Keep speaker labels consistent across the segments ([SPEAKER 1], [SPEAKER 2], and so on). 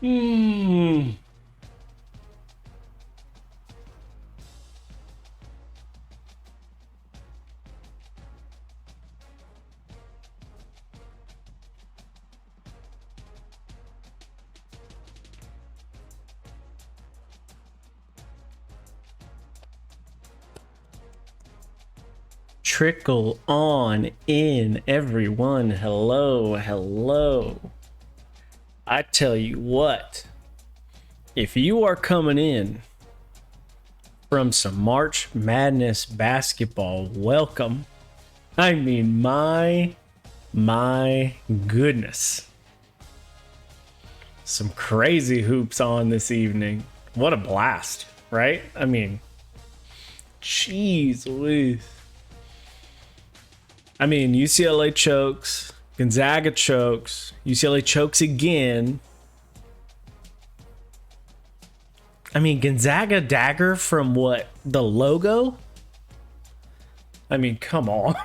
[SPEAKER 1] Hmm. Trickle on in, everyone. Hello, hello. I tell you what, if you are coming in from some March Madness basketball, welcome. I mean, my goodness. Some crazy hoops on this evening. What a blast, right? I mean, jeez Louise. I mean, UCLA chokes, Gonzaga chokes, UCLA chokes again. I mean, Gonzaga dagger from what? The logo? I mean, come on.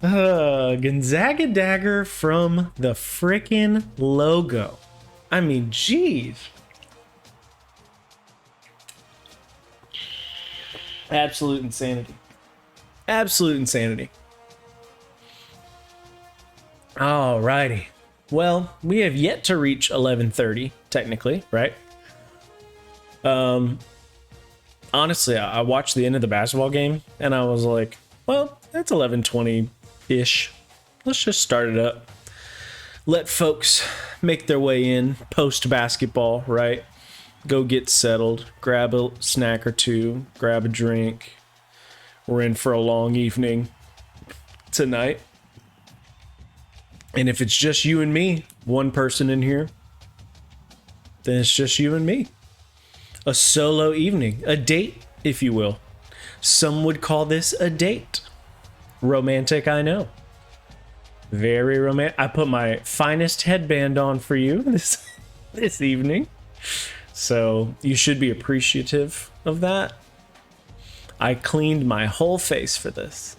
[SPEAKER 1] Gonzaga dagger from the freaking logo. I mean, geez. Absolute insanity. Absolute insanity. Alrighty. Well, we have yet to reach 11:30, technically, right? Honestly, I watched the end of the basketball game and I was like, well, that's 11:20-ish. Let's just start it up. Let folks make their way in post-basketball, right? Go get settled, grab a snack or two, grab a drink. We're in for a long evening tonight. And if it's just you and me, one person in here, then it's just you and me. A solo evening, a date, if you will. Some would call this a date. Romantic, I know. Very romantic. I put my finest headband on for you this evening. So you should be appreciative of that. I cleaned my whole face for this.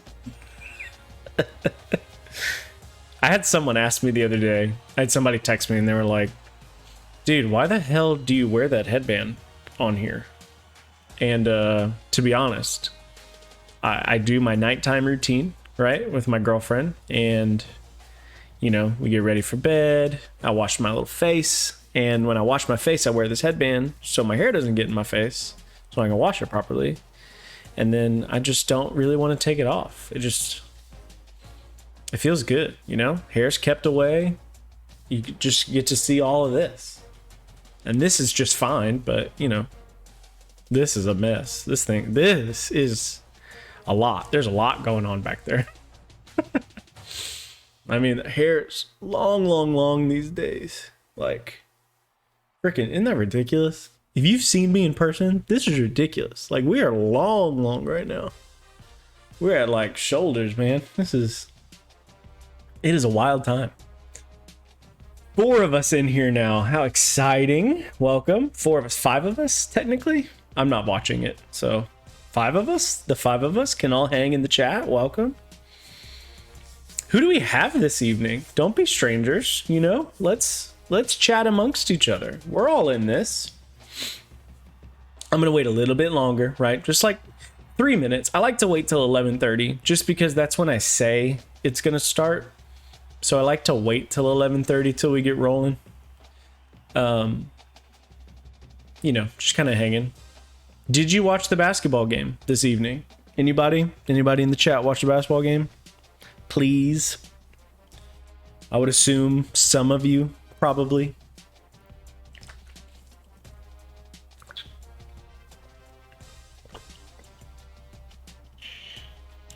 [SPEAKER 1] I had someone ask me the other day. I had somebody text me and they were like, dude, why the hell do you wear that headband on here? And to be honest, I do my nighttime routine, right, with my girlfriend. And, you know, we get ready for bed. I wash my little face. And when I wash my face, I wear this headband so my hair doesn't get in my face, so I can wash it properly. And then I just don't really want to take it off. It feels good, you know? Hair's kept away. You just get to see all of this. And this is just fine, but, you know, this is a mess. This is a lot. There's a lot going on back there. I mean, the hair's long these days. Like, freaking, isn't that ridiculous? If you've seen me in person, this is ridiculous. Like, we are long right now. We're at, like, shoulders, man. It is a wild time. 4 of us in here now. How exciting. Welcome. 4 of us. 5 of us, technically. I'm not watching it, so 5 of us? The 5 of us can all hang in the chat. Welcome. Who do we have this evening? Don't be strangers, you know? Let's chat amongst each other. We're all in this. I'm gonna wait a little bit longer, right? Just like 3 minutes. I like to wait till 11:30 just because that's when I say it's gonna start. So I like to wait till 11:30 till we get rolling. You know, just kind of hanging. Did you watch the basketball game this evening? Anybody in the chat watch the basketball game? Please. I would assume some of you probably.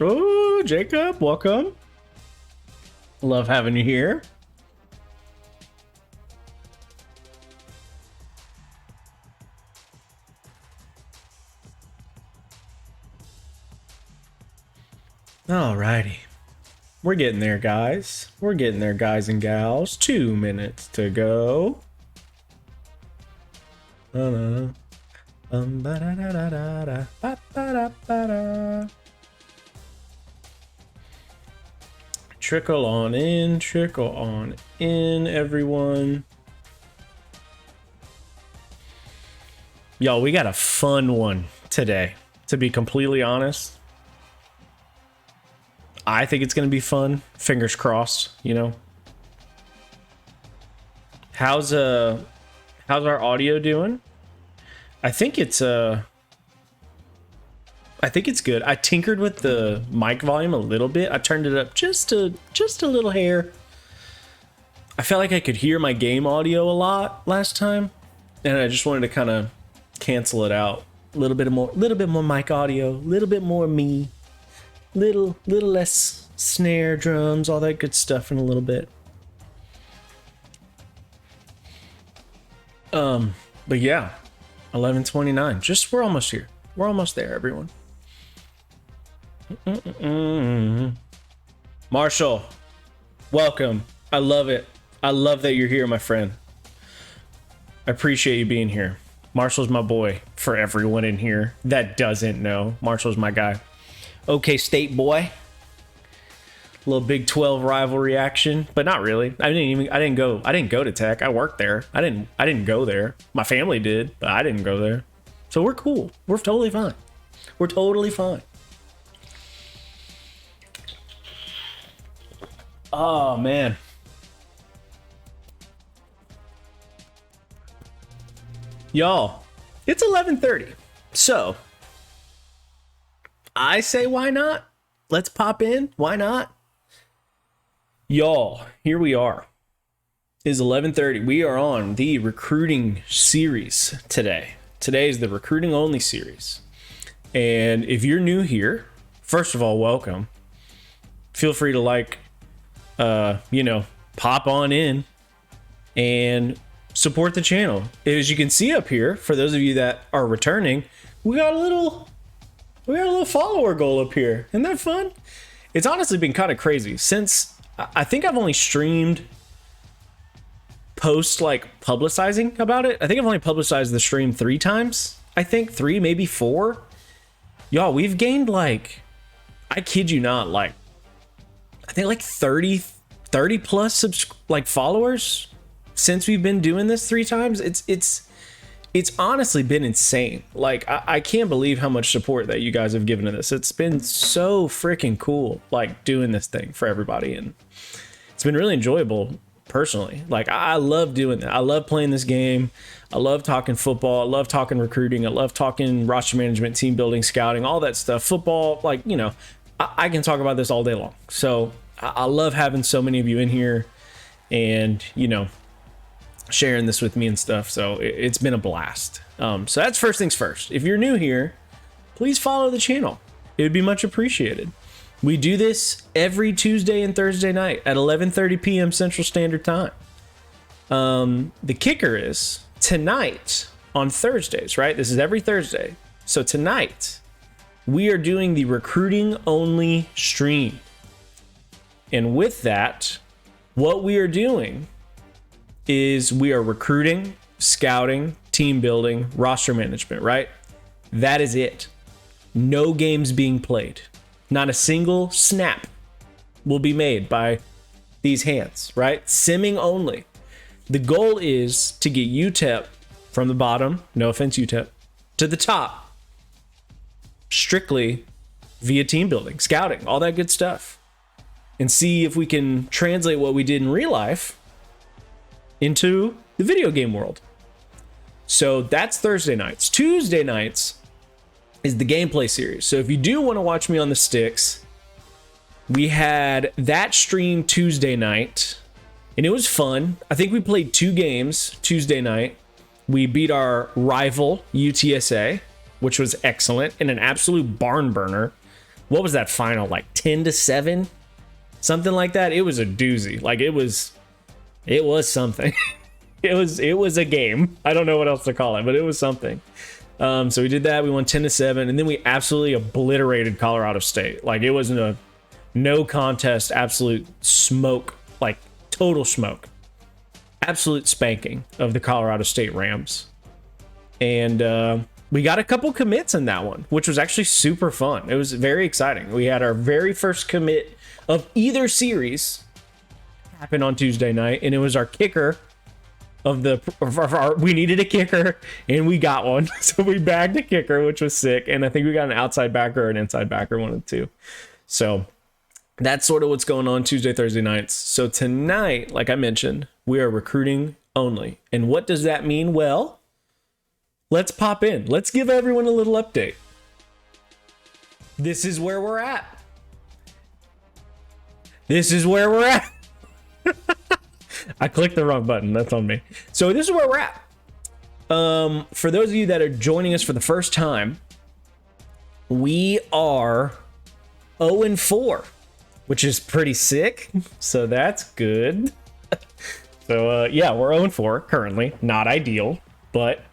[SPEAKER 1] Oh, Jacob, welcome. Love having you here. Alrighty. We're getting there, guys. We're getting there, guys and gals. 2 minutes to go. Trickle on in, everyone. Y'all, we got a fun one today, to be completely honest. I think it's going to be fun. Fingers crossed, you know. How's our audio doing? I think it's good. I tinkered with the mic volume a little bit. I turned it up just a little hair. I felt like I could hear my game audio a lot last time, and I just wanted to kind of cancel it out. A little bit more mic audio, a little bit more me, little less snare, drums, all that good stuff in a little bit. But yeah, 11:29. We're almost here. We're almost there, everyone. Marshall, welcome. I love it. I love that you're here, my friend. I appreciate you being here. Marshall's my boy. For everyone in here that doesn't know, Marshall's my guy. Okay, State boy. Little Big 12 rivalry action, but not really. I didn't go to Tech. I worked there. I didn't go there. My family did, but I didn't go there. So we're cool. We're totally fine. We're totally fine. Oh man. Y'all, it's 11:30. So I say why not? Let's pop in. Why not? Y'all, here we are. It is 11:30. We are on the recruiting series today. Today is the recruiting only series. And if you're new here, first of all, welcome. Feel free to pop on in and support the channel. As you can see up here, for those of you that are returning, we got a little follower goal up here. Isn't that fun? It's honestly been kind of crazy since I think I've only streamed post publicizing about it. I think I've only publicized the stream 3 times. I think 3, maybe 4. Y'all, we've gained I kid you not, I think 30 plus followers since we've been doing this 3 times. It's honestly been insane. I can't believe how much support that you guys have given to this. It's been so freaking cool, doing this thing for everybody, and it's been really enjoyable personally. I love doing that. I love playing this game. I love talking football. I love talking recruiting. I love talking roster management, team building, scouting, all that stuff. Football, I can talk about this all day long. So I love having so many of you in here and, sharing this with me and stuff. So it's been a blast. So that's first things first. If you're new here, please follow the channel. It would be much appreciated. We do this every Tuesday and Thursday night at 11:30 p.m. Central Standard Time. The kicker is tonight on Thursdays, right? This is every Thursday. So tonight we are doing the recruiting only stream. And with that, what we are doing is we are recruiting, scouting, team building, roster management, right? That is it. No games being played. Not a single snap will be made by these hands, right? Simming only. The goal is to get UTEP from the bottom, no offense UTEP, to the top, strictly via team building, scouting, all that good stuff. And see if we can translate what we did in real life into the video game world. So that's Thursday nights. Tuesday nights is the gameplay series. So if you do want to watch me on the sticks, we had that stream Tuesday night, and it was fun. I think we played 2 games Tuesday night. We beat our rival UTSA, which was excellent, in an absolute barn burner. What was that final? 10-7? Something like that. It was a doozy. It was something. it was a game. I don't know what else to call it, but it was something. So we did that. We won 10-7, and then we absolutely obliterated Colorado State. It wasn't a no contest, absolute smoke, total smoke, absolute spanking of the Colorado State Rams. And we got a couple commits in that one, which was actually super fun. It was very exciting. We had our very first commit of either series happen on Tuesday night, and it was our kicker we needed a kicker, and we got one. So we bagged a kicker, which was sick, and I think we got an outside backer or an inside backer, one of the two. So that's sort of what's going on Tuesday, Thursday nights. So tonight, like I mentioned, we are recruiting only. And what does that mean? Well, let's pop in. Let's give everyone a little update. This is where we're at. This is where we're at. I clicked the wrong button. That's on me. So this is where we're at. For those of you that are joining us for the first time, we are 0-4, which is pretty sick. So that's good. So yeah, we're 0-4 currently. Not ideal, but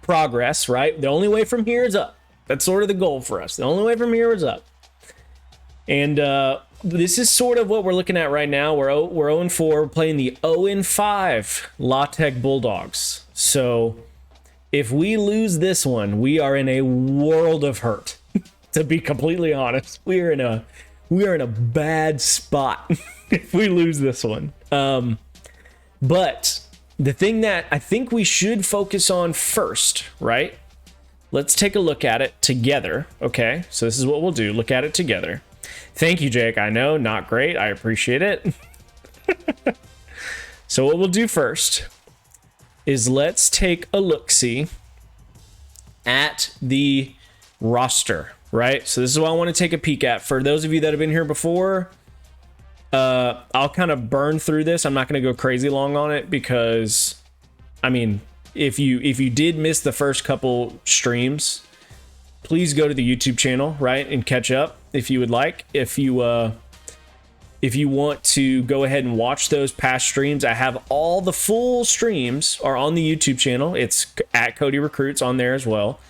[SPEAKER 1] progress, right? The only way from here is up. That's sort of the goal for us. The only way from here is up. And this is sort of what we're looking at right now. We're 0-4, playing the 0-5 La Tech Bulldogs. So if we lose this one, we are in a world of hurt. To be completely honest, we are in a bad spot if we lose this one. But the thing that I think we should focus on first, right? Let's take a look at it together. Okay, so this is what we'll do. Look at it together. Thank you, Jake. I know, not great. I appreciate it. So what we'll do first is let's take a look-see at the roster, right? So this is what I want to take a peek at. For those of you that have been here before, I'll kind of burn through this. I'm not going to go crazy long on it because, I mean, if you did miss the first couple streams, please go to the YouTube channel, right, and catch up if you would like. If you want to go ahead and watch those past streams, I have all the full streams are on the YouTube channel. It's at Cody Recruits on there as well.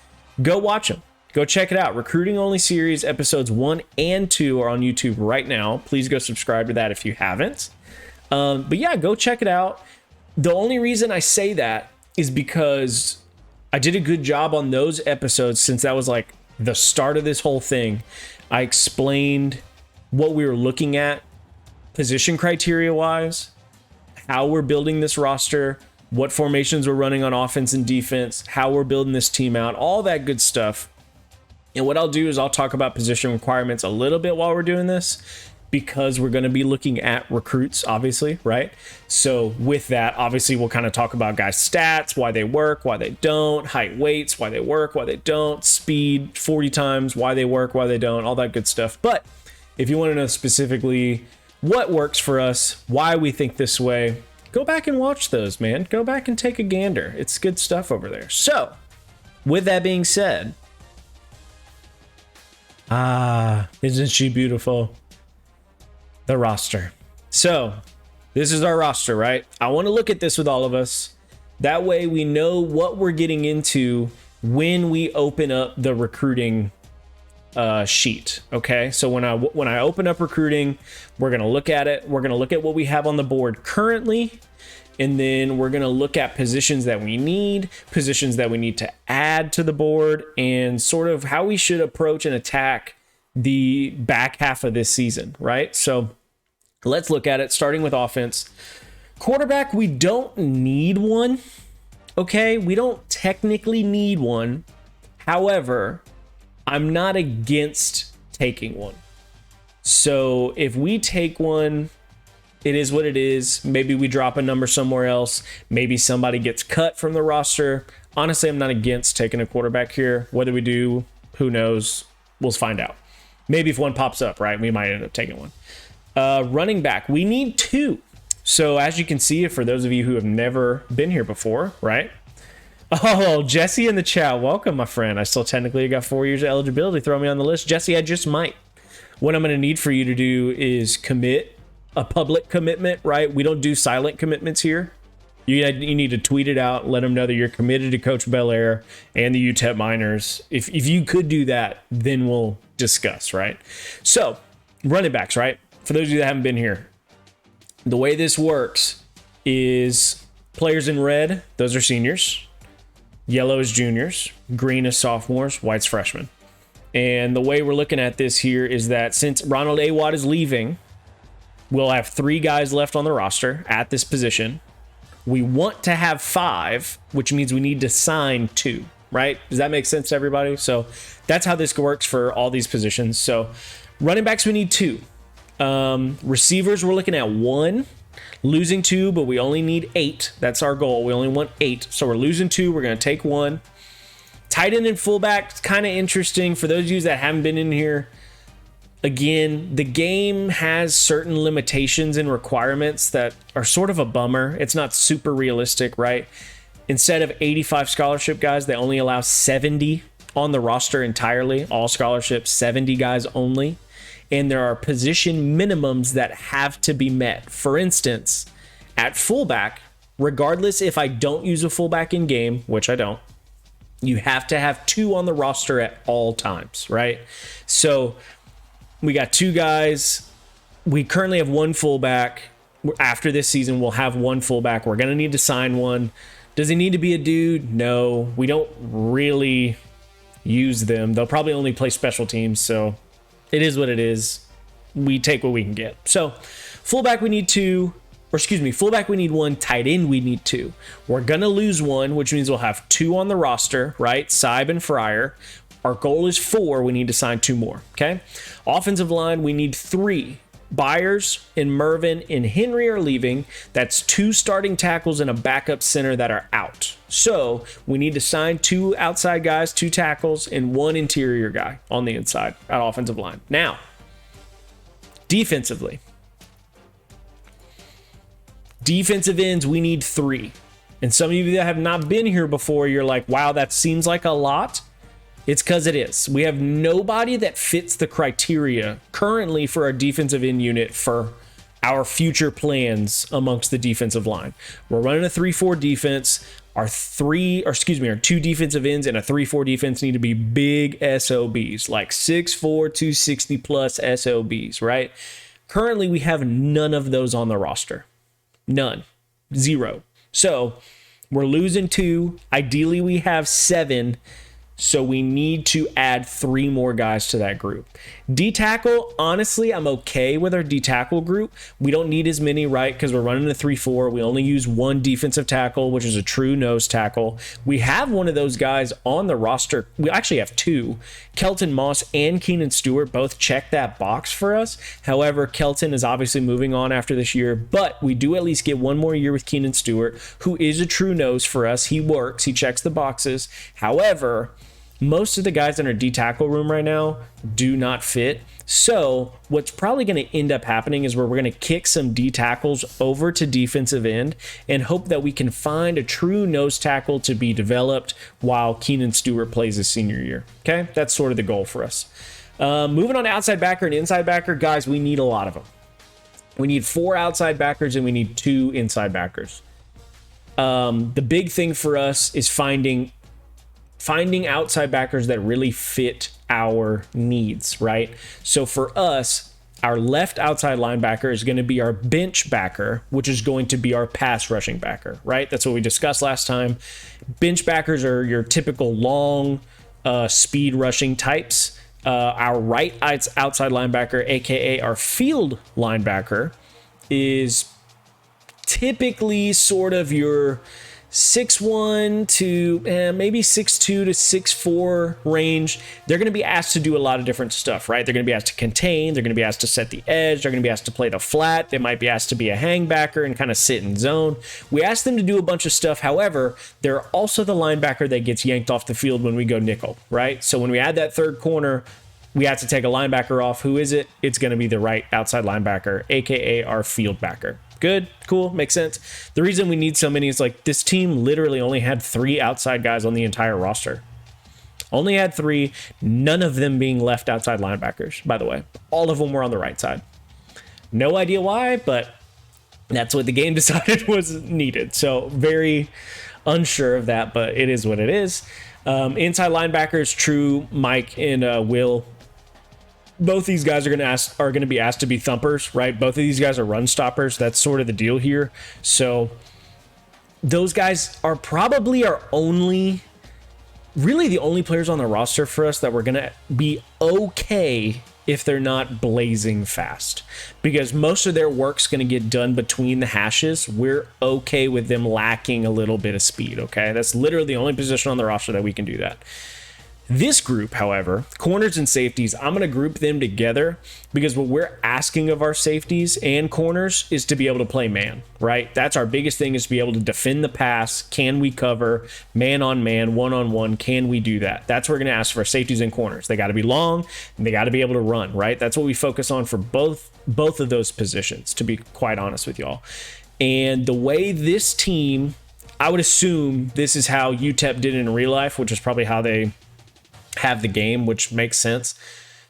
[SPEAKER 1] Go watch them. Go check it out. Recruiting Only Series episodes 1 and 2 are on YouTube right now. Please go subscribe to that if you haven't. But yeah, go check it out. The only reason I say that is because I did a good job on those episodes, since that was like the start of this whole thing. I explained what we were looking at position criteria wise, how we're building this roster, what formations we're running on offense and defense, how we're building this team out, all that good stuff. And what I'll do is I'll talk about position requirements a little bit while we're doing this, because we're going to be looking at recruits, obviously, right? So with that, obviously, we'll kind of talk about guys' stats, why they work, why they don't, height, weights, why they work, why they don't, speed, 40 times, why they work, why they don't, all that good stuff. But if you want to know specifically what works for us, why we think this way, go back and watch those, man. Go back and take a gander. It's good stuff over there. So with that being said, isn't she beautiful? The roster. So this is our roster, right? I want to look at this with all of us. That way we know what we're getting into when we open up the recruiting sheet. Okay, so when I open up recruiting, we're going to look at it. We're going to look at what we have on the board currently, and then we're going to look at positions that we need, positions that we need to add to the board, and sort of how we should approach and attack the back half of this season, right? So let's look at it, starting with offense. Quarterback, we don't need one. Okay, we don't technically need one. However, I'm not against taking one. So if we take one, it is what it is. Maybe we drop a number somewhere else. Maybe somebody gets cut from the roster. Honestly, I'm not against taking a quarterback here. Whether we do, who knows? We'll find out. Maybe if one pops up, right, we might end up taking one. Running back, we need two. So as you can see, for those of you who have never been here before, right? Oh, Jesse in the chat. Welcome, my friend. I still technically got 4 years of eligibility. Throw me on the list. Jesse, I just might. What I'm going to need for you to do is commit a public commitment, right? We don't do silent commitments here. You need to tweet it out, let them know that you're committed to Coach Bellaire and the UTEP Miners. If you could do that, then we'll discuss, right? So, running backs, right? For those of you that haven't been here, the way this works is players in red, those are seniors. yellow is juniors, green is sophomores, white's freshmen. And the way we're looking at this here is that since Ronald A. Watt is leaving, we'll have 3 guys left on the roster at this position. We want to have 5, which means we need to sign 2, right? Does that make sense to everybody? So that's how this works for all these positions. So running backs, we need 2. Receivers, we're looking at 1. Losing 2, but we only need 8. That's our goal. We only want 8. So we're losing 2. We're going to take 1. Tight end and fullback, kind of interesting. For those of you that haven't been in here, again, the game has certain limitations and requirements that are sort of a bummer. It's not super realistic, right? Instead of 85 scholarship guys, they only allow 70 on the roster entirely. All scholarships, 70 guys only. And there are position minimums that have to be met. For instance, at fullback, regardless if I don't use a fullback in game, which I don't, you have to have 2 on the roster at all times, right? So we got 2 guys. We currently have 1 fullback. After this season, we'll have 1 fullback. We're going to need to sign 1. Does he need to be a dude? No, we don't really use them. They'll probably only play special teams, so it is what it is. We take what we can get. So fullback, we need 2. Fullback, we need 1. Tight end, we need 2. We're going to lose 1, which means we'll have 2 on the roster, right? Saib and Fryer. Our goal is 4. We need to sign 2 more, okay? Offensive line, we need 3. Byers and Mervin and Henry are leaving. That's 2 starting tackles and a backup center that are out. So we need to sign 2 outside guys, 2 tackles, and 1 interior guy on the inside at offensive line. Now, defensively. Defensive ends, we need 3. And some of you that have not been here before, you're like, wow, that seems like a lot. It's because it is. We have nobody that fits the criteria currently for our defensive end unit for our future plans amongst the defensive line. We're running a 3-4 defense. Our 2 defensive ends and a 3-4 defense need to be big SOBs, like 6'4", 260 plus SOBs, right? Currently, we have none of those on the roster. None. 0. So we're losing 2. Ideally, we have 7. So we need to add 3 more guys to that group. D-tackle, honestly, I'm okay with our D-tackle group. We don't need as many, right? Because we're running a 3-4. We only use 1 defensive tackle, which is a true nose tackle. We have one of those guys on the roster. We actually have 2. Kelton Moss and Keenan Stewart both check that box for us. However, Kelton is obviously moving on after this year, but we do at least get 1 more year with Keenan Stewart, who is a true nose for us. He works. He checks the boxes. However, most of the guys in our D-tackle room right now do not fit. So what's probably going to end up happening is we're going to kick some D-tackles over to defensive end and hope that we can find a true nose tackle to be developed while Keenan Stewart plays his senior year. Okay, that's sort of the goal for us. Moving on to outside backer and inside backer, guys, we need a lot of them. We need 4 outside backers and we need 2 inside backers. The big thing for us is finding outside backers that really fit our needs, right? So for us, our left outside linebacker is going to be our bench backer, which is going to be our pass rushing backer, right? That's what we discussed last time. Bench backers are your typical long speed rushing types. Our right outside linebacker, aka our field linebacker, is typically sort of your 6'1 to maybe 6'2 to 6'4 range. They're going to be asked to do a lot of different stuff, right? They're going to be asked to contain. They're going to be asked to set the edge. They're going to be asked to play the flat. They might be asked to be a hangbacker and kind of sit in zone. We ask them to do a bunch of stuff. However, they're also the linebacker that gets yanked off the field when we go nickel, right? So when we add that third corner, we have to take a linebacker off. Who is it? It's going to be the right outside linebacker, aka our field backer. Good, cool, makes sense. The reason we need so many is like this team literally only had 3 outside guys on the entire roster. Only had 3, none of them being left outside linebackers, by the way. All of them were on the right side. No idea why, but that's what the game decided was needed. So very unsure of that, but it is what it is. Inside linebackers, True, Mike, and Will. Both these guys are going to be asked to be thumpers, right? Both of these guys are run stoppers. That's sort of the deal here. So those guys are probably our only really the only players on the roster for us that we're going to be okay if they're not blazing fast, because most of their work's going to get done between the hashes. We're okay with them lacking a little bit of speed. Okay, that's literally the only position on the roster that we can do that. This group, however, corners and safeties, I'm going to group them together because what we're asking of our safeties and corners is to be able to play man, right? That's our biggest thing, is to be able to defend the pass. Can we cover man on man, one on one? Can we do that? That's what we're going to ask for our safeties and corners. They got to be long and they got to be able to run, right? That's what we focus on for both of those positions, to be quite honest with y'all. And the way this team, I would assume this is how UTEP did it in real life, which is probably how they have the game, which makes sense.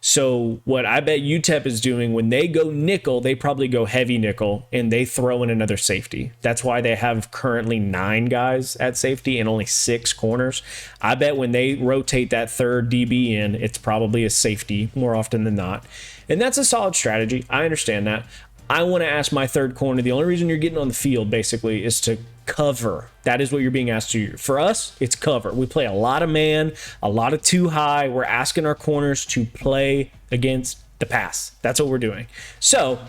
[SPEAKER 1] So what I bet UTEP is doing, when they go nickel, they probably go heavy nickel and they throw in another safety. That's why they have currently 9 guys at safety and only 6 corners. I bet when they rotate that third DB in, it's probably a safety more often than not. And that's a solid strategy. I understand that. I want to ask my third corner, the only reason you're getting on the field basically is to cover. That is what you're being asked to do. For us, it's cover. We play a lot of man, a lot of too high. We're asking our corners to play against the pass. That's what we're doing. So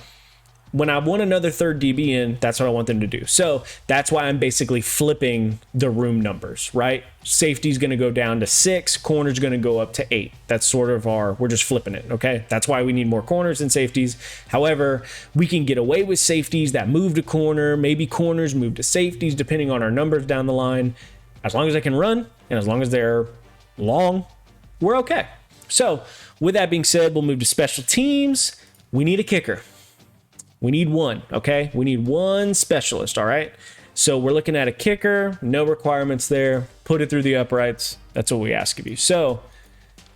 [SPEAKER 1] when I want another third DB in, that's what I want them to do. So that's why I'm basically flipping the room numbers, right? Safety's going to go down to 6, corner's going to go up to 8. That's sort of we're just flipping it, okay? That's why we need more corners than safeties. However, we can get away with safeties that move to corner, maybe corners move to safeties, depending on our numbers down the line. As long as I can run and as long as they're long, we're okay. So with that being said, we'll move to special teams. We need a kicker. We need one, okay? We need one specialist, all right? So we're looking at a kicker, no requirements there. Put it through the uprights. That's what we ask of you. So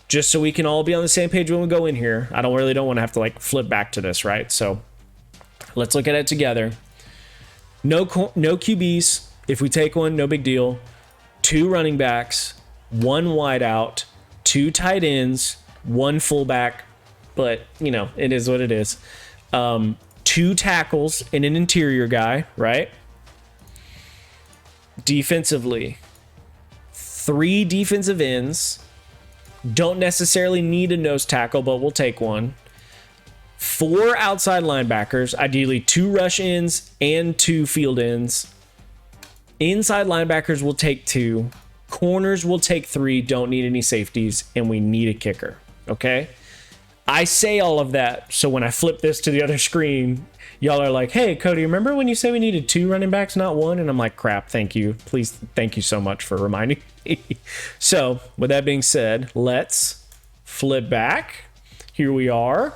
[SPEAKER 1] just so we can all be on the same page when we go in here, I don't want to have to like flip back to this, right? So let's look at it together. No QBs. If we take one, no big deal. 2 running backs, 1 wideout, 2 tight ends, 1 fullback. But, you know, it is what it is. 2 tackles and an interior guy, right? Defensively, 3 defensive ends. Don't necessarily need a nose tackle, but we'll take one. 4 outside linebackers, ideally 2 rush ends and 2 field ends. Inside linebackers will take 2. Corners will take 3. Don't need any safeties, and we need a kicker. Okay? I say all of that, so when I flip this to the other screen, y'all are like, hey, Cody, remember when you said we needed 2 running backs, not 1? And I'm like, crap, thank you. Please, thank you so much for reminding me. So, with that being said, let's flip back. Here we are.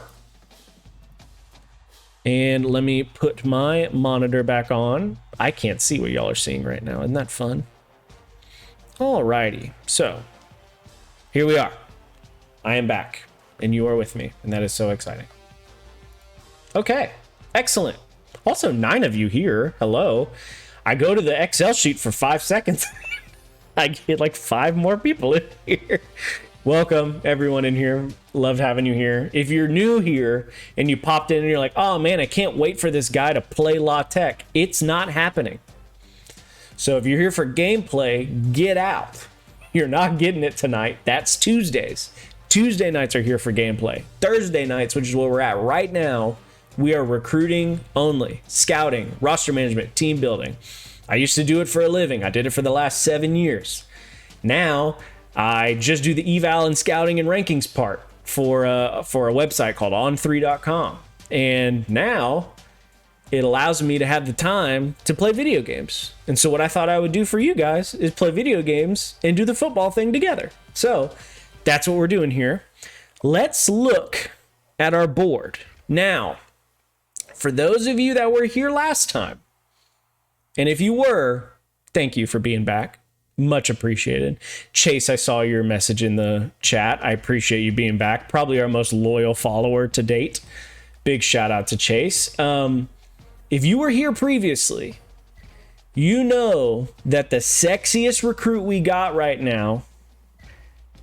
[SPEAKER 1] And let me put my monitor back on. I can't see what y'all are seeing right now. Isn't that fun? Alrighty. So, here we are. I am back. And you are with me, and that is so exciting. Okay, excellent. Also, 9 of you here. Hello. I go to the Excel sheet for 5 seconds. I get like 5 more people in here. Welcome, everyone in here. Loved having you here. If you're new here and you popped in and you're like, oh man, I can't wait for this guy to play La Tech. It's not happening. So if you're here for gameplay, get out. You're not getting it tonight. That's Tuesdays. Tuesday nights are here for gameplay. Thursday nights, which is where we're at right now, we are recruiting only, scouting, roster management, team building. I used to do it for a living. I did it for the last 7 years. Now, I just do the eval and scouting and rankings part for a website called on3.com. And now, it allows me to have the time to play video games. And so what I thought I would do for you guys is play video games and do the football thing together. So that's what we're doing here. Let's look at our board. Now, for those of you that were here last time, and if you were, thank you for being back. Much appreciated. Chase, I saw your message in the chat. I appreciate you being back. Probably our most loyal follower to date. Big shout out to Chase. If you were here previously, you know that the sexiest recruit we got right now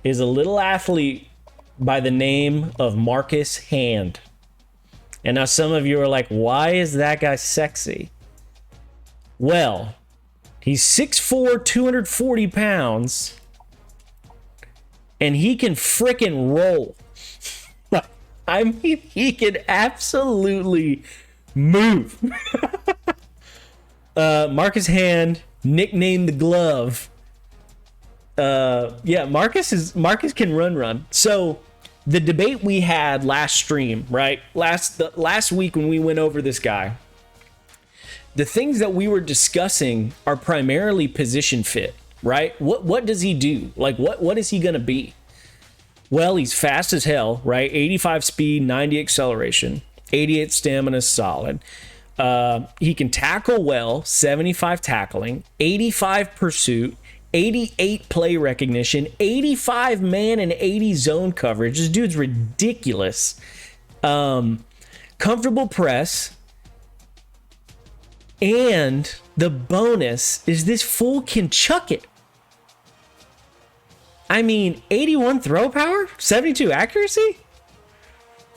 [SPEAKER 1] is a little athlete by the name of Marcus Hand. And now some of you are like, why is that guy sexy? Well, he's 6'4", 240 pounds, and he can freaking roll. I mean, he can absolutely move. Marcus Hand, nicknamed the Glove. Yeah, Marcus can run. So the debate we had last stream, right? Last week when we went over this guy, the things that we were discussing are primarily position fit, right? What does he do? Like what is he gonna be? Well, he's fast as hell, right? 85 speed, 90 acceleration, 88 stamina, solid. He can tackle well, 75 tackling, 85 pursuit, 88 play recognition, 85 man and 80 zone coverage. This dude's ridiculous. Comfortable press. And the bonus is this fool can chuck it. I mean, 81 throw power, 72 accuracy.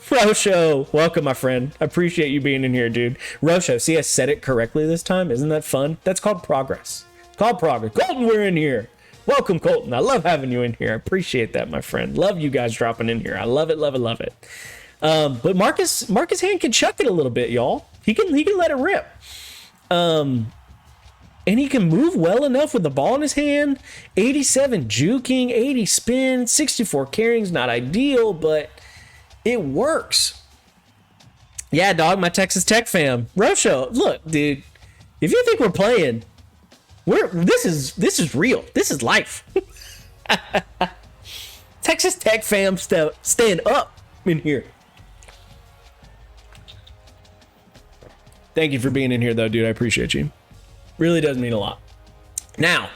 [SPEAKER 1] Rosho, welcome, my friend. I appreciate you being in here, dude. Rosho, see, I said it correctly this time. Isn't that fun? That's called progress. It's called progress. Colton, we're in here. Welcome, Colton. I love having you in here. I appreciate that, my friend. Love you guys dropping in here. I love it, love it, love it. But Marcus Hand can chuck it a little bit, y'all. He can let it rip. And he can move well enough with the ball in his hand. 87 juking, 80 spin, 64 carrying's not ideal, but it works. Yeah, dog, my Texas Tech fam. Rosho, look, dude, if you think we're playing, this is real. This is life. Texas Tech fam stand up in here. Thank you for being in here, though, dude. I appreciate you. Really does mean a lot. Now,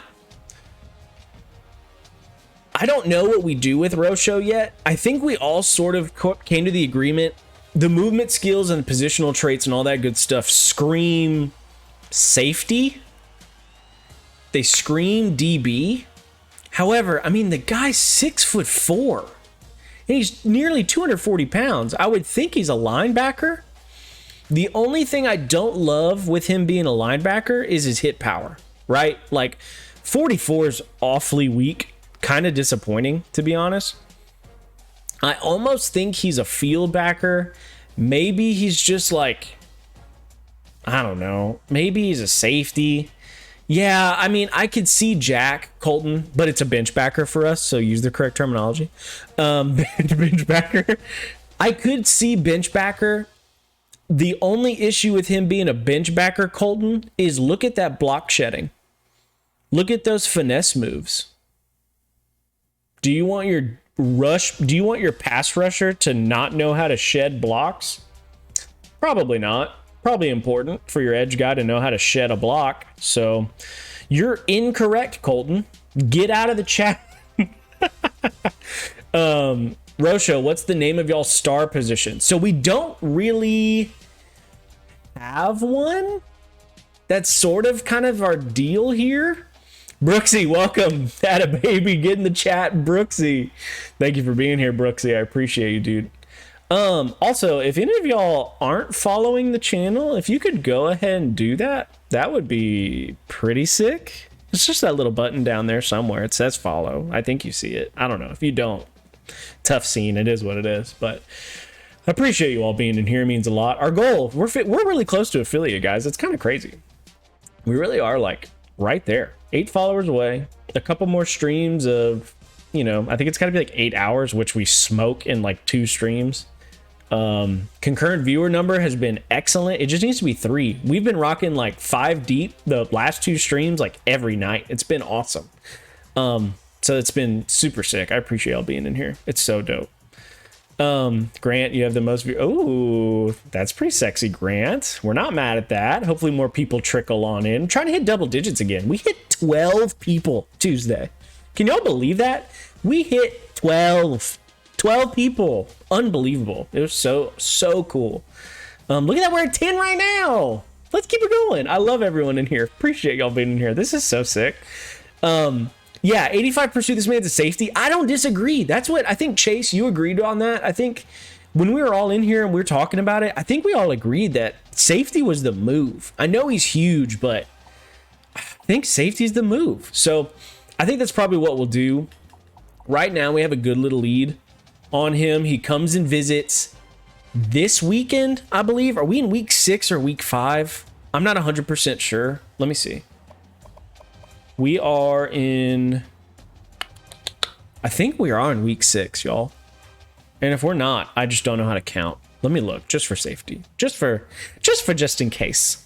[SPEAKER 1] I don't know what we do with Rosho yet. I think we all sort of came to the agreement. The movement skills and positional traits and all that good stuff scream safety. They scream DB. However, I mean, the guy's 6'4", and he's nearly 240 pounds. I would think he's a linebacker. The only thing I don't love with him being a linebacker is his hit power, right? Like 44 is awfully weak, kind of disappointing, to be honest. I almost think he's a field backer. Maybe he's just like, I don't know. Maybe he's a safety. Yeah, I mean, I could see Jack Colton, but it's a bench backer for us, so use the correct terminology. Bench backer. I could see bench backer. The only issue with him being a bench backer, Colton, is look at that block shedding. Look at those finesse moves. Do you want your pass rusher to not know how to shed blocks? Probably not. Probably important for your edge guy to know how to shed a block. So you're incorrect, Colton. Get out of the chat. Rosho, what's the name of y'all's star position? So we don't really have one. That's sort of kind of our deal here. Brooksy, welcome. Had a baby. Get in the chat, Brooksy. Thank you for being here, Brooksy. I appreciate you, dude. Also, if any of y'all aren't following the channel, if you could go ahead and do that, that would be pretty sick. It's just that little button down there somewhere. It says follow. I think you see it. I don't know. If you don't, tough scene. It is what it is. But I appreciate you all being in here. It means a lot. Our goal, we're really close to affiliate, guys. It's kind of crazy. We really are like right there. 8 followers away. A couple more streams of, I think it's got to be like 8 hours, which we smoke in like 2 streams. Concurrent viewer number has been excellent. It just needs to be 3. We've been rocking like 5 deep the last 2 streams like every night. It's been awesome. So it's been super sick. I appreciate y'all being in here. It's so dope. Grant, you have the most view. Oh, that's pretty sexy, Grant. We're not mad at that. Hopefully more people trickle on in. I'm trying to hit double digits again. We hit 12 people Tuesday. Can y'all believe that? We hit 12 people. Unbelievable. It was so cool. Look at that. We're at 10 right now. Let's keep it going. I love everyone in here. Appreciate y'all being in here. This is so sick. Yeah, 85 pursuit. This man's a safety. I don't disagree. That's what I think, Chase, you agreed on that. I think when we were all in here and we were talking about it, I think we all agreed that safety was the move. I know he's huge, but I think safety is the move. So I think that's probably what we'll do. Right now, we have a good little lead on him. He comes and visits this weekend, I believe. Are we in week 6 or week 5? I'm not 100% sure. Let me see. We are in... I think we are in week 6, y'all. And if we're not, I just don't know how to count. Let me look, just for safety. Just in case.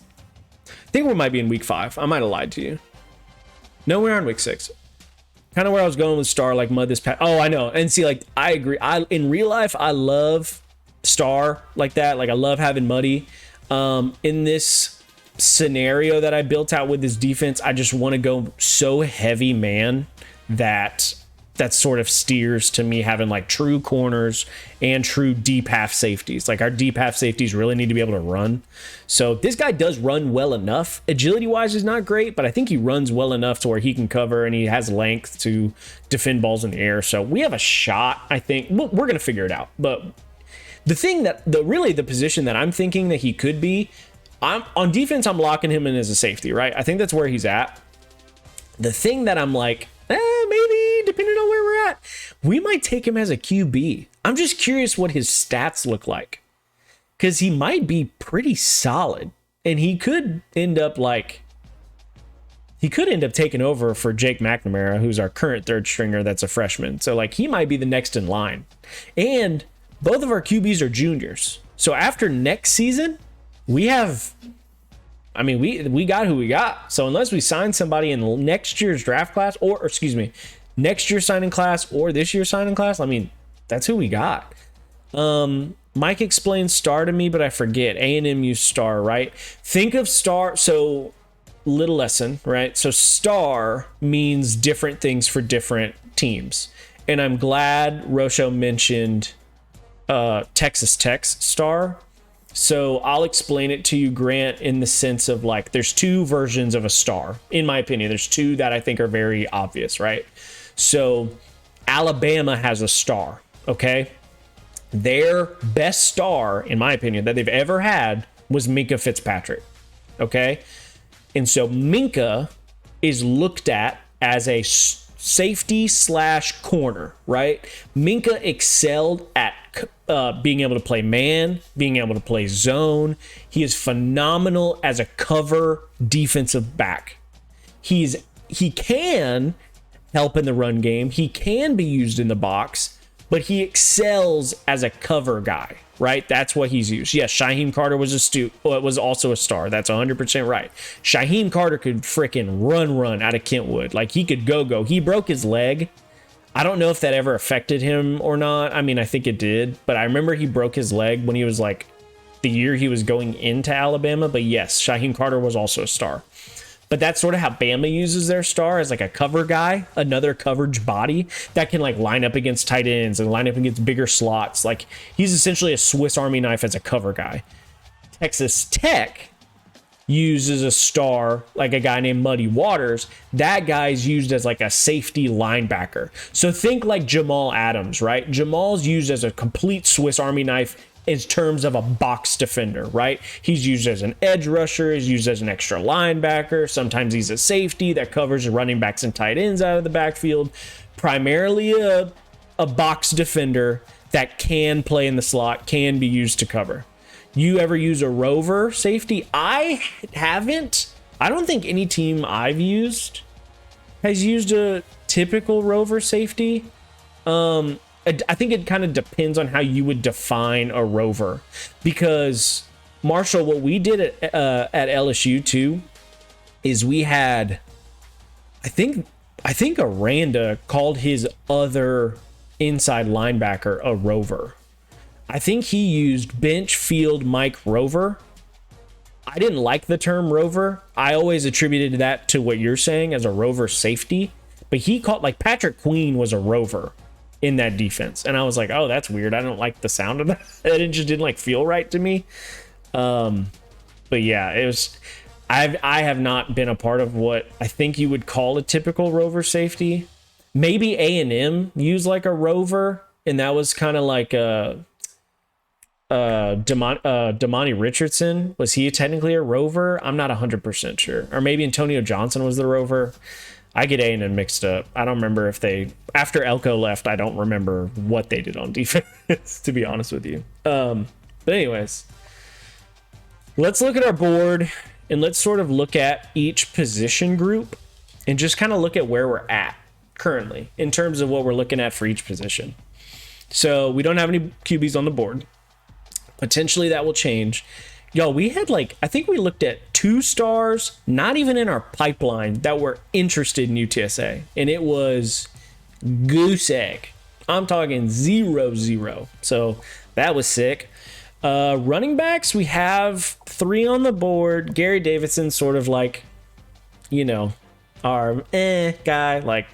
[SPEAKER 1] I think we might be in week 5. I might have lied to you. No, we are in week 6. Kind of where I was going with Star, like Mud this past. Oh, I know. And see, like, I agree. In real life, I love Star like that. Like, I love having Muddy. In this scenario that I built out with this defense, I just want to go so heavy man that sort of steers to me having like true corners and true deep half safeties. Like, our deep half safeties really need to be able to run. So this guy does run well enough. Agility wise is not great, but I think he runs well enough to where he can cover and he has length to defend balls in the air. So we have a shot, I think. We're going to figure it out. But the thing that the position that I'm thinking that he could be, on defense, I'm locking him in as a safety, right? I think that's where he's at. The thing that I'm like, maybe, depending on where we're at, we might take him as a QB. I'm just curious what his stats look like, because he might be pretty solid, and he could end up taking over for Jake McNamara, who's our current third stringer that's a freshman. So, like, he might be the next in line. And both of our QBs are juniors. So after next season, we got who we got. So unless we sign somebody in next year's draft class, or excuse me, next year's signing class or this year's signing class, I mean, that's who we got. Mike explained Star to me, but I forget. A&M used Star, right? Think of Star. So little lesson, right? So Star means different things for different teams. And I'm glad Rosho mentioned Texas Tech's Star. So I'll explain it to you, Grant, in the sense of, like, there's two versions of a star. In my opinion, there's two that I think are very obvious, right? So Alabama has a star, okay? Their best star, in my opinion, that they've ever had was Minkah Fitzpatrick, okay? And so Minkah is looked at as a safety / corner, right? Minkah excelled at being able to play man, being able to play zone. He is phenomenal as a cover defensive back. He can help in the run game. He can be used in the box, but he excels as a cover guy, right? That's what he's used. Yes, Shaheem Carter was also a star. That's 100% right. Shaheem Carter could freaking run out of Kentwood. Like, he could go. He broke his leg. I don't know if that ever affected him or not. I mean, I think it did, but I remember he broke his leg when he was like the year he was going into Alabama. But yes, Shaheem Carter was also a star. But that's sort of how Bama uses their star, as like a cover guy, another coverage body that can like line up against tight ends and line up against bigger slots. Like, he's essentially a Swiss Army knife as a cover guy. Texas Tech uses a star, like a guy named Muddy Waters. That guy's used as like a safety linebacker. So think like Jamal Adams, right? Jamal's used as a complete Swiss Army knife in terms of a box defender, right? He's used as an edge rusher, he's used as an extra linebacker. Sometimes he's a safety that covers running backs and tight ends out of the backfield. Primarily a box defender that can play in the slot, can be used to cover. You ever use a rover safety? I haven't. I don't think any team I've used has used a typical rover safety. I think it kind of depends on how you would define a rover, because Marshall, what we did at LSU too is we had, I think Aranda called his other inside linebacker a rover. I think he used bench field Mike Rover. I didn't like the term rover. I always attributed that to what you're saying as a rover safety. But he called, like, Patrick Queen was a rover in that defense. And I was like, oh, that's weird. I don't like the sound of that. It just didn't like feel right to me. But yeah, it was. I have not been a part of what I think you would call a typical rover safety. Maybe A&M used like a rover, and that was kind of like a Damani Richardson. Was he technically a rover? I'm not 100% sure. Or maybe Antonio Johnson was the rover. I get A&M mixed up. I don't remember if they, after Elko left, I don't remember what they did on defense, to be honest with you. But anyways, let's look at our board and let's sort of look at each position group and just kind of look at where we're at currently in terms of what we're looking at for each position. So we don't have any QBs on the board. Potentially that will change. Yo, we had I think we looked at 2 stars, not even in our pipeline, that were interested in UTSA. And it was goose egg. I'm talking 0-0. So that was sick. Running backs, we have 3 on the board. Gary Davidson, sort of our guy.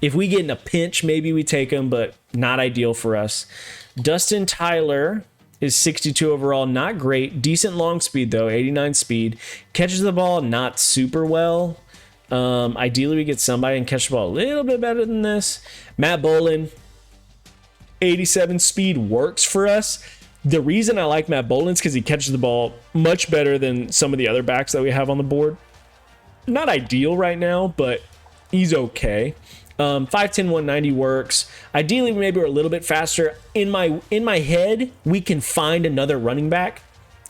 [SPEAKER 1] If we get in a pinch, maybe we take him, but not ideal for us. Dustin Tyler is 62 overall, not great. Decent long speed, though, 89 speed. Catches the ball not super well. Ideally, we get somebody and catch the ball a little bit better than this. Matt Bolin, 87 speed, works for us. The reason I like Matt Bolin is because he catches the ball much better than some of the other backs that we have on the board. Not ideal right now, but he's okay. 5'10", 190 works. Ideally, maybe we're a little bit faster. In my head, we can find another running back.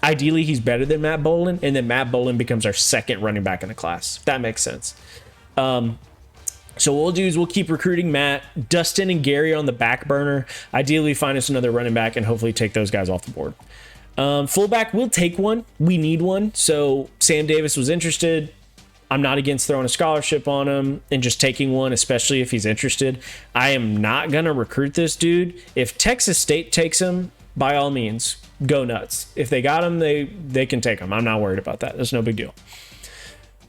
[SPEAKER 1] Ideally, he's better than Matt Bolin, and then Matt Bolin becomes our second running back in the class. If that makes sense. So what we'll do is we'll keep recruiting Matt. Dustin and Gary are on the back burner. Ideally, find us another running back and hopefully take those guys off the board. Fullback, we'll take one. We need one. So Sam Davis was interested. I'm not against throwing a scholarship on him and just taking one, especially if he's interested. I am not going to recruit this dude. If Texas State takes him, by all means, go nuts. If they got him, they can take him. I'm not worried about that. That's no big deal.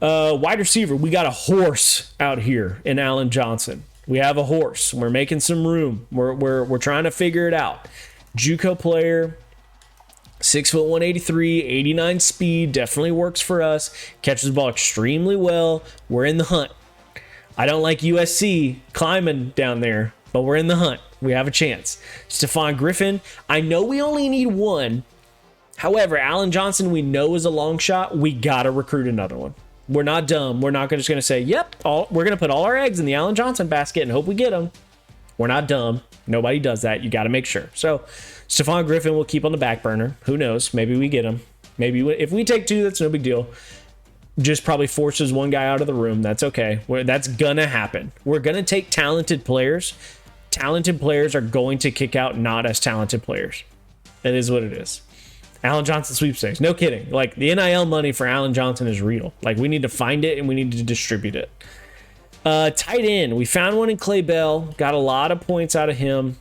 [SPEAKER 1] Wide receiver, we got a horse out here in Allen Johnson. We have a horse. We're making some room. We're trying to figure it out. JUCO player, 6'1", 183, 89 speed, definitely works for us. Catches the ball extremely well. We're in the hunt. I don't like USC climbing down there, but we're in the hunt. We have a chance. Stephon Griffin, I know we only need one. However, Allen Johnson, we know is a long shot. We got to recruit another one. We're not dumb. We're not just going to say, yep, we're going to put all our eggs in the Allen Johnson basket and hope we get him. We're not dumb. Nobody does that. You got to make sure. So Stephon Griffin will keep on the back burner. Who knows? Maybe we get him. Maybe if we take 2, that's no big deal. Just probably forces one guy out of the room. That's okay. That's going to happen. We're going to take talented players. Talented players are going to kick out not as talented players. It is what it is. Allen Johnson sweepstakes. No kidding. The NIL money for Allen Johnson is real. We need to find it and we need to distribute it. Tight end. We found one in Clay Bell. Got a lot of points out of him.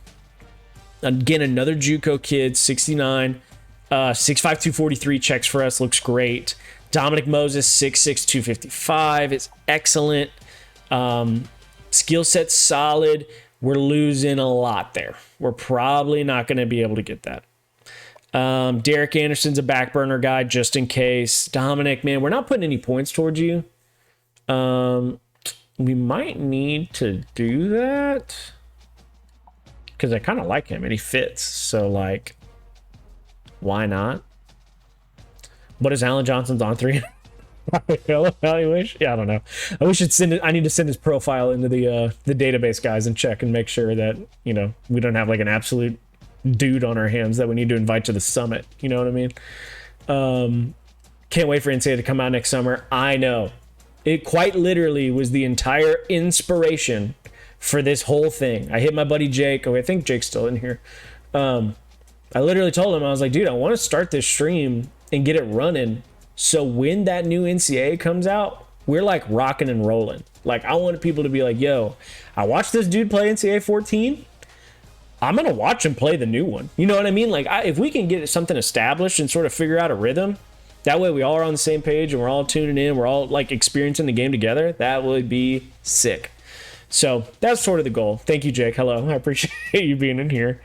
[SPEAKER 1] Again, another JUCO kid, 69. 6'5", 243 checks for us. Looks great. Dominic Moses, 6'6", 255. Is excellent. Skill set solid. We're losing a lot there. We're probably not going to be able to get that. Derek Anderson's a back burner guy just in case. Dominic, man, we're not putting any points towards you. We might need to do that because I kind of like him and he fits. So why not? What is Allen Johnson's on 3 evaluation? Yeah, I don't know. We should send it. I need to send his profile into the database guys and check and make sure that we don't have an absolute dude on our hands that we need to invite to the summit. You know what I mean? Can't wait for NCAA to come out next summer. I know. It quite literally was the entire inspiration for this whole thing. I hit my buddy Jake. Oh, I think Jake's still in here. I literally told him, I was like, dude, I want to start this stream and get it running. So when that new NCAA comes out, we're rocking and rolling. I want people to be like, yo, I watched this dude play NCAA 14. I'm going to watch him play the new one. You know what I mean? If we can get something established and sort of figure out a rhythm, that way we all are on the same page and we're all tuning in, we're all experiencing the game together, that would be sick. So that's sort of the goal. Thank you, Jake. Hello. I appreciate you being in here.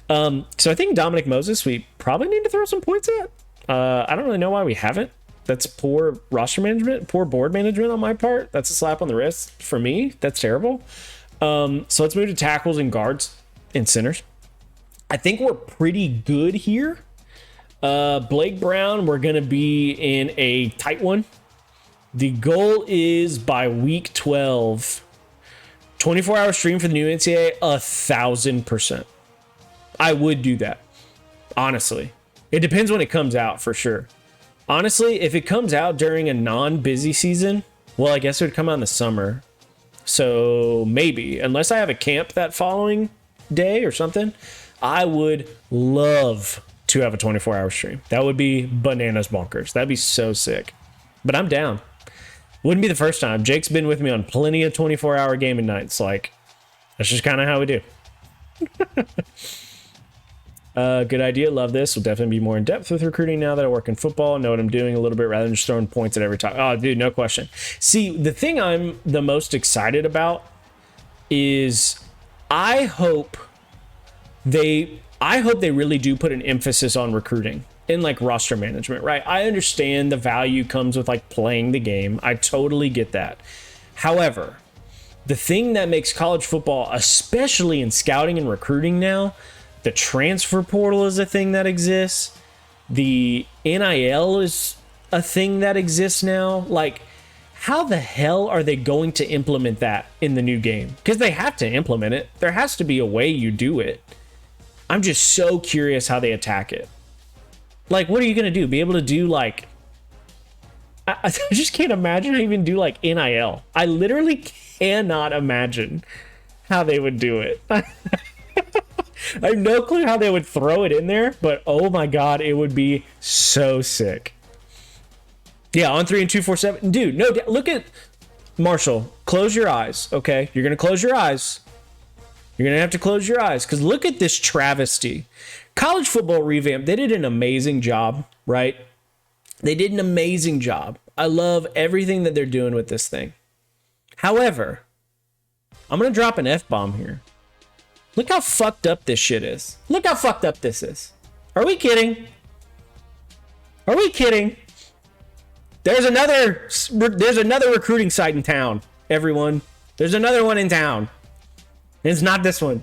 [SPEAKER 1] So I think Dominic Moses, we probably need to throw some points at. I don't really know why we haven't. That's poor roster management, poor board management on my part. That's a slap on the wrist for me. That's terrible. So let's move to tackles and guards and centers. I think we're pretty good here. Blake Brown, we're going to be in a tight one. The goal is by week 12, 24-hour stream for the new NCAA, 1,000%. I would do that, honestly. It depends when it comes out, for sure. Honestly, if it comes out during a non-busy season, well, I guess it would come out in the summer. So maybe, unless I have a camp that following day or something, I would love to have a 24-hour stream. That would be bananas bonkers. That'd be so sick. But I'm down. Wouldn't be the first time. Jake's been with me on plenty of 24-hour gaming nights. Like, that's just kind of how we do. Good idea. Love this. Will definitely be more in depth with recruiting now that I work in football and know what I'm doing a little bit rather than just throwing points at every time. Oh, dude, no question. See, the thing I'm the most excited about is I hope they really do put an emphasis on recruiting in like roster management, right? I understand the value comes with like playing the game. I totally get that. However, the thing that makes college football, especially in scouting and recruiting now, the transfer portal is a thing that exists. The NIL is a thing that exists now. Like, how the hell are they going to implement that in the new game? Because they have to implement it. There has to be a way you do it. I'm just so curious how they attack it. Like, what are you going to do? Be able to do, like... I just can't imagine how you even do, like, NIL. I literally cannot imagine how they would do it. I have no clue how they would throw it in there, but oh my god, it would be so sick. Yeah, on 3 and 247. Dude, no, look at... Marshall, close your eyes, okay? You're going to close your eyes. You're going to have to close your eyes, because look at this travesty. College football revamp, they did an amazing job, right? They did an amazing job. I love everything that they're doing with this thing. However, I'm going to drop an F-bomb here. Look how fucked up this shit is. Look how fucked up this is. Are we kidding? Are we kidding? There's another recruiting site in town, everyone. There's another one in town. It's not this one.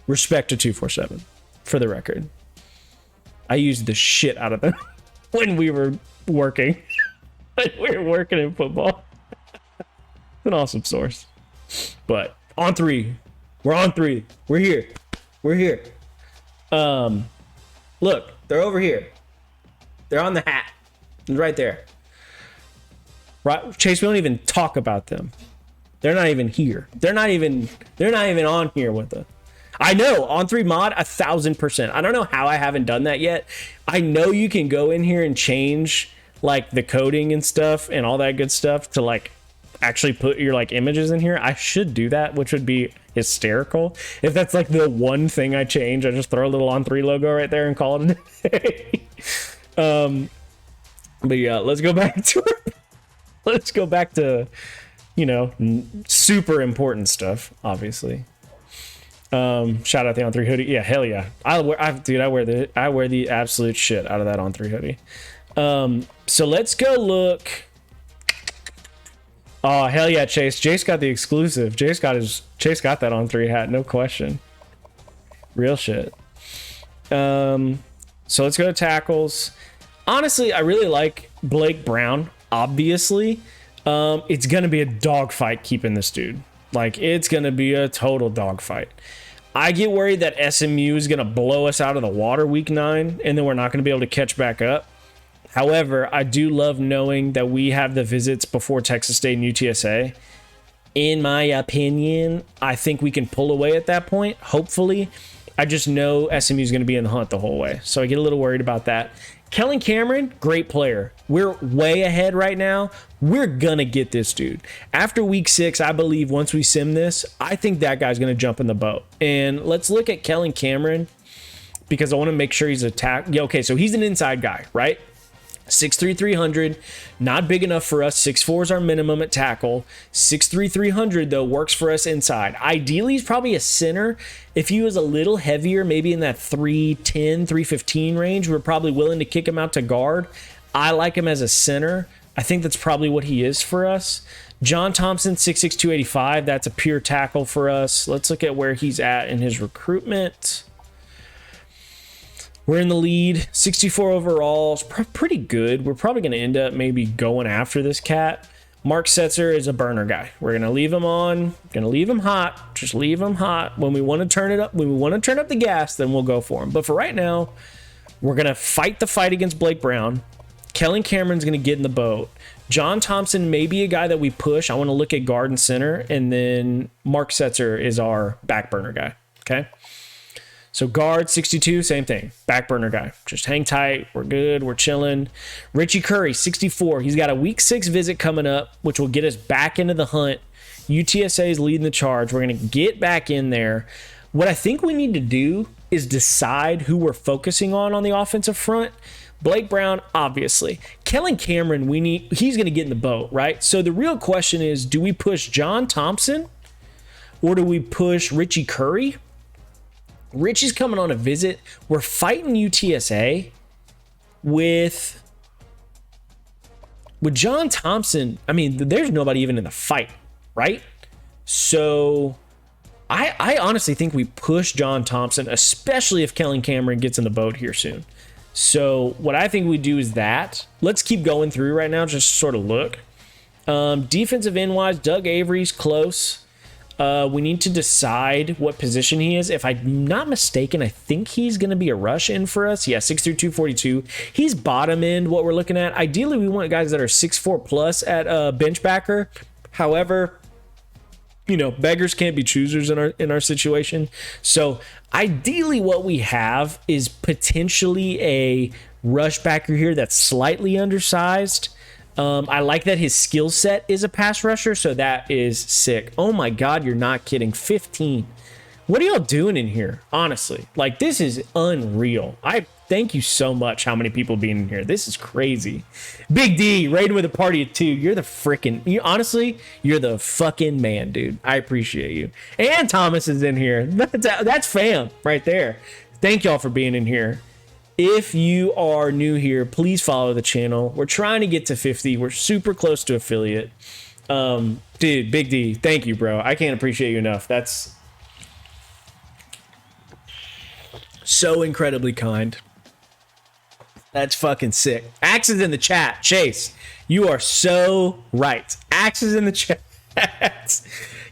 [SPEAKER 1] Respect to 247, for the record. I used the shit out of them when we were working. When we were working in football. It's an awesome source. But on 3. We're on 3. We're here. We're here. Look, they're over here. They're on the hat. Right there. Right, Chase, we don't even talk about them. They're not even here. They're not even on here with us. I know, on 3 mod, 1,000%. I don't know how I haven't done that yet. I know you can go in here and change like the coding and stuff and all that good stuff to like actually put your like images in here. I should do that, which would be hysterical. If that's like the one thing I change, I just throw a little on 3 logo right there and call it a day. But yeah, let's go back to you know, super important stuff, obviously. Shout out the on 3 hoodie. Yeah, hell yeah. I wear the absolute shit out of that on 3 hoodie. So let's go look. Oh, hell yeah, Chase. Jace got the exclusive. Chase got that on 3 hat, no question. Real shit. So let's go to tackles. Honestly, I really like Blake Brown, obviously. It's gonna be a dogfight keeping this dude. Like, it's gonna be a total dogfight. I get worried that SMU is gonna blow us out of the water week 9, and then we're not gonna be able to catch back up. However, I do love knowing that we have the visits before Texas State and UTSA. In my opinion, I think we can pull away at that point, hopefully. I just know SMU is going to be in the hunt the whole way, so I get a little worried about that. Kellen Cameron, great player. We're way ahead right now. We're going to get this dude. After week 6, I believe once we sim this, I think that guy's going to jump in the boat. And let's look at Kellen Cameron because I want to make sure he's yeah, okay, so he's an inside guy, right? 6'3", 300, not big enough for us. 6'4" is our minimum at tackle. 6'3", 300, though, works for us inside. Ideally, he's probably a center. If he was a little heavier, maybe in that 310, 315 range, we're probably willing to kick him out to guard. I like him as a center. I think that's probably what he is for us. John Thompson, 6'6", 285. That's a pure tackle for us. Let's look at where he's at in his recruitment. We're in the lead, 64 overall. It's pretty good. We're probably going to end up maybe going after this cat. Mark Setzer is a burner guy. We're going to leave him on, going to leave him hot. Just leave him hot. When we want to turn it up, when we want to turn up the gas, then we'll go for him. But for right now, we're going to fight the fight against Blake Brown. Kellen Cameron's going to get in the boat. John Thompson may be a guy that we push. I want to look at guard and center. And then Mark Setzer is our back burner guy. Okay. So guard, 62, same thing. Back burner guy. Just hang tight. We're good. We're chilling. Richie Curry, 64. He's got a week 6 visit coming up, which will get us back into the hunt. UTSA is leading the charge. We're going to get back in there. What I think we need to do is decide who we're focusing on the offensive front. Blake Brown, obviously. Kellen Cameron, he's going to get in the boat, right? So the real question is, do we push John Thompson or do we push Richie Curry? Richie's coming on a visit. We're fighting UTSA with John Thompson. I mean, there's nobody even in the fight, right? So I honestly think we push John Thompson, especially if Kellen Cameron gets in the boat here soon. So what I think we do is that. Let's keep going through right now, just sort of look. Defensive end wise, Doug Avery's close. We need to decide what position he is. If I'm not mistaken, I think he's going to be a rush in for us. Yeah, 6'3", 242. He's bottom end, what we're looking at. Ideally, we want guys that are 6'4 plus at bench backer. However, beggars can't be choosers in our situation. So ideally, what we have is potentially a rush backer here that's slightly undersized. I like that his skill set is a pass rusher, so that is sick. Oh my God, you're not kidding. 15. What are y'all doing in here? Honestly, like, this is unreal. I thank you so much how many people being in here. This is crazy. Big D, raiding with a party of 2. You're the freaking, honestly, you're the fucking man, dude. I appreciate you. And Thomas is in here. That's fam right there. Thank y'all for being in here. If you are new here, please follow the channel. We're trying to get to 50. We're super close to affiliate. Dude, Big D, thank you, bro. I can't appreciate you enough. That's so incredibly kind. That's fucking sick. Axe is in the chat. Chase, you are so right. Axe is in the chat.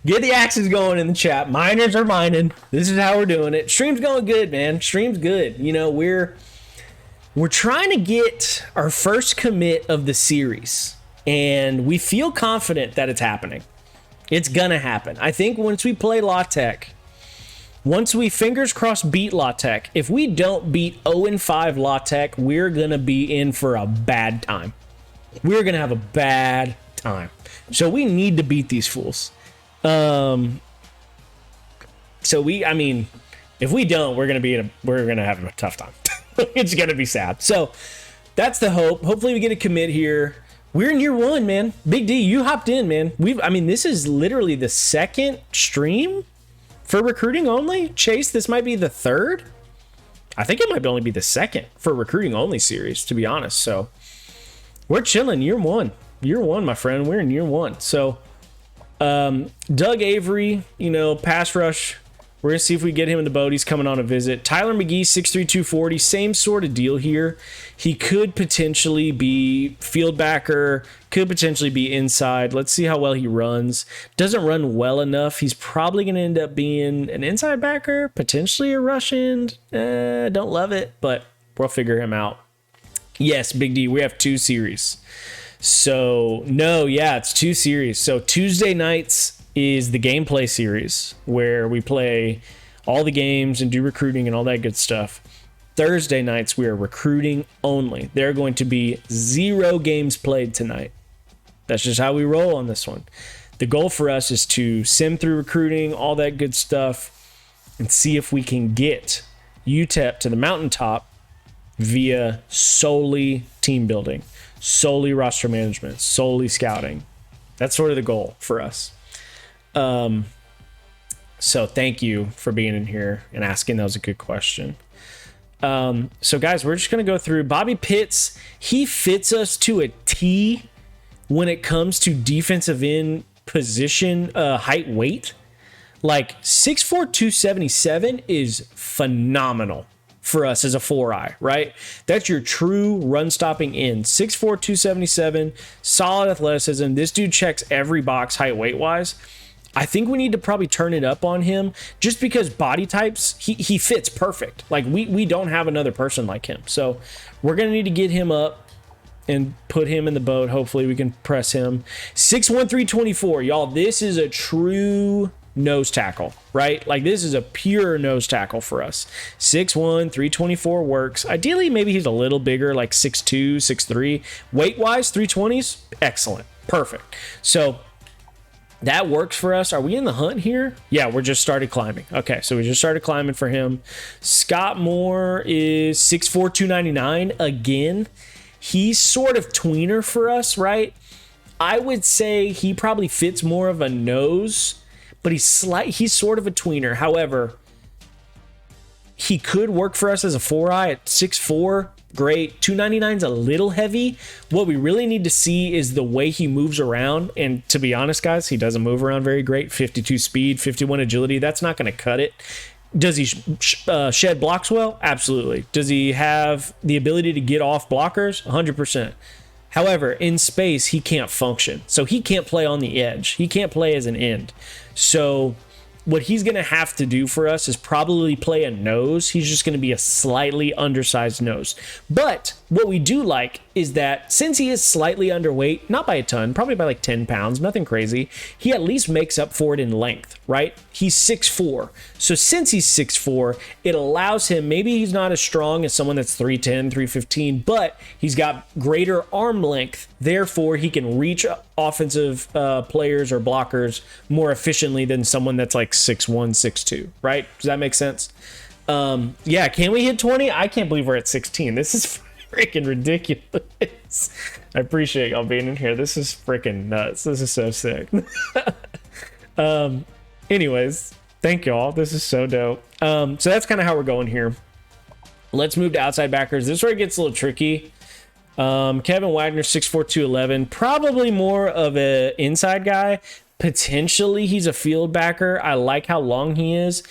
[SPEAKER 1] Get the axes going in the chat. Miners are mining. This is how we're doing it. Stream's going good, man. Stream's good. We're trying to get our first commit of the series, and we feel confident that it's happening. It's gonna happen. I think once we play La Tech, once we fingers crossed beat La Tech, if we don't beat 0-5 La Tech, we're gonna be in for a bad time. We're gonna have a bad time. So we need to beat these fools. If we don't, we're gonna have a tough time. It's gonna be sad. So that's the hope. Hopefully we get a commit here. We're in year 1, man. Big D, you hopped in, man. This is literally the 2nd stream for recruiting only. Chase, this might be the 3rd. I think it might only be the 2nd for recruiting only series, to be honest. So we're chilling. Year 1, my friend. We're in year 1. So Doug Avery, pass rush. We're going to see if we get him in the boat. He's coming on a visit. Tyler McGee, 6'3", 240. Same sort of deal here. He could potentially be field backer, could potentially be inside. Let's see how well he runs. Doesn't run well enough. He's probably going to end up being an inside backer, potentially a rush end. Don't love it, but we'll figure him out. Yes, Big D, we have 2 series. So, it's 2 series. So Tuesday nights is the gameplay series where we play all the games and do recruiting and all that good stuff. Thursday nights, we are recruiting only. There are going to be 0 games played tonight. That's just how we roll on this one. The goal for us is to sim through recruiting, all that good stuff, and see if we can get UTEP to the mountaintop via solely team building, solely roster management, solely scouting. That's sort of the goal for us. So thank you for being in here and asking. That was a good question. So guys, we're just going to go through Bobby Pitts. He fits us to a T when it comes to defensive end position, height, weight. Like 6'4", 277 is phenomenal. for us as a 4-eye, right? That's your true run-stopping end. 6'4", 277, solid athleticism. This dude checks every box height, weight-wise. I think we need to probably turn it up on him just because body types, he fits perfect. Like, we don't have another person like him. So we're going to need to get him up and put him in the boat. Hopefully we can press him. 6'1", 324. Y'all, this is a true nose tackle, right? Like, this is a pure nose tackle for us. 6'1", 324 works. Ideally, maybe he's a little bigger, like 6'2", 6'3". Weight-wise, 320s, excellent. Perfect. So that works for us. Are we in the hunt here? Yeah, we're just started climbing. Okay, so we just started climbing for him. Scott Moore is 6'4", 299. Again, he's sort of tweener for us, right? I would say he probably fits more of a nose, but he's sort of a tweener. However, he could work for us as a 4-eye at 6'4". Great. 299's a little heavy. What we really need to see is the way he moves around. And to be honest, guys, he doesn't move around very great. 52 speed, 51 agility. That's not going to cut it. Does he shed blocks well? Absolutely. Does he have the ability to get off blockers? 100%. However, in space, he can't function. So he can't play on the edge. He can't play as an end. So what he's going to have to do for us is probably play a nose. He's just going to be a slightly undersized nose. But what we do like is that since he is slightly underweight, not by a ton, probably by like 10 pounds, nothing crazy, he at least makes up for it in length, right? He's 6'4". So since he's 6'4", it allows him, maybe he's not as strong as someone that's 310, 315, but he's got greater arm length. Therefore, he can reach offensive players or blockers more efficiently than someone that's like 6'1", 6'2", right? Does that make sense? Yeah, can we hit 20? I can't believe we're at 16. This is freaking ridiculous. I appreciate y'all being in here. This is freaking nuts. This is so sick. Anyways, thank y'all. This is so dope. So that's kind of how we're going here. Let's move to outside backers. This is where it gets a little tricky. Kevin Wagner, 6'4", 211. Probably more of an inside guy. Potentially he's a field backer. I like how long he is.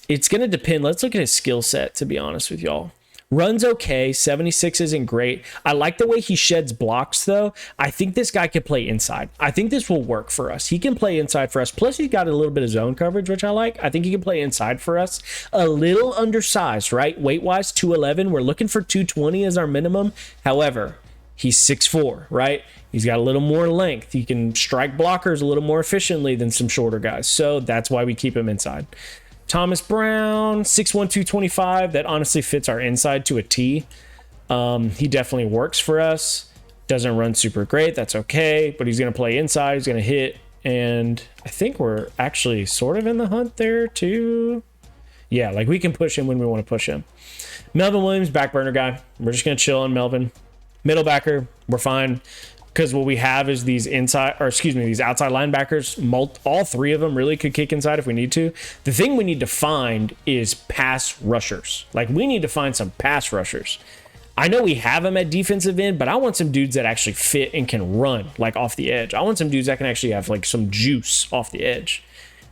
[SPEAKER 1] It's going to depend. Let's look at his skill set, to be honest with y'all. Runs okay. 76 isn't great. I like the way he sheds blocks, though. I think this guy could play inside. I think this will work for us. He can play inside for us. Plus, he's got a little bit of zone coverage, which I like. I think he can play inside for us. A little undersized, right? Weight-wise, 211. We're looking for 220 as our minimum. However, he's 6'4", right? He's got a little more length. He can strike blockers a little more efficiently than some shorter guys. So that's why we keep him inside. Thomas Brown, 6'1", 225. That honestly fits our inside to a T. He definitely works for us. Doesn't run super great. That's okay. But he's going to play inside. He's going to hit. And I think we're actually sort of in the hunt there too. Yeah, like we can push him when we want to push him. Melvin Williams, back burner guy. We're just going to chill on Melvin. Middle backer, we're fine. Because what we have is these these outside linebackers. All three of them really could kick inside if we need to. The thing we need to find is pass rushers. Like, we need to find some pass rushers. I know we have them at defensive end, but I want some dudes that actually fit and can run, like, off the edge. I want some dudes that can actually have, like, some juice off the edge.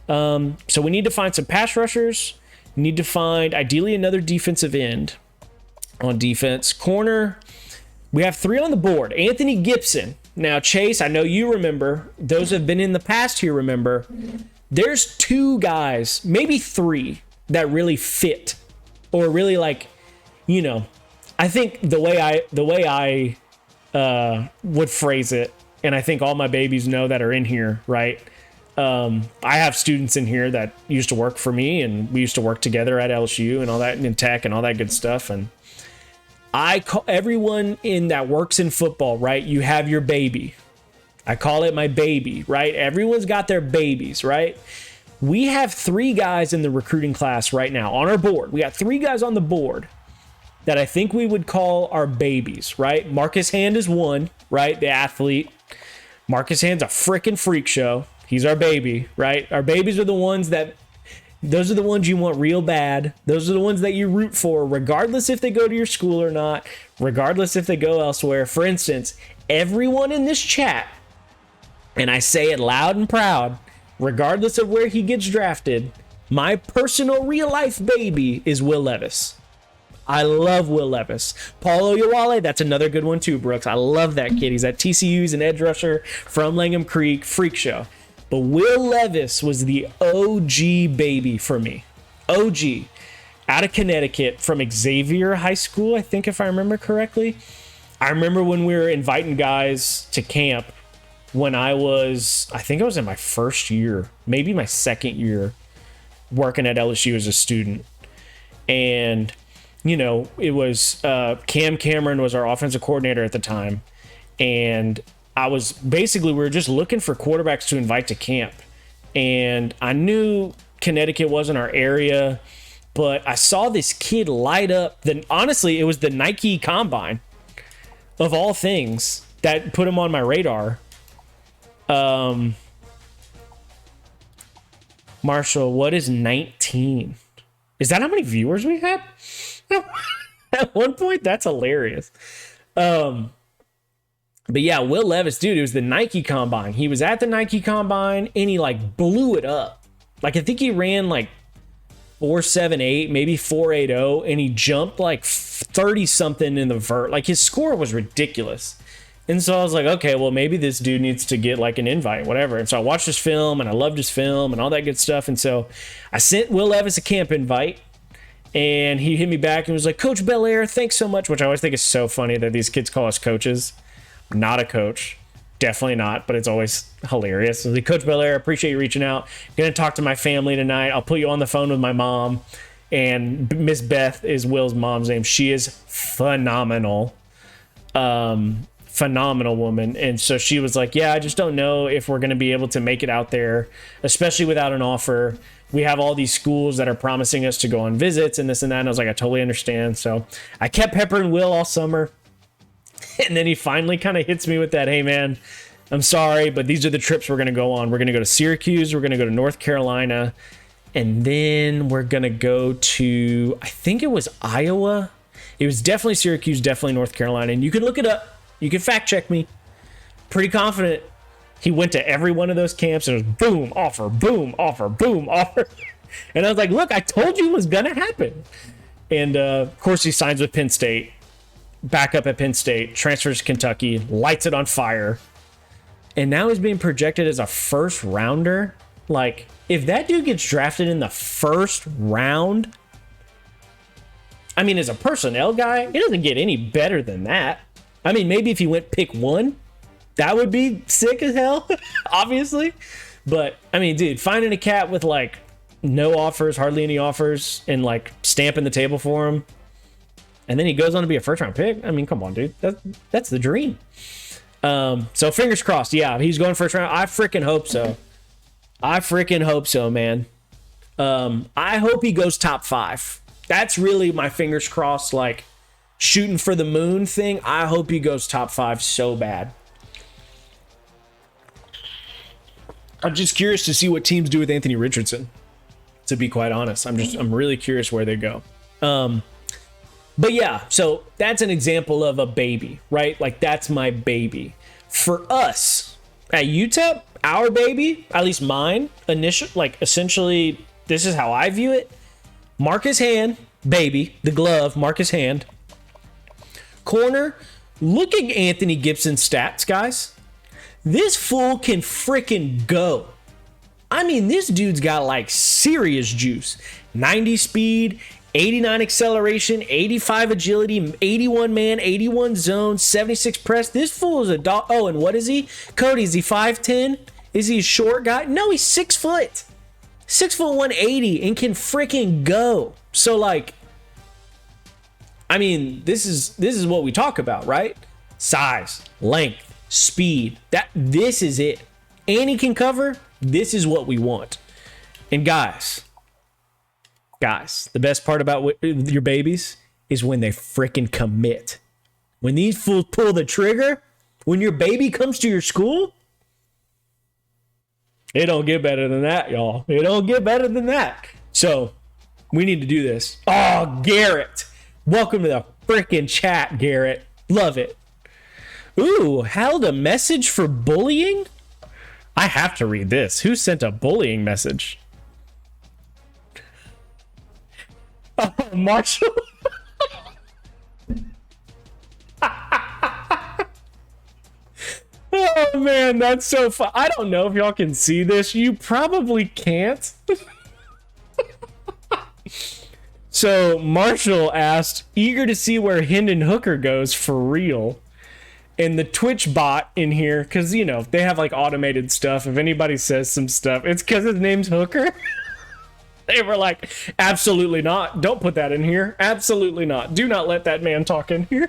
[SPEAKER 1] So we need to find some pass rushers. We need to find, ideally, another defensive end on defense. Corner, we have 3 on the board. Anthony Gibson. Now, Chase, I know you remember. Those who have been in the past here remember. There's 2 guys, maybe 3, that really fit. Or really, like, you know, I think the way I would phrase it, and I think all my babies know that are in here, right? I have students in here that used to work for me, and we used to work together at LSU and all that, and in tech and all that good stuff. And I call everyone in that works in football, right? You have your baby. I call it my baby, right? Everyone's got their babies, right? We have 3 guys in the recruiting class right now on our board. We got 3 guys on the board that I think we would call our babies, right? Marcus Hand is one, right? The athlete. Marcus Hand's a freaking freak show. He's our baby, right? Our babies are the ones that, those are the ones you want real bad. Those are the ones that you root for, regardless if they go to your school or not, regardless if they go elsewhere. For instance, everyone in this chat, and I say it loud and proud, regardless of where he gets drafted, my personal real life baby is Will Levis. I love Will Levis. Paul Oyewale, that's another good one too, Brooks. I love that kid. He's at TCU. He's an edge rusher from Langham Creek. Freak show. But Will Levis was the OG baby for me. OG. Out of Connecticut from Xavier High School, I think, if I remember correctly. I remember when we were inviting guys to camp when I think I was in my first year, maybe my second year working at LSU as a student. And, you know, it was Cam Cameron was our offensive coordinator at the time. And we were just looking for quarterbacks to invite to camp. And I knew Connecticut wasn't our area, but I saw this kid light up. Honestly, it was the Nike Combine, of all things, that put him on my radar. Marshall, what is 19? Is that how many viewers we had? At one point, that's hilarious. But yeah, Will Levis, dude, it was the Nike Combine. He was at the Nike Combine and he like blew it up. Like I think he ran like 4.78, maybe 4.80, and he jumped like 30 something in the vert. Like his score was ridiculous. And so I was like, okay, well, maybe this dude needs to get like an invite, whatever. And so I watched his film and I loved his film and all that good stuff. And so I sent Will Levis a camp invite and he hit me back and was like, Coach Bellaire, thanks so much, which I always think is so funny that these kids call us coaches. I'm not a coach. Definitely not, but it's always hilarious. So like, Coach Bellaire, appreciate you reaching out. Gonna talk to my family tonight. I'll put you on the phone with my mom. And Miss Beth is Will's mom's name. She is phenomenal. Phenomenal woman. And so she was like, yeah, I just don't know if we're going to be able to make it out there, especially without an offer. We have all these schools that are promising us to go on visits and this and that. And I was like, I totally understand. So I kept peppering Will all summer. And then he finally kind of hits me with that, hey, man, I'm sorry, but these are the trips we're going to go on. We're going to go to Syracuse. We're going to go to North Carolina. And then we're going to go to, I think it was Iowa. It was definitely Syracuse, definitely North Carolina. And you can look it up. You can fact check me. Pretty confident he went to every one of those camps and it was boom, offer, boom, offer, boom, offer. And I was like, look, I told you it was going to happen. And of course, he signs with Penn State, back up at Penn State, transfers to Kentucky, lights it on fire. And now he's being projected as a first rounder. Like, if that dude gets drafted in the first round, I mean, as a personnel guy, it doesn't get any better than that. I mean, maybe if he went pick 1, that would be sick as hell, obviously. But, I mean, dude, finding a cat with, like, no offers, hardly any offers, and, like, stamping the table for him, and then he goes on to be a first-round pick. I mean, come on, dude. That's the dream. So, fingers crossed. Yeah, he's going first round. I freaking hope so. I freaking hope so, man. I hope he goes top 5. That's really my fingers crossed, like, shooting for the moon thing. I hope he goes top 5 so bad. I'm just curious to see what teams do with Anthony Richardson, to be quite honest. I'm really curious where they go. But yeah, so that's an example of a baby, right? Like, that's my baby. For us at UTEP, our baby, at least mine, essentially, this is how I view it. Marcus Hand, baby, the glove, Marcus Hand. Corner, look at Anthony Gibson's stats, guys. This fool can freaking go. I mean, this dude's got like serious juice. 90 speed, 89 acceleration, 85 agility, 81 man, 81 zone, 76 press. This fool is a dog. Oh, and what is he? Cody, is he 5'10"? Is he a short guy? No, he's 6 foot. 6 foot 180 and can freaking go. So, like, I mean, this is what we talk about, right? Size, length, speed. This is it. And he can cover. This is what we want. And guys, the best part about your babies is when they freaking commit. When these fools pull the trigger, when your baby comes to your school, it don't get better than that, y'all. It don't get better than that. So we need to do this. Oh, Garrett. Welcome to the freaking chat, Garrett. Love it. Ooh, held a message for bullying? I have to read this. Who sent a bullying message? Oh, Marshall. Man, that's so fun. I don't know if y'all can see this. You probably can't. So Marshall asked, eager to see where Hendon Hooker goes for real. And the Twitch bot in here, because, you know, they have like automated stuff. If anybody says some stuff, it's because his name's Hooker. They were like, absolutely not. Don't put that in here. Absolutely not. Do not let that man talk in here.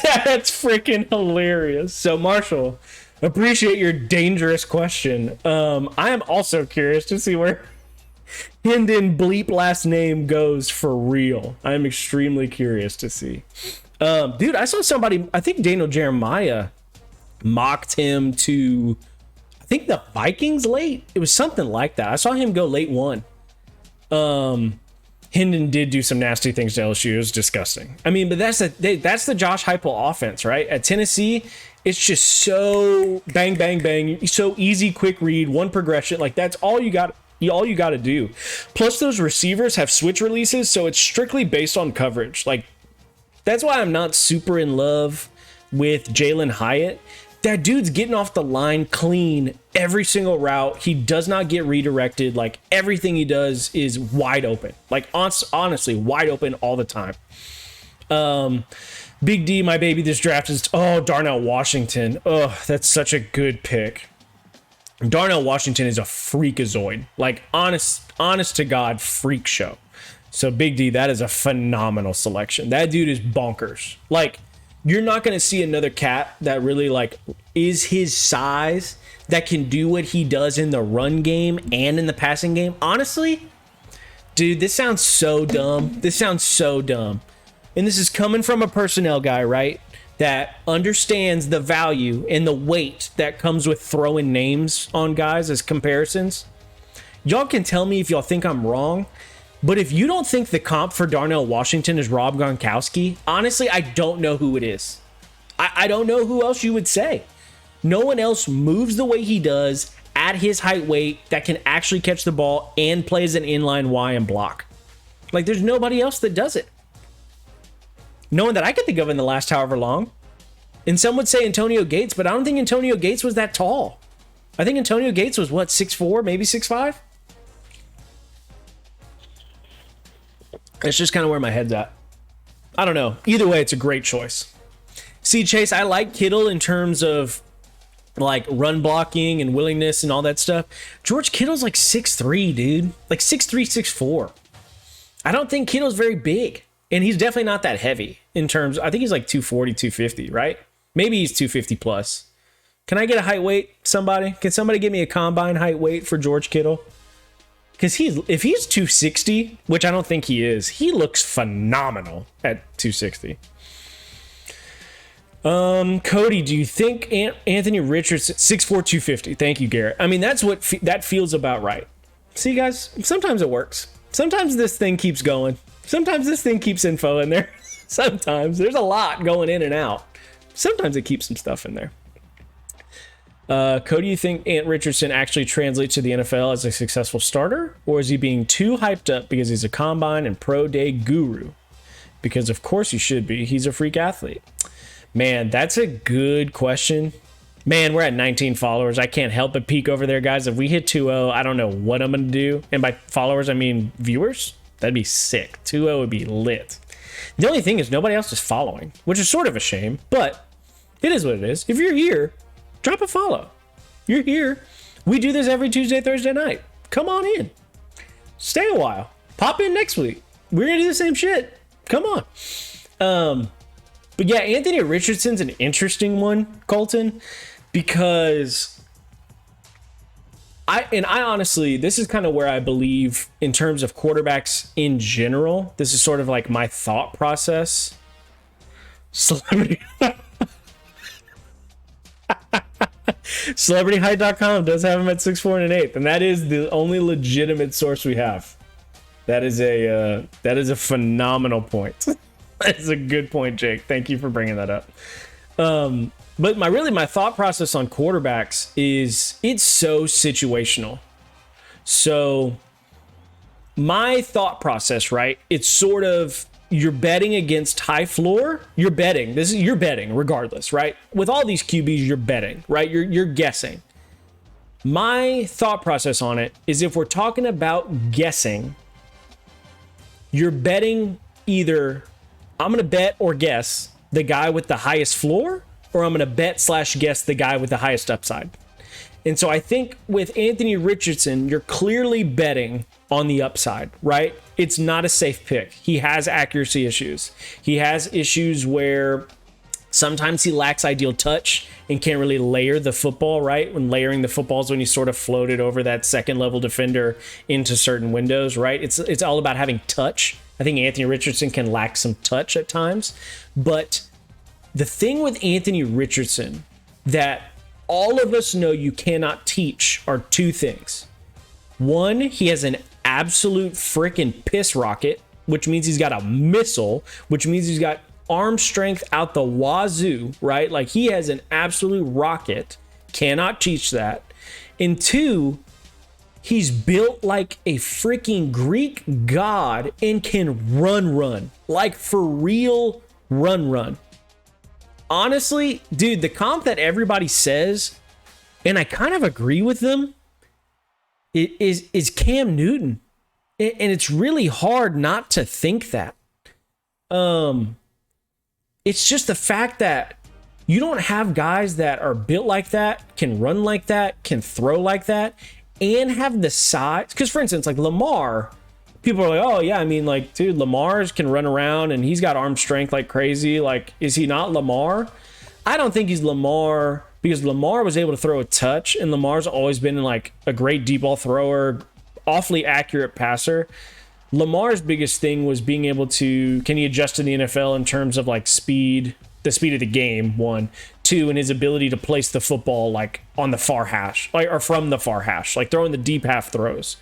[SPEAKER 1] That's freaking hilarious. So Marshall, appreciate your dangerous question. I am also curious to see where Hendon bleep last name goes for real. I am extremely curious to see. Dude, I saw somebody, I think Daniel Jeremiah mocked him to, I think the Vikings late. It was something like that. I saw him go late one. Hendon did do some nasty things to LSU. It was disgusting. I mean, but that's the Josh Heupel offense, right? At Tennessee, it's just so bang, bang, bang. So easy, quick read, one progression. Like, that's all you got. All you got to do. Plus, those receivers have switch releases, so it's strictly based on coverage. Like, that's why I'm not super in love with Jalen Hyatt. That dude's getting off the line clean every single route. He does not get redirected. Like, everything he does is wide open. Like, honestly, wide open all the time. Big D, my baby, this draft is... Oh, Darnell Washington. Oh, that's such a good pick. Darnell Washington is a freakazoid. Like, honest to God, freak show. So, Big D, that is a phenomenal selection. That dude is bonkers. Like, you're not going to see another cat that really, like, is his size that can do what he does in the run game and in the passing game. Honestly, dude, this sounds so dumb. This sounds so dumb. And this is coming from a personnel guy, right? That understands the value and the weight that comes with throwing names on guys as comparisons. Y'all can tell me if y'all think I'm wrong, but if you don't think the comp for Darnell Washington is Rob Gronkowski, honestly, I don't know who it is. I don't know who else you would say. No one else moves the way he does at his height weight that can actually catch the ball and plays an inline Y and block. Like, there's nobody else that does it. No one that I could think of in the last however long. And some would say Antonio Gates, but I don't think Antonio Gates was that tall. I think Antonio Gates was, what, 6'4", maybe 6'5"? That's just kind of where my head's at. I don't know. Either way, it's a great choice. See, Chase, I like Kittle in terms of, like, run blocking and willingness and all that stuff. George Kittle's like 6'3", dude. Like 6'3", 6'4". I don't think Kittle's very big. And he's definitely not that heavy in terms, I think he's like 240, 250, right? Maybe he's 250 plus. Can I get a height weight, somebody? Can somebody give me a combine height weight for George Kittle? Because if he's 260, which I don't think he is, he looks phenomenal at 260. Cody, do you think Anthony Richardson, 6'4", 250? Thank you, Garrett. I mean, that's what that feels about right. See, guys, sometimes it works. Sometimes this thing keeps going. Sometimes this thing keeps info in there. Sometimes there's a lot going in and out. Sometimes it keeps some stuff in there. Cody, you think Ant Richardson actually translates to the NFL as a successful starter? Or is he being too hyped up because he's a combine and pro day guru? Because of course he should be. He's a freak athlete. Man, that's a good question. Man, we're at 19 followers. I can't help but peek over there, guys. If we hit 2-0, I don't know what I'm going to do. And by followers, I mean viewers. That'd be sick. 2-0 would be lit. The only thing is nobody else is following, which is sort of a shame, but it is what it is. If you're here, drop a follow. You're here. We do this every Tuesday, Thursday night. Come on in. Stay a while. Pop in next week. We're going to do the same shit. Come on. But yeah, Anthony Richardson's an interesting one, Colton, because I honestly, this is kind of where I believe in terms of quarterbacks in general. This is sort of like my thought process. CelebrityHeight.com does have him at 6'4" and an eighth, and that is the only legitimate source we have. That is a phenomenal point. That's a good point, Jake. Thank you for bringing that up. But my thought process on quarterbacks is it's so situational. So my thought process, right? It's sort of you're betting against high floor. You're betting regardless, right? With all these QBs, you're betting, right? You're guessing. My thought process on it is if we're talking about guessing, you're betting either I'm going to bet or guess the guy with the highest floor, or I'm going to bet/guess the guy with the highest upside. And so I think with Anthony Richardson, you're clearly betting on the upside, right? It's not a safe pick. He has accuracy issues. He has issues where sometimes he lacks ideal touch and can't really layer the football, right? When layering the football is when you sort of floated over that second level defender into certain windows, right? It's all about having touch. I think Anthony Richardson can lack some touch at times. But the thing with Anthony Richardson that all of us know you cannot teach are two things. One, he has an absolute freaking piss rocket, which means he's got a missile, which means he's got arm strength out the wazoo, right? Like he has an absolute rocket. Cannot teach that. And two, he's built like a freaking Greek god and can run. Like for real run. Honestly, dude, the comp that everybody says, and I kind of agree with them, is Cam Newton. And it's really hard not to think that. It's just the fact that you don't have guys that are built like that, can run like that, can throw like that, and have the size. Because, for instance, like Lamar, people are like, oh, yeah, I mean, like, dude, Lamar can run around and he's got arm strength like crazy. Like, is he not Lamar? I don't think he's Lamar because Lamar was able to throw a touch, and Lamar's always been like a great deep ball thrower, awfully accurate passer. Lamar's biggest thing was being able to, can he adjust to the NFL in terms of like speed, the speed of the game, one. Two, and his ability to place the football like on the far hash, like, or from the far hash, like throwing the deep half throws.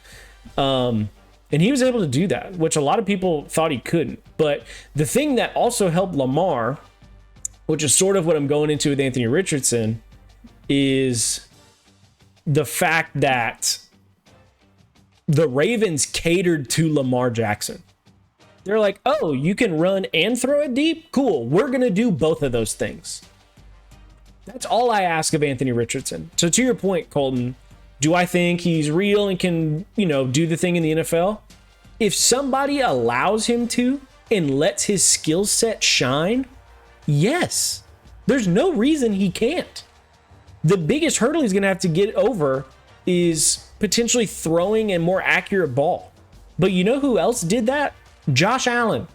[SPEAKER 1] And he was able to do that, which a lot of people thought he couldn't. But the thing that also helped Lamar, which is sort of what I'm going into with Anthony Richardson, is the fact that the Ravens catered to Lamar Jackson. They're like, oh, you can run and throw it deep? Cool. We're going to do both of those things. That's all I ask of Anthony Richardson. So to your point, Colton, do I think he's real and can, do the thing in the NFL? If somebody allows him to and lets his skill set shine, yes. There's no reason he can't. The biggest hurdle he's going to have to get over is potentially throwing a more accurate ball. But you know who else did that? Josh Allen.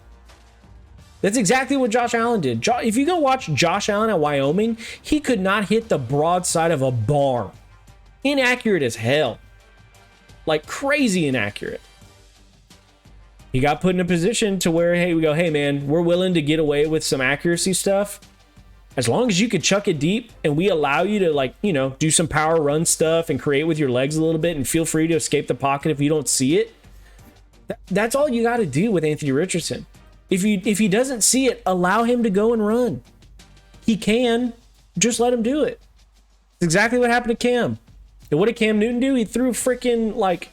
[SPEAKER 1] That's exactly what Josh Allen did. If you go watch Josh Allen at Wyoming, he could not hit the broadside of a barn. Inaccurate as hell. Like crazy inaccurate. He got put in a position to where, hey man, we're willing to get away with some accuracy stuff. As long as you could chuck it deep and we allow you to do some power run stuff and create with your legs a little bit and feel free to escape the pocket if you don't see it. That's all you got to do with Anthony Richardson. If he doesn't see it, allow him to go and run. He can. Just let him do it. It's exactly what happened to Cam. And what did Cam Newton do? He threw freaking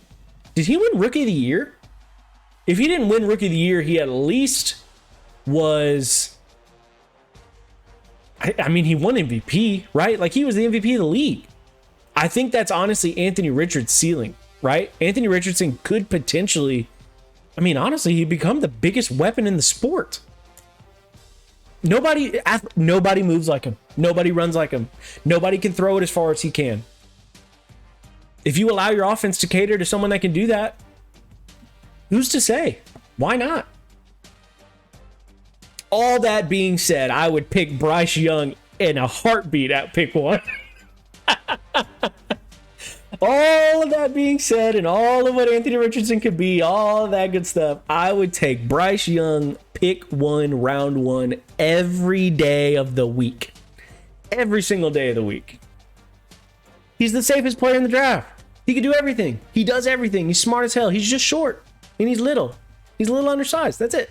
[SPEAKER 1] did he win Rookie of the Year? If he didn't win Rookie of the Year, he at least was... I mean, he won MVP, right? Like, he was the MVP of the league. I think that's honestly Anthony Richards' ceiling, right? Anthony Richardson could potentially... I mean, honestly, he'd become the biggest weapon in the sport. Nobody moves like him. Nobody runs like him. Nobody can throw it as far as he can. If you allow your offense to cater to someone that can do that, who's to say? Why not? All that being said, I would pick Bryce Young in a heartbeat at pick one. All of that being said, and all of what Anthony Richardson could be, all of that good stuff, I would take Bryce Young, pick one, round one, every day of the week. Every single day of the week. He's the safest player in the draft. He can do everything. He does everything. He's smart as hell. He's just short, and he's little. He's a little undersized. That's it.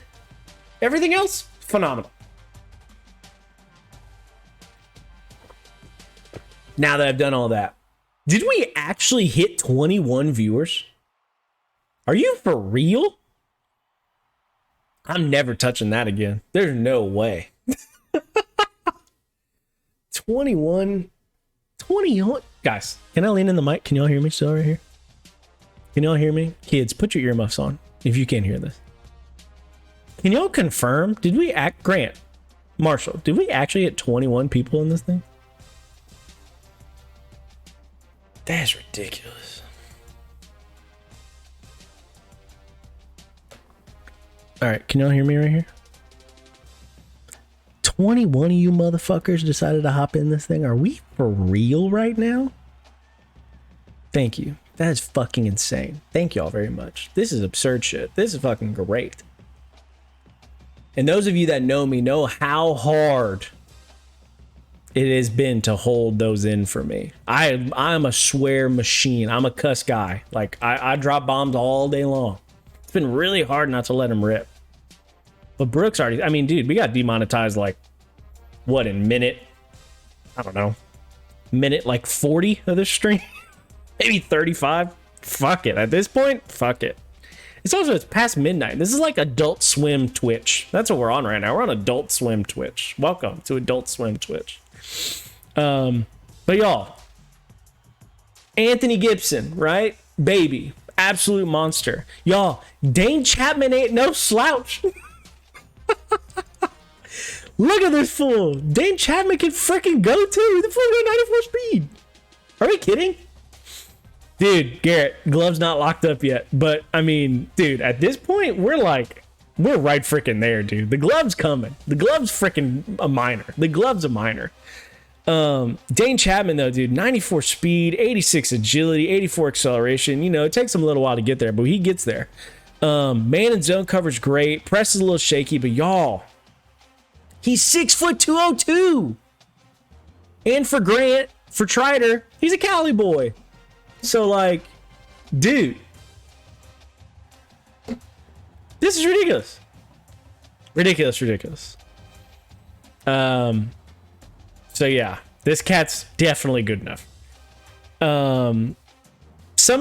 [SPEAKER 1] Everything else, phenomenal. Now that I've done all that, did we actually hit 21 viewers? Are you for real? I'm never touching that again. There's no way. 21. Guys, can I lean in the mic? Can y'all hear me still right here? Can y'all hear me? Kids, put your earmuffs on if you can't hear this. Can y'all confirm? Did we Grant, Marshall, did we actually hit 21 people in this thing? That's ridiculous. All right, can y'all hear me right here? 21 of you motherfuckers decided to hop in this thing. Are we for real right now? Thank you. That is fucking insane. Thank y'all very much. This is absurd shit. This is fucking great. And those of you that know me know how hard it has been to hold those in for me. I'm a swear machine. I'm a cuss guy. Like, I drop bombs all day long. It's been really hard not to let him rip. But Brooks already, I mean, dude, we got demonetized like, what, in minute? I don't know. Minute like 40 of this stream? Maybe 35? Fuck it. At this point, fuck it. It's past midnight. This is like Adult Swim Twitch. That's what we're on right now. We're on Adult Swim Twitch. Welcome to Adult Swim Twitch. But y'all, Anthony Gibson, right? Baby. Absolute monster. Y'all, Dane Chapman ain't no slouch. Look at this fool. Dane Chapman can freaking go too. The fool got 94 speed. Are we kidding? Dude, Garrett, gloves not locked up yet. But, I mean, dude, at this point, we're right freaking there, dude. The glove's coming. The glove's freaking a minor. The glove's a minor. Dane Chapman, though, dude, 94 speed, 86 agility, 84 acceleration. You know, it takes him a little while to get there, but he gets there. Man and zone coverage great. Press is a little shaky, but y'all, he's 6'2", 202. And for Grant, for Trider, he's a Cali boy. So, like, dude, this is ridiculous. Ridiculous. So yeah, this cat's definitely good enough. Some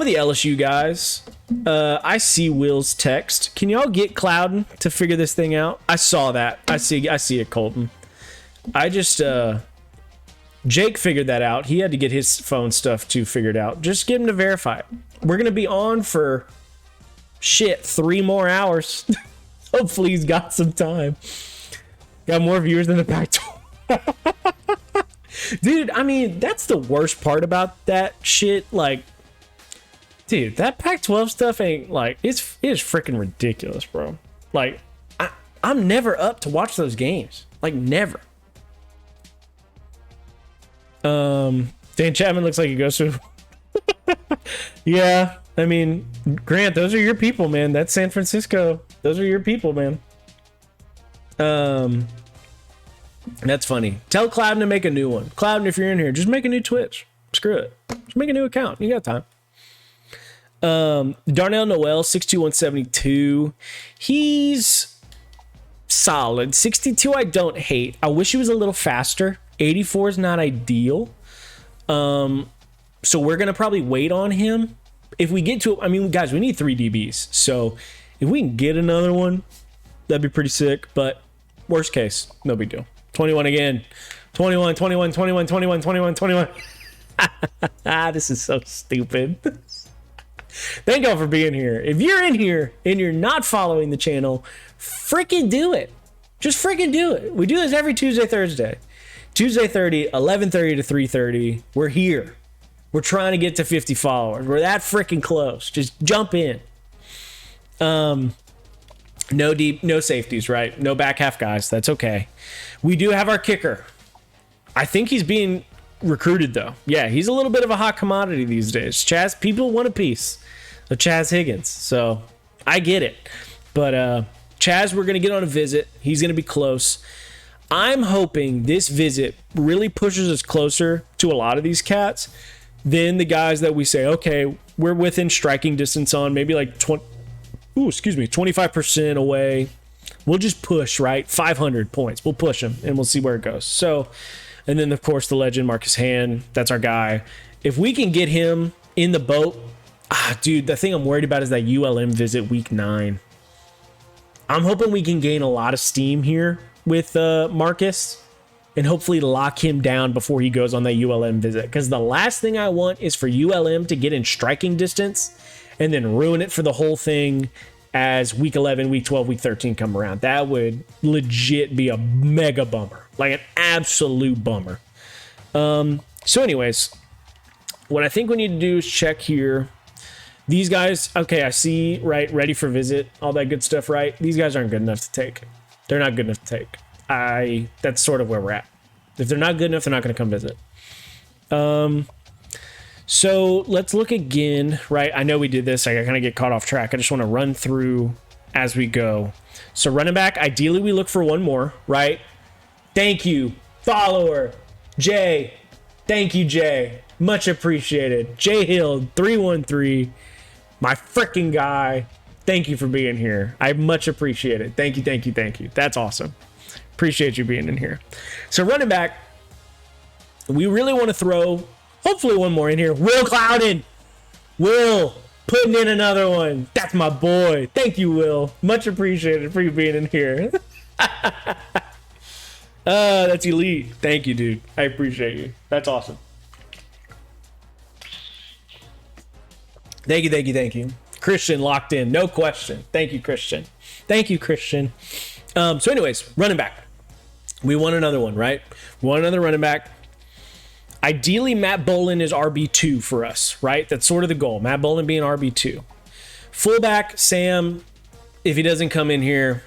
[SPEAKER 1] of the LSU guys, I see Will's text. Can y'all get Clouden to figure this thing out? I saw that. I see it, Colton. I just Jake figured that out. He had to get his phone stuff too figured out. Just get him to verify it. We're gonna be on for 3 more hours. Hopefully he's got some time. Got more viewers than the Pac-12. Dude, I mean, that's the worst part about that shit. Like, dude, that Pac-12 stuff ain't like, it is freaking ridiculous, bro. Like, I'm never up to watch those games. Like, never. Dan Chapman looks like he goes through. Yeah, I mean, Grant, those are your people, man. That's San Francisco. Those are your people, man. That's funny. Tell Clouden to make a new one. Clouden, if you're in here, just make a new Twitch. Screw it. Just make a new account. You got time. Darnell Noel, 62172. He's solid. 62, I don't hate. I wish he was a little faster. 84 is not ideal. So we're going to probably wait on him. If we get to, I mean, guys, we need 3 DBs. So if we can get another one, that'd be pretty sick. But worst case, no big deal. 21 again. 21. This is so stupid. Thank y'all for being here. If you're in here and you're not following the channel, freaking do it. Just freaking do it. We do this every Tuesday, Thursday. Tuesday 30, 11:30 to 3:30. We're here. We're trying to get to 50 followers. We're that freaking close. Just jump in. No safeties, right? No back half guys. That's okay. We do have our kicker. I think he's being recruited though. Yeah, he's a little bit of a hot commodity these days. Chaz, people want a piece of Chaz Higgins. So I get it. But Chaz, we're going to get on a visit. He's going to be close. I'm hoping this visit really pushes us closer to a lot of these cats than the guys that we say, okay, we're within striking distance on, maybe like 25% away. We'll just push, right? 500 points. We'll push them and we'll see where it goes. So, and then of course the legend Marcus Hand, that's our guy. If we can get him in the boat, dude, the thing I'm worried about is that ULM visit week 9. I'm hoping we can gain a lot of steam here with Marcus and hopefully lock him down before he goes on that ULM visit. Because the last thing I want is for ULM to get in striking distance and then ruin it for the whole thing as week 11, week 12, week 13 come around. That would legit be a mega bummer, like an absolute bummer. So anyways, what I think we need to do is check here. These guys, okay, I see, right, ready for visit, all that good stuff, right? These guys aren't good enough to take. They're not good enough to take. That's sort of where we're at. If they're not good enough, they're not going to come visit. So let's look again, right? I know we did this. I kind of get caught off track. I just want to run through as we go. So running back, ideally we look for one more, right? Thank you, follower, Jay. Thank you, Jay. Much appreciated. Jay Hill, 313. My freaking guy. Thank you for being here. I much appreciate it. Thank you, thank you, thank you. That's awesome. Appreciate you being in here. So running back, we really want to throw hopefully one more in here. Will Clouden. Will, putting in another one. That's my boy. Thank you, Will. Much appreciated for you being in here. That's elite. Thank you, dude. I appreciate you. That's awesome. Thank you, thank you, thank you. Christian locked in, no question. Thank you, Christian. Thank you, Christian. So anyways, running back. We want another one, right? We want another running back. Ideally, Matt Bolin is RB2 for us, right? That's sort of the goal. Matt Bolin being RB2. Fullback, Sam, if he doesn't come in here,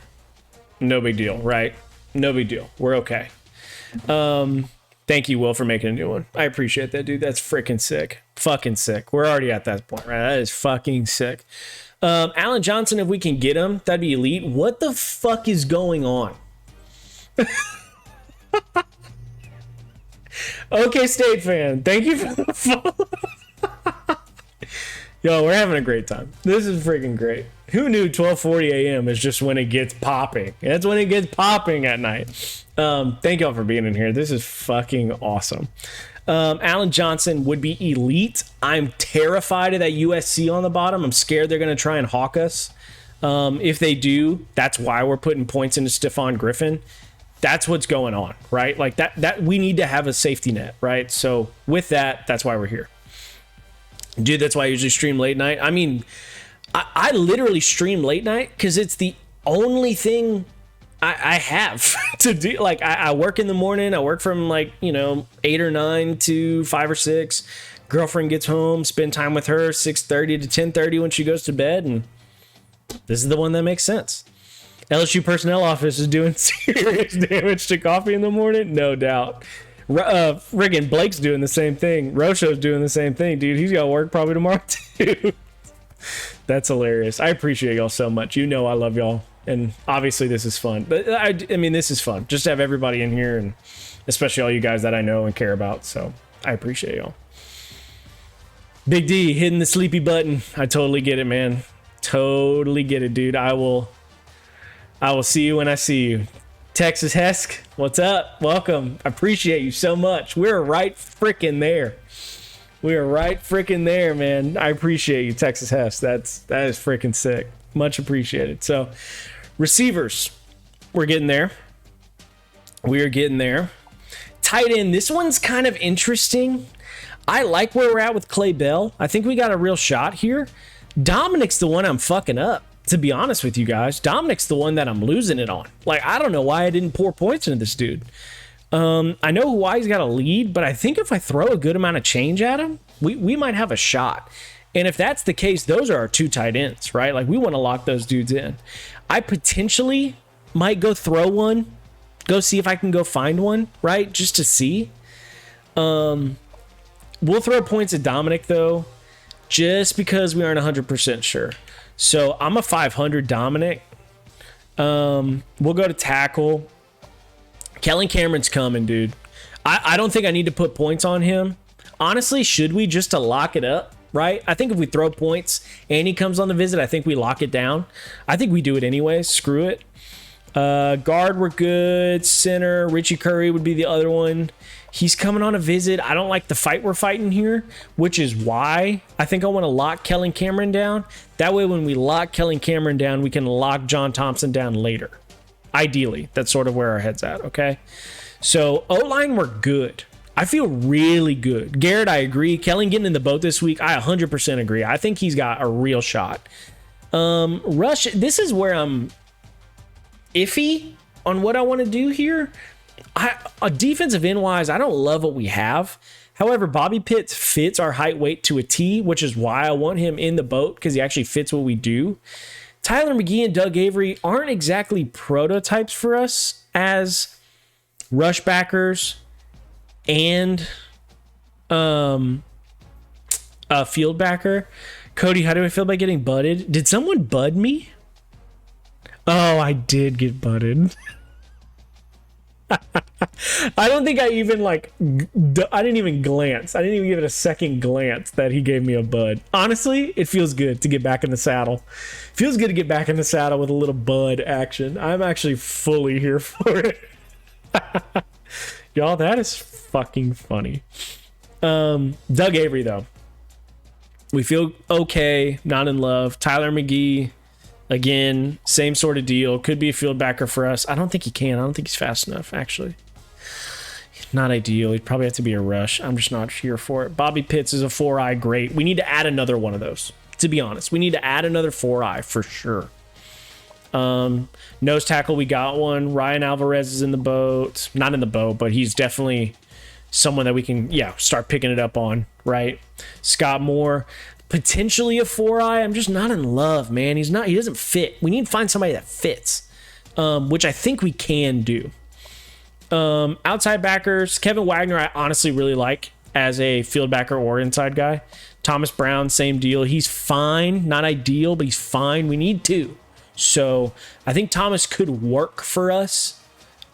[SPEAKER 1] no big deal, right? No big deal. We're okay. Thank you, Will, for making a new one. I appreciate that, dude. That's freaking sick. Fucking sick. We're already at that point, right? That is fucking sick. Alan Johnson, if we can get him, that'd be elite. What the fuck is going on? Okay, State fan. Thank you for the follow. Yo, we're having a great time. This is freaking great. Who knew 12:40 a.m. is just when it gets popping? That's when it gets popping at night. Thank y'all for being in here. This is fucking awesome. Alan Johnson would be elite. I'm terrified of that USC on the bottom. I'm scared they're going to try and hawk us. If they do, that's why we're putting points into Stephon Griffin. That's what's going on, right? Like that we need to have a safety net, right? So with that, that's why we're here. Dude, that's why I usually stream late night. I mean, I literally stream late night because it's the only thing I have to do. Like I work in the morning. I work from 8 or 9 to 5 or 6. Girlfriend gets home, spend time with her 6:30 to 10:30 when she goes to bed. And this is the one that makes sense. LSU personnel office is doing serious damage to coffee in the morning. No doubt. Friggin' Blake's doing the same thing. Rosho's doing the same thing, dude. He's got work probably tomorrow too. That's hilarious. I appreciate y'all so much. You know I love y'all. And obviously this is fun. But I mean, this is fun. Just to have everybody in here, and especially all you guys that I know and care about. So I appreciate y'all. Big D hitting the sleepy button. I totally get it, man. Totally get it, dude. I will see you when I see you. Texas Hesk, what's up? Welcome. I appreciate you so much. We're right freaking there. We are right freaking there, man. I appreciate you, Texas Hesk. That is freaking sick. Much appreciated. So, receivers, we're getting there. We are getting there. Tight end, this one's kind of interesting. I like where we're at with Clay Bell. I think we got a real shot here. Dominic's the one I'm fucking up. To be honest with you guys, Dominic's the one that I'm losing it on. Like, I don't know why I didn't pour points into this dude. I know why he's got a lead, but I think if I throw a good amount of change at him, we might have a shot. And if that's the case, those are our 2 tight ends, right? Like, we want to lock those dudes in. I potentially might go throw one, go see if I can go find one, right? Just to see. We'll throw points at Dominic, though, just because we aren't 100% sure. So I'm a 500 Dominic. We'll go to tackle. Kellen Cameron's coming, dude. I don't think I need to put points on him. Honestly, should we, just to lock it up, right? I think if we throw points and he comes on the visit, I think we lock it down. I think we do it anyways. Screw it. Guard, we're good. Center, Richie Curry would be the other one. He's coming on a visit. I don't like the fight we're fighting here, which is why I think I want to lock Kellen Cameron down. That way, when we lock Kellen Cameron down, we can lock John Thompson down later. Ideally, that's sort of where our head's at, okay? So, O-line, we're good. I feel really good. Garrett, I agree. Kellen getting in the boat this week, I 100% agree. I think he's got a real shot. Rush, this is where I'm iffy on what I want to do here. Defensive end wise, I don't love what we have. However, Bobby Pitts fits our height weight to a T, which is why I want him in the boat, because he actually fits what we do. Tyler McGee and Doug Avery aren't exactly prototypes for us as rush backers and a field backer. Cody, how do I feel about getting butted? Did someone bud me? Oh, I did get butted. I don't think I even I didn't even glance. I didn't even give it a second glance that he gave me a bud. Honestly, it feels good to get back in the saddle. Feels good to get back in the saddle with a little bud action. I'm actually fully here for it. Y'all, that is fucking funny. Doug Avery, though. We feel okay, not in love. Tyler McGee, again, same sort of deal. Could be a field backer for us. I don't think he can. I don't think he's fast enough, actually. Not ideal. He'd probably have to be a rush. I'm just not here for it. Bobby Pitts is a 4-eye great. We need to add another one of those, to be honest. We need to add another 4-eye for sure. Nose tackle, we got one. Ryan Alvarez is in the boat. Not in the boat, but he's definitely someone that we can, start picking it up on, right? Scott Moore, potentially a 4-eye. I'm just not in love, man. He doesn't fit. We need to find somebody that fits, which I think we can do. Outside backers, Kevin Wagner, I honestly really like as a field backer or inside guy. Thomas Brown, same deal. He's fine. Not ideal, but he's fine. We need two. So I think Thomas could work for us.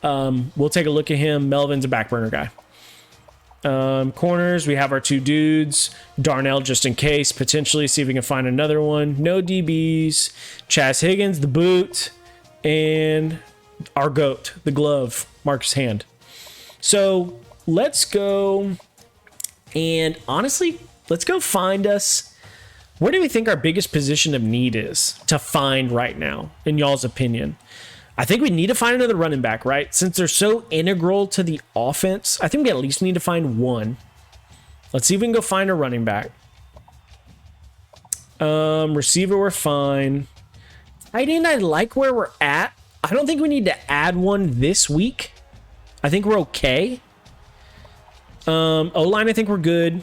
[SPEAKER 1] We'll take a look at him. Melvin's a back burner guy. Corners, we have our two dudes. Darnell, just in case, potentially, see if we can find another one. No DBs. Chaz Higgins, the boot. And our GOAT, the glove, Marcus Hand. So let's go. And honestly, let's go find us. Where do we think our biggest position of need is to find right now, in y'all's opinion? I think we need to find another running back, right? Since they're so integral to the offense, I think we at least need to find one. Let's see if we can go find a running back. Receiver, we're fine. I like where we're at. I don't think we need to add one this week. I think we're okay. O-line, I think we're good.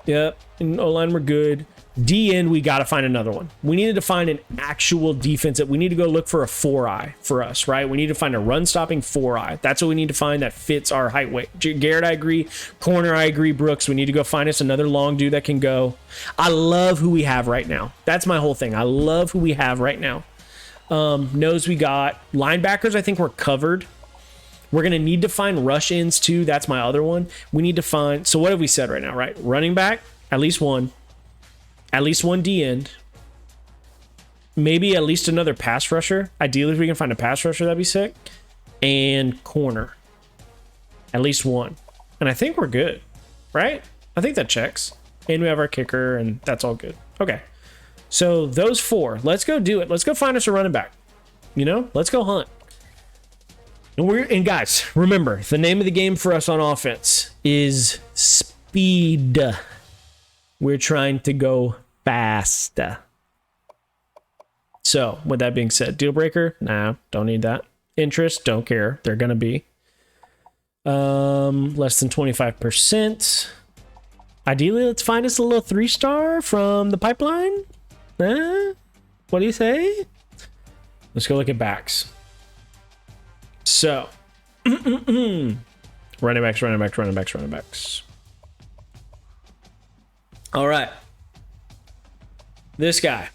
[SPEAKER 1] Yep, in O-line, we're good. D-end, we got to find another one. We needed to find an actual defense. We need to go look for a 4-eye for us, right? We need to find a run-stopping 4-eye. That's what we need to find that fits our height weight. Garrett, I agree. Corner, I agree. Brooks, we need to go find us another long dude that can go. I love who we have right now. That's my whole thing. I love who we have right now. Nose, we got. Linebackers, I think we're covered. We're going to need to find rush ends, too. That's my other one. We need to find... So what have we said right now, right? Running back, at least one. At least one D-end. Maybe at least another pass rusher. Ideally, if we can find a pass rusher, that'd be sick. And corner. At least one. And I think we're good, right? I think that checks. And we have our kicker, and that's all good. Okay. So those four. Let's go do it. Let's go find us a running back. Let's go hunt. And guys, remember, the name of the game for us on offense is speed. We're trying to go fast. So, with that being said, deal breaker? Nah, don't need that. Interest? Don't care. They're going to be. Less than 25%. Ideally, let's find us a little 3-star from the pipeline. What do you say? Let's go look at backs. So, running backs. All right. This guy.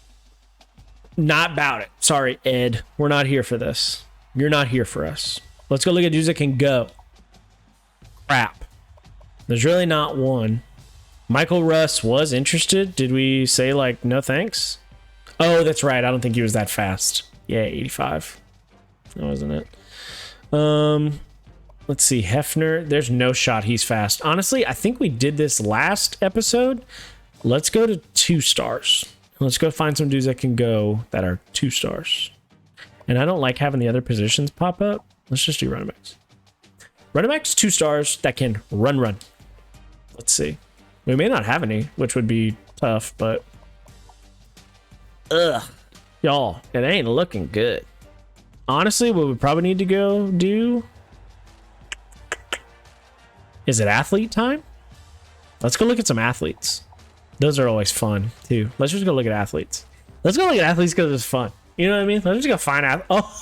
[SPEAKER 1] Not about it. Sorry, Ed. We're not here for this. You're not here for us. Let's go look at dudes that can go. Crap. There's really not one. Michael Russ was interested. Did we say, no thanks? Oh, that's right. I don't think he was that fast. Yeah, 85. That wasn't it. Let's see. Hefner. There's no shot he's fast. Honestly, I think we did this last episode. Let's go to 2 stars. Let's go find some dudes that can go that are 2 stars. And I don't like having the other positions pop up. Let's just do running backs. Running backs, 2 stars that can run. Let's see. We may not have any, which would be tough, but... Ugh. Y'all, it ain't looking good. Honestly, what we probably need to go do... Is it athlete time? Let's go look at some athletes. Those are always fun, too. Let's just go look at athletes. Let's go look at athletes because it's fun. You know what I mean? Let's just go find out. Oh.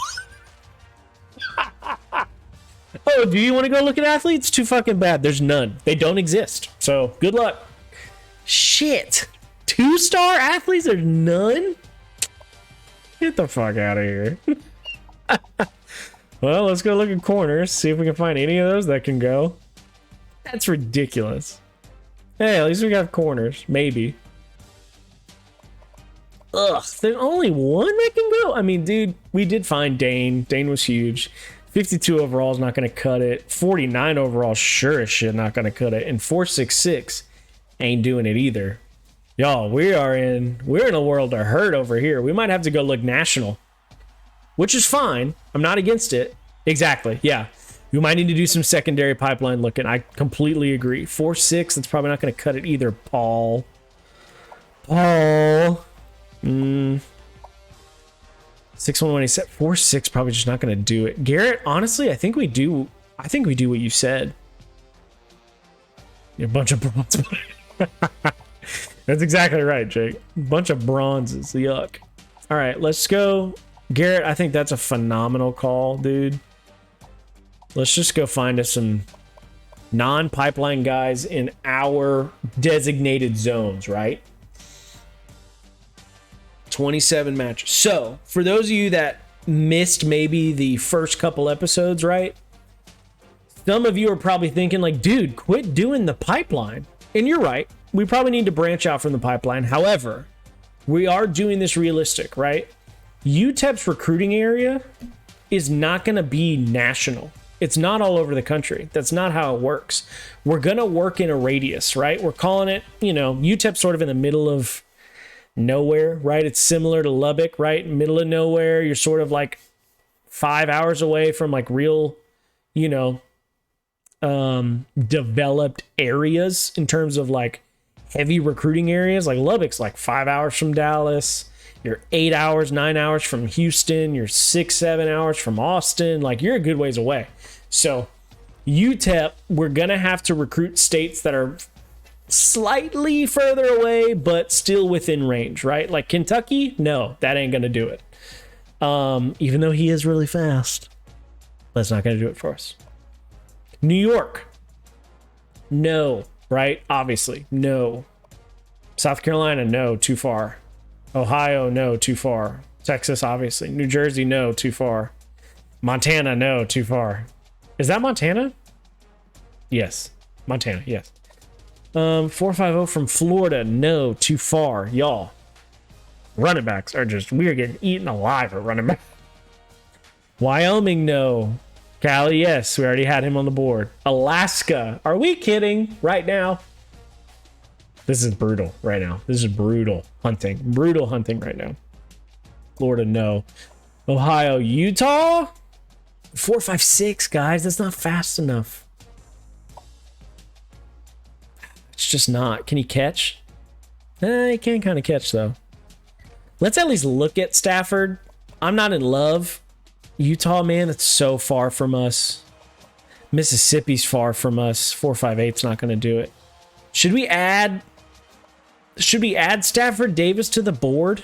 [SPEAKER 1] Oh, do you want to go look at athletes? Too fucking bad. There's none. They don't exist. So, good luck. Shit. 2-star athletes? There's none? Get the fuck out of here. Well, let's go look at corners. See if we can find any of those that can go. That's ridiculous. Hey, at least we got corners. Maybe. Ugh, there's only one that can go? I mean, dude, we did find Dane. Dane was huge. 52 overall is not going to cut it. 49 overall, sure as shit, not going to cut it. And 466 ain't doing it either. Y'all, we're in a world of hurt over here. We might have to go look national, which is fine. I'm not against it. Exactly, yeah. You might need to do some secondary pipeline looking. I completely agree. 4.6, that's probably not going to cut it either, Paul. 6'1", 4.6, probably just not going to do it. Garrett, honestly, I think we do what you said. You're a bunch of bronze. That's exactly right, Jake. Bunch of bronzes. Yuck. All right, let's go. Garrett, I think that's a phenomenal call, dude. Let's just go find us some non-pipeline guys in our designated zones, right? 27 matches. So, for those of you that missed maybe the first couple episodes, right? Some of you are probably thinking like, dude, quit doing the pipeline. And you're right. We probably need to branch out from the pipeline. However, we are doing this realistic, right? UTEP's recruiting area is not going to be national. It's not all over the country. That's not how it works. We're going to work in a radius, right? We're calling it, UTEP's sort of in the middle of nowhere, right? It's similar to Lubbock, right? Middle of nowhere. You're sort of like 5 hours away from like real, developed areas in terms of like heavy recruiting areas. Like Lubbock's like 5 hours from Dallas. You're 8 hours, 9 hours from Houston. You're 6, 7 hours from Austin. Like you're a good ways away. So UTEP, we're going to have to recruit states that are slightly further away, but still within range, right? Like Kentucky, no, that ain't going to do it. Even though he is really fast, that's not going to do it for us. New York, no, right? Obviously, no. South Carolina, no, too far. Ohio, no, too far. Texas, obviously. New Jersey, no, too far. Montana, no, too far. Is that Montana? Yes. Montana, yes. 450 from Florida, no, too far. Y'all, running backs are just, we are getting eaten alive at running back. Wyoming, no. Cali, yes, we already had him on the board. Alaska, are we kidding right now? This is brutal right now. This is brutal hunting. Brutal hunting right now. Florida, no. Ohio, Utah? 456, guys. That's not fast enough. It's just not. Can he catch? He can kind of catch, though. Let's at least look at Stafford. I'm not in love. Utah, man, that's so far from us. Mississippi's far from us. 458's not going to do it. Should we add Stafford Davis to the board?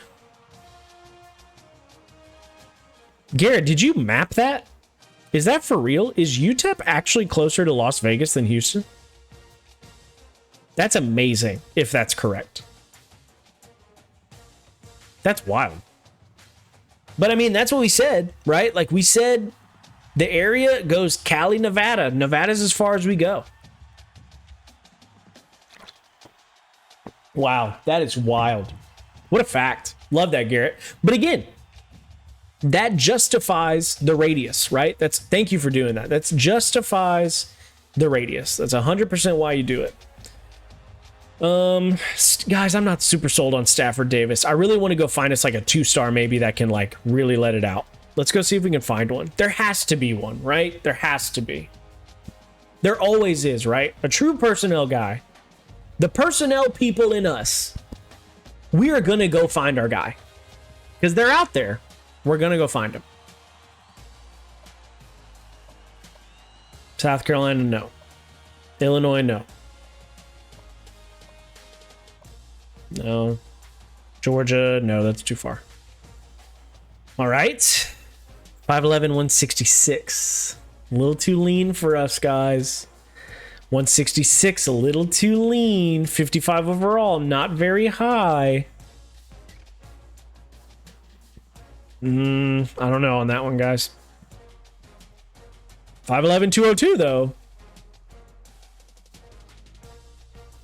[SPEAKER 1] Garrett, did you map that? Is that for real? Is UTEP actually closer to Las Vegas than Houston? That's amazing, if that's correct. That's wild. But I mean, that's what we said, right? Like we said, the area goes Cali, Nevada. Nevada's as far as we go. Wow, that is wild. What a fact. Love that, Garrett. But again,
[SPEAKER 2] that justifies the radius, right? Thank you for doing that. That justifies the radius. That's 100% why you do it. Guys, I'm not super sold on Stafford Davis. I really want to go find us like a 2-star maybe that can like really let it out. Let's go see if we can find one. There has to be one, right? There has to be. There always is, right? A true personnel guy. The personnel people in us. We are going to go find our guy. Because they're out there. We're going to go find them. South Carolina, no. Illinois, no. No. Georgia, no, that's too far. All right. 5'11", 166. A little too lean for us, guys. 166, a little too lean. 55 overall, not very high. I don't know on that one, guys. 5'11", 202, though.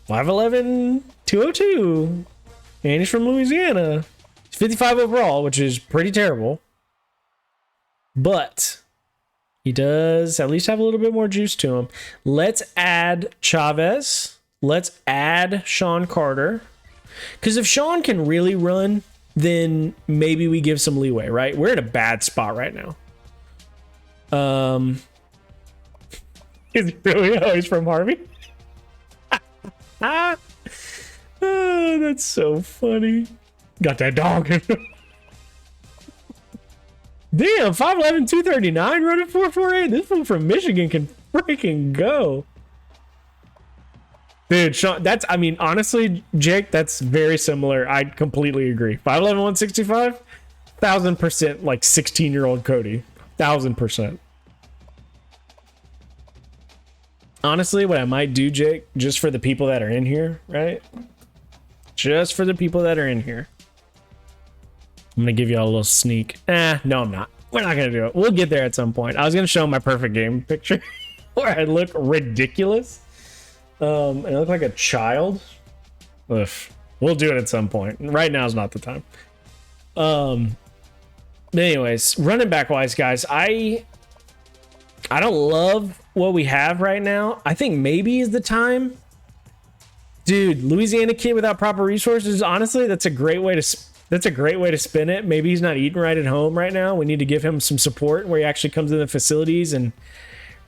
[SPEAKER 2] 5'11", 202. And he's from Louisiana. He's 55 overall, which is pretty terrible. But he does at least have a little bit more juice to him. Let's add Chavez. Let's add Sean Carter. Because if Sean can really run, then maybe we give some leeway, right? We're in a bad spot right now. Is really? Oh, he's from Harvey? Oh, that's so funny. Got that dog in him. Damn, 5'11", 239, running 4'48". This one from Michigan can freaking go. Dude, Sean, that's, I mean, honestly, Jake, that's very similar. I completely agree. 5'11", 165, 1,000% like 16-year-old Cody. 1,000%. Honestly, what I might do, Jake, just for the people that are in here, right? Just for the people that are in here. I'm going to give you all a little sneak. No, I'm not. We're not going to do it. We'll get there at some point. I was going to show my perfect game picture where I look ridiculous. And I look like a child. Ugh. We'll do it at some point. Right now is not the time. Anyways, running back wise, guys, I don't love what we have right now. I think maybe is the time. Dude, Louisiana kid without proper resources. Honestly, that's a great way to spin it. Maybe he's not eating right at home right now. We need to give him some support where he actually comes in the facilities and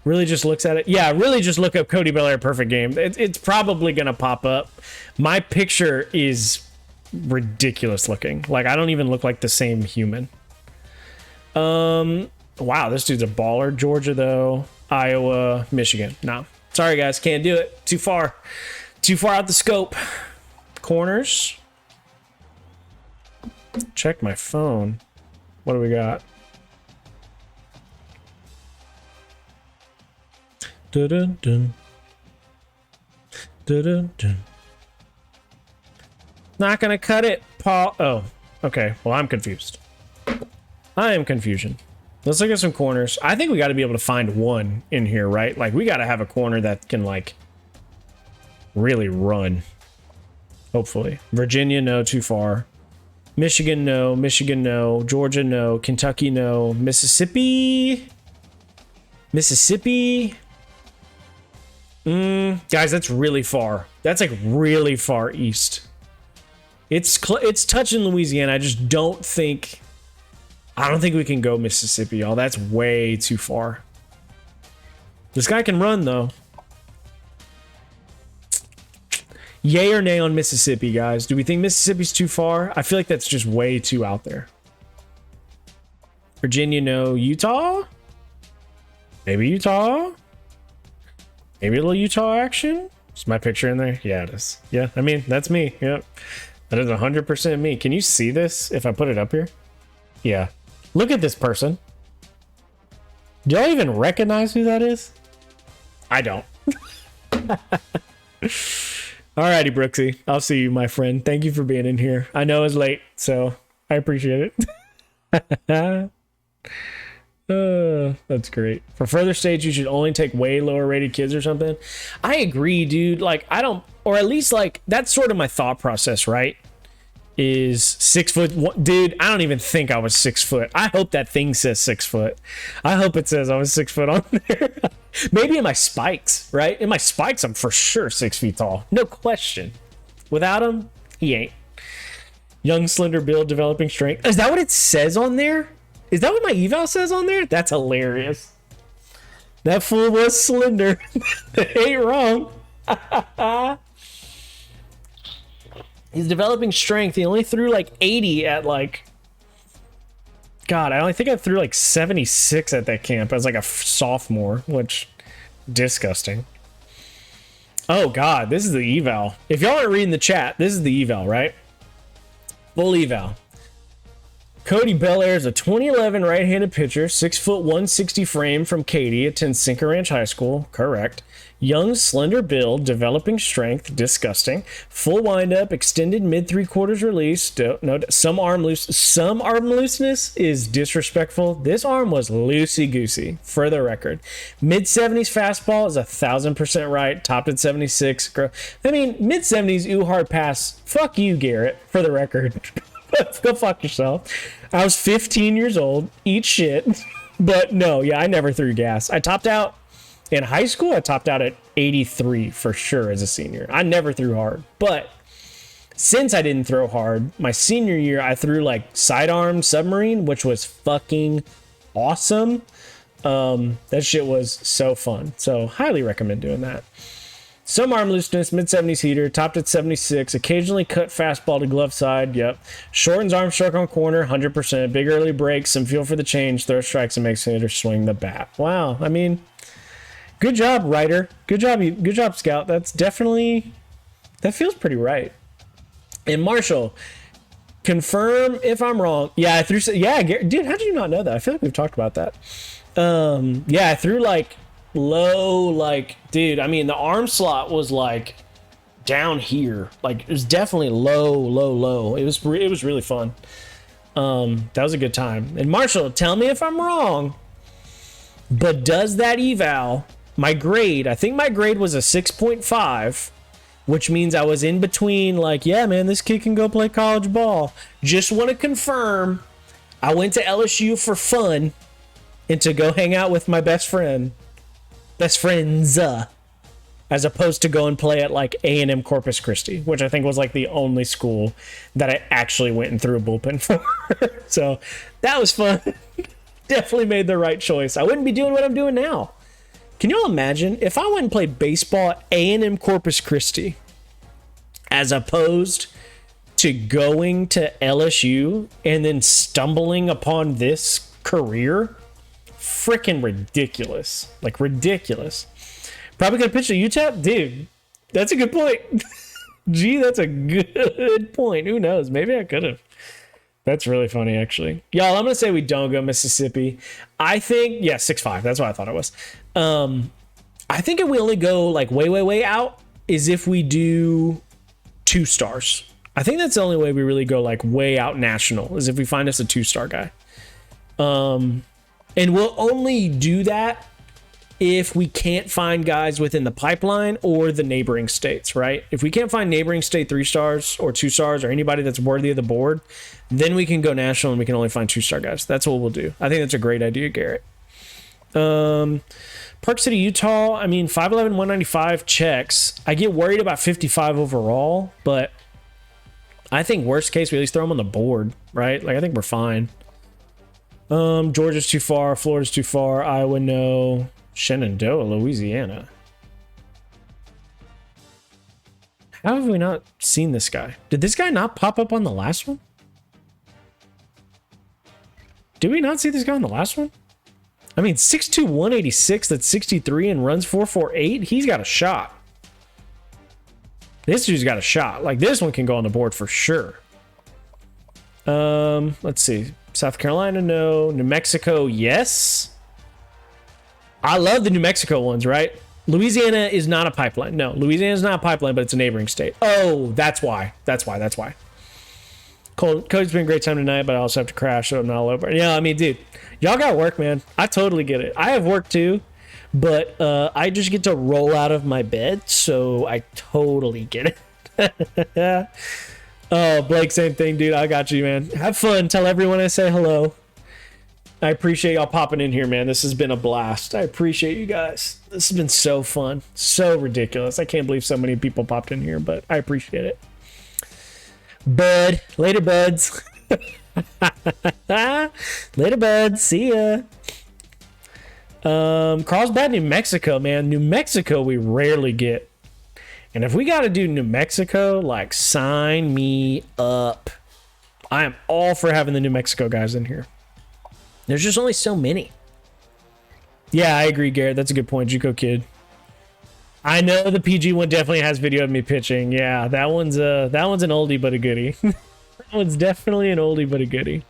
[SPEAKER 2] really just looks at it. Yeah, really just look up Cody Bellaire perfect game. It's probably going to pop up. My picture is ridiculous looking. Like, I don't even look like the same human. Wow, this dude's a baller. Georgia, though. Iowa, Michigan. No. Sorry, guys. Can't do it. Too far. Too far out the scope. Corners. Check my phone. What do we got? Dun-dun-dun. Dun-dun-dun. Not gonna cut it, Paul. Oh, okay. Well, I'm confused. I am confusion. Let's look at some corners. I think we got to be able to find one in here, right? Like, we got to have a corner that can, like, really run. Hopefully. Virginia, no, too far. Michigan, no. Michigan, no. Georgia, no. Kentucky, no. Mississippi. Mississippi. Guys, that's really far. That's, like, really far east. It's touching Louisiana. I just don't think... I don't think we can go Mississippi, y'all. That's way too far. This guy can run, though. Yay or nay on Mississippi, guys? Do we think Mississippi's too far? I feel like that's just way too out there. Virginia, no. Utah? Maybe Utah? Maybe a little Utah action? Is my picture in there? Yeah, it is. Yeah, I mean, that's me. Yep. That is 100% me. Can you see this if I put it up here? Yeah. Look at this person. Do y'all even recognize who that is? I don't. Alrighty, Brooksy. I'll see you, my friend. Thank you for being in here. I know it's late, so I appreciate it. That's great. For further stage, you should only take way lower rated kids or something. I agree, dude. Like, I don't, or at least, like, that's sort of my thought process, right? is 6 foot. Dude, I don't even think I was 6 foot. I hope that thing says 6 foot. I hope it says I was 6 foot on there. Maybe in my spikes, right? In my spikes, I'm for sure 6 feet tall. No question. Without him, he ain't. Young, slender build, developing strength. Is that what it says on there? Is that what my eval says on there? That's hilarious. That fool was slender. Ain't wrong. He's developing strength. He only threw like 80 at like... God, I only think I threw like 76 at that camp as like a sophomore, which... Disgusting. Oh, God, this is the eval. If y'all aren't reading the chat, this is the eval, right? Full eval. Cody Bellaire is a 2011 right-handed pitcher, 6 foot 160 frame from Katy, attends Sinker Ranch High School. Correct. Young, slender build, developing strength. Disgusting. Full windup, extended mid 3/4 release. No, some arm looseness is disrespectful. This arm was loosey goosey. For the record, mid 70s fastball is 1000% right. Topped at 76. I mean, mid 70s ooh hard pass. Fuck you, Garrett. For the record. Go fuck yourself. I was 15 years old. Eat shit. But no, yeah, I never threw gas. I topped out in high school. I topped out at 83 for sure as a senior. I never threw hard. But since I didn't throw hard, my senior year, I threw like sidearm submarine, which was fucking awesome. That shit was so fun. So highly recommend doing that. Some arm looseness, mid-70s heater, topped at 76, occasionally cut fastball to glove side, yep. Shortens arm stroke on corner, 100%. Big early breaks, some feel for the change, throw strikes, and makes the hitter swing the bat. Wow, I mean, good job, Ryder. Good job, Scout. That's definitely, that feels pretty right. And Marshall, confirm if I'm wrong. Yeah, I threw, yeah, dude, how did you not know that? I feel like we've talked about that. Yeah, I threw like, low, like, dude, I mean, the arm slot was like down here, like it was definitely low. It was really fun. That was a good time. And Marshall, tell me if I'm wrong, but does that eval, my grade, I think my grade was a 6.5, which means I was in between, like, yeah, man, this kid can go play college ball. Just want to confirm I went to LSU for fun and to go hang out with my best friends, as opposed to go and play at like A&M Corpus Christi, which I think was like the only school that I actually went and threw a bullpen for. So that was fun. Definitely made the right choice. I wouldn't be doing what I'm doing now. Can you all imagine if I went and played baseball at A&M Corpus Christi as opposed to going to LSU and then stumbling upon this career? Freaking ridiculous. Like, ridiculous. Probably could have pitched a UTEP? Dude, that's a good point. Gee, that's a good point. Who knows? Maybe I could have. That's really funny, actually. Y'all, I'm going to say we don't go Mississippi. I think, yeah, 6'5". That's what I thought it was. I think if we only go, like, way out is if we do 2 stars. I think that's the only way we really go, like, way out national is if we find us a 2-star guy. And we'll only do that if we can't find guys within the pipeline or the neighboring states, right? If we can't find neighboring state 3 stars or 2 stars or anybody that's worthy of the board, then we can go national and we can only find 2-star guys. That's what we'll do. I think that's a great idea, Garrett. Park City, Utah, I mean, 5'11", 195 checks. I get worried about 55 overall, but I think worst case, we at least throw them on the board, right? Like, I think we're fine. Georgia's too far. Florida's too far. Iowa, no. Shenandoah, Louisiana. How have we not seen this guy? Did this guy not pop up on the last one? Did we not see this guy on the last one? I mean, 6'2", 186, that's 63 and runs 4.48. He's got a shot. This dude's got a shot. Like, this one can go on the board for sure. Let's see. South Carolina, no. New Mexico, yes. I love the New Mexico ones, right? Louisiana is not a pipeline. No, Louisiana is not a pipeline, but it's a neighboring state. Oh, that's why. Cody's been a great time tonight, but I also have to crash, so I'm not all over. Yeah, I mean, dude, y'all got work, man. I totally get it. I have work too, but I just get to roll out of my bed, so I totally get it. Oh, Blake, same thing, dude. I got you, man. Have fun. Tell everyone I say hello. I appreciate y'all popping in here, man. This has been a blast. I appreciate you guys. This has been so fun. So ridiculous. I can't believe so many people popped in here, but I appreciate it. Bud. Later, buds. Later, buds. See ya. Carlsbad, New Mexico, man. New Mexico we rarely get. And if we got to do New Mexico, like, sign me up. I am all for having the New Mexico guys in here. There's just only so many. Yeah, I agree, Garrett. That's a good point, Juco Kid. I know the PG one definitely has video of me pitching. Yeah, that one's an oldie but a goodie. That one's definitely an oldie but a goodie.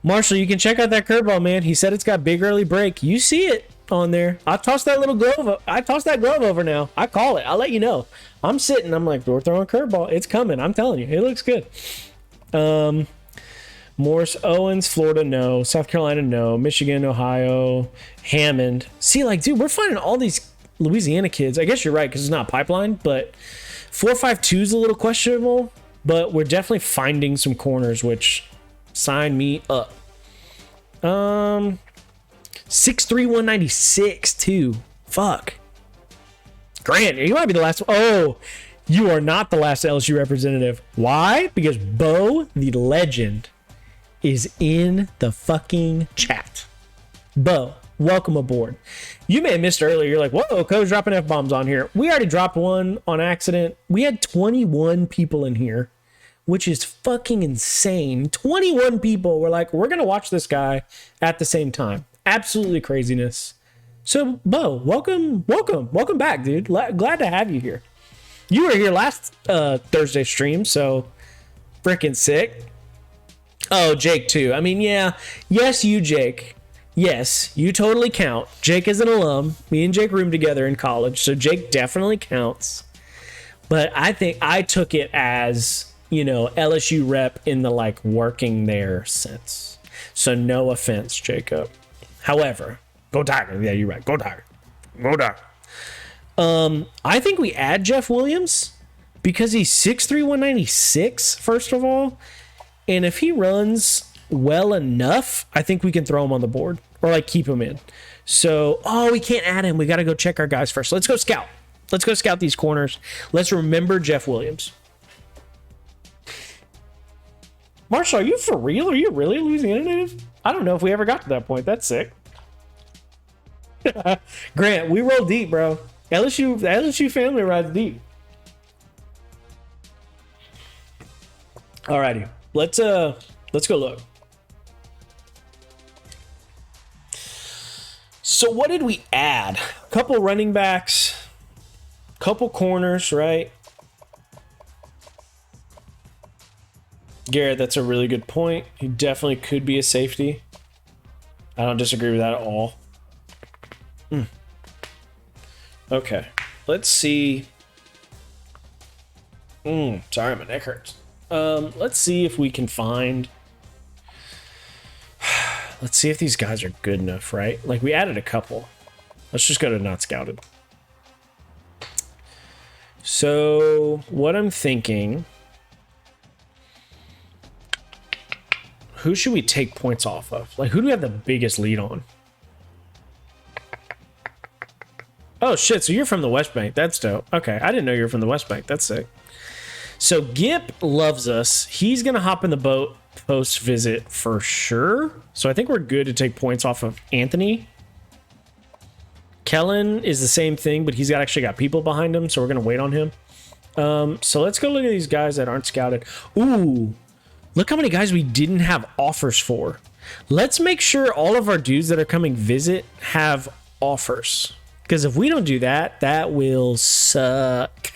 [SPEAKER 2] Marshall, you can check out that curveball, man. He said it's got big early break. You see it on there. I tossed that little glove. I tossed that glove over now. I call it. I'll let you know. I'm sitting. I'm like, we're throwing a curveball. It's coming. I'm telling you. It looks good. Morse, Owens, Florida, no. South Carolina, no. Michigan, Ohio, Hammond. See, like, dude, we're finding all these Louisiana kids. I guess you're right because it's not pipeline, but 4.52 is a little questionable, but we're definitely finding some corners, which sign me up. 6'3", 196 too. Fuck. Grant, you might be the last one. Oh, you are not the last LSU representative. Why? Because Bo, the legend, is in the fucking chat. Bo, welcome aboard. You may have missed earlier. You're like, whoa, Cody's dropping F-bombs on here. We already dropped one on accident. We had 21 people in here, which is fucking insane. 21 people were like, we're going to watch this guy at the same time. Absolutely craziness. So, Bo, welcome back, dude. Glad to have you here. You were here last Thursday stream, so freaking sick. Oh, Jake too. I mean, yeah. Yes, you, Jake. Yes, you totally count. Jake is an alum. Me and Jake roomed together in college, so Jake definitely counts. But I think I took it as, you know, LSU rep in the, like, working there sense. So no offense, Jacob. However, go Tiger. Yeah, you're right. Go Tiger. Go Tiger. I think we add Jeff Williams because he's 6'3", 196, first of all. And if he runs well enough, I think we can throw him on the board or like keep him in. So, we can't add him. We got to go check our guys first. Let's go scout. Let's go scout these corners. Let's remember Jeff Williams. Marshall, are you for real? Are you really a Louisiana native? I don't know if we ever got to that point. That's sick. Grant, we roll deep, bro. The LSU family rides deep. Alrighty. Let's go look. So what did we add? A couple running backs, couple corners, right? Garrett, that's a really good point. He definitely could be a safety. I don't disagree with that at all. Okay, let's see. Sorry, my neck hurts. Let's see if we can find. Let's see if these guys are good enough, right? Like, we added a couple. Let's just go to not scouted. So, what I'm thinking. Who should we take points off of? Like, who do we have the biggest lead on? Oh, shit. So you're from the West Bank. That's dope. Okay. I didn't know you were from the West Bank. That's sick. So Gip loves us. He's going to hop in the boat post-visit for sure. So I think we're good to take points off of Anthony. Kellen is the same thing, but he's actually got people behind him, so we're going to wait on him. So let's go look at these guys that aren't scouted. Ooh. Look how many guys we didn't have offers for. Let's make sure all of our dudes that are coming visit have offers. Because if we don't do that, that will suck.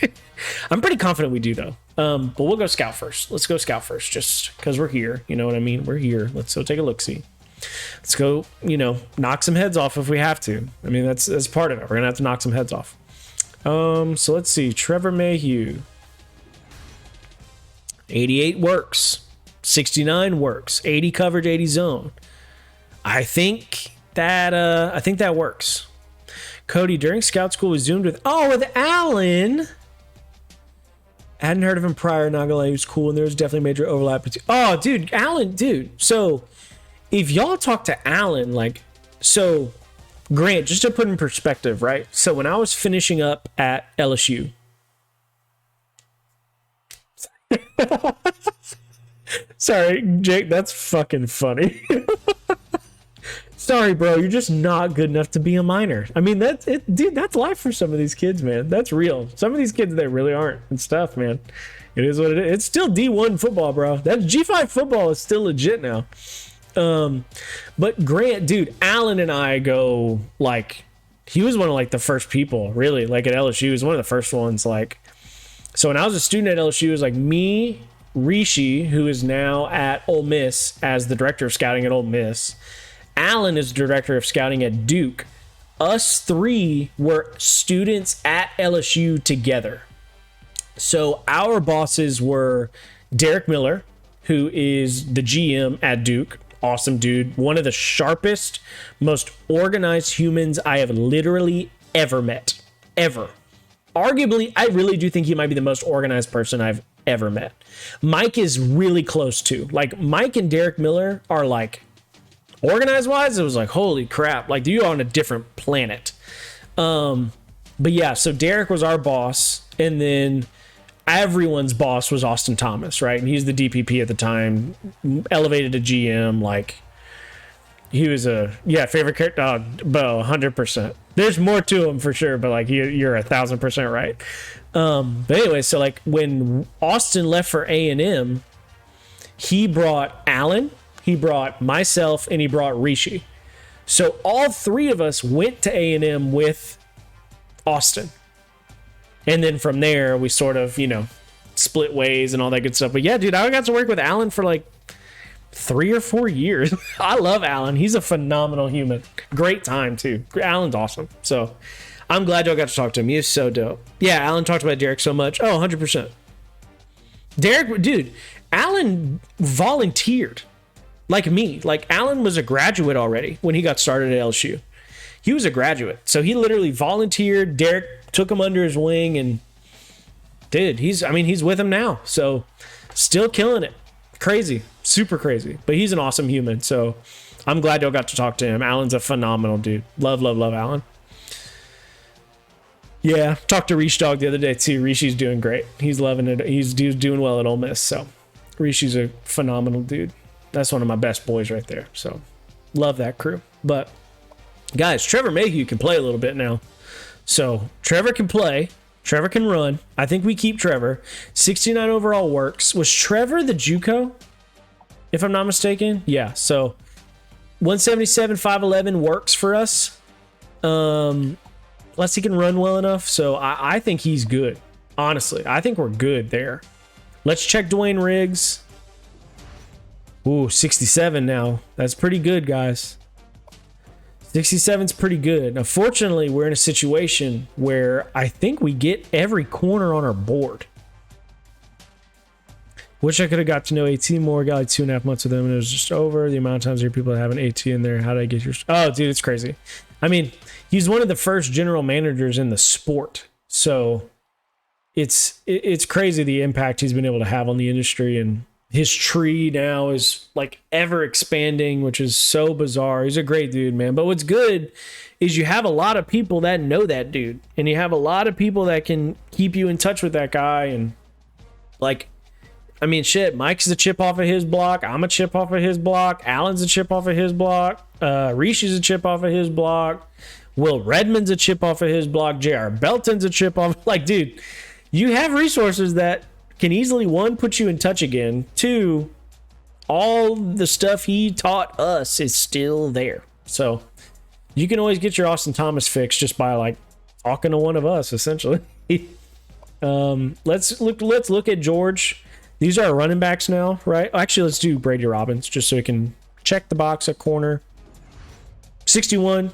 [SPEAKER 2] I'm pretty confident we do, though. But we'll go scout first. Let's go scout first, just because we're here. You know what I mean? We're here. Let's go take a look-see. Let's go, knock some heads off if we have to. I mean, that's part of it. We're going to have to knock some heads off. So let's see. Trevor Mayhew. 88 works. 69 works. 80 coverage, 80 zone. I think that works. Cody, during scout school, we zoomed with Alan. Hadn't heard of him prior, not gonna lie, he was cool, and there was definitely major overlap. Oh, dude, Allen, dude. So, if y'all talk to Allen, like, so, Grant, just to put in perspective, right? So, when I was finishing up at LSU, sorry, Jake, that's fucking funny. Sorry, bro, you're just not good enough to be a minor. I mean, that's it, dude. That's life for some of these kids, man. That's real. Some of these kids, they really aren't and stuff, man. It is what it is. It's still D1 football, bro. That G5 football is still legit now. But Grant, dude, Allen and I go like, he was one of like the first people, really, like at LSU. He was one of the first ones, like. So when I was a student at LSU, it was like me, Rishi, who is now at Ole Miss as the director of scouting at Ole Miss. Allen is director of scouting at Duke. Us three were students at LSU together. So our bosses were Derek Miller, who is the GM at Duke. Awesome dude. One of the sharpest, most organized humans I have literally ever met. Ever. Arguably, I really do think he might be the most organized person I've ever met. Mike is really close to. Like, Mike and Derek Miller are like, organized wise, it was like, holy crap, like you are on a different planet. But yeah, so Derek was our boss, and then everyone's boss was Austin Thomas, right? And he's the DPP at the time, elevated to GM. Like, he was favorite character, Bo, 100%. There's more to him for sure, but like you're 1,000% right. But anyway, so like when Austin left for A&M, he brought Allen, he brought myself, and he brought Rishi. So all three of us went to A&M with Austin. And then from there, we sort of, split ways and all that good stuff. But yeah, dude, I got to work with Allen for like 3 or 4 years. I love Allen. He's a phenomenal human. Great time, too. Allen's awesome. So I'm glad y'all got to talk to him. He is so dope. Yeah, Allen talked about Derek so much. Oh, 100%. Derek, dude, Allen volunteered. Like me. Like, Allen was a graduate already when he got started at LSU. He was a graduate. So he literally volunteered. Derek took him under his wing, and dude, he's with him now. So still killing it. Crazy. Super crazy. But he's an awesome human. So I'm glad y'all got to talk to him. Allen's a phenomenal dude. Love, love, love Allen. Yeah. Talked to Rish Dog the other day too. Rishi's doing great. He's loving it. He's doing well at Ole Miss. So Rishi's a phenomenal dude. That's one of my best boys right there. So love that crew. But guys, Trevor Mayhew can play a little bit now. So Trevor can play. Trevor can run. I think we keep Trevor. 69 overall works. Was Trevor the JUCO? If I'm not mistaken. Yeah. So 177, 5'11 works for us. Unless he can run well enough. So I think he's good. Honestly, I think we're good there. Let's check Dwayne Riggs. Ooh, 67 now. That's pretty good, guys. 67's pretty good. Unfortunately, we're in a situation where I think we get every corner on our board. Wish I could have got to know AT more. Got like 2.5 months with him, and it was just over. The amount of times there are people that have an AT in there. How did I get your... Oh, dude, it's crazy. I mean, he's one of the first general managers in the sport. So it's crazy the impact he's been able to have on the industry, and his tree now is like ever expanding, which is so bizarre. He's a great dude, man. But what's good is you have a lot of people that know that dude, and you have a lot of people that can keep you in touch with that guy. And like, I mean, shit, Mike's a chip off of his block. I'm a chip off of his block. Allen's a chip off of his block. Rishi's a chip off of his block. Will Redmond's a chip off of his block. J.R. Belton's a chip off. Like, dude, you have resources that can easily, one, put you in touch again. Two, all the stuff he taught us is still there. So you can always get your Austin Thomas fix just by like talking to one of us, essentially. Let's look at George. These are our running backs now, right? Actually, let's do Brady Robbins just so we can check the box at corner. 61.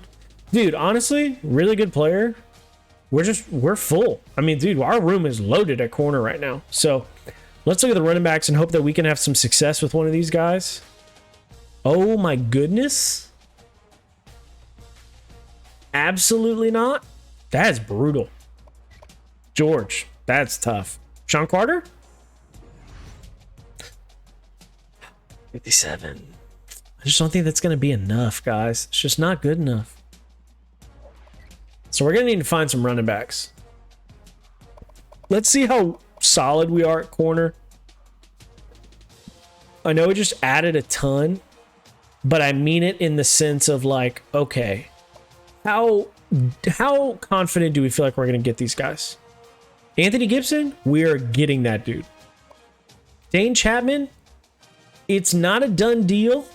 [SPEAKER 2] Dude, honestly, really good player. We're full. I mean, dude, our room is loaded at corner right now. So let's look at the running backs and hope that we can have some success with one of these guys. Oh my goodness. Absolutely not. That's brutal. George, that's tough. Sean Carter? 57. I just don't think that's going to be enough, guys. It's just not good enough. So we're going to need to find some running backs. Let's see how solid we are at corner. I know we just added a ton, but I mean it in the sense of like, okay, how confident do we feel like we're going to get these guys? Anthony Gibson, we are getting that dude. Dane Chapman, it's not a done deal.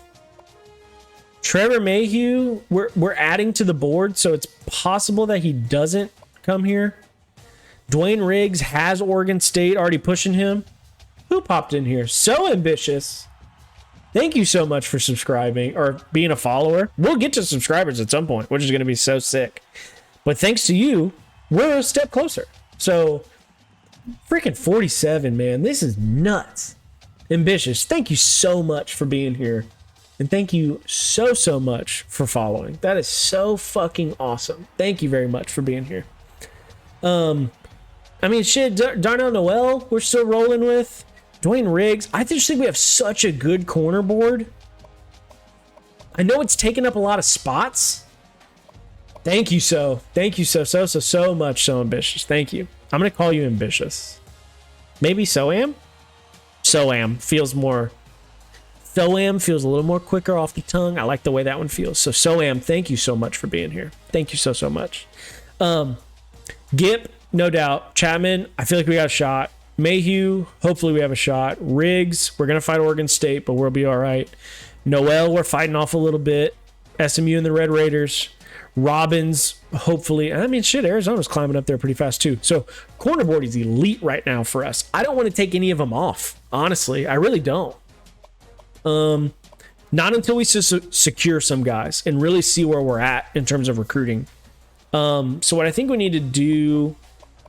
[SPEAKER 2] Trevor Mayhew, we're adding to the board, so it's possible that he doesn't come here. Dwayne Riggs has Oregon State already pushing him. Who popped in here? So ambitious. Thank you so much for subscribing or being a follower. We'll get to subscribers at some point, which is going to be so sick. But thanks to you, we're a step closer. So, freaking 47, man. This is nuts. Ambitious. Thank you so much for being here. And thank you so much for following. That is so fucking awesome. Thank you very much for being here. I mean, shit, Darnell Noel, we're still rolling with. Dwayne Riggs. I just think we have such a good corner board. I know it's taken up a lot of spots. Thank you so much, so ambitious. Thank you. I'm going to call you ambitious. Maybe so-am? So-am feels more... So-am feels a little more quicker off the tongue. I like the way that one feels. So-am, thank you so much for being here. Thank you so much. Gip, no doubt. Chapman, I feel like we got a shot. Mayhew, hopefully we have a shot. Riggs, we're going to fight Oregon State, but we'll be all right. Noel, we're fighting off a little bit. SMU and the Red Raiders. Robbins, hopefully. I mean, shit, Arizona's climbing up there pretty fast too. So corner board is elite right now for us. I don't want to take any of them off. Honestly, I really don't. Not until we secure some guys and really see where we're at in terms of recruiting. So what I think we need to do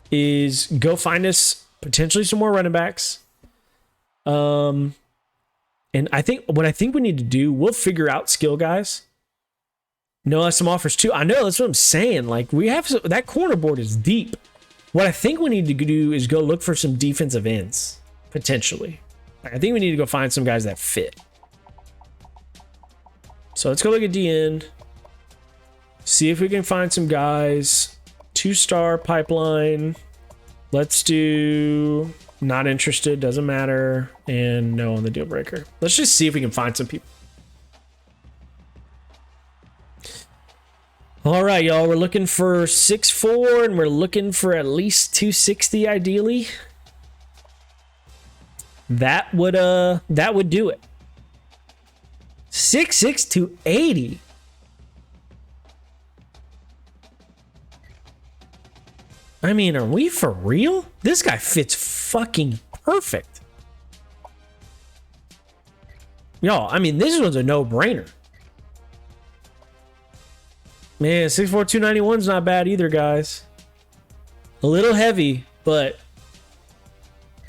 [SPEAKER 2] is go find us potentially some more running backs. And I think what we need to do, we'll figure out skill guys. No, some offers too. I know, that's what I'm saying. Like, we have that corner board is deep. What I think we need to do is go look for some defensive ends, potentially. I think we need to go find some guys that fit. So let's go look at DN. See if we can find some guys. 2-star pipeline. Let's do not interested, doesn't matter, and no on the deal breaker. Let's just see if we can find some people. All right, y'all, we're looking for 6'4", and we're looking for at least 260 ideally. That would do it. 6'6", 280. I mean, are we for real? This guy fits fucking perfect. Y'all, I mean, this one's a no-brainer. Man, 6'4", 291 is not bad either, guys. A little heavy, but...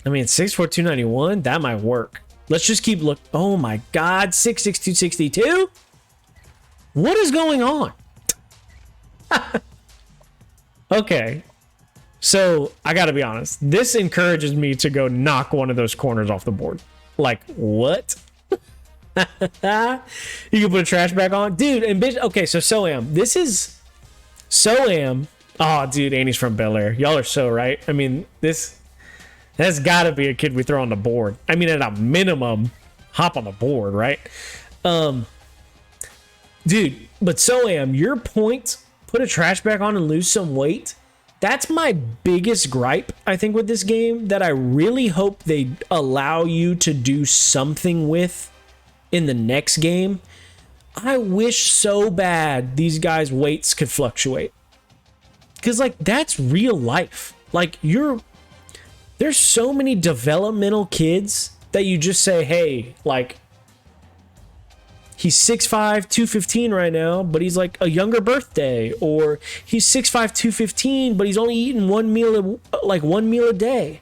[SPEAKER 2] I mean, 6'4", 291, that might work. Let's just keep looking. Oh my God, 6'6", 262? What is going on? Okay. So, I gotta be honest. This encourages me to go knock one of those corners off the board. Like, what? You can put a trash bag on? Dude, okay, so So-Am. This is... So-Am. Oh, dude, Annie's from Bellaire. Y'all are so right. I mean, this... That's gotta be a kid we throw on the board. I mean, at a minimum, hop on the board, right? Dude, but So-Am, your point, put a trash bag on and lose some weight... That's my biggest gripe, I think, with this game, that I really hope they allow you to do something with in the next game. I wish so bad these guys' weights could fluctuate. Because, like, that's real life. Like, there's so many developmental kids that you just say, hey, like, he's 6'5", 215 right now, but he's like a younger birthday. Or he's 6'5", 215, but he's only eating one meal a day.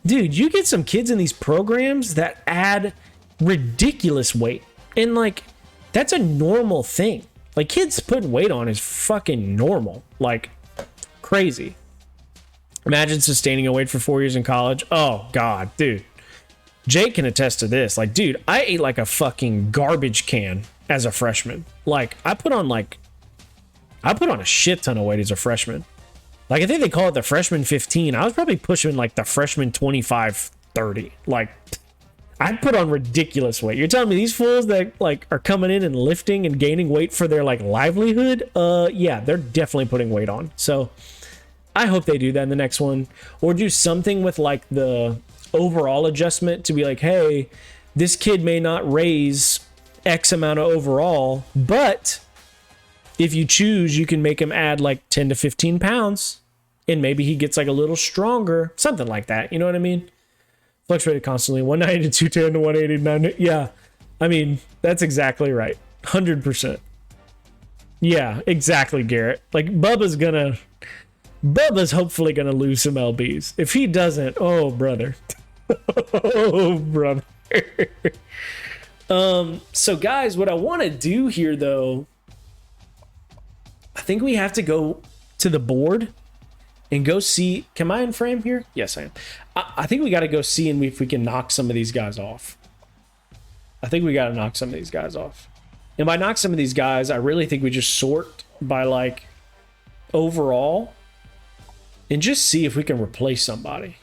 [SPEAKER 2] Dude, you get some kids in these programs that add ridiculous weight. And like, that's a normal thing. Like, kids putting weight on is fucking normal. Like, crazy. Imagine sustaining a weight for 4 years in college. Oh, God, dude. Jake can attest to this. Like, dude, I ate like a fucking garbage can as a freshman. Like, I put on a shit ton of weight as a freshman. Like, I think they call it the freshman 15. I was probably pushing like the freshman 25, 30. Like, I put on ridiculous weight. You're telling me these fools that like are coming in and lifting and gaining weight for their like livelihood? Yeah, they're definitely putting weight on. So I hope they do that in the next one, or do something with like the overall adjustment to be like, hey, this kid may not raise X amount of overall, but if you choose, you can make him add like 10 to 15 pounds and maybe he gets like a little stronger, something like that. You know what I mean? Fluctuated constantly, 190 to 210 to 189. Yeah, I mean, that's exactly right. 100%. Yeah, exactly, Garrett. Like, Bubba's hopefully gonna lose some LBs. If he doesn't, oh, brother. Oh, brother. So, guys, what I want to do here, though, I think we have to go to the board and go see. Am I in frame here? Yes, I am. I think we got to go see and if we can knock some of these guys off. I think we got to knock some of these guys off. And by knock some of these guys, I really think we just sort by like overall and just see if we can replace somebody.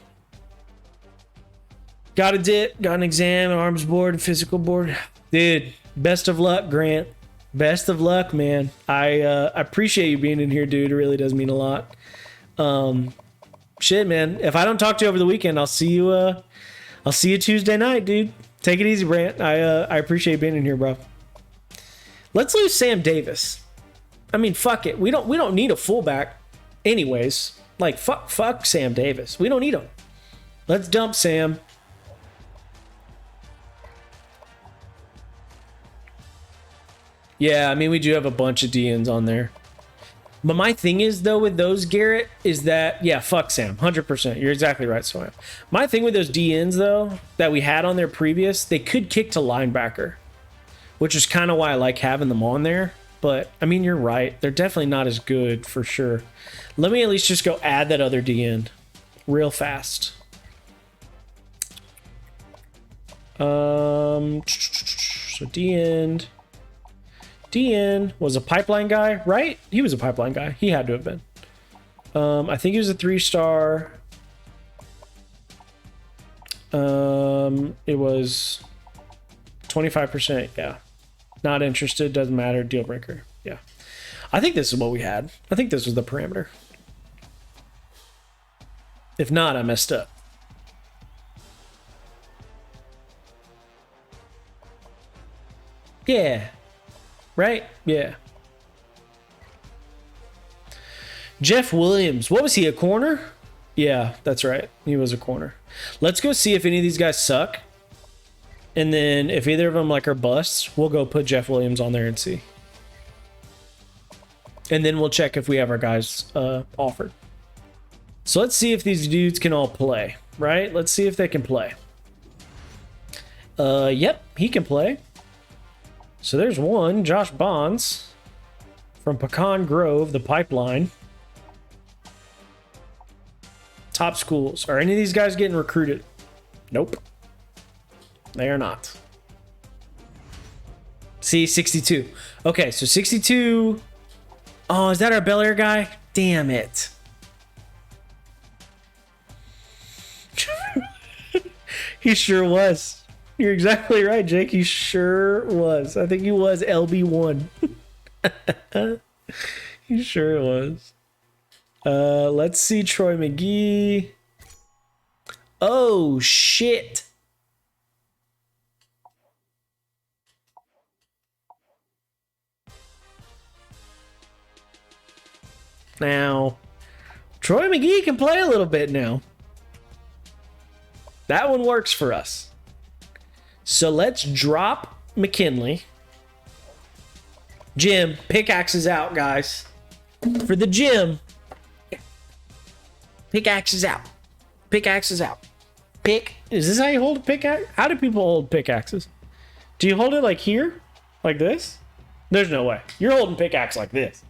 [SPEAKER 2] Got a dip, got an exam, an arms board, physical board. Dude, best of luck, Grant. Best of luck, man. I appreciate you being in here, dude. It really does mean a lot. Shit, man. If I don't talk to you over the weekend, I'll see you Tuesday night, dude. Take it easy, Brant. I appreciate being in here, bro. Let's lose Sam Davis. I mean, fuck it. We don't need a fullback anyways. Like, fuck Sam Davis. We don't need him. Let's dump Sam. Yeah, I mean, we do have a bunch of DNs on there. But my thing is, though, with those, Garrett, is that, yeah, fuck Sam. 100%. You're exactly right, Swam. My thing with those DNs, though, that we had on there previous, they could kick to linebacker, which is kind of why I like having them on there. But, I mean, you're right. They're definitely not as good, for sure. Let me at least just go add that other DN real fast. So, DN was a pipeline guy, right? He was a pipeline guy. He had to have been. I think he was a 3-star. It was 25%. Yeah. Not interested. Doesn't matter. Deal breaker. Yeah. I think this is what we had. I think this was the parameter. If not, I messed up. Yeah. Right? Yeah. Jeff Williams. What was he, a corner? Yeah, that's right. He was a corner. Let's go see if any of these guys suck. And then if either of them like are busts, we'll go put Jeff Williams on there and see. And then we'll check if we have our guys offered. So let's see if these dudes can all play, right? Let's see if they can play. Yep, he can play. So there's one, Josh Bonds from Pecan Grove, the pipeline. Top schools. Are any of these guys getting recruited? Nope. They are not. See, 62. Okay, so 62. Oh, is that our Bellaire guy? Damn it. He sure was. You're exactly right, Jake. He sure was. I think he was LB1. He sure was. Let's see Troy McGee. Oh, shit. Now, Troy McGee can play a little bit now. That one works for us. So let's drop McKinley. Jim, pickaxes out, guys. For the gym. Pickaxes out. Pickaxes out. Is this how you hold a pickaxe? How do people hold pickaxes? Do you hold it like here? Like this? There's no way. You're holding pickaxe like this.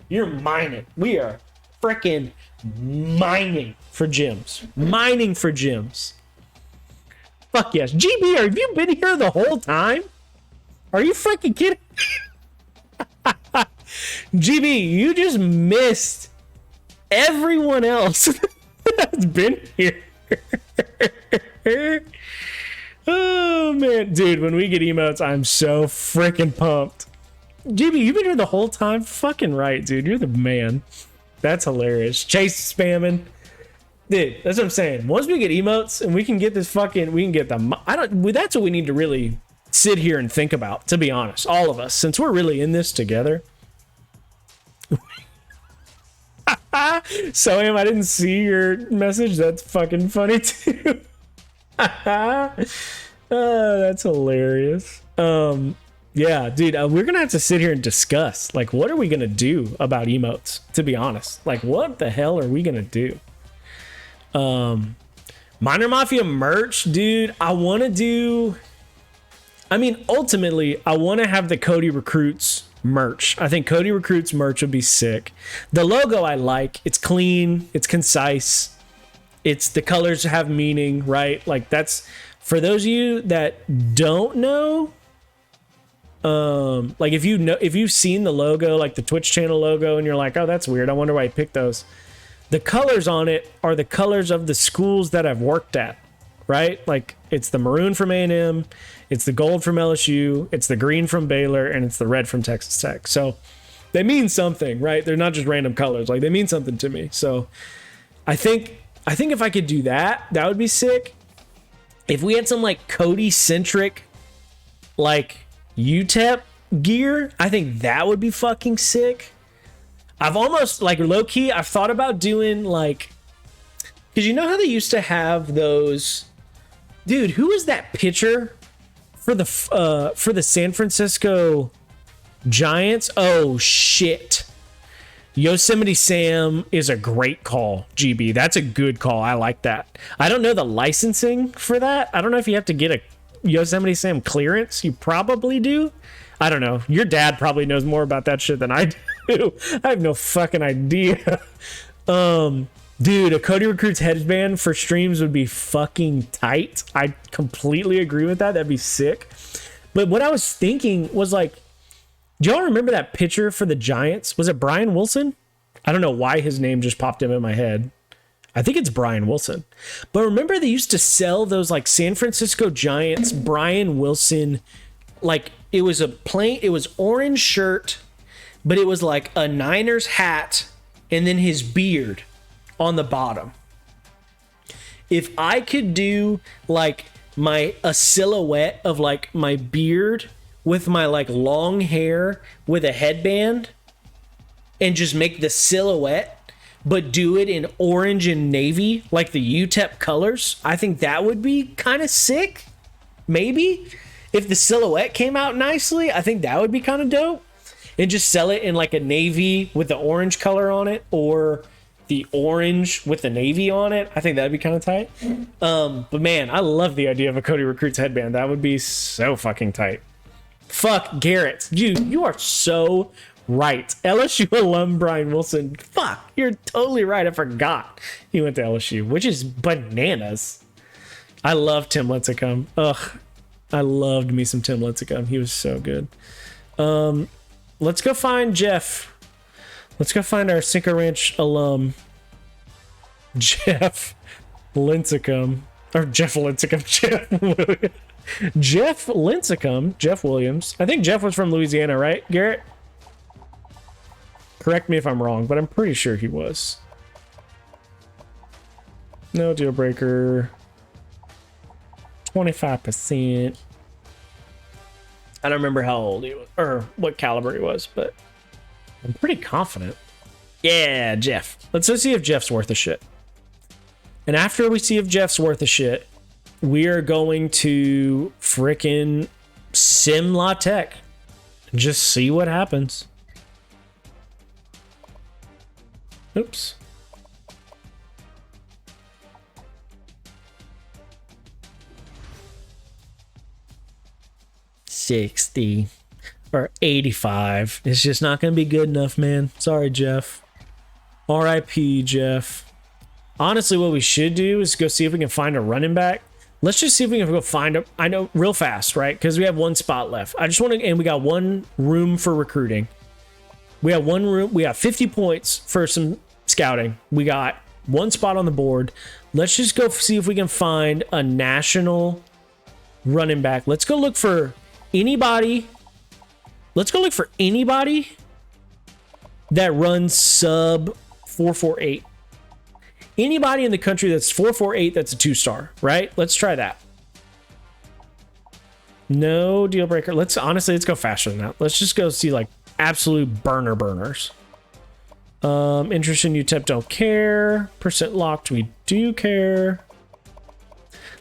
[SPEAKER 2] You're mining. We are freaking mining for gems. Mining for gems. Fuck yes. GB, have you been here the whole time? Are you freaking kidding? GB, you just missed everyone else that's been here. Oh, man. Dude, when we get emotes, I'm so freaking pumped. GB, you've been here the whole time? Fucking right, dude. You're the man. That's hilarious. Chase spamming. Dude, that's what I'm saying. Once we get emotes and we can get this fucking, we can get them. That's what we need to really sit here and think about, to be honest. All of us, since we're really in this together. So I didn't see your message. That's fucking funny too. That's hilarious. Yeah, dude, we're gonna have to sit here and discuss, like, what are we gonna do about emotes, to be honest. Like, what the hell are we gonna do? Minor Mafia merch, dude. Ultimately, I want to have the Cody Recruits merch. I think Cody Recruits merch would be sick. The logo I like. It's clean. It's concise. The colors have meaning, right? Like, that's for those of you that don't know. Like, if you've seen the logo, like the Twitch channel logo, and you're like, oh, that's weird. I wonder why I picked those. The colors on it are the colors of the schools that I've worked at, right? Like, it's the maroon from A&M, it's the gold from LSU, it's the green from Baylor, and it's the red from Texas Tech. So they mean something, right? They're not just random colors. Like, they mean something to me. So I think if I could do that, that would be sick. If we had some, like, Cody-centric, like, UTEP gear, I think that would be fucking sick. I've almost, like, low-key, I've thought about doing, like, because you know how they used to have those, dude, who was that pitcher for the San Francisco Giants? Oh, shit. Yosemite Sam is a great call, GB. That's a good call. I like that. I don't know the licensing for that. I don't know if you have to get a Yosemite Sam clearance. You probably do. I don't know. Your dad probably knows more about that shit than I do. I have no fucking idea. Dude, a Cody Recruits headband for streams would be fucking tight. I completely agree with that. That'd be sick. But what I was thinking was, like, do y'all remember that pitcher for the Giants? Was it Brian Wilson? I don't know why his name just popped in my head. I think it's Brian Wilson. But remember they used to sell those, like, San Francisco Giants Brian Wilson, like, it was orange shirt, but it was like a Niners hat and then his beard on the bottom. If I could do, like, a silhouette of, like, my beard with my, like, long hair with a headband and just make the silhouette, but do it in orange and navy, like the UTEP colors, I think that would be kind of sick. Maybe. If the silhouette came out nicely, I think that would be kind of dope. And just sell it in, like, a navy with the orange color on it, or the orange with the navy on it. I think that'd be kind of tight. But man, I love the idea of a Cody Recruits headband. That would be so fucking tight. Fuck Garrett. You are so right. LSU alum Brian Wilson. Fuck, you're totally right. I forgot he went to LSU, which is bananas. I love Tim Lincecum. Ugh, I loved me some Tim Lincecum. He was so good. Let's go find Jeff. Let's go find our Cinco Ranch alum, Jeff Lincecum. Or Jeff Lincecum. Jeff Lincecum. Jeff Williams. I think Jeff was from Louisiana, right, Garrett? Correct me if I'm wrong, but I'm pretty sure he was. No deal breaker. 25%. I don't remember how old he was or what caliber he was, but I'm pretty confident. Yeah, Jeff. Let's go see if Jeff's worth a shit. And after we see if Jeff's worth a shit, we are going to frickin' sim La Tech. Just see what happens. Oops. $60 or $85. It's just not going to be good enough, man. Sorry, Jeff. R.I.P. Jeff. Honestly, what we should do is go see if we can find a running back. Let's just see if we can go find a, I know, real fast, right? Because we have one spot left. I just want to, and we got one room for recruiting. We have one room. We have 50 points for some scouting. We got one spot on the board. Let's just go see if we can find a national running back. Let's go look for anybody. Let's go look for anybody that runs sub 448. Anybody in the country that's 448 that's a 2-star, right? Let's try that. No deal breaker. Let's go faster than that. Let's just go see like absolute burners. Interest in UTEP, don't care. Percent locked, we do care.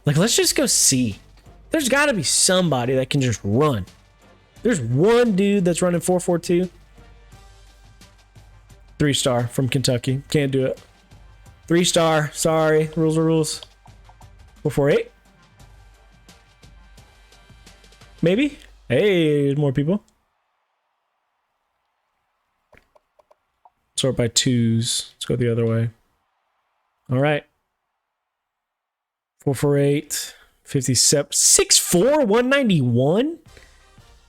[SPEAKER 2] Like, let's just go see. There's got to be somebody that can just run. There's one dude that's running 442. 3-star from Kentucky. Can't do it. 3-star. Sorry. Rules are rules. 448. Maybe. Hey, there's more people. Sort by 2s. Let's go the other way. All right. 448. 57. 6'4", 191.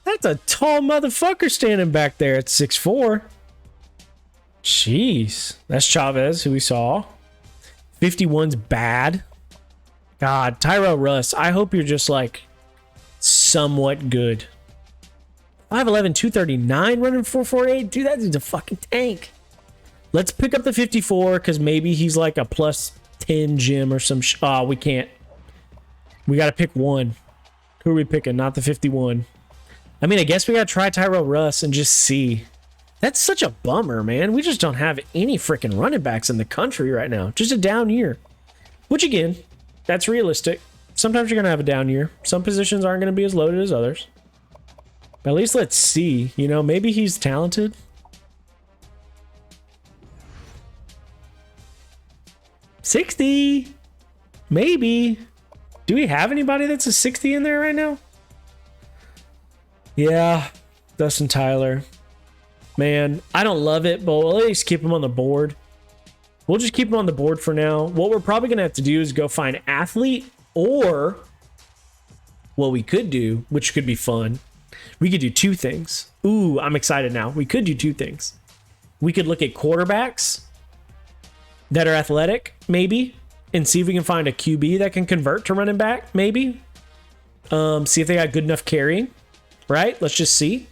[SPEAKER 2] That's a tall motherfucker standing back there at 6'4". Jeez. That's Chavez, who we saw. 51's bad. God, Tyrell Russ, I hope you're just like somewhat good. 5'11", 239 running 448. Dude, that dude's a fucking tank. Let's pick up the 54 because maybe he's like a plus 10 gym or some oh, we can't. We got to pick one. Who are we picking? Not the 51. I mean, I guess we got to try Tyrell Russ and just see. That's such a bummer, man. We just don't have any freaking running backs in the country right now. Just a down year. Which, again, that's realistic. Sometimes you're going to have a down year. Some positions aren't going to be as loaded as others. But at least let's see. You know, maybe he's talented. $60. Maybe. Do we have anybody that's a 60 in there right now? Yeah. Dustin Tyler. Man, I don't love it, but we'll at least keep him on the board. We'll just keep him on the board for now. What we're probably going to have to do is go find athlete, or what we could do, which could be fun, we could do two things. Ooh, I'm excited now. We could do two things. We could look at quarterbacks that are athletic, maybe, and see if we can find a QB that can convert to running back, maybe. See if they got good enough carrying, right? Let's just see.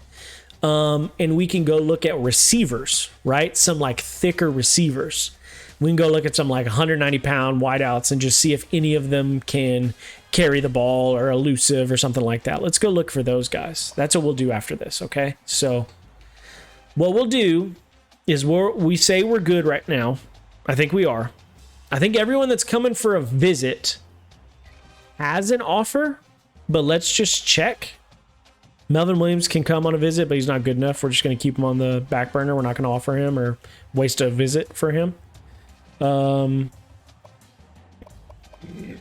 [SPEAKER 2] And we can go look at receivers, right? Some like thicker receivers. We can go look at some like 190-pound wideouts and just see if any of them can carry the ball or elusive or something like that. Let's go look for those guys. That's what we'll do after this, okay? So what we'll do is we say we're good right now. I think we are. I think everyone that's coming for a visit has an offer, but let's just check. Melvin Williams can come on a visit, but he's not good enough. We're just going to keep him on the back burner. We're not going to offer him or waste a visit for him.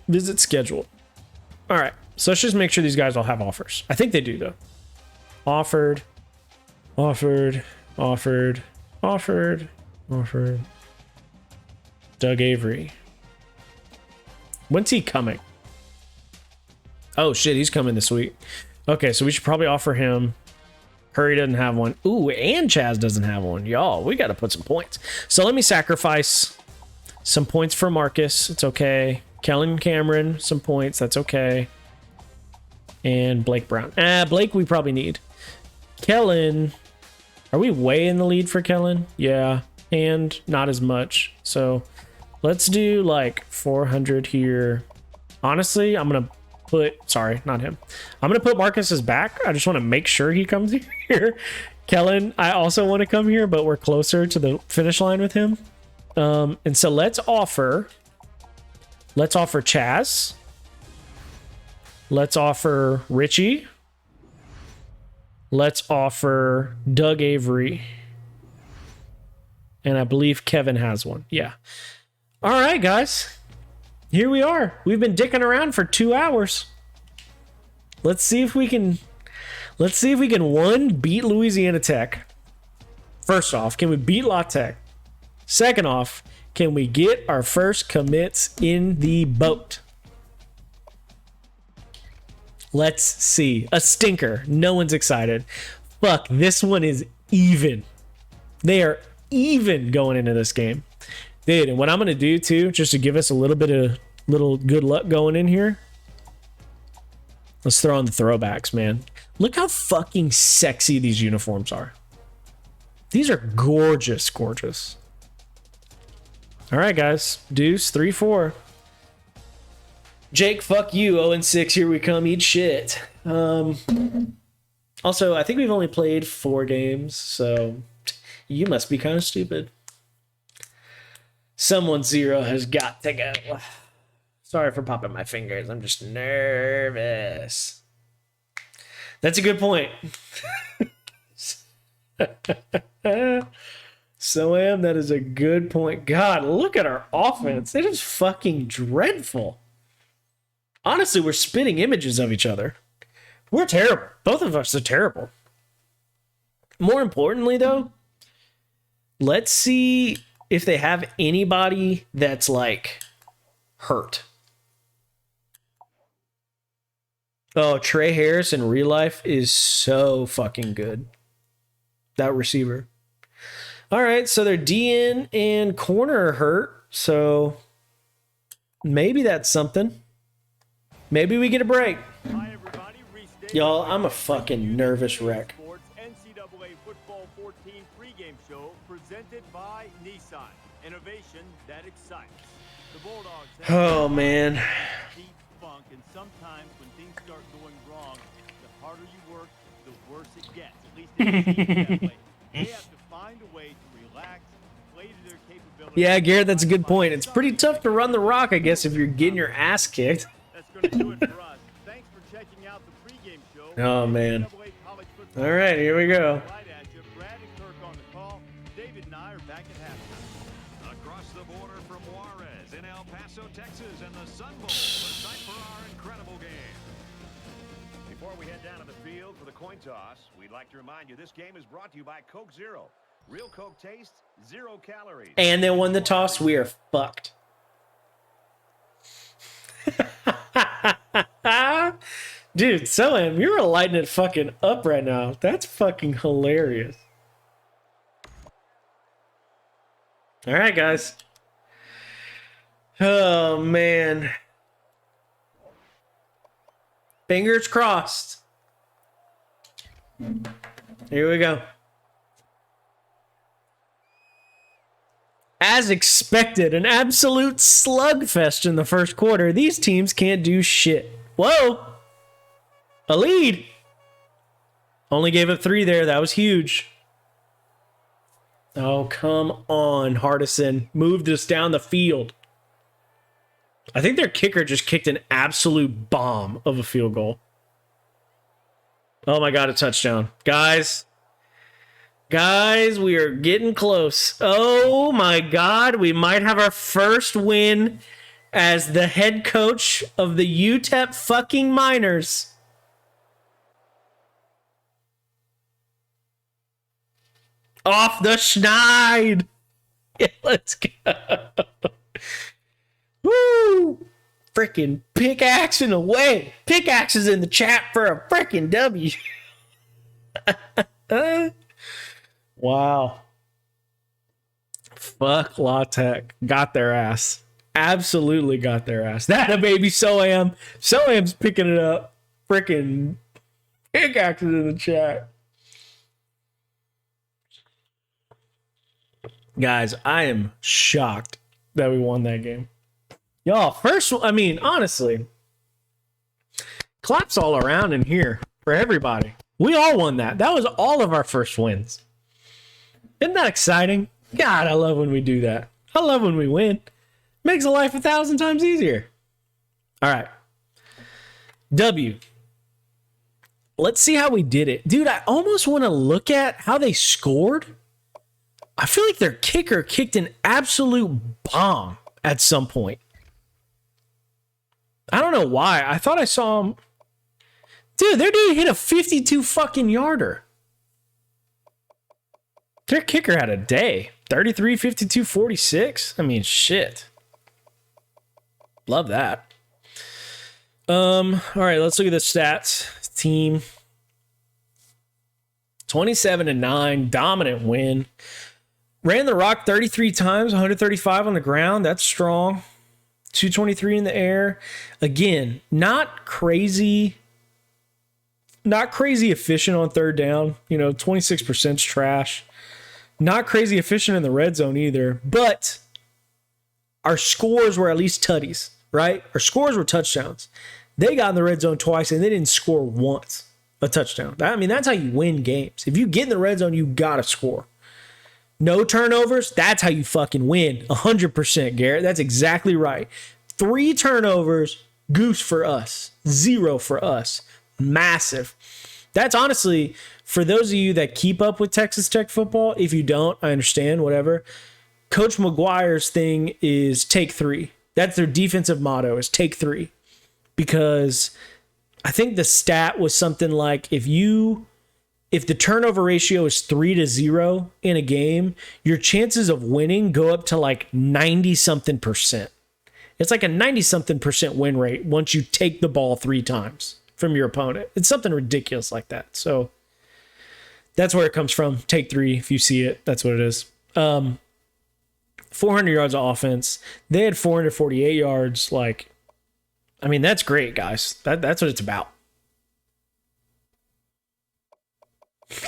[SPEAKER 2] Visit scheduled. All right. So let's just make sure these guys all have offers. I think they do, though. Offered. Doug Avery. When's he coming? Oh, shit. He's coming this week. Okay, so we should probably offer him. Hurry doesn't have one. Ooh, and Chaz doesn't have one. Y'all, we got to put some points. So let me sacrifice some points for Marcus. It's okay. Kellen Cameron, some points. That's okay. And Blake Brown. Blake we probably need. Kellen. Are we way in the lead for Kellen? Yeah. And not as much. So let's do like 400 here. Honestly, I'm going to sorry, not him. I'm going to put Marcus's back. I just want to make sure he comes here. Kellen, I also want to come here, but we're closer to the finish line with him. And so let's offer Chaz. Let's offer Richie. Let's offer Doug Avery. And I believe Kevin has one. Yeah. All right, guys. Here we are. We've been dicking around for 2 hours. Let's see if we can one, beat Louisiana Tech. First off, can we beat La Tech? Second off, can we get our first commits in the boat? Let's see. A stinker. No one's excited. Fuck, this one is even. They are even going into this game. Dude, and what I'm going to do too, just to give us a little bit of little good luck going in here, let's throw on the throwbacks, man. Look how fucking sexy these uniforms are. These are gorgeous, gorgeous. All right, guys. Deuce, 3-4. Jake, fuck you. 0-6. Here we come. Eat shit. Also, I think we've only played 4 games, so you must be kind of stupid. Someone 0 has got to go. Sorry for popping my fingers. I'm just nervous. That's a good point. That is a good point. God, look at our offense. It is fucking dreadful. Honestly, we're spitting images of each other. We're terrible. Both of us are terrible. More importantly, though, let's see if they have anybody that's like hurt. Oh, Trey Harris in real life is so fucking good. That receiver. All right, so their DN and corner are hurt, so maybe that's something. Maybe we get a break.
[SPEAKER 3] Hi everybody,
[SPEAKER 2] Y'all, I'm a fucking nervous wreck.
[SPEAKER 3] NCAA Football 14 pregame show presented by Nissan. Innovation that excites. The Bulldogs have
[SPEAKER 2] Oh, man.
[SPEAKER 3] deep funk, and sometimes when things start going wrong, the harder you work, the worse it gets. At least it seems that way. They have to find a way to relax, play to their capabilities.
[SPEAKER 2] Yeah, Garrett, that's a good point. It's pretty tough to run the rock, I guess, if you're getting your ass kicked.
[SPEAKER 3] That's going to do it for us. Thanks for checking out the pregame show.
[SPEAKER 2] Oh, man.
[SPEAKER 3] NCAA college football.
[SPEAKER 2] All right, here we go.
[SPEAKER 3] Right at you. Brad and Kirk on the call. David and I are back at halftime.
[SPEAKER 4] Across the border from Juarez in El Paso, Texas, and the Sun Bowl, the site for our incredible game. Before we head down to the field for the coin toss, we'd like to remind you this game is brought to you by Coke Zero. Real Coke taste, 0 calories.
[SPEAKER 2] And they won the toss. We are fucked. Dude, Soham, you're lighting it fucking up right now. That's fucking hilarious. All right, guys. Oh, man. Fingers crossed. Here we go. As expected, an absolute slugfest in the first quarter. These teams can't do shit. Whoa! A lead! Only gave up 3 there. That was huge. Oh, come on, Hardison. Moved us down the field. I think their kicker just kicked an absolute bomb of a field goal. Oh my God, a touchdown. Guys, we are getting close. Oh my God, we might have our first win as the head coach of the UTEP fucking Miners. Off the schneid. Yeah, let's go. Woo! Freaking pickaxing away. Pickaxes in the chat for a freaking W. Wow. Fuck La Tech. Got their ass. Absolutely got their ass. That a baby Soham. Soham's picking it up. Freaking pickaxes in the chat. Guys, I am shocked that we won that game. Y'all, honestly, claps all around in here for everybody. We all won that. That was all of our first wins. Isn't that exciting? God, I love when we do that. I love when we win. Makes a life 1,000 times easier. All right. W. Let's see how we did it. Dude, I almost want to look at how they scored. I feel like their kicker kicked an absolute bomb at some point. I don't know why. I thought I saw him. Dude, their dude hit a 52 fucking yarder. Their kicker had a day. 33, 52, 46. I mean, shit. Love that. All right, let's look at the stats. Team 27-9, dominant win. Ran the rock 33 times, 135 on the ground. That's strong. 223 in the air. Again, not crazy efficient on third down. 26% is trash. Not crazy efficient in the red zone either. But our scores were at least tutties, right? Our scores were touchdowns. They got in the red zone twice, and they didn't score once a touchdown. That's how you win games. If you get in the red zone, you got to score. No turnovers, that's how you fucking win. 100%, Garrett. That's exactly right. 3 turnovers, goose for us. 0 for us. Massive. That's honestly, for those of you that keep up with Texas Tech football, if you don't, I understand, whatever. Coach McGuire's thing is take 3. That's their defensive motto, is take 3. Because I think the stat was something like if the turnover ratio is 3-0 in a game, your chances of winning go up to like 90-something percent. It's like a 90-something percent win rate once you take the ball 3 times from your opponent. It's something ridiculous like that. So that's where it comes from. Take 3 if you see it. That's what it is. 400 yards of offense. They had 448 yards. That's great, guys. That's what it's about.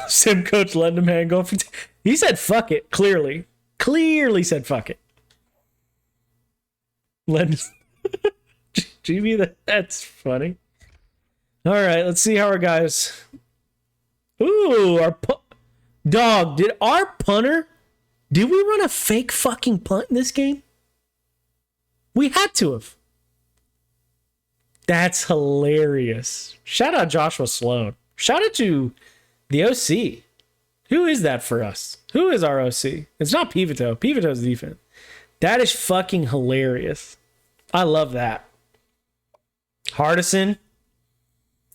[SPEAKER 2] Sim coach letting him hang go. He said fuck it. Clearly said fuck it. GB, that's funny. All right, let's see how our guys. Ooh, dog. Did we run a fake fucking punt in this game? We had to have. That's hilarious. Shout out Joshua Sloan. Shout out to the OC. Who is that for us? Who is our OC? It's not Pivito. Pivito's defense. That is fucking hilarious. I love that. Hardison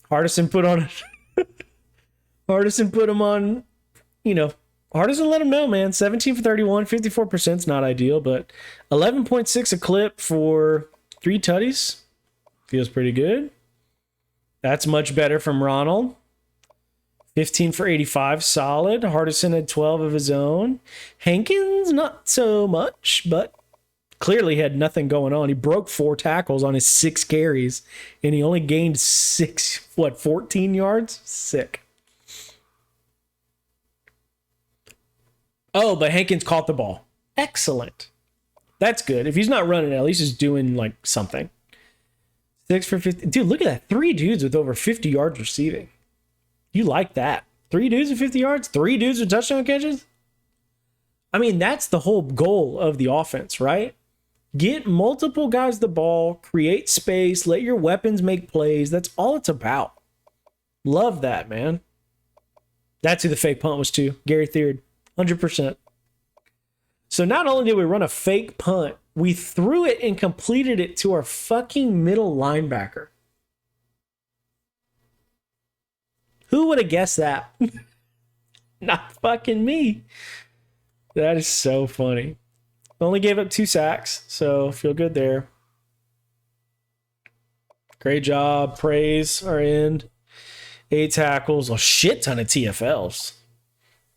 [SPEAKER 2] put on Hardison put him on, Hardison let him know, man. 17 for 31, 54% is not ideal, but 11.6 a clip for 3 tutties. Feels pretty good. That's much better from Ronald. 15 for 85, solid. Hardison had 12 of his own. Hankins, not so much, but clearly had nothing going on. He broke 4 tackles on his 6 carries, and he only gained 14 yards? Sick. Oh, but Hankins caught the ball. Excellent. That's good. If he's not running, at least he's doing something. 6 for 50. Dude, look at that. 3 dudes with over 50 yards receiving. You like that. 3 dudes with 50 yards? 3 dudes with touchdown catches? That's the whole goal of the offense, right? Get multiple guys the ball, create space, let your weapons make plays. That's all it's about. Love that, man. That's who the fake punt was to. Gary Theard. 100%. So not only did we run a fake punt, we threw it and completed it to our fucking middle linebacker. Who would have guessed that? Not fucking me. That is so funny. Only gave up 2 sacks, so feel good there. Great job. Praise our end. 8 tackles. A shit ton of TFLs.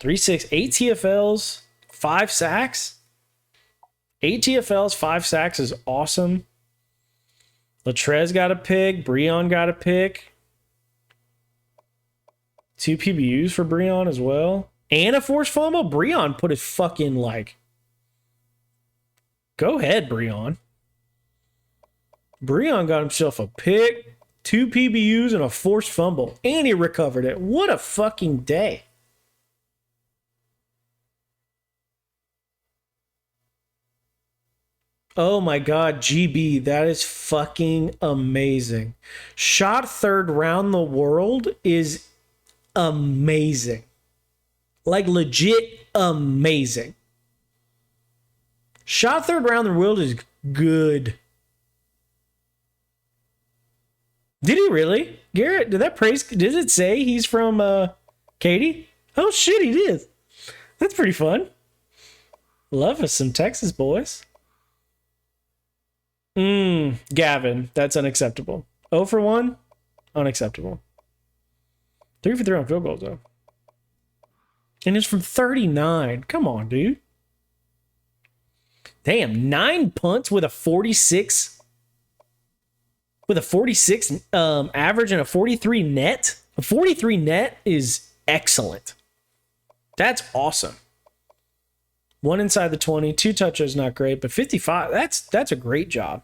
[SPEAKER 2] 8 TFLs, 5 sacks. 8 TFLs, 5 sacks is awesome. Latrez got a pick. Breon got a pick. 2 PBUs for Breon as well. And a forced fumble. Breon put his fucking Go ahead, Breon. Breon got himself a pick, 2 PBUs, and a forced fumble. And he recovered it. What a fucking day. Oh my God, GB, that is fucking amazing. Shot 3rd round the world is amazing. Legit amazing. Shot 3rd round the world is good. Did he really? Garrett, did it say he's from Katy? Oh shit, he did. That's pretty fun. Love us some Texas boys. Gavin, that's unacceptable. 0 for 1, unacceptable. 3 for 3 on field goals, though. And it's from 39. Come on, dude. Damn, 9 punts with a 46. With a 46 average and a 43 net. A 43 net is excellent. That's awesome. 1 inside the 20, 2 touches, not great, but 55, that's a great job.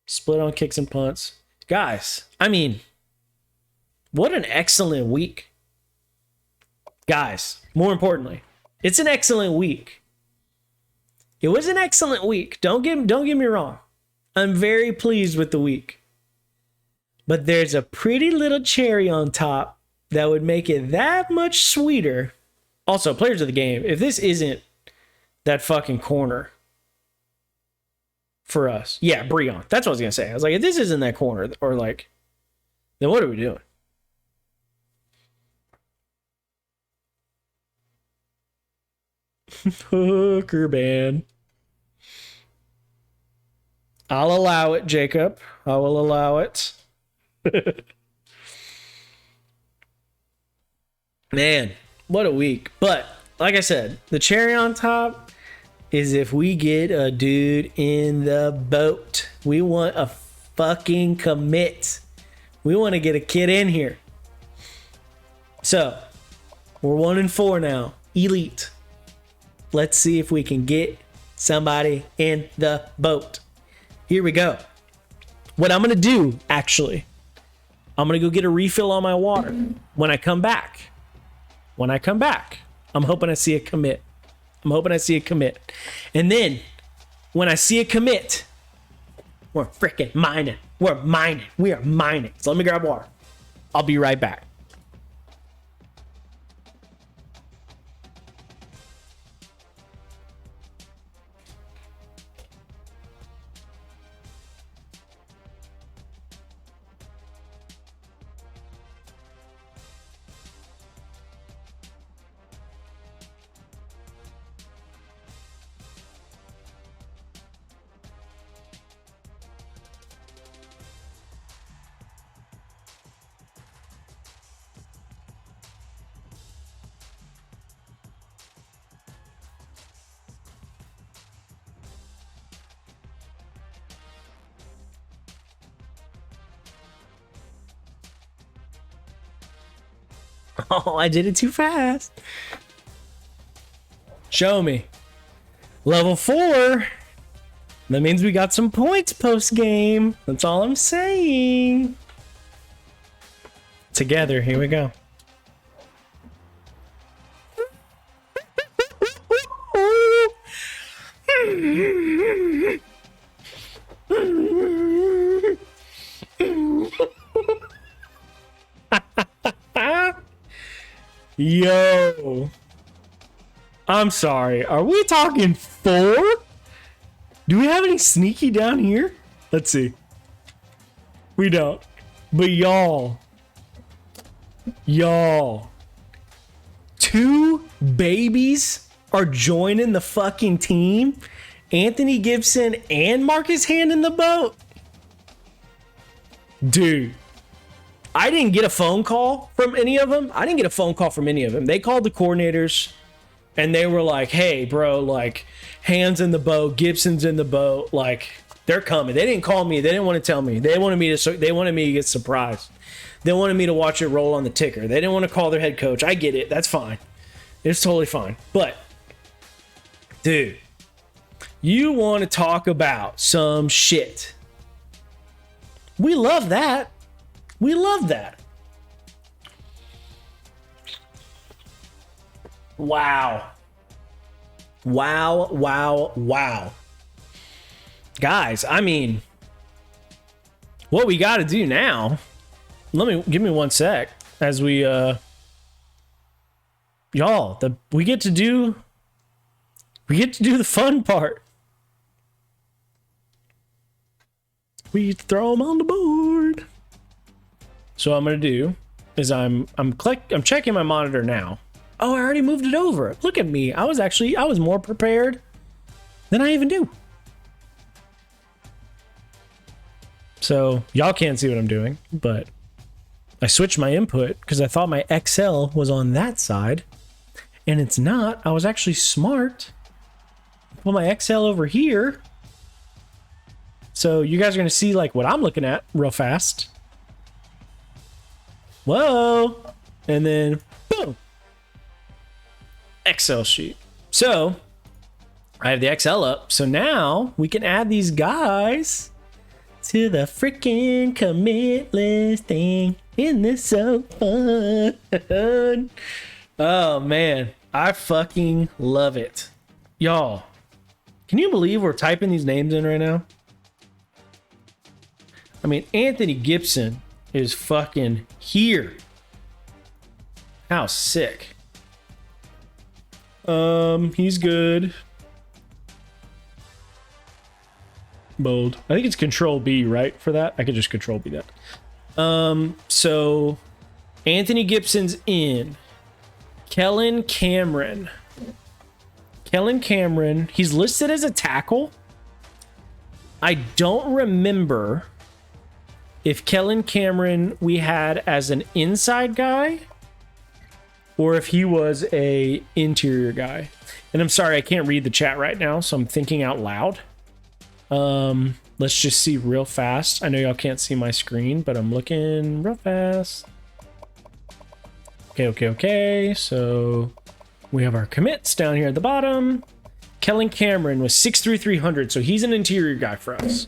[SPEAKER 2] Split on kicks and punts. Guys, I mean, what an excellent week. Guys, more importantly, it's an excellent week. It was an excellent week. Don't get me wrong. I'm very pleased with the week. But there's a pretty little cherry on top that would make it that much sweeter. Also, players of the game, if this isn't that fucking corner for us. Yeah, Breon. That's what I was going to say. I was like, if this isn't that corner, or like, then what are we doing? Hooker band. I'll allow it, Jacob. I will allow it. Man, what a week. But, like I said, the cherry on top is if we get a dude in the boat. We want a fucking commit. We want to get a kid in here. So, we're 1-4 now. Elite. Let's see if we can get somebody in the boat. Here we go. What I'm going to do, actually, I'm going to go get a refill on my water. When I come back, I'm hoping I see a commit. And then, when I see a commit, we're freaking mining. We are mining. So let me grab water. I'll be right back. Oh, I did it too fast. Show me. Level 4. That means we got some points post game. That's all I'm saying. Together, here we go. Yo, I'm sorry. Are we talking 4? Do we have any sneaky down here? Let's see. We don't. But y'all, 2 babies are joining the fucking team. Anthony Gibson and Marcus Hand in the boat. Dude. I didn't get a phone call from any of them. They called the coordinators and they were like, hey, bro, like, Hand's in the boat, Gibson's in the boat. Like, they're coming. They didn't call me. They didn't want to tell me. They wanted me to get surprised. They wanted me to watch it roll on the ticker. They didn't want to call their head coach. I get it. That's fine. It's totally fine. But, dude, you want to talk about some shit. We love that. We love that. Wow. Guys, I mean, what we got to do now, give me 1 sec as we, we get to do the fun part. We throw them on the board. So what I'm gonna do is I'm checking my monitor now. Oh, I already moved it over. Look at me. I was more prepared than I even do. So y'all can't see what I'm doing, but I switched my input because I thought my XL was on that side, and it's not. I was actually smart. Put my XL over here. So you guys are going to see like what I'm looking at real fast. Whoa. And then boom. Excel sheet. So I have the XL up. So now we can add these guys to the freaking commit list thing. Isn't this so fun? Oh man, I fucking love it. Y'all, can you believe we're typing these names in right now? I mean, Anthony Gibson is fucking here. How sick. He's good. Bold. I think it's Control B, right? For that, I could just Control B that. So Anthony Gibson's in. Kellen Cameron. He's listed as a tackle. I don't remember if Kellen Cameron we had as an inside guy or if he was a interior guy. And I'm sorry, I can't read the chat right now, so I'm thinking out loud. Let's just see real fast. I know y'all can't see my screen, but I'm looking real fast. Okay. So we have our commits down here at the bottom. Kellen Cameron was 6'3", 300, so he's an interior guy for us.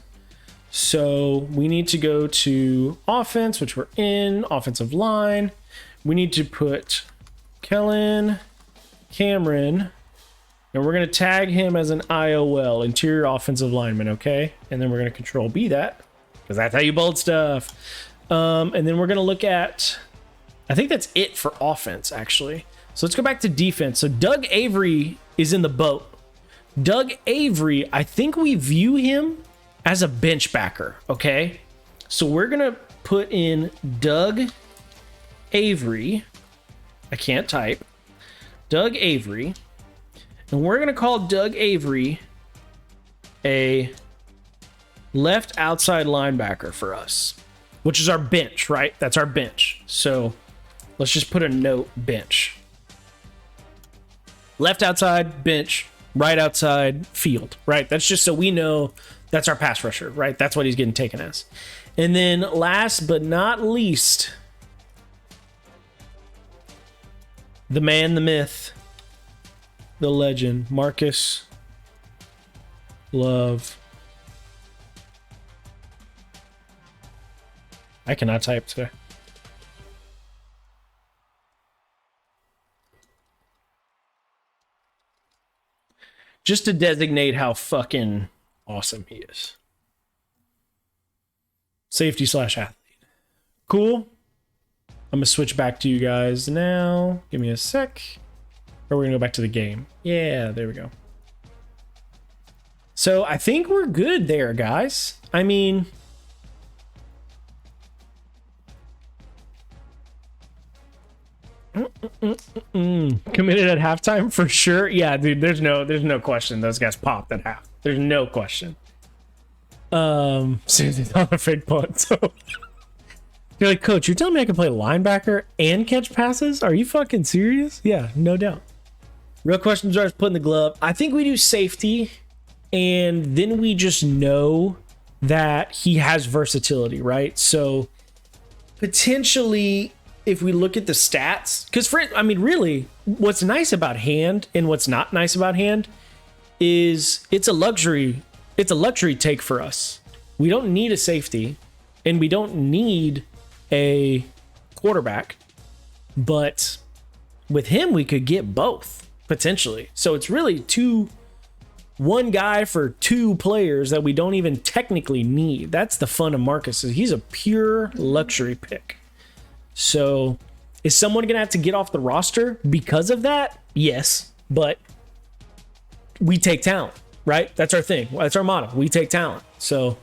[SPEAKER 2] So we need to go to offense, which we're in, offensive line. We need to put Kellen Cameron, and we're going to tag him as an IOL, interior offensive lineman, okay? And then we're going to Control B that, because that's how you bold stuff. And then we're going to look at, I think that's it for offense, actually. So let's go back to defense. So Doug Avery is in the boat. Doug Avery, I think we view him as a bench backer, okay? So we're going to put in Doug Avery. I can't type. Doug Avery. And we're going to call Doug Avery a left outside linebacker for us, which is our bench, right? That's our bench. So let's just put a note, bench. Left outside, bench. Right outside, field, right? That's just so we know that's our pass rusher, right? That's what he's getting taken as. And then last but not least, the man, the myth, the legend, Marcus Love. I cannot type today. Just to designate how fucking awesome he is. Safety / athlete. Cool. I'm going to switch back to you guys now. Give me a sec. Or we're going to go back to the game. Yeah, there we go. So I think we're good there, guys. I mean, committed at halftime for sure. Yeah, dude, there's no question those guys popped at half. There's no question. Seriously, on a fake punt. So you're like, coach, you're telling me I can play linebacker and catch passes? Are you fucking serious? Yeah, no doubt. Real questions are putting the glove. I think we do safety, and then we just know that he has versatility, right? So potentially, if we look at the stats, because really, what's nice about hand and what's not nice about hand is it's a luxury take for us. We don't need a safety and we don't need a quarterback, but with him, we could get both potentially. So it's really one guy for two players that we don't even technically need. That's the fun of Marcus. He's a pure luxury pick. So is someone going to have to get off the roster because of that? Yes, but we take talent, right? That's our thing. That's our motto. We take talent. So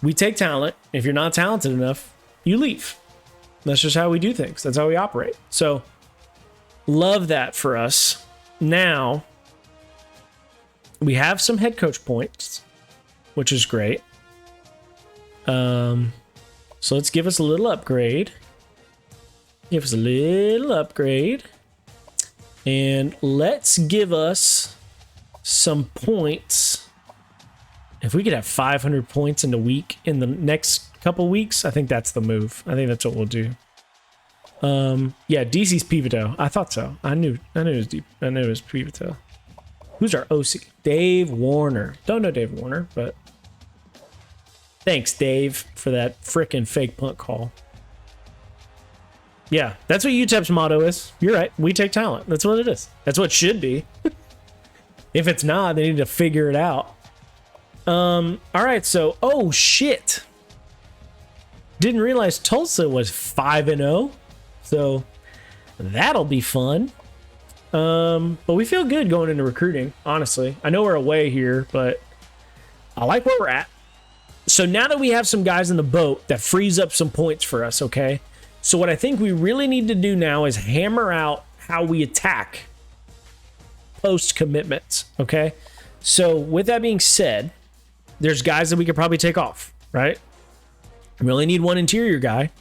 [SPEAKER 2] we take talent. If you're not talented enough, you leave. That's just how we do things. That's how we operate. So Love that for us. Now, we have some head coach points, which is great. So let's give us a little upgrade. Give us a little upgrade. And let's give us some points. If we could have 500 points in the next couple weeks, I think that's the move. I think that's what we'll do. Yeah, DC's Pivito. I thought so. I knew it was deep. I knew it was Pivito. Who's our OC? Dave Warner. Don't know Dave Warner, but thanks, Dave, for that frickin' fake punt call. Yeah, that's what UTEP's motto is. You're right. We take talent. That's what it is. That's what it should be. If it's not, they need to figure it out. All right, so oh shit. Didn't realize Tulsa was 5-0. So that'll be fun. But we feel good going into recruiting, honestly. I know we're away here, but I like where we're at. So now that we have some guys in the boat, that frees up some points for us, okay? So what I think we really need to do now is hammer out how we attack post commitments, okay? So with that being said, there's guys that we could probably take off, right? We only need one interior guy.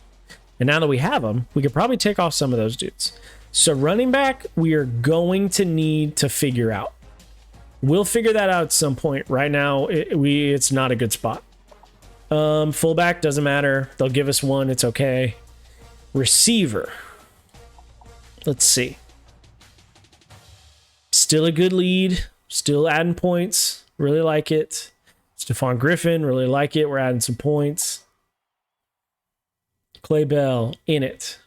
[SPEAKER 2] And now that we have them, we could probably take off some of those dudes. So running back, we are going to need to figure out. We'll figure that out at some point. Right now, it's not a good spot. Fullback, doesn't matter. They'll give us one. It's okay. Receiver. Let's see. Still a good lead. Still adding points. Really like it. Stephon Griffin, really like it. We're adding some points. Clay Bell, in it.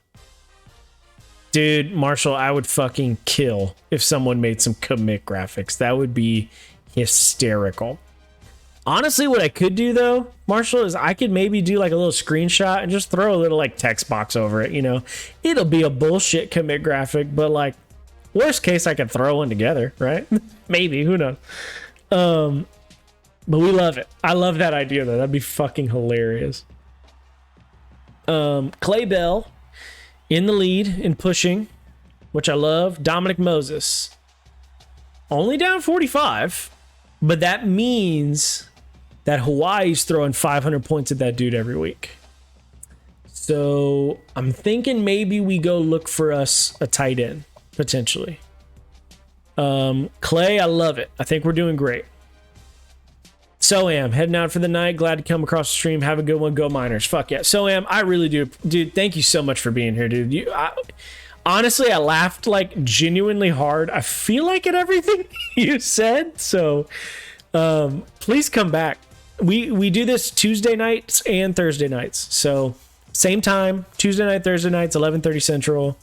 [SPEAKER 2] Dude, Marshall, I would fucking kill if someone made some commit graphics. That would be hysterical. Honestly, what I could do, though, Marshall, is I could maybe do like a little screenshot and just throw a little like text box over it, you know? It'll be a bullshit commit graphic, but like, worst case, I could throw one together, right? Maybe, who knows? But we love it. I love that idea, though. That'd be fucking hilarious. Clay Bell in the lead in pushing, which I love. Dominic Moses only down 45, but that means that Hawaii's throwing 500 points at that dude every week. So I'm thinking maybe we go look for us a tight end potentially. Clay, I love it. I think we're doing great. So heading out for the night. Glad to come across the stream. Have a good one. Go Miners. Fuck yeah. So I really do. Dude, thank you so much for being here, dude. Honestly, I laughed like genuinely hard. I feel like at everything you said. So please come back. We do this Tuesday nights and Thursday nights. So same time, Tuesday night, Thursday nights, 11:30 Central.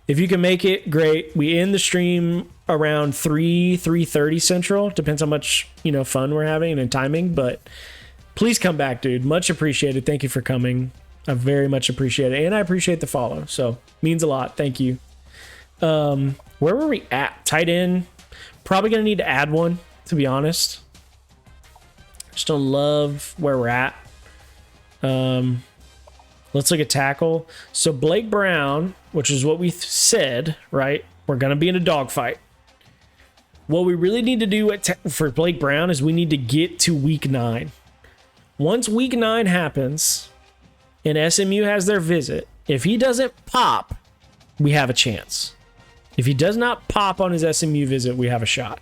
[SPEAKER 2] If you can make it, great. We end the stream around 3:30 Central. Depends how much, fun we're having and timing. But please come back, dude. Much appreciated. Thank you for coming. I very much appreciate it. And I appreciate the follow. So means a lot. Thank you. Where were we at? Tight end. Probably going to need to add one, to be honest. Just don't love where we're at. Let's look at tackle. So Blake Brown, which is what we said, right? We're going to be in a dogfight. What we really need to do for Blake Brown is we need to get to week 9. Once week 9 happens and SMU has their visit, if he doesn't pop, we have a chance. If he does not pop on his SMU visit, we have a shot.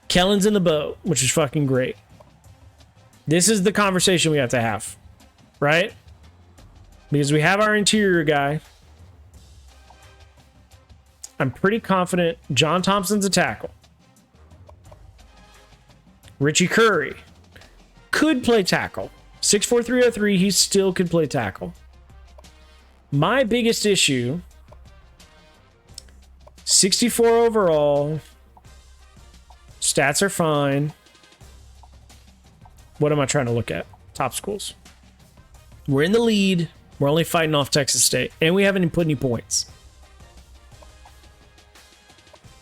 [SPEAKER 2] Kellen's in the boat, which is fucking great. This is the conversation we have to have, right? Because we have our interior guy. I'm pretty confident John Thompson's a tackle. Richie Curry could play tackle. 6'4", 303, he still could play tackle. My biggest issue, 64 overall. Stats are fine. What am I trying to look at? Top schools. We're in the lead. We're only fighting off Texas State. And we haven't even put any points.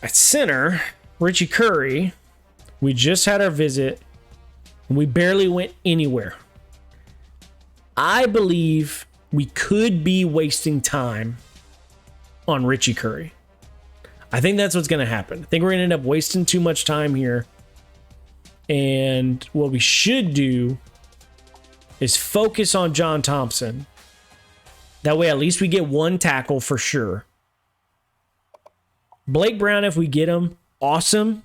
[SPEAKER 2] At center, Richie Curry. We just had our visit. And we barely went anywhere. I believe we could be wasting time on Richie Curry. I think that's what's going to happen. I think we're going to end up wasting too much time here. And what we should do is focus on John Thompson. That way, at least we get one tackle for sure. Blake Brown, if we get him, awesome.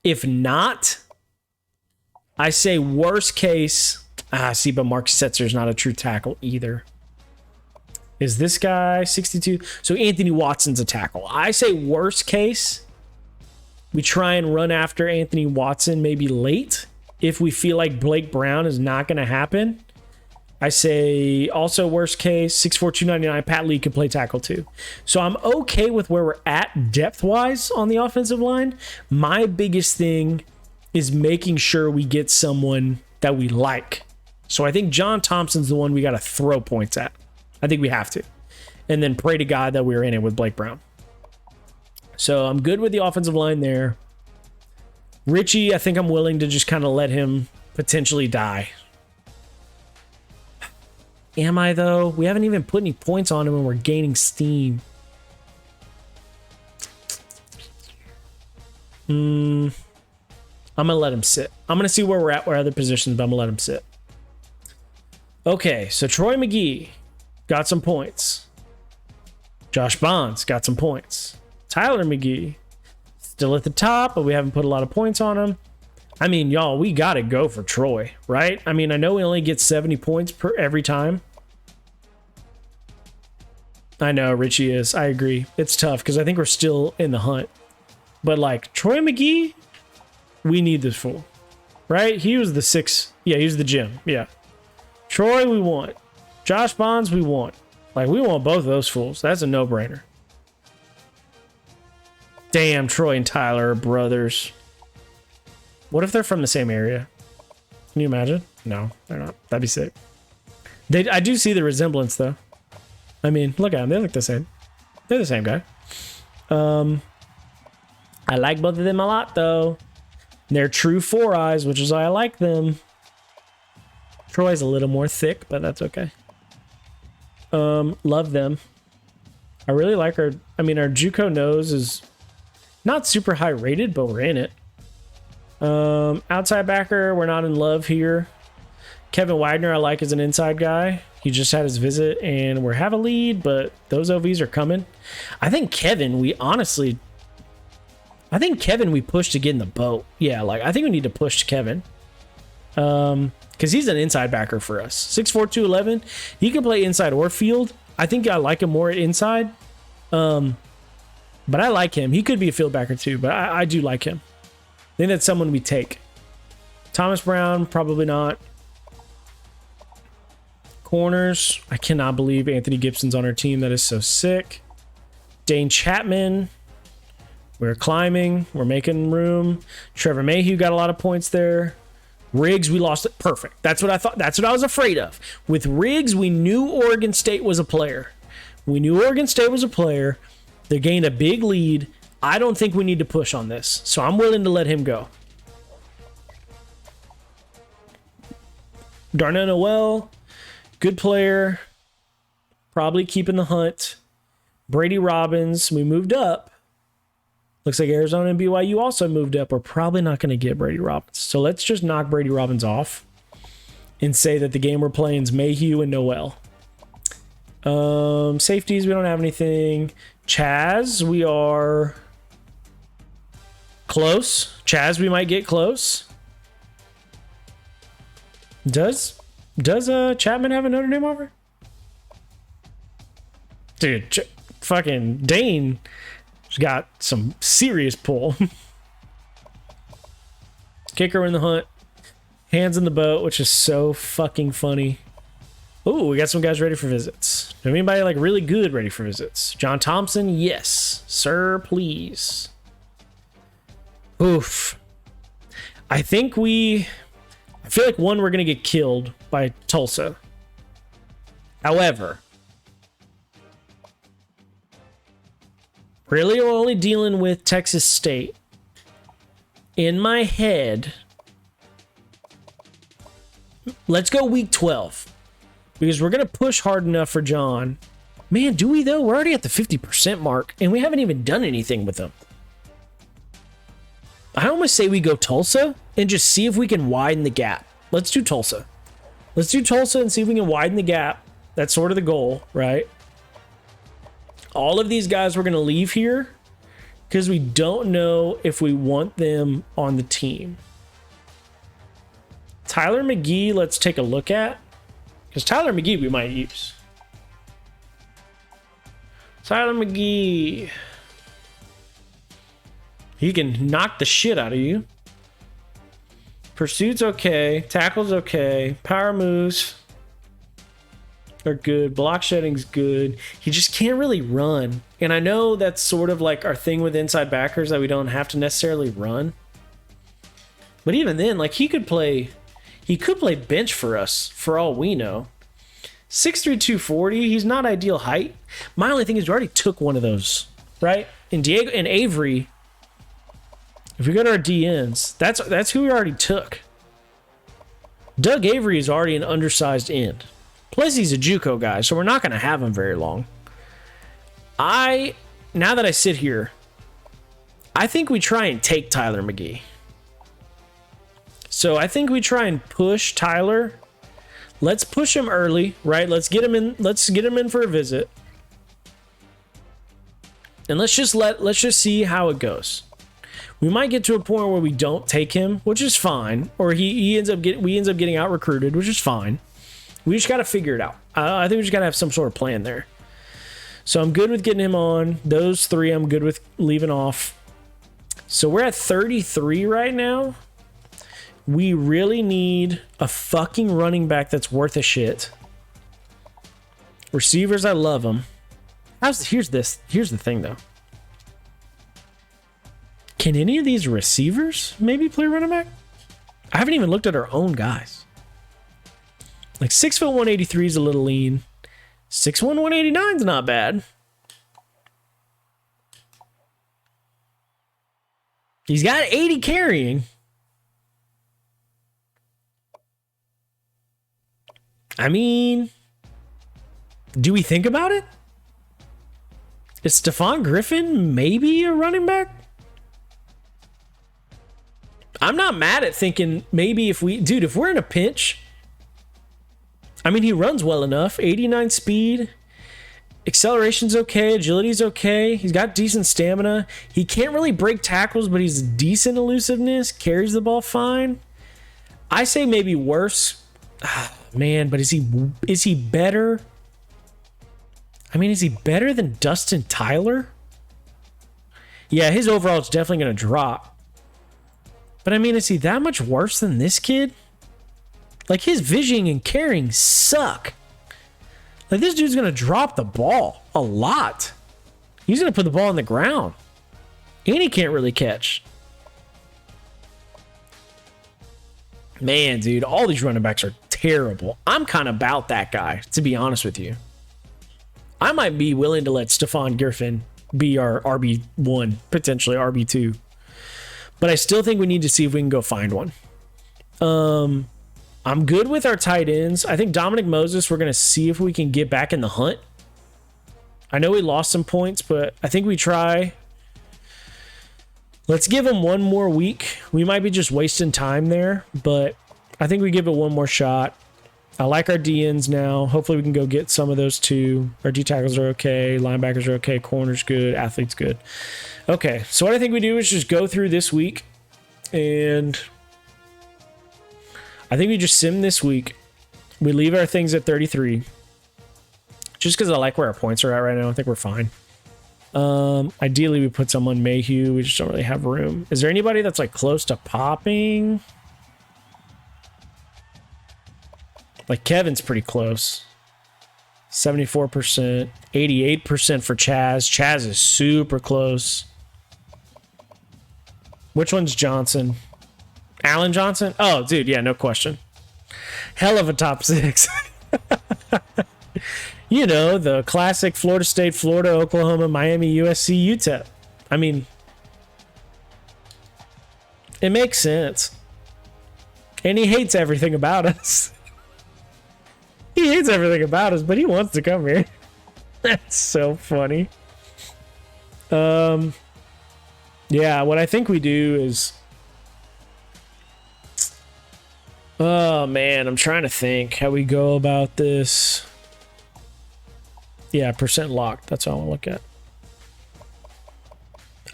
[SPEAKER 2] If not, I say worst case. See, but Mark Setzer's not a true tackle either. Is this guy 62? So Anthony Watson's a tackle. I say worst case, we try and run after Anthony Watson maybe late if we feel like Blake Brown is not going to happen. I say also worst case, 6'4", 299, Pat Lee could play tackle too. So I'm okay with where we're at depth-wise on the offensive line. My biggest thing is making sure we get someone that we like. So I think John Thompson's the one we got to throw points at. I think we have to. And then pray to God that we're in it with Blake Brown. So I'm good with the offensive line there. Richie, I think I'm willing to just kind of let him potentially die. Am I, though? We haven't even put any points on him and we're gaining steam. I'm going to let him sit. I'm going to see where we're at, where other positions, but I'm going to let him sit. Okay, so Troy McGee got some points. Josh Bonds got some points. Tyler McGee still at the top, but we haven't put a lot of points on him. I mean, y'all, we got to go for Troy, right? I mean, I know we only get 70 points per every time. I know, Richie is. I agree. It's tough because I think we're still in the hunt. But, like, Troy McGee, we need this fool, right? He was the 6. Yeah, he was the gym. Yeah. Troy, we want. Josh Bonds, we want. Like, we want both of those fools. That's a no-brainer. Damn, Troy and Tyler are brothers. What if they're from the same area? Can you imagine? No, they're not. That'd be sick. I do see the resemblance, though. I mean, look at them. They look the same. They're the same guy. I like both of them a lot, though. They're true 4 eyes, which is why I like them. Troy's a little more thick, but that's okay. Love them. I really like our... I mean, our JUCO nose is not super high rated, but we're in it. Outside backer, we're not in love here. Kevin Wagner, I like as an inside guy. He just had his visit, and we have a lead, but those OVs are coming. I think Kevin, we push to get in the boat. Yeah, like, I think we need to push Kevin. Because he's an inside backer for us. 6'4", 211. He can play inside or field. I think I like him more at inside. But I like him. He could be a field backer too, but I do like him. I think that's someone we take. Thomas Brown, probably not. Corners, I cannot believe Anthony Gibson's on our team. That is so sick. Dane Chapman, we're climbing. We're making room. Trevor Mayhew got a lot of points there. Riggs, we lost it. Perfect. That's what I thought. That's what I was afraid of. With Riggs, we knew Oregon State was a player. They gained a big lead. I don't think we need to push on this, so I'm willing to let him go. Darnell Noel, good player. Probably keeping the hunt. Brady Robbins, we moved up. Looks like Arizona and BYU also moved up. We're probably not going to get Brady Robbins. So let's just knock Brady Robbins off and say that the game we're playing is Mayhew and Noel. Safeties, we don't have anything. Chaz, we are close. Chaz, we might get close. Does Chapman have a Notre Dame offer? Dude, fucking Dane got some serious pull. Kicker in the hunt. Hands in the boat, which is so fucking funny. Ooh, we got some guys ready for visits. Do anybody like really good ready for visits? John Thompson, yes. Sir, please. Oof. I feel like we're going to get killed by Tulsa. However, really only dealing with Texas State. In my head, let's go week 12. Because we're going to push hard enough for John Man, do we though? We're already at the 50% mark, and we haven't even done anything with them. I almost say we go Tulsa and just see if we can widen the gap. Let's do Tulsa. Let's do Tulsa and see if we can widen the gap. That's sort of the goal, right? All of these guys we're going to leave here because we don't know if we want them on the team. Tyler McGee, let's take a look at. Because Tyler McGee we might use. Tyler McGee. He can knock the shit out of you. Pursuit's okay. Tackle's okay. Power moves are good. Block shedding's good. He just can't really run. And I know that's sort of like our thing with inside backers, that we don't have to necessarily run. But even then, like, he could play bench for us for all we know. 6'3", 240. He's not ideal height. My only thing is we already took one of those, right? And Diego and Avery, if we go to our DNs, that's who we already took. Doug Avery is already an undersized end. Plus, he's a JUCO guy, so we're not going to have him very long. Now that I sit here, I think we try and take Tyler McGee. So I think we try and push Tyler. Let's push him early, right? Let's get him in. Let's get him in for a visit, and let's just see how it goes. We might get to a point where we don't take him, which is fine, or we ends up getting out recruited, which is fine. We just got to figure it out. I think we just got to have some sort of plan there. So I'm good with getting him on. Those three I'm good with leaving off. So we're at 33 right now. We really need a fucking running back that's worth a shit. Receivers, I love them. Here's the thing, though. Can any of these receivers maybe play running back? I haven't even looked at our own guys. Like 6'1", 183 is a little lean. 6'1", 189 is not bad. He's got 80 carrying. I mean, do we think about it? Is Stephon Griffin maybe a running back? I'm not mad at thinking maybe if we're in a pinch. I mean, he runs well enough. 89 speed. Acceleration's okay. Agility's okay. He's got decent stamina. He can't really break tackles, but he's decent elusiveness. Carries the ball fine. I say maybe worse. Man, but is he better? I mean, is he better than Dustin Tyler? Yeah, his overall is definitely going to drop. But I mean, is he that much worse than this kid? Like, his vision and carrying suck. Like, this dude's going to drop the ball a lot. He's going to put the ball on the ground. And he can't really catch. Man, dude, all these running backs are terrible. I'm kind of about that guy, to be honest with you. I might be willing to let Stephon Griffin be our RB1, potentially RB2. But I still think we need to see if we can go find one. I'm good with our tight ends. I think Dominic Moses, we're going to see if we can get back in the hunt. I know we lost some points, but I think we try. Let's give him one more week. We might be just wasting time there, but I think we give it one more shot. I like our DNs now. Hopefully we can go get some of those too. Our D tackles are okay. Linebackers are okay. Corners good. Athletes good. Okay, so what I think we do is just go through this week, and I think we just sim this week. We leave our things at 33. Just because I like where our points are at right now. I think we're fine. Ideally, we put some on Mayhew. We just don't really have room. Is there anybody that's like close to popping? Like Kevin's pretty close. 74%. 88% for Chaz. Chaz is super close. Which one's Johnson? Allen Johnson? Oh, dude, yeah, no question. Hell of a top 6. You know, the classic Florida State, Florida, Oklahoma, Miami, USC, UTEP. I mean, it makes sense. And he hates everything about us. He hates everything about us, but he wants to come here. That's so funny. Yeah, what I think we do is, oh man, I'm trying to think how we go about this. Yeah, percent locked. That's all I want to look at.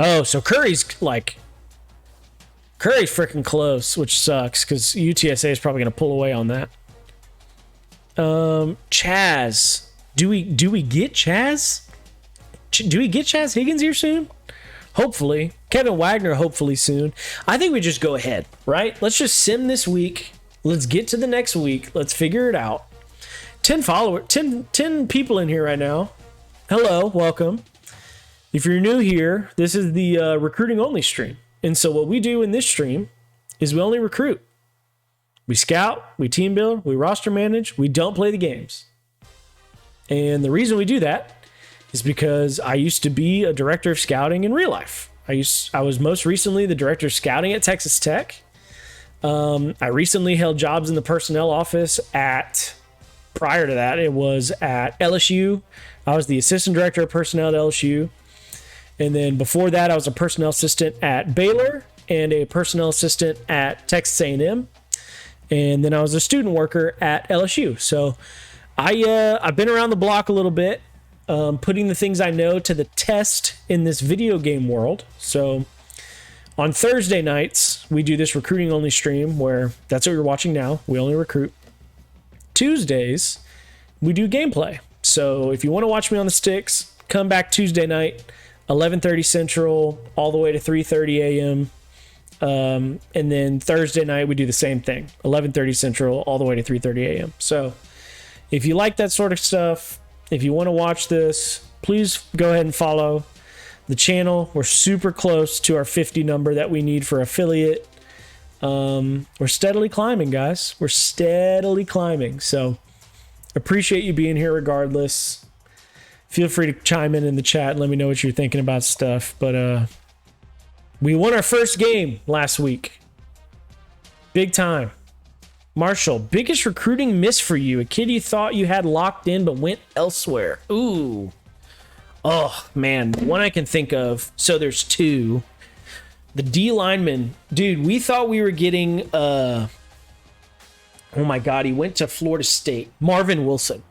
[SPEAKER 2] Oh, so Curry's freaking close, which sucks because UTSA is probably going to pull away on that. Chaz, do we get Chaz? Do we get Chaz Higgins here soon? Hopefully. Kevin Wagner, hopefully soon. I think we just go ahead, right? Let's just sim this week. Let's get to the next week. Let's figure it out. 10 people in here right now. Hello, welcome. If you're new here, this is the recruiting only stream. And so what we do in this stream is we only recruit. We scout, we team build, we roster manage, we don't play the games. And the reason we do that is because I used to be a director of scouting in real life. I was most recently the director of scouting at Texas Tech. I recently held jobs in the personnel office prior to that, it was at LSU. I was the assistant director of personnel at LSU. And then before that, I was a personnel assistant at Baylor and a personnel assistant at Texas A&M. And then I was a student worker at LSU. So I've been around the block a little bit, putting the things I know to the test in this video game world. So on Thursday nights, we do this recruiting only stream where that's what you're watching now. We only recruit. Tuesdays, we do gameplay. So if you want to watch me on the sticks, come back Tuesday night, 11:30 Central, all the way to 3:30 a.m. And then Thursday night, we do the same thing, 11:30 Central, all the way to 3:30 a.m. So if you like that sort of stuff, if you want to watch this, please go ahead and follow the channel. We're super close to our 50 number that we need for affiliate. We're steadily climbing, guys. We're steadily climbing. So appreciate you being here regardless. Feel free to chime in the chat and let me know what you're thinking about stuff. But we won our first game last week. Big time. Marshall, biggest recruiting miss for you? A kid you thought you had locked in but went elsewhere. Ooh. Oh, man. One I can think of. So there's two. The D lineman. Dude, we thought we were getting... oh my God. He went to Florida State. Marvin Wilson.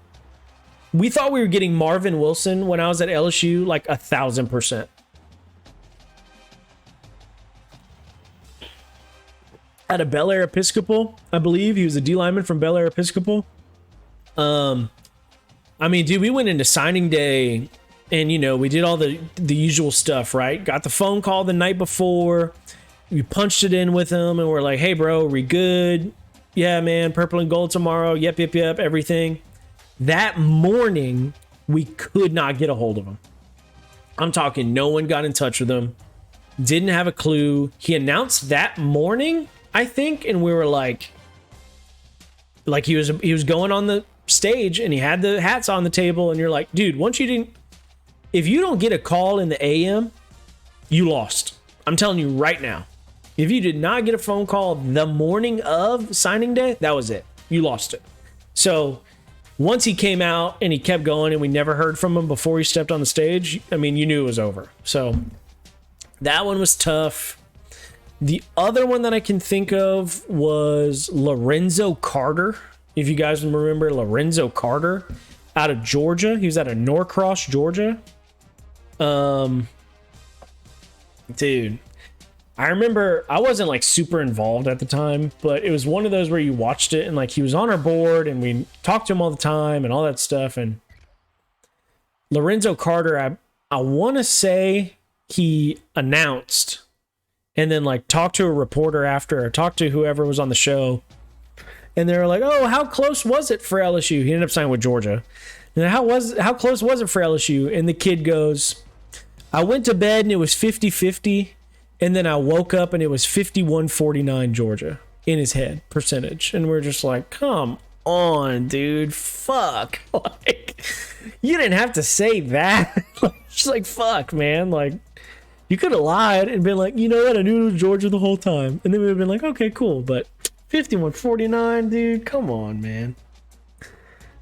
[SPEAKER 2] We thought we were getting Marvin Wilson when I was at LSU, like 1,000%. At a Bellaire Episcopal, I believe. He was a D lineman from Bellaire Episcopal. I mean, dude, we went into signing day and, you know, we did all the usual stuff, right? Got the phone call the night before. We punched it in with him and we're like, hey, bro, we good? Yeah, man, purple and gold tomorrow. Yep, everything. That morning, we could not get a hold of him. I'm talking no one got in touch with him. Didn't have a clue. He announced that morning, I think, and we were like he was going on the stage and he had the hats on the table and you're like, dude, if you don't get a call in the AM, you lost. I'm telling you right now. If you did not get a phone call the morning of signing day, that was it. You lost it. So once he came out and he kept going and we never heard from him before he stepped on the stage, I mean, you knew it was over. So that one was tough. The other one that I can think of was Lorenzo Carter. If you guys remember Lorenzo Carter out of Georgia. He was out of Norcross, Georgia. Dude, I remember I wasn't like super involved at the time, but it was one of those where you watched it and like he was on our board and we talked to him all the time and all that stuff. And Lorenzo Carter, I want to say he announced and then like talked to a reporter after or talked to whoever was on the show. And they were like, oh, how close was it for LSU? He ended up signing with Georgia. And how close was it for LSU? And the kid goes, I went to bed and it was 50-50. And then I woke up and it was 51-49 Georgia in his head percentage. And we're just like, come on, dude. Fuck. Like, you didn't have to say that. Just like, fuck, man. Like, you could have lied and been like, you know what? I knew it was Georgia the whole time. And then we would have been like, okay, cool. But 51-49, dude. Come on, man.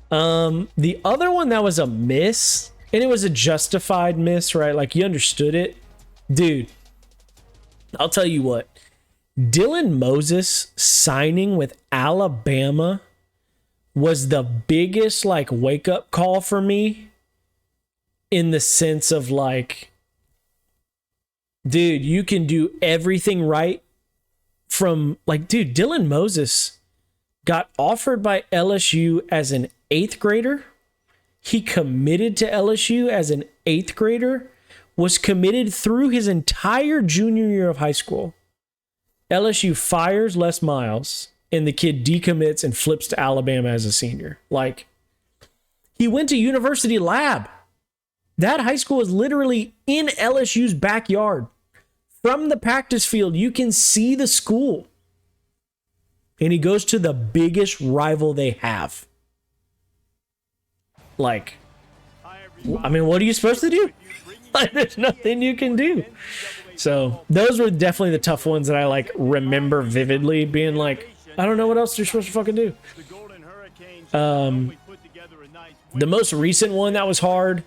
[SPEAKER 2] The other one that was a miss, And it was a justified miss, right? Like, you understood it. Dude, I'll tell you what. Dylan Moses signing with Alabama was the biggest, like, wake-up call for me in the sense of, like, dude, you can do everything right from, like, dude, Dylan Moses got offered by LSU as an 8th grader. He committed to LSU as an 8th grader, was committed through his entire junior year of high school. LSU fires Les Miles, and the kid decommits and flips to Alabama as a senior. Like, he went to University Lab. That high school is literally in LSU's backyard. From the practice field, you can see the school. And he goes to the biggest rival they have. Like, I mean, what are you supposed to do? Like, there's nothing you can do. So those were definitely the tough ones that I, like, remember vividly being like, I don't know what else you're supposed to fucking do. The most recent one that was hard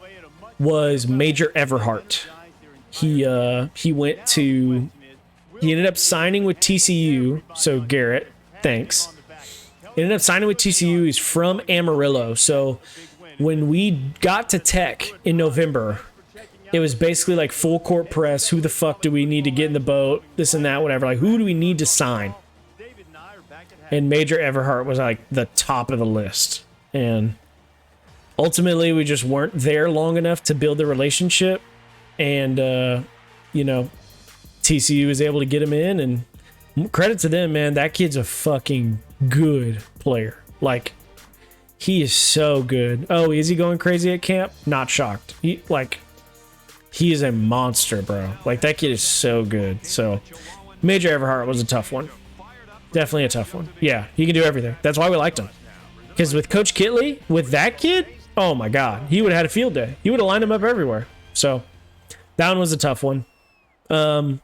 [SPEAKER 2] was Major Everhart. He ended up signing with TCU. So Garrett, thanks. He ended up signing with TCU. He's from Amarillo. So when we got to Tech in November, it was basically like full court press. Who the fuck do we need to get in the boat? This and that, whatever. Like, who do we need to sign? And Major Everhart was like the top of the list. And ultimately, we just weren't there long enough to build the relationship. And, you know, TCU was able to get him in. And credit to them, man. That kid's a fucking good player. Like, he is so good. Oh, is he going crazy at camp? Not shocked. He is a monster, bro. Like, that kid is so good. So, Major Everhart was a tough one. Definitely a tough one. Yeah, he can do everything. That's why we liked him. Because with Coach Kitley, with that kid, oh my God, he would have had a field day. He would have lined him up everywhere. So, that one was a tough one. Thoughts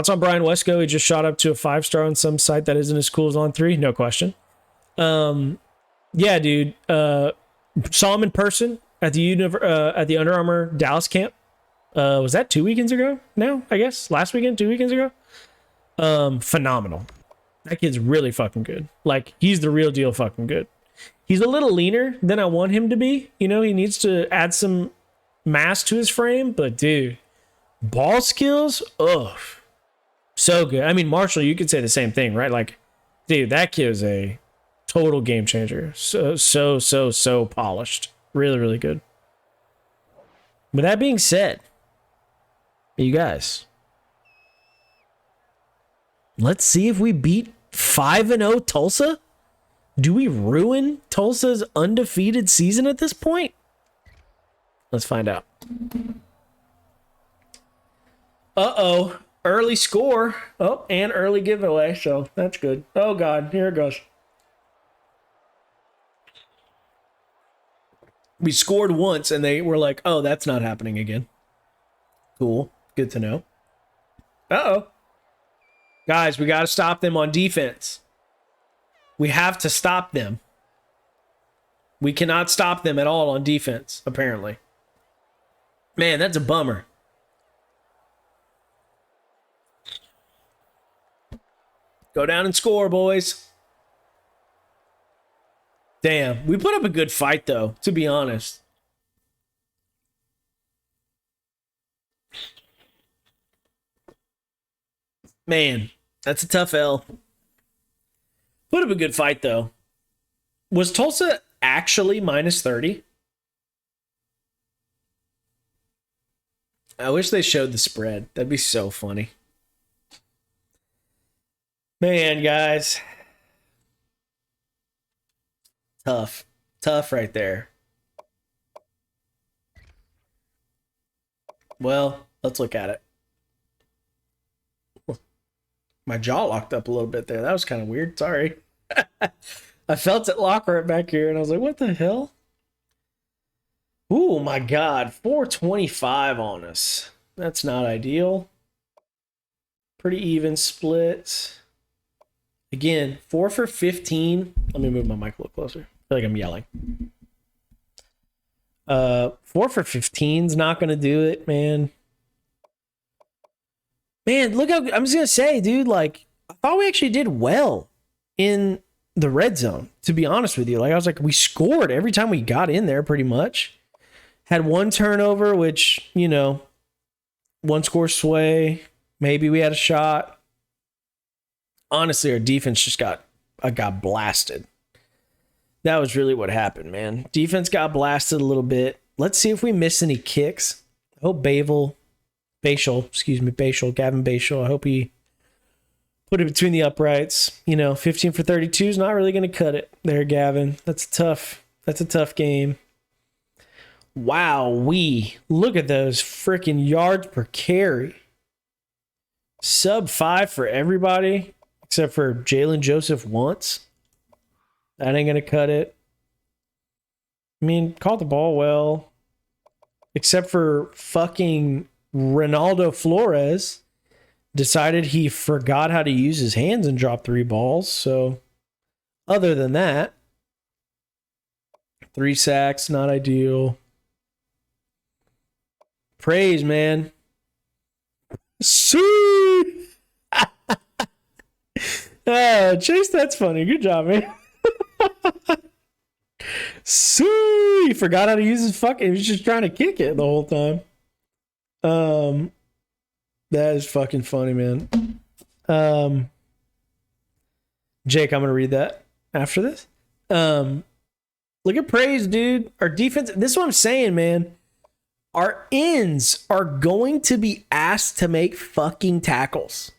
[SPEAKER 2] on Brian Wesco? He just shot up to a 5-star on some site that isn't as cool as On3. No question. Yeah, dude. Saw him in person at the Under Armour Dallas camp. Was that 2 weekends ago? No, I guess last weekend, 2 weekends ago. Phenomenal. That kid's really fucking good. Like, he's the real deal fucking good. He's a little leaner than I want him to be. You know, he needs to add some mass to his frame, but dude, ball skills, ugh, so good. I mean, Marshall, you could say the same thing, right? Like, dude, that kid is a total game changer. So polished. Really, really good. With that being said, you guys, let's see if we beat 5-0 Tulsa. Do we ruin Tulsa's undefeated season at this point? Let's find out. Uh-oh. Early score. Oh, and early giveaway, so that's good. Oh, God. Here it goes. We scored once, and they were like, oh, that's not happening again. Cool. Good to know. Uh-oh. Guys, we got to stop them on defense. We have to stop them. We cannot stop them at all on defense, apparently. Man, that's a bummer. Go down and score, boys. Damn, we put up a good fight, though, to be honest. Man, that's a tough L. Put up a good fight, though. Was Tulsa actually minus 30? I wish they showed the spread. That'd be so funny. Man, guys. Tough. Tough right there. Well, let's look at it. My jaw locked up a little bit there. That was kind of weird. Sorry. I felt it lock right back here, and I was like, what the hell? Ooh, my God. 425 on us. That's not ideal. Pretty even split. Again, 4 for 15. Let me move my mic a little closer. I feel like I'm yelling. 4 for 15 is not gonna do it, man. Man, look how I'm just gonna say, dude. Like, I thought we actually did well in the red zone. To be honest with you, like I was like, we scored every time we got in there, pretty much. Had one turnover, which, you know, one score sway. Maybe we had a shot. Honestly, our defense just got blasted. That was really what happened, man. Defense got blasted a little bit. Let's see if we miss any kicks. I hope Gavin Bashel. I hope he put it between the uprights. You know, 15 for 32 is not really going to cut it there, Gavin. That's a tough game. Wow, look at those freaking yards per carry. Sub 5 for everybody, except for Jalen Joseph once. That ain't going to cut it. I mean, caught the ball well. Except for fucking Ronaldo Flores. Decided he forgot how to use his hands and dropped 3 balls. So, other than that, 3 sacks, not ideal. Praise, man. See. Oh, Chase, that's funny. Good job, man. See, he forgot how to use his fucking. He was just trying to kick it the whole time. That is fucking funny, man. Jake, I'm gonna read that after this. Look at Praise, dude. Our defense. This is what I'm saying, man. Our ends are going to be asked to make fucking tackles.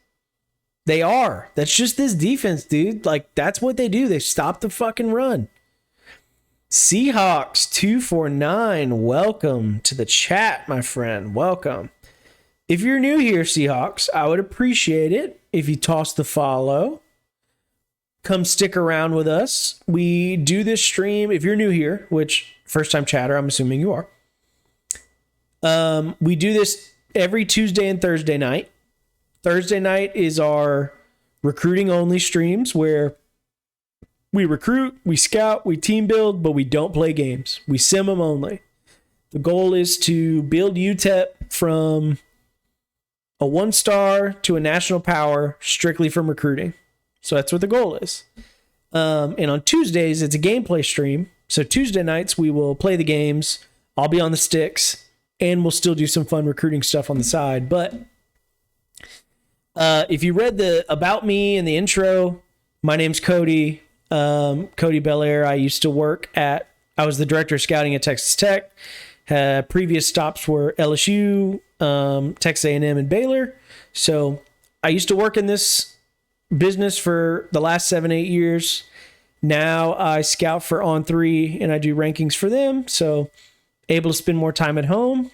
[SPEAKER 2] They are. That's just this defense, dude. Like, that's what they do. They stop the fucking run. Seahawks 249. Welcome to the chat, my friend. Welcome. If you're new here, Seahawks, I would appreciate it if you toss the follow. Come stick around with us. We do this stream. If you're new here, which first time chatter, I'm assuming you are. We do this every Tuesday and Thursday night. Thursday night is our recruiting only streams where we recruit, we scout, we team build, but we don't play games. We sim them only. The goal is to build UTEP from a 1-star to a national power strictly from recruiting. So that's what the goal is. And on Tuesdays, it's a gameplay stream. So Tuesday nights, we will play the games. I'll be on the sticks, and we'll still do some fun recruiting stuff on the side. But if you read the about me in the intro, my name's Cody. Cody Bellaire. I was the director of scouting at Texas Tech. Previous stops were LSU, Texas A&M, and Baylor. So I used to work in this business for the last 7-8 years. Now I scout for On3 and I do rankings for them. So able to spend more time at home.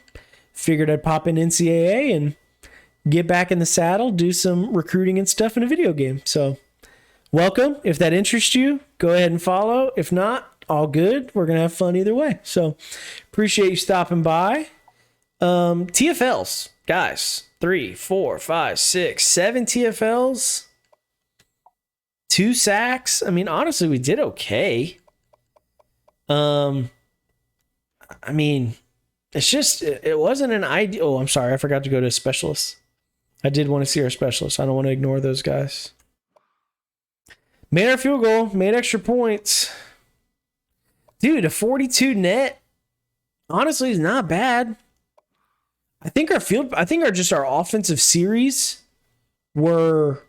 [SPEAKER 2] Figured I'd pop in NCAA and get back in the saddle, do some recruiting and stuff in a video game. So welcome. If that interests you, go ahead and follow. If not, all good. We're going to have fun either way. So appreciate you stopping by. TFLs, guys, 3, 4, 5, 6, 7 TFLs, 2 sacks. I mean, honestly, we did okay. I mean, it's just, it wasn't an ideal. Oh, I'm sorry. I forgot to go to a specialist. I did want to see our specialist. I don't want to ignore those guys. Made our field goal, made extra points. Dude, a 42 net, honestly, is not bad. I think our offensive series were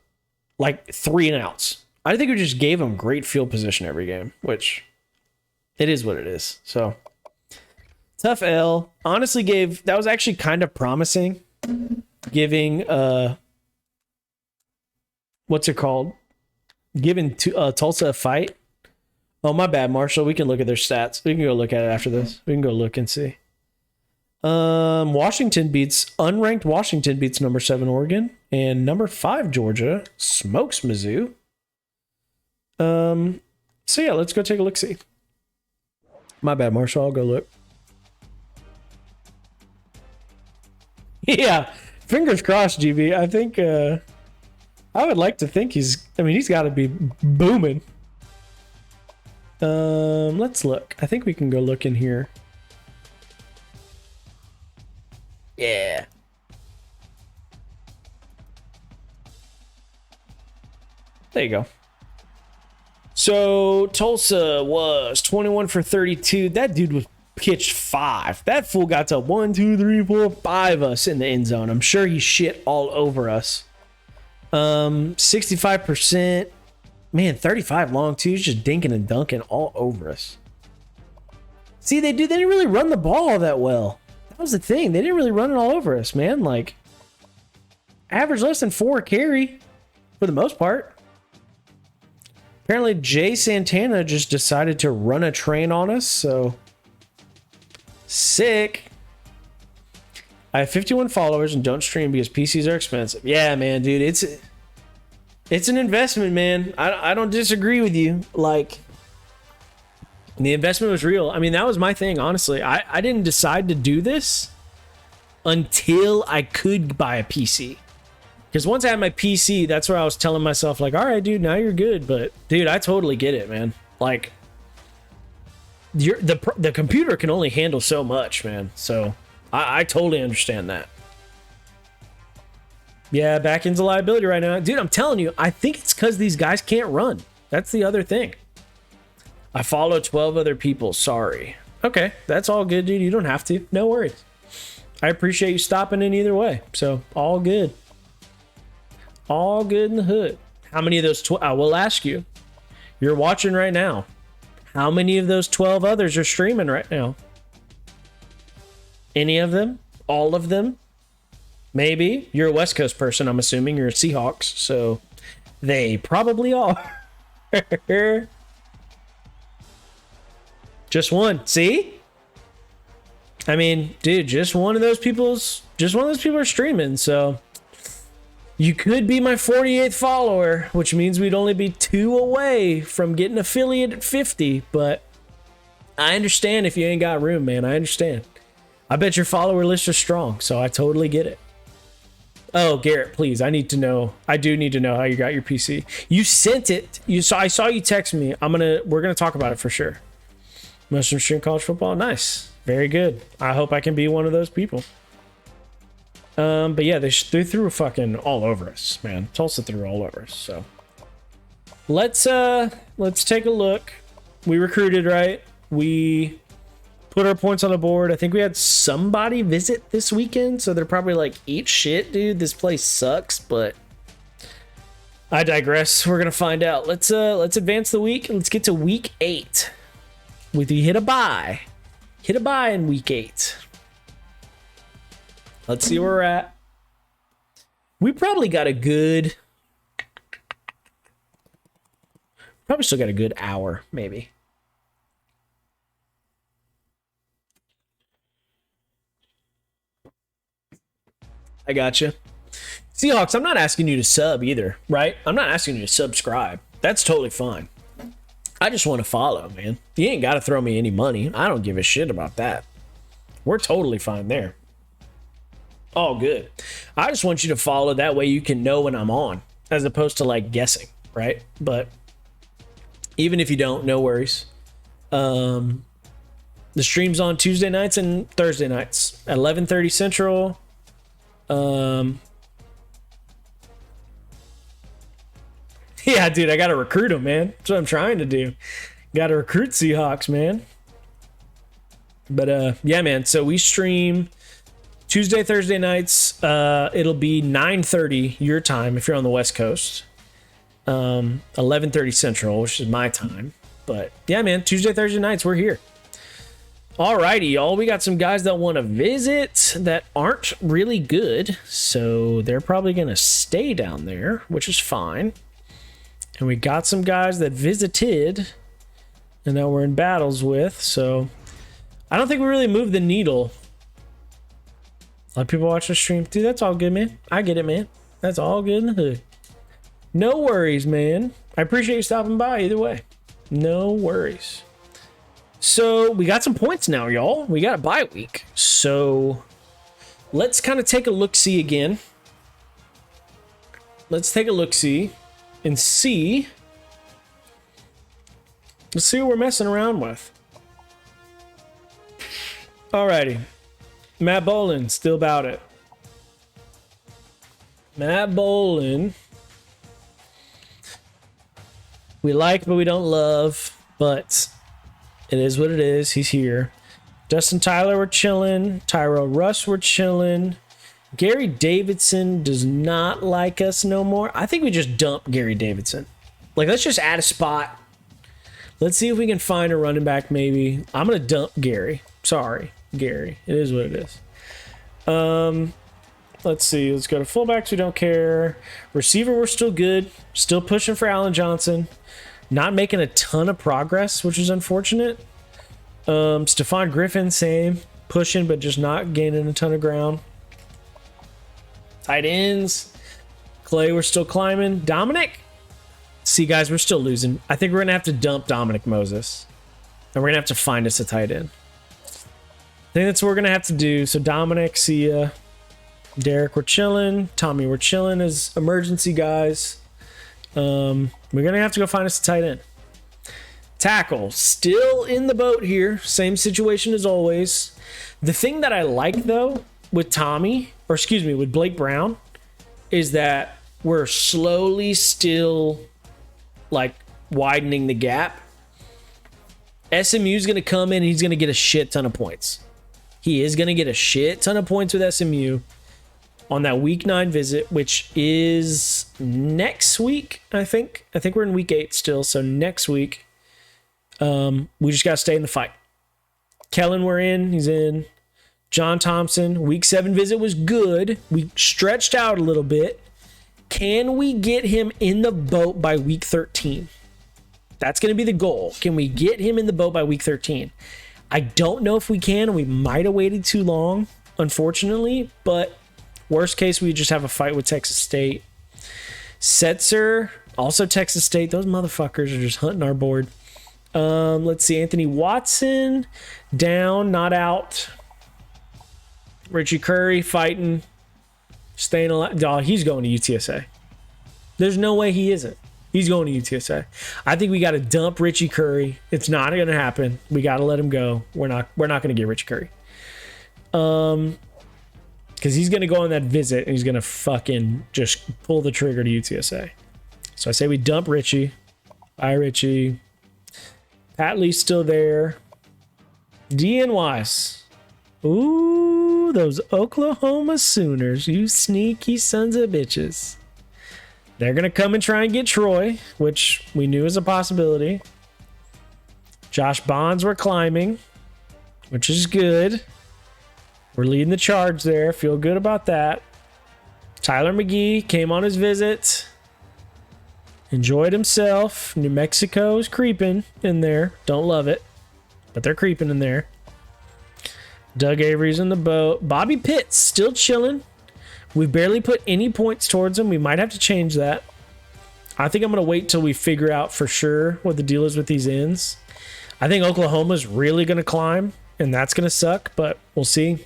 [SPEAKER 2] like 3 and outs. I think we just gave them great field position every game, which it is what it is. So tough L. Honestly, that was actually kind of promising. Giving what's it called? Giving Tulsa a fight. Oh, my bad, Marshall. We can look at their stats. We can go look at it after this. We can go look and see. Unranked Washington beats number 7 Oregon, and number 5 Georgia smokes Mizzou. So yeah, let's go take a look. See. My bad, Marshall. I'll go look. Yeah, fingers crossed, GB. I think I would like to think he's got to be booming. Let's look. I think we can go look in here. There you go. So Tulsa was 21 for 32. That dude was pitched 5. That fool got to 1, 2, 3, 4, 5 us in the end zone. I'm sure he shit all over us. 65%. Man, 35 long too. He's just dinking and dunking all over us. See, they didn't really run the ball all that well. That was the thing. They didn't really run it all over us, man. Like, average less than 4 carry for the most part. Apparently, Jay Santana just decided to run a train on us, so sick. I have 51 followers and don't stream because PCs are expensive. Yeah, man, dude, it's an investment, man. I don't disagree with you. Like, the investment was real. I mean, that was my thing, honestly. I didn't decide to do this until I could buy a PC. Because once I had my PC, that's where I was telling myself, like, all right, dude, now you're good. But, dude, I totally get it, man. Like, the computer can only handle so much, man. So, I totally understand that. Yeah, back into liability right now. Dude, I'm telling you, I think it's because these guys can't run. That's the other thing. I follow 12 other people. Sorry. Okay, that's all good, dude. You don't have to. No worries. I appreciate you stopping in either way. So, all good. All good in the hood. How many of those I will ask you. You're watching right now. How many of those 12 others are streaming right now? Any of them? All of them? Maybe. You're a West Coast person, I'm assuming. You're a Seahawks, so they probably are. Just one. See? I mean, dude, just one of those people are streaming, so you could be my 48th follower, which means we'd only be 2 away from getting affiliate at 50, but I understand if you ain't got room, man. I understand. I bet your follower list is strong, so I totally get it. Oh, Garrett, please. I need to know. I do need to know how you got your PC. You sent it. I saw you text me. We're gonna talk about it for sure. Mushroom stream college football. Nice. Very good. I hope I can be one of those people. But yeah, they threw fucking all over us, man. Tulsa threw all over us. So let's take a look. We recruited, right? We put our points on the board. I think we had somebody visit this weekend, so they're probably like, eat shit, dude. This place sucks, but I digress. We're gonna find out. Let's advance the week. Let's get to week 8. With you hit a bye in week 8. Let's see where we're at. We probably got a good... Probably still got a good hour, maybe. I gotcha. Seahawks, I'm not asking you to sub either, right? I'm not asking you to subscribe. That's totally fine. I just want to follow, man. You ain't got to throw me any money. I don't give a shit about that. We're totally fine there. All good. I just want you to follow. That way you can know when I'm on, as opposed to like guessing, right? But even if you don't, no worries. The stream's on Tuesday nights and Thursday nights at 11:30 Central. Yeah, dude, I gotta recruit them, man. That's what I'm trying to do. Gotta recruit Seahawks, man. But yeah, man. So we stream Tuesday, Thursday nights. It'll be 9:30 your time if you're on the West Coast. 11:30 Central, which is my time. But yeah, man, Tuesday, Thursday nights, we're here. Alrighty, y'all. We got some guys that want to visit that aren't really good, so they're probably gonna stay down there, which is fine. And we got some guys that visited and that we're in battles with, so I don't think we really moved the needle. A lot of people watch the stream. Dude, that's all good, man. I get it, man. That's all good in the hood. No worries, man. I appreciate you stopping by either way. No worries. So we got some points now, y'all. We got a bye week. So let's kind of take a look-see again. Let's take a look-see and see. Let's see what we're messing around with. Alrighty. Matt Bolin, still about it. Matt Bolin we like, but we don't love. But it is what it is. He's here. Dustin Tyler, we're chilling. Tyrell Russ, we're chilling. Gary Davidson does not like us no more. I think we just dump Gary Davidson. Like, let's just add a spot. Let's see if we can find a running back maybe. I'm going to dump Gary. Sorry, Gary. It is what it is. Let's see. Let's go to fullbacks. We don't care. Receiver, we're still good. Still pushing for Allen Johnson. Not making a ton of progress, which is unfortunate. Stephon Griffin, same. Pushing, but just not gaining a ton of ground. Tight ends. Clay, we're still climbing. Dominic. See, guys, we're still losing. I think we're going to have to dump Dominic Moses. And we're going to have to find us a tight end. I think that's what we're going to have to do. So, Dominic, see ya. Derek, we're chilling. Tommy, we're chilling as emergency guys. We're going to have to go find us a tight end. Tackle, still in the boat here. Same situation as always. The thing that I like, though, with Tommy, or excuse me, with Blake Brown, is that we're slowly still, like, widening the gap. SMU's going to come in and he's going to get a shit ton of points. He is going to get a shit ton of points with SMU on that week 9 visit, which is next week, I think. I think we're in week 8 still, so next week. We just got to stay in the fight. Kellen, we're in. He's in. John Thompson, week 7 visit was good. We stretched out a little bit. Can we get him in the boat by week 13? That's going to be the goal. Can we get him in the boat by week 13? I don't know if we can. We might have waited too long, unfortunately. But worst case, we just have a fight with Texas State. Setzer, also Texas State. Those motherfuckers are just hunting our board. Let's see. Anthony Watson, down, not out. Richie Curry fighting, staying alive. Oh, he's going to UTSA. There's no way he isn't. He's going to UTSA. I think we got to dump Richie Curry. It's not going to happen. We got to let him go. We're not going to get Richie Curry. Because he's going to go on that visit and he's going to fucking just pull the trigger to UTSA. So I say we dump Richie. Bye, Richie. Pat Lee's still there. DN Weiss. Ooh, those Oklahoma Sooners. You sneaky sons of bitches. They're going to come and try and get Troy, which we knew was a possibility. Josh Bonds, we're climbing, which is good. We're leading the charge there. Feel good about that. Tyler McGee came on his visit. Enjoyed himself. New Mexico's creeping in there. Don't love it, but they're creeping in there. Doug Avery's in the boat. Bobby Pitts still chilling. We barely put any points towards him. We might have to change that. I think I'm going to wait till we figure out for sure what the deal is with these ends. I think Oklahoma's really going to climb, and that's going to suck, but we'll see.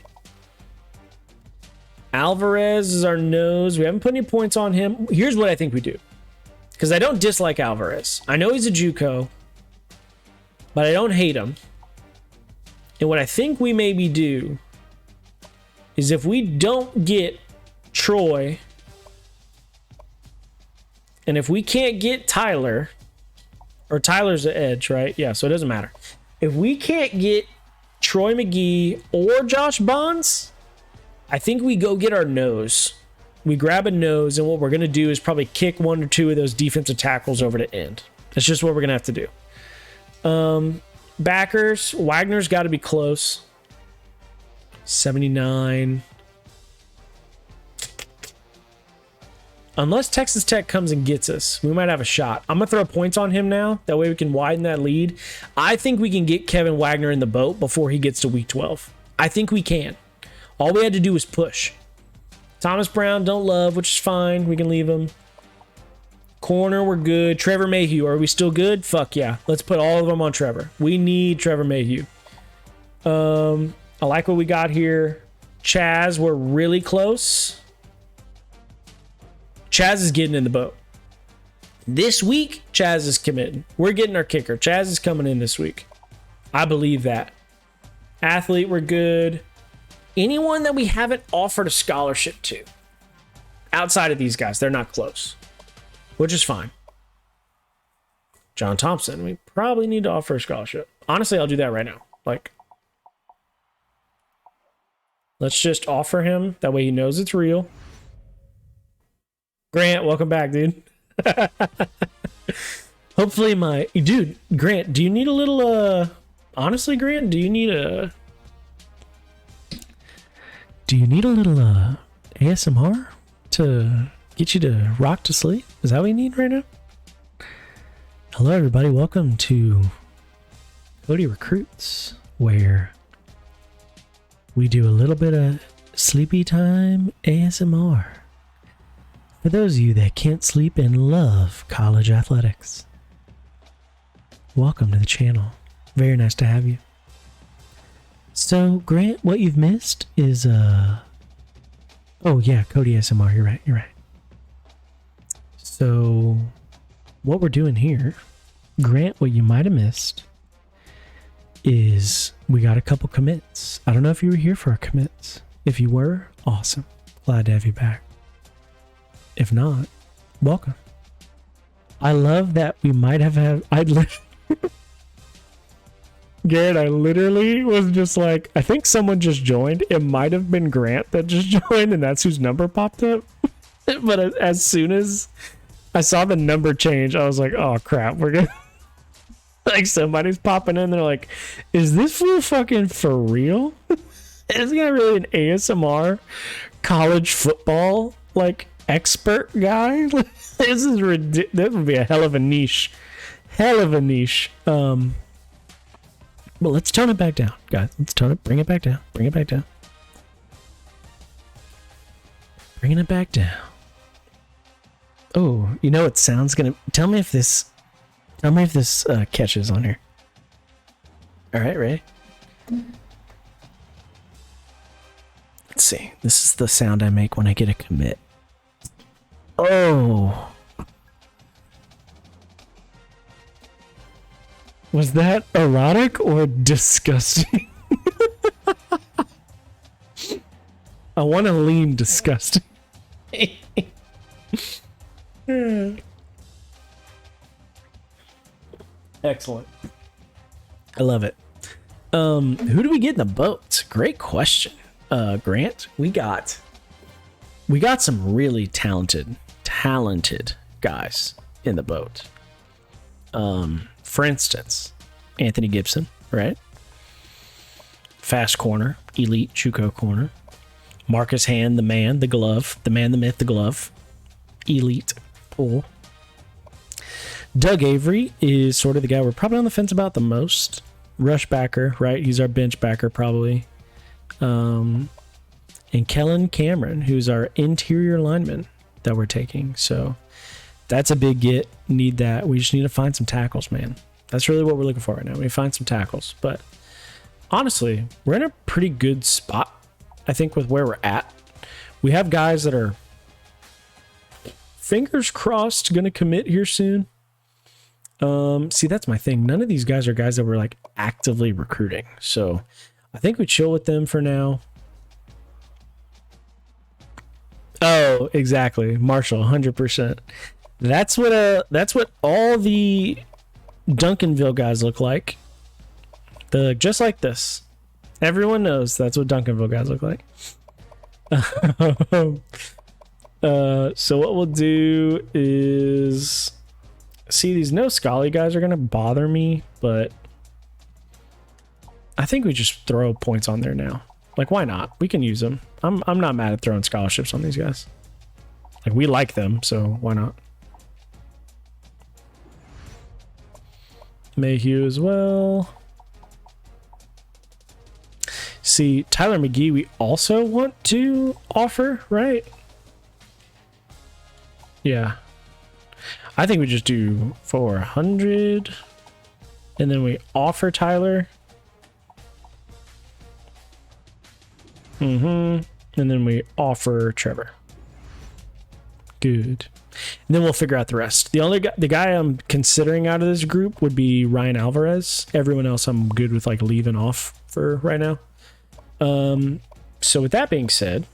[SPEAKER 2] Alvarez is our nose. We haven't put any points on him. Here's what I think we do. Because I don't dislike Alvarez. I know he's a JUCO, but I don't hate him. And what I think we maybe do is if we don't get Troy, and if we can't get Tyler, or Tyler's the edge, right? Yeah, so it doesn't matter. If we can't get Troy McGee or Josh Bonds, I think we go get our nose. We grab a nose, and what we're going to do is probably kick 1 or 2 of those defensive tackles over to end. That's just what we're going to have to do. Backers, Wagner's got to be close. 79. Unless Texas Tech comes and gets us, we might have a shot. I'm going to throw points on him now. That way we can widen that lead. I think we can get Kevin Wagner in the boat before he gets to week 12. I think we can. All we had to do was push. Thomas Brown, don't love, which is fine. We can leave him. Corner, we're good. Trevor Mayhew, are we still good? Fuck yeah. Let's put all of them on Trevor. We need Trevor Mayhew. I like what we got here. Chaz, we're really close. Chaz is getting in the boat. This week, Chaz is committing. We're getting our kicker. Chaz is coming in this week. I believe that. Athlete, we're good. Anyone that we haven't offered a scholarship to, outside of these guys, they're not close, which is fine. John Thompson. We probably need to offer a scholarship. Honestly, I'll do that right now. Like, let's just offer him. That way he knows it's real. Grant, welcome back, dude. Hopefully dude, Grant, do you need a little, honestly, Grant, do you need a little, ASMR to get you to rock to sleep? Is that what you need right now? Hello, everybody. Welcome to Cody Recruits, where we do a little bit of sleepy time ASMR for those of you that can't sleep and love college athletics. Welcome to the channel. Very nice to have you. So, Grant, what you've missed is, oh yeah, Cody ASMR, you're right. So, what we're doing here, Grant, what you might have missed is we got a couple commits. I don't know if you were here for our commits. If you were, awesome. Glad to have you back. If not, welcome. I love that we might have had... Garrett, I literally was just like, I think someone just joined. It might have been Grant that just joined, and that's whose number popped up. But as soon as I saw the number change, I was like, oh crap, we're gonna... like, somebody's popping in, they're like, is this fool fucking for real? Is this guy really an ASMR college football, like, expert guy? This is ridiculous. That would be a hell of a niche. But let's tone it back down, guys. Bring it back down. Bringing it back down. Oh, you know what sound's gonna... Tell me if this catches on here. All right, ready? Let's see. This is the sound I make when I get a commit. Oh. Was that erotic or disgusting? I want to lean disgusting. Excellent. I love it. Who do we get in the boat? Great question. Grant, we got some really talented guys in the boat. For instance, Anthony Gibson, right? Fast corner, elite JUCO corner. Marcus Hand, the man, the glove, the man, the myth, the glove. Elite pull. Doug Avery is sort of the guy we're probably on the fence about the most. Rush backer, right? He's our bench backer probably. And Kellen Cameron, who's our interior lineman that we're taking. So that's a big get. Need that. We just need to find some tackles, man. That's really what we're looking for right now. We find some tackles. But honestly, we're in a pretty good spot, I think, with where we're at. We have guys that are, fingers crossed, going to commit here soon. See, that's my thing. None of these guys are guys that we're like actively recruiting. So I think we chill with them for now. Oh, exactly. Marshall, 100%. That's what all the Duncanville guys look like. Just like this. Everyone knows that's what Duncanville guys look like. So what we'll do is, see, these no Scully guys are gonna bother me, but I think we just throw points on there now. Like, why not? We can use them. I'm not mad at throwing scholarships on these guys. Like, we like them, so why not? Mayhew as well. See, Tyler McGee, we also want to offer, right? Yeah. I think we just do 400. And then we offer Tyler. And then we offer Trevor. Good. And then we'll figure out the rest. The guy I'm considering out of this group would be Ryan Alvarez. Everyone else I'm good with, like, leaving off for right now. So with that being said,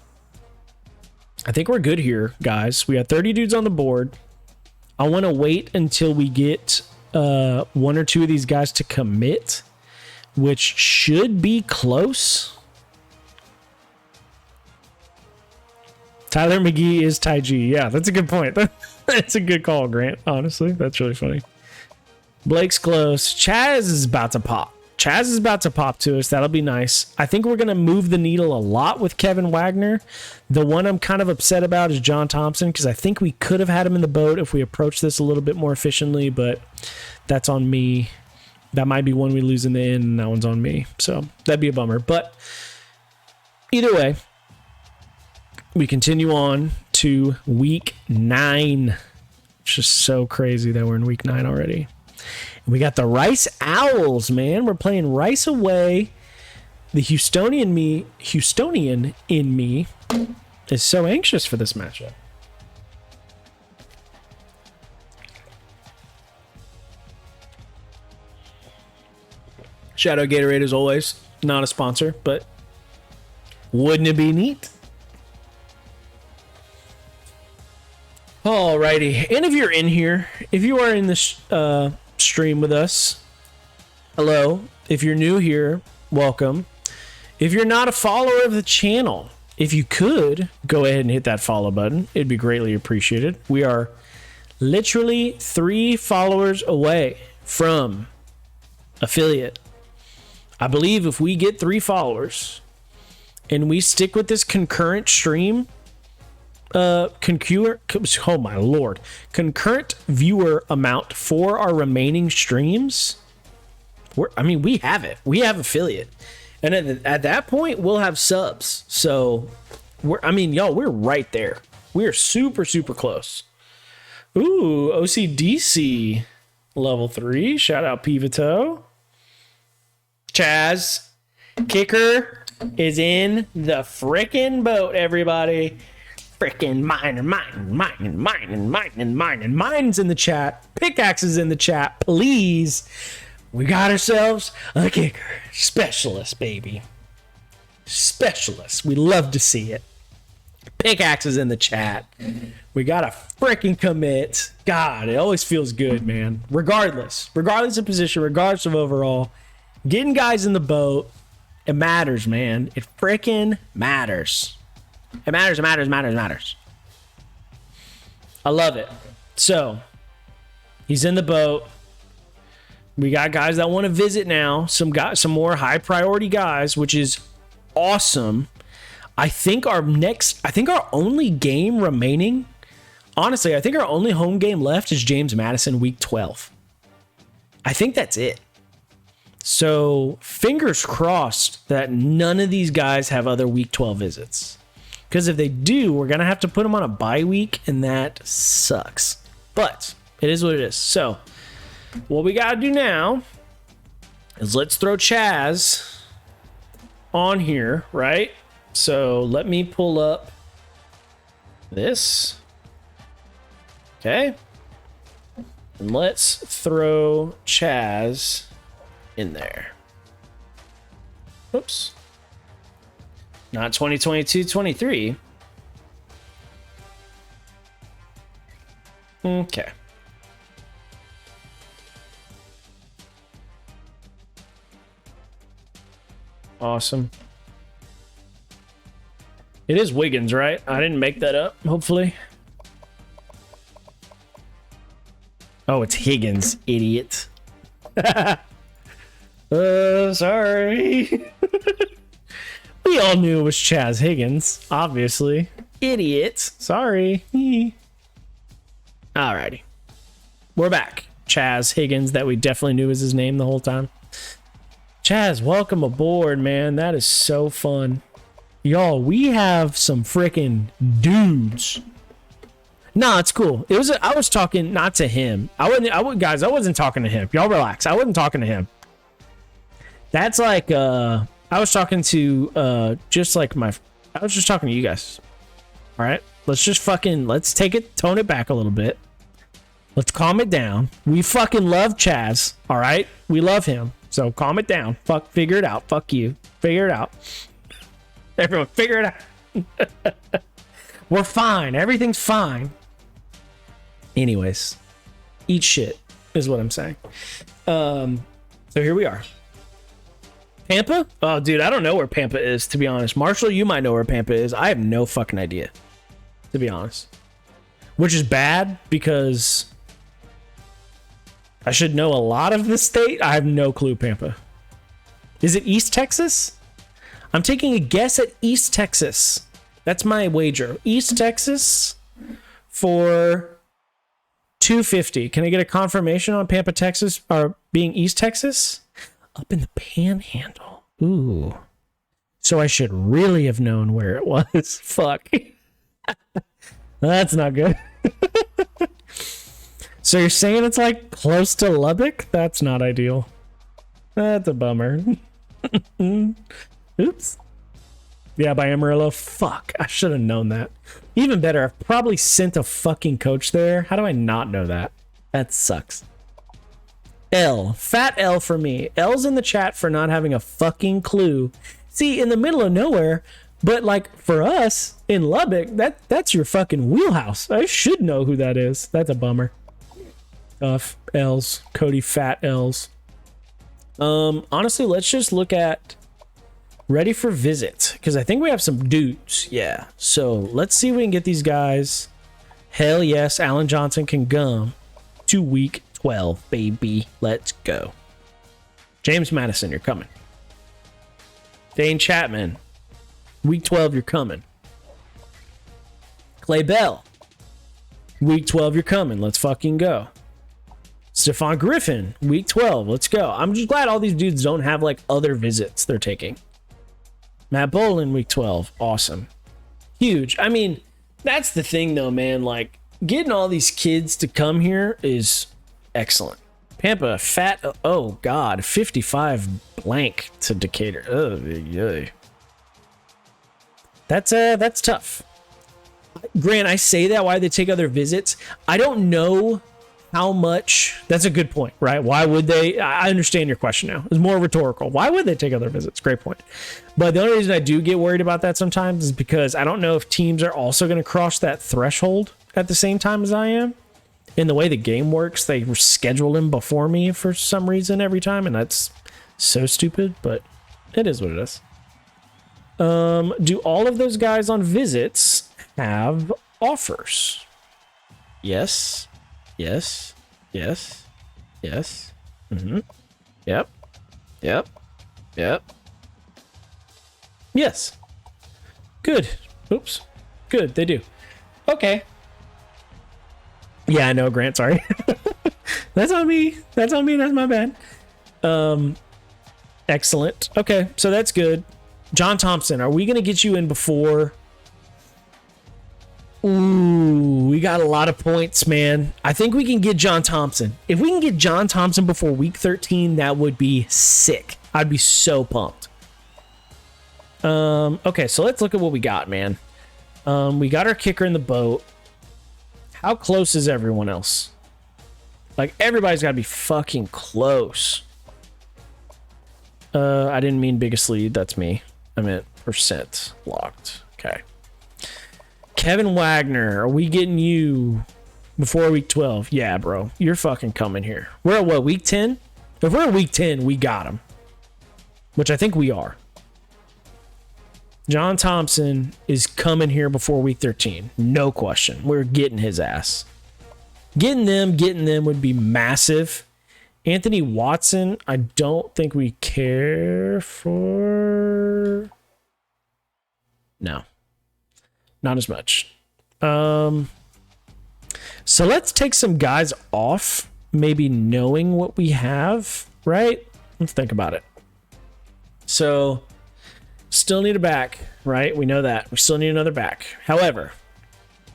[SPEAKER 2] I think we're good here, guys. We got 30 dudes on the board. I want to wait until we get one or two of these guys to commit, which should be close. Tyler McGee is Ty G. Yeah, that's a good point. That's a good call, Grant. Honestly, that's really funny. Blake's close. Chaz is about to pop. Chaz is about to pop to us. That'll be nice. I think we're going to move the needle a lot with Kevin Wagner. The one I'm kind of upset about is John Thompson, because I think we could have had him in the boat if we approached this a little bit more efficiently, but that's on me. That might be one we lose in the end, and that one's on me. So that'd be a bummer. But either way, we continue on to week 9. It's just so crazy that we're in week 9 already. We got the Rice Owls, man. We're playing Rice away. The Houstonian in me is so anxious for this matchup. Shadow Gatorade, as always, not a sponsor, but wouldn't it be neat? Alrighty, and if you're in here, if you are in this stream with us, hello. If you're new here, welcome. If you're not a follower of the channel, if you could go ahead and hit that follow button, it'd be greatly appreciated. We are literally 3 followers away from affiliate. I believe if we get 3 followers and we stick with this concurrent stream, concurrent viewer amount for our remaining streams, we have it. We have affiliate, and at that point we'll have subs. So we're right there. We're super close. Ooh, OCDC level 3. Shout out Pivoto. Chaz, kicker is in the frickin' boat, everybody. Frickin' mine's in the chat. Pickaxes in the chat, please. We got ourselves a kicker. Specialist, baby. Specialist. We love to see it. Pickaxes in the chat. We got a frickin' commit. God, it always feels good, man. Regardless of position, regardless of overall, getting guys in the boat, it matters, man. It frickin' matters. It matters. I love it. So, he's in the boat. We got guys that want to visit now. Some more high priority guys, which is awesome. I think our only game remaining, honestly, I think our only home game left is James Madison week 12. I think that's it. So, fingers crossed that none of these guys have other week 12 visits. Because if they do, we're going to have to put them on a bye week, and that sucks. But it is what it is. So, what we got to do now is let's throw Chaz on here, right? So, let me pull up this. Okay. And let's throw Chaz in there. Oops. Not 2022-23. Okay. Awesome. It is Wiggins, right? I didn't make that up, hopefully. Oh, it's Higgins, idiot. Sorry. We all knew it was Chaz Higgins, obviously. Idiots. Sorry. Alrighty. We're back. Chaz Higgins, that we definitely knew was his name the whole time. Chaz, welcome aboard, man. That is so fun. Y'all, we have some freaking dudes. Nah, it's cool. I was talking not to him. I wasn't talking to him. Y'all relax. I wasn't talking to him. That's like I was talking to I was just talking to you guys. All right, let's take it, tone it back a little bit. Let's calm it down. We fucking love Chaz. All right, we love him. So calm it down. Figure it out. Fuck you. Figure it out. Everyone, figure it out. We're fine. Everything's fine. Anyways, eat shit. is what I'm saying. So here we are. Pampa? Oh, dude, I don't know where Pampa is, to be honest. Marshall, you might know where Pampa is. I have no fucking idea, to be honest. Which is bad because I should know a lot of the state. I have no clue, Pampa. Is it East Texas? I'm taking a guess at East Texas. That's my wager. East Texas for $250. Can I get a confirmation on Pampa, Texas, or being East Texas? Up in the Panhandle. Ooh. So I should really have known where it was. Fuck. That's not good. So you're saying it's like close to Lubbock? That's not ideal. That's a bummer. Oops. Yeah, by Amarillo. Fuck. I should have known that. Even better, I've probably sent a fucking coach there. How do I not know that? That sucks. L. Fat L for me. L's in the chat for not having a fucking clue. See, in the middle of nowhere, but like for us in Lubbock, that's your fucking wheelhouse. I should know who that is. That's a bummer. L's. Cody Fat L's. Honestly, let's just look at ready for visit, because I think we have some dudes. Yeah. So let's see if we can get these guys. Hell yes, Alan Johnson can come to week 12, baby. Let's go. James Madison, you're coming. Dane Chapman, week 12, you're coming. Clay Bell, week 12, you're coming. Let's fucking go. Stephon Griffin, week 12, let's go. I'm just glad all these dudes don't have like other visits they're taking. Matt Bolin, week 12, awesome. Huge. I mean, that's the thing though, man. Like, getting all these kids to come here is excellent. Pampa, fat, oh god, 55 blank to Decatur. Oh, yeah. That's tough. Grant, I say that, why they take other visits. I don't know how much. That's a good point, right? Why would they? I understand your question now. It's more rhetorical. Why would they take other visits? Great point. But the only reason I do get worried about that sometimes is because I don't know if teams are also going to cross that threshold at the same time as I am. In the way the game works, they schedule them before me for some reason every time, and that's so stupid, but it is what it is. Do all of those guys on visits have offers? Yes. Yes. Yes. Yes. Mm-hmm. Yep. Yep. Yep. Yes. Good. Oops. Good. They do. Okay. Yeah, I know, Grant. Sorry. That's on me. That's on me. That's my bad. Excellent. Okay. So that's good. John Thompson, are we going to get you in before? Ooh, we got a lot of points, man. I think we can get John Thompson. If we can get John Thompson before week 13, that would be sick. I'd be so pumped. Okay, so let's look at what we got, man. We got our kicker in the boat. How close is everyone else? Like, everybody's got to be fucking close. I didn't mean biggest lead. That's me. I meant percent locked. Okay. Kevin Wagner, are we getting you before week 12? Yeah, bro. You're fucking coming here. We're at what, week 10? If we're at week 10, we got him. Which I think we are. John Thompson is coming here before week 13. No question. We're getting his ass. Getting them would be massive. Anthony Watson, I don't think we care for. No. Not as much. So let's take some guys off, maybe knowing what we have, right? Let's think about it. So, still need a back, right? We know that. We still need another back. However,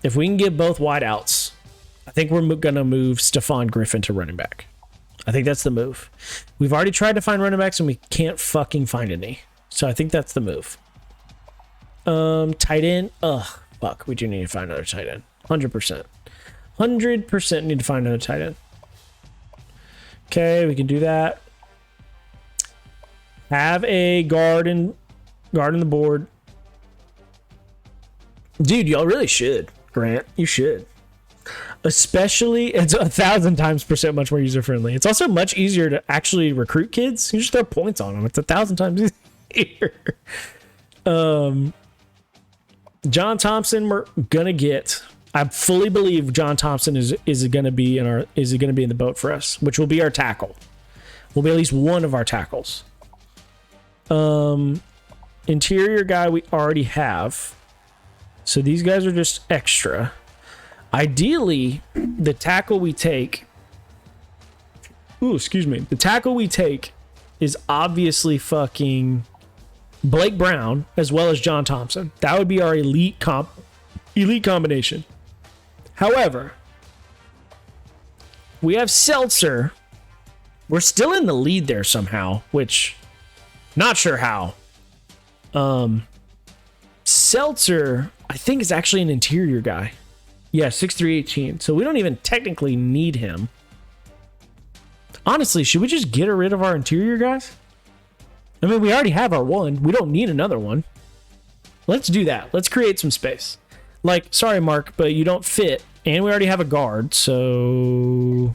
[SPEAKER 2] if we can get both wideouts, I think we're going to move Stephon Griffin to running back. I think that's the move. We've already tried to find running backs and we can't fucking find any. So I think that's the move. Tight end. Ugh, fuck. We do need to find another tight end. 100%. 100% need to find another tight end. Okay, we can do that. Have a guard in the board. Dude, y'all really should, Grant. You should. Especially, it's 1,000 times percent much more user friendly. It's also much easier to actually recruit kids. You just throw points on them. It's 1,000 times easier. John Thompson, we're gonna get. I fully believe John Thompson is gonna be in the boat for us, which will be our tackle. Will be at least one of our tackles. Interior guy we already have, so these guys are just extra. Ideally, the tackle we take. The tackle we take is obviously fucking Blake Brown as well as John Thompson. That would be our elite combination. However, we have Seltzer. We're still in the lead there somehow, which not sure how. Seltzer, I think, is actually an interior guy. Yeah, 6'3", so we don't even technically need him. Honestly, should we just get rid of our interior guys? I mean, we already have our one. We don't need another one. Let's do that. Let's create some space. Like, sorry, Mark, but you don't fit. And we already have a guard, so...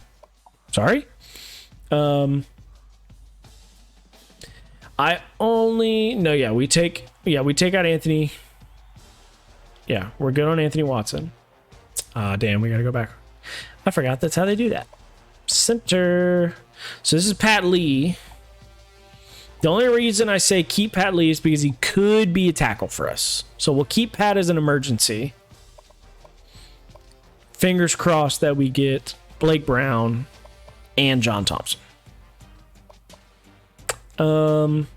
[SPEAKER 2] Sorry? I only... No, yeah, we take out Anthony. Yeah, we're good on Anthony Watson. Damn, we gotta go back. I forgot that's how they do that. Center. So this is Pat Lee. The only reason I say keep Pat Lee is because he could be a tackle for us. So we'll keep Pat as an emergency. Fingers crossed that we get Blake Brown and John Thompson. DN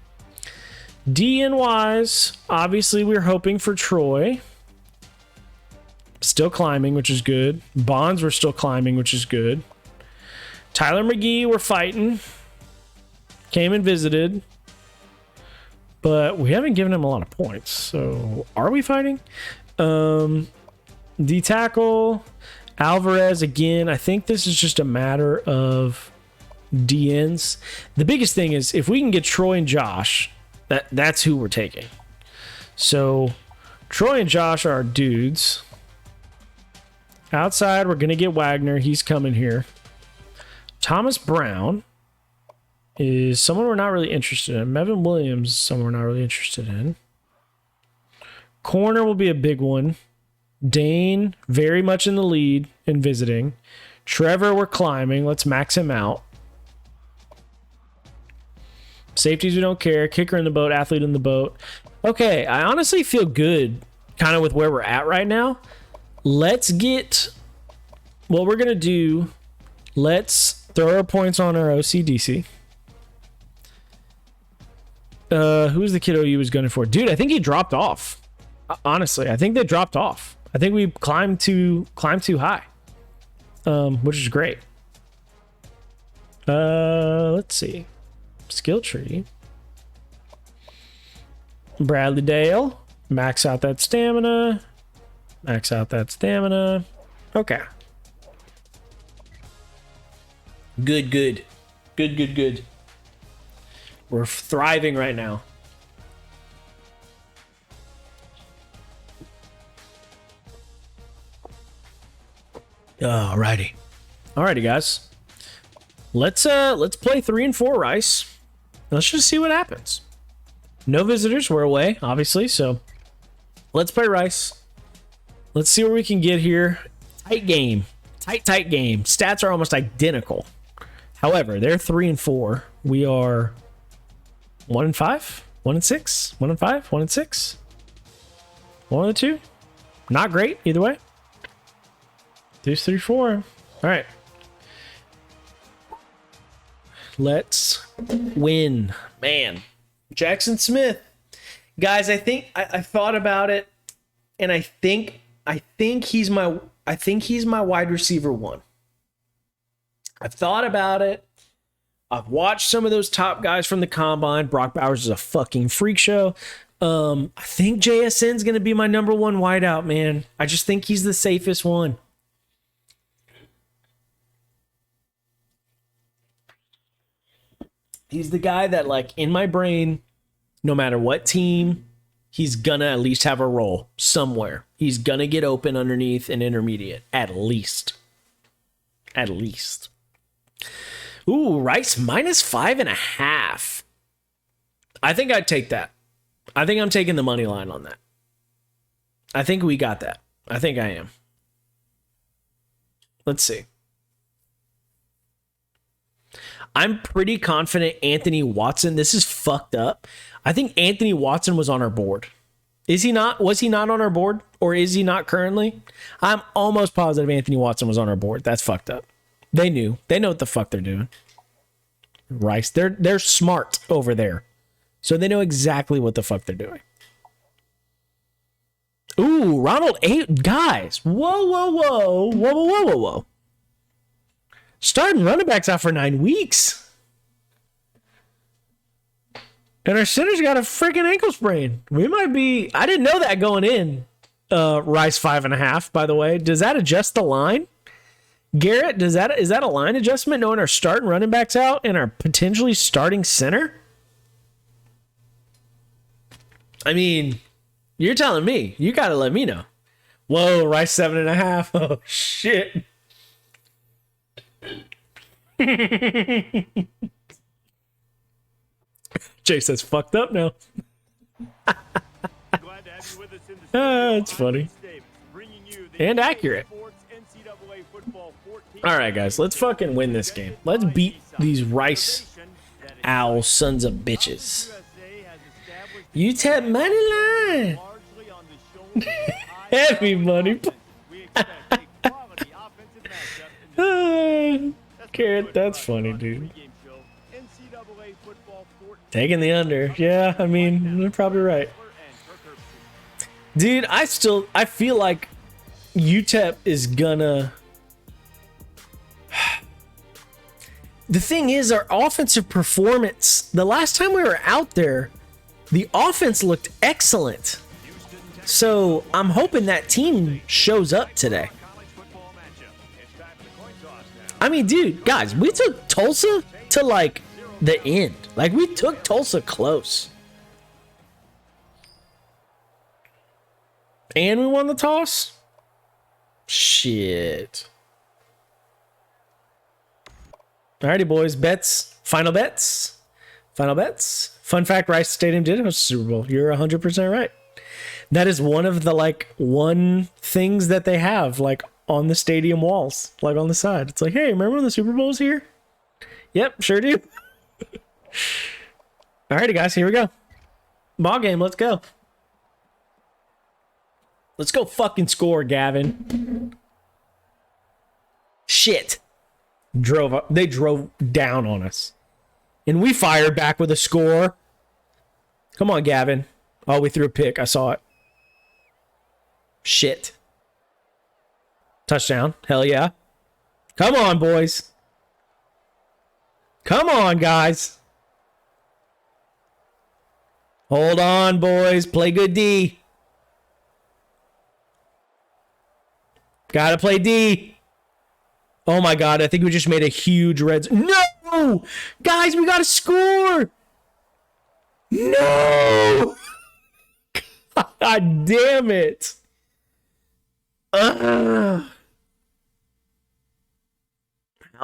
[SPEAKER 2] wise, obviously we're hoping for Troy. Still climbing, which is good. Bonds, we're still climbing, which is good. Tyler McGee, we're fighting. Came and visited. But we haven't given him a lot of points. So, are we fighting? D tackle. Alvarez, again, I think this is just a matter of DNs. The biggest thing is, if we can get Troy and Josh, that's who we're taking. So, Troy and Josh are our dudes. Outside, we're going to get Wagner. He's coming here. Thomas Brown is someone we're not really interested in. Mevin Williams is someone we're not really interested in. Corner will be a big one. Dane, very much in the lead and visiting. Trevor, we're climbing. Let's max him out. Safeties, we don't care. Kicker in the boat. Athlete in the boat. Okay, I honestly feel good kind of with where we're at right now. Let's get what we're going to do. Let's throw our points on our OCDC. Who's the kiddo you was gunning for? Dude, I think he dropped off. Honestly, I think they dropped off. I think we climbed too high, which is great. Let's see. Skill tree. Bradley Dale. Max out that stamina. Max out that stamina. Okay. Good. We're thriving right now. Alrighty, guys. Let's play 3 and 4 Rice. Let's just see what happens. No visitors. We're away, obviously. So let's play Rice. Let's see where we can get here. Tight game. Tight game. Stats are almost identical. However, they're 3 and 4. We are 1 and 5, 1 and 6, 1 and 5, 1 and 6. 1 and 2. Not great either way. 2, 3, 4. All right. Let's win. Man. Jackson Smith. Guys, I think I thought about it, and I think he's my wide receiver 1. I've thought about it. I've watched some of those top guys from the combine. Brock Bowers is a fucking freak show. I think JSN's going to be my number 1 wideout, man. I just think he's the safest one. He's the guy that, like, in my brain, no matter what team, he's gonna at least have a role somewhere. He's gonna get open underneath and intermediate, at least. At least. Ooh, Rice -5.5. I think I'd take that. I think I'm taking the money line on that. I think we got that. I think I am. Let's see. I'm pretty confident Anthony Watson. This is fucked up. I think Anthony Watson was on our board. Is he not? Was he not on our board? Or is he not currently? I'm almost positive Anthony Watson was on our board. That's fucked up. They knew. They know what the fuck they're doing. Rice. They're smart over there. So they know exactly what the fuck they're doing. Ooh, Ronald A. Guys. Whoa. Starting running backs out for 9 weeks. And our center's got a freaking ankle sprain. We might be... I didn't know that going in. Rice 5.5, by the way. Does that adjust the line? Garrett, is that a line adjustment knowing our starting running backs out and our potentially starting center? I mean, you're telling me. You got to let me know. Whoa, Rice 7.5. Oh, shit. Jay says fucked up now. It's funny and accurate. All right, guys, let's fucking win this game. Let's beat these Rice Owl sons of bitches. UTEP money line. Heavy money. Carrot, that's funny, dude. Taking the under. Yeah, I mean, you're probably right. Dude, I feel like UTEP is gonna... The thing is, our offensive performance, the last time we were out there, the offense looked excellent. So I'm hoping that team shows up today. I mean, dude, guys, we took Tulsa to like the end. Like, we took Tulsa close. And we won the toss? Shit. Alrighty, boys. Bets. Final bets. Final bets. Fun fact, Rice Stadium did host the Super Bowl. You're 100% right. That is one of the, like, one things that they have, like, on the stadium walls. Like, on the side. It's like, hey, remember when the Super Bowl was here? Yep, sure do. Alrighty, guys. Here we go. Ball game. Let's go. Let's go fucking score, Gavin. Shit. They drove down on us. And we fired back with a score. Come on, Gavin. Oh, we threw a pick. I saw it. Shit. Touchdown. Hell yeah. Come on, boys. Come on, guys. Hold on, boys. Play good D. Gotta play D. Oh my god, I think we just made a huge red... No! Guys, we gotta score! No! God damn it. How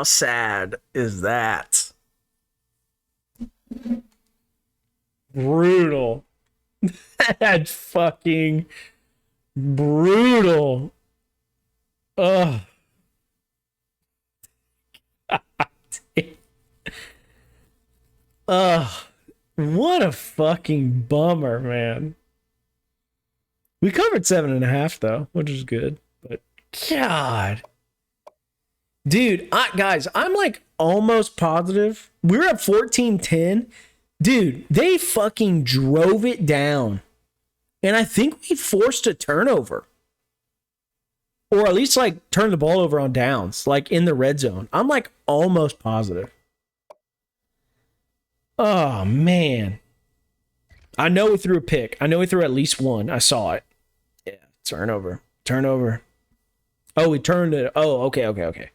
[SPEAKER 2] sad is that? Brutal. That's fucking brutal. Ugh. What a fucking bummer, man. We covered 7.5 though, which is good. But God, dude, guys, I'm like almost positive we're at 14-10. Dude, they fucking drove it down, and I think we forced a turnover. Or at least, like, turn the ball over on downs, like, in the red zone. I'm, like, almost positive. Oh, man. I know we threw a pick. I know we threw at least one. I saw it. Yeah, turnover. Turnover. Oh, we turned it. Oh, okay.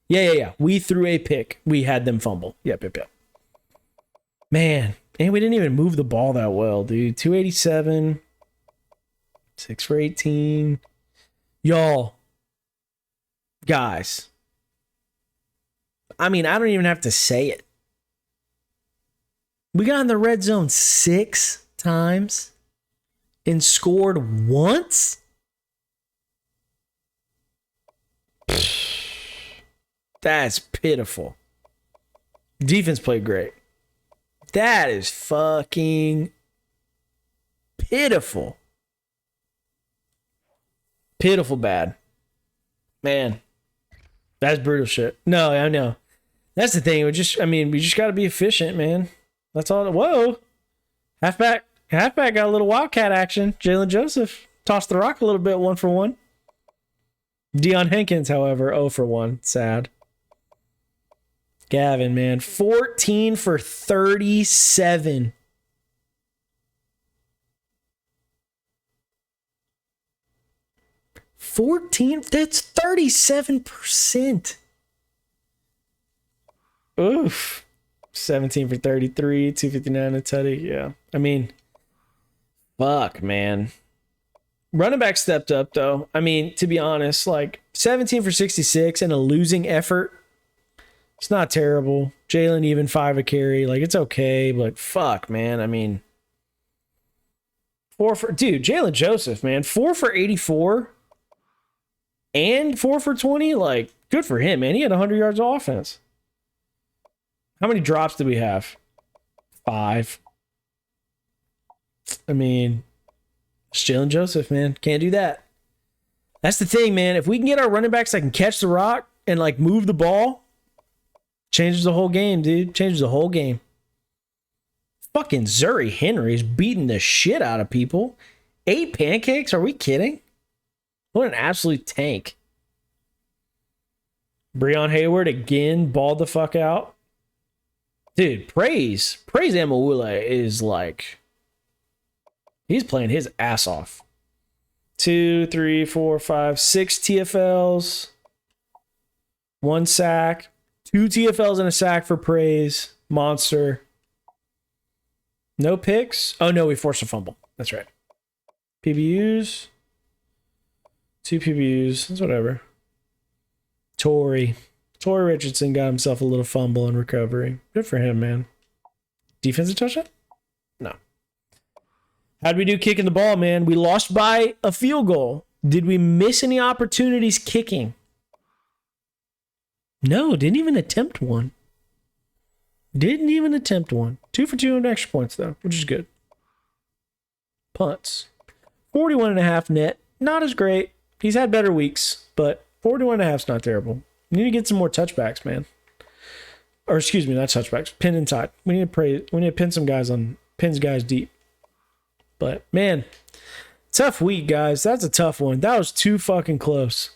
[SPEAKER 2] Yeah. We threw a pick. We had them fumble. Yep. Man. And we didn't even move the ball that well, dude. 287. 6 for 18. Y'all. Guys, I mean, I don't even have to say it. We got in the red zone 6 times and scored once? That's pitiful. Defense played great. That is fucking pitiful. Pitiful bad. Man, that's brutal shit. No, I know. That's the thing. We just got to be efficient, man. That's all. Whoa. Halfback got a little wildcat action. Jalen Joseph tossed the rock a little bit, 1 for 1. Deion Hankins, however, 0 for 1. Sad. Gavin, man, 14 for 37. That's 37%. Oof. 17 for 33, 259 a tutty. Yeah. I mean, fuck, man. Running back stepped up, though. I mean, to be honest, like 17 for 66 and a losing effort. It's not terrible. Jalen even 5 a carry. Like, it's okay, but fuck, man. I mean, Jalen Joseph, man, 4 for 84 and 4 for 20. Like, good for him, man. He had 100 yards of offense. How many drops did we have? 5. I mean, it's Jalen Joseph, man. Can't do that. That's the thing, man. If we can get our running backs that can catch the rock and like move the ball, changes the whole game, dude. Changes the whole game. Fucking Zuri Henry is beating the shit out of people. 8 pancakes? Are we kidding? What an absolute tank. Breon Hayward again balled the fuck out. Dude, praise Amawule is like, he's playing his ass off. 2, 3, 4, 5, 6 TFLs. 1 sack. 2 TFLs and a sack for Praise. Monster. No picks. Oh, no, we forced a fumble. That's right. PBUs. 2 PBUs. That's whatever. Torrey Richardson got himself a little fumble in recovery. Good for him, man. Defensive touchdown? No. How'd we do kicking the ball, man? We lost by a field goal. Did we miss any opportunities kicking? No, didn't even attempt one. 2 for 2 on extra points, though, which is good. Punts. 41.5 net. Not as great. He's had better weeks, but 41.5 is not terrible. We need to get some more touchbacks, man. Or excuse me, not touchbacks. Pin inside. We need to pin some guys on pins guys deep. But man, tough week, guys. That's a tough one. That was too fucking close.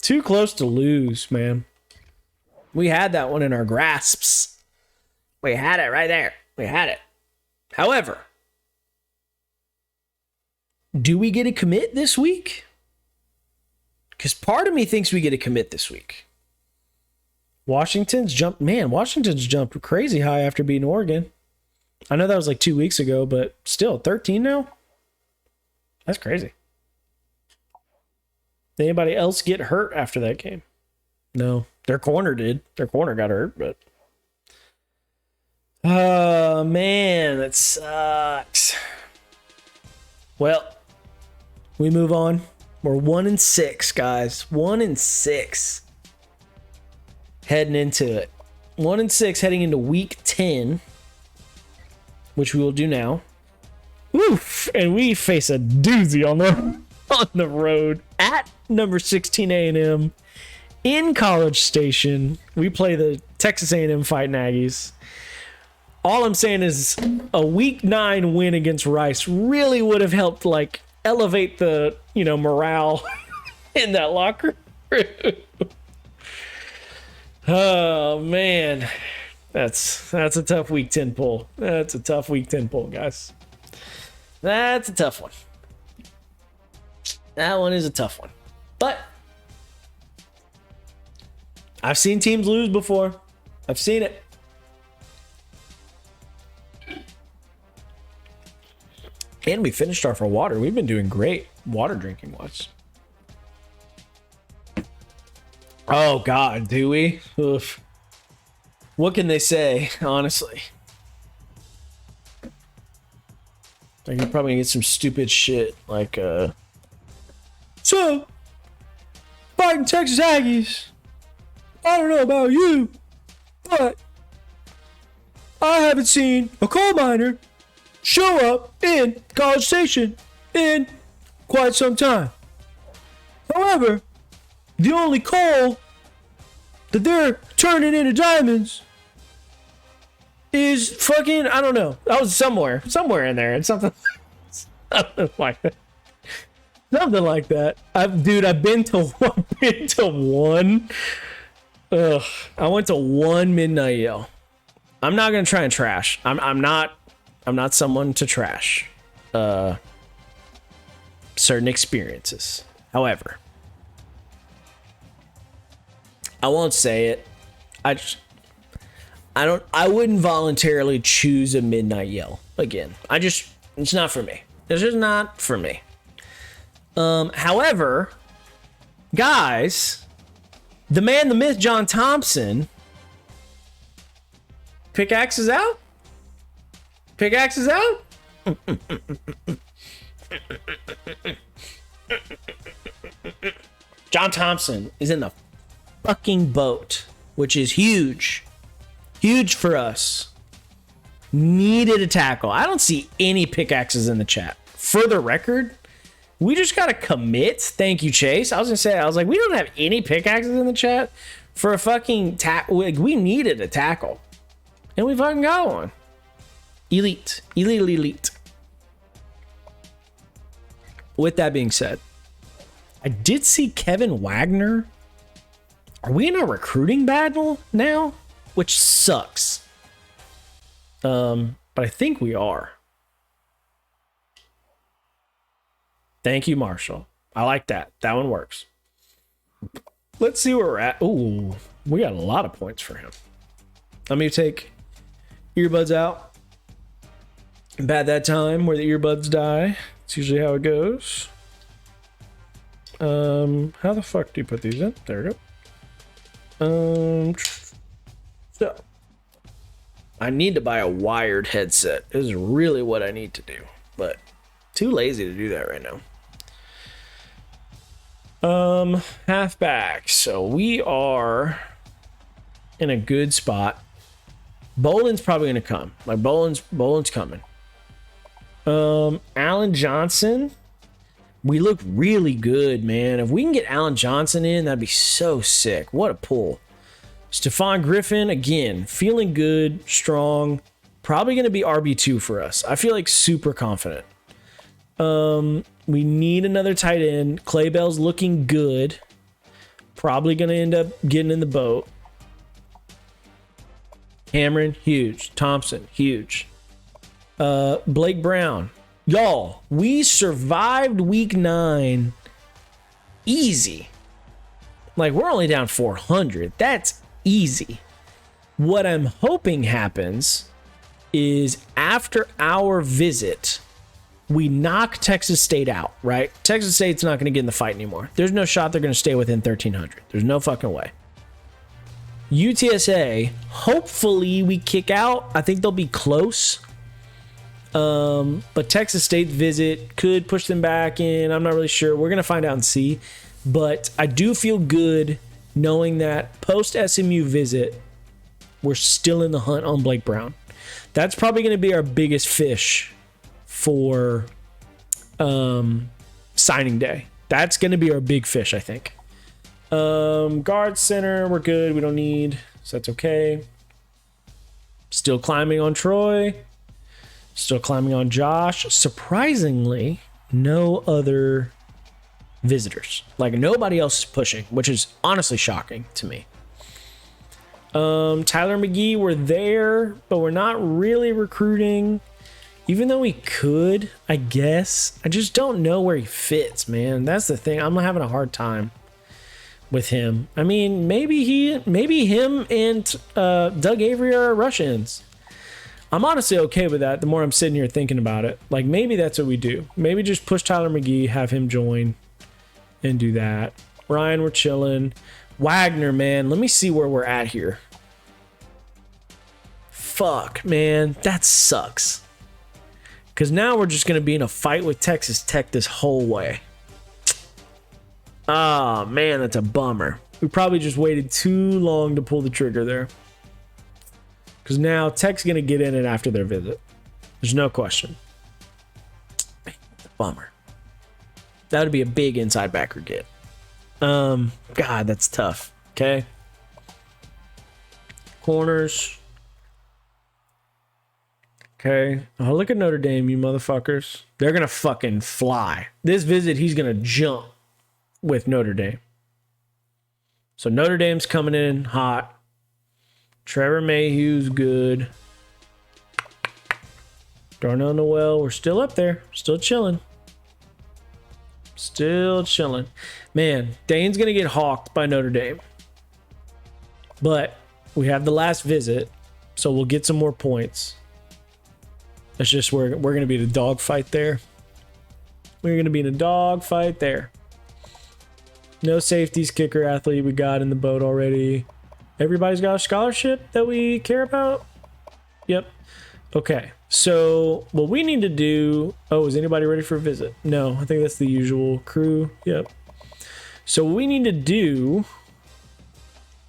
[SPEAKER 2] Too close to lose, man. We had that one in our grasps. We had it right there. We had it. However, do we get a commit this week? Because part of me thinks we get a commit this week. Washington's jumped crazy high after beating Oregon. I know that was like 2 weeks ago, but still, 13 now? That's crazy. Did anybody else get hurt after that game? No. Their corner did. Their corner got hurt, but... Oh, man, that sucks. Well, we move on. We're 1-6, guys. 1-6. Heading into it. 1-6 heading into week 10, which we will do now. Oof! And we face a doozy on the road at number 16 A&M in College Station. We play the Texas A&M Fighting Aggies. All I'm saying is a week 9 win against Rice really would have helped like elevate the, morale in that locker room. Oh man, that's a tough week 10 pull. That's a tough week 10 pull, guys. That's a tough one. That one is a tough one. But I've seen teams lose before. I've seen it. And we finished off our water. We've been doing great water drinking wise. Oh God, do we? Oof. What can they say, honestly? Like, you're probably gonna get some stupid shit like, so, fighting Texas Aggies. I don't know about you, but I haven't seen a coal miner show up in College Station in quite some time. However, the only coal that they're turning into diamonds is fucking, I don't know. I was somewhere in there. It's something like that. Something like that. I've been to one. I went to one midnight yell. I'm not gonna try and trash. I'm not someone to trash certain experiences. However, I won't say it. I wouldn't voluntarily choose a midnight yell again. It's not for me. It's just not for me. However, guys, the man, the myth, John Thompson, pickaxes out? Pickaxes out? John Thompson is in the fucking boat, which is huge. Huge for us. Needed a tackle. I don't see any pickaxes in the chat. For the record, we just got to commit. Thank you, Chase. I was like, we don't have any pickaxes in the chat for a fucking tackle. We needed a tackle. And we fucking got one. Elite. With that being said, I did see Kevin Wagner. Are we in a recruiting battle now? Which sucks. But I think we are. Thank you, Marshall. I like that. That one works. Let's see where we're at. Ooh, we got a lot of points for him. Let me take earbuds out. About that time where the earbuds die. It's usually how it goes. How the fuck do you put these in? There we go. So I need to buy a wired headset. This is really what I need to do, but too lazy to do that right now. Halfback. So we are in a good spot. Boland's probably gonna come. Like Boland's coming. Alan Johnson. We look really good, man. If we can get Alan Johnson in, that'd be so sick. What a pull. Stephon Griffin, again, feeling good, strong. Probably going to be RB2 for us. I feel like super confident. We need another tight end. Clay Bell's looking good. Probably going to end up getting in the boat. Cameron, huge. Thompson, huge. Blake Brown. Y'all, we survived week 9 easy. Like, we're only down 400. That's easy. What I'm hoping happens is after our visit, we knock Texas State out, right? Texas State's not going to get in the fight anymore. There's no shot they're going to stay within 1,300. There's no fucking way. UTSA, hopefully we kick out. I think they'll be close. But Texas State's visit could push them back in. I'm not really sure. We're going to find out and see. But I do feel good knowing that post SMU visit, we're still in the hunt on Blake Brown. That's probably going to be our biggest fish for signing day. That's going to be our big fish, I think. Guard center, we're good. We don't need, so that's okay. Still climbing on Troy. Still climbing on Josh. Surprisingly, no other visitors. Like, nobody else is pushing, which is honestly shocking to me. Tyler McGee, we're there, but we're not really recruiting. Even though we could, I guess. I just don't know where he fits, man. That's the thing. I'm having a hard time with him. I mean, maybe him and Doug Avery are Russians. I'm honestly okay with that the more I'm sitting here thinking about it. Like, maybe that's what we do. Maybe just push Tyler McGee, have him join, and do that. Ryan, we're chilling. Wagner, man, let me see where we're at here. fuck, man. That sucks. Because now we're just going to be in a fight with Texas Tech this whole way. Ah, man, that's a bummer. We probably just waited too long to pull the trigger there. Because now Tech's going to get in it after their visit. There's no question. Man, that's a bummer. That would be a big inside backer get. God, that's tough. Okay. Corners. Okay. Oh, look at Notre Dame, you motherfuckers. They're going to fucking fly. This visit, he's going to jump with Notre Dame. So Notre Dame's coming in hot. Trevor Mayhew's good. Darnell Noel, we're still up there. Still chilling. Still chilling. Man, Dane's going to get hawked by Notre Dame. But we have the last visit, so we'll get some more points. It's just we're going to be in a dogfight there. We're going to be in a dogfight there. No safeties, kicker, athlete we got in the boat already. Everybody's got a scholarship that we care about? Yep. Okay. So what we need to do... Oh, is anybody ready for a visit? No, I think that's the usual crew. Yep. So what we need to do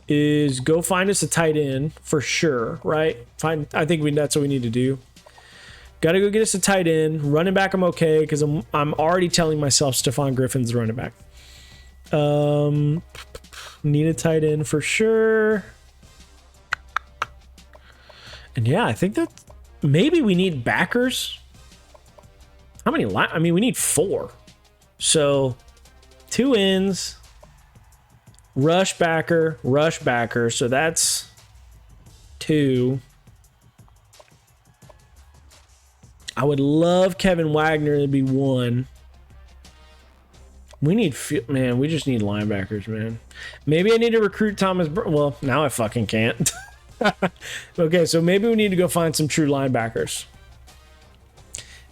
[SPEAKER 2] is go find us a tight end for sure, right? I think that's what we need to do. Got to go get us a tight end. Running back, I'm okay because I'm already telling myself Stephon Griffin's the running back. Need a tight end for sure. And yeah, I think that maybe we need backers. How many? I mean, we need 4. So 2 ends, rush backer. So that's 2. I would love Kevin Wagner to be 1. We need, man, we just need linebackers, man. Maybe I need to recruit Thomas. Well, now I fucking can't. Okay, so maybe we need to go find some true linebackers.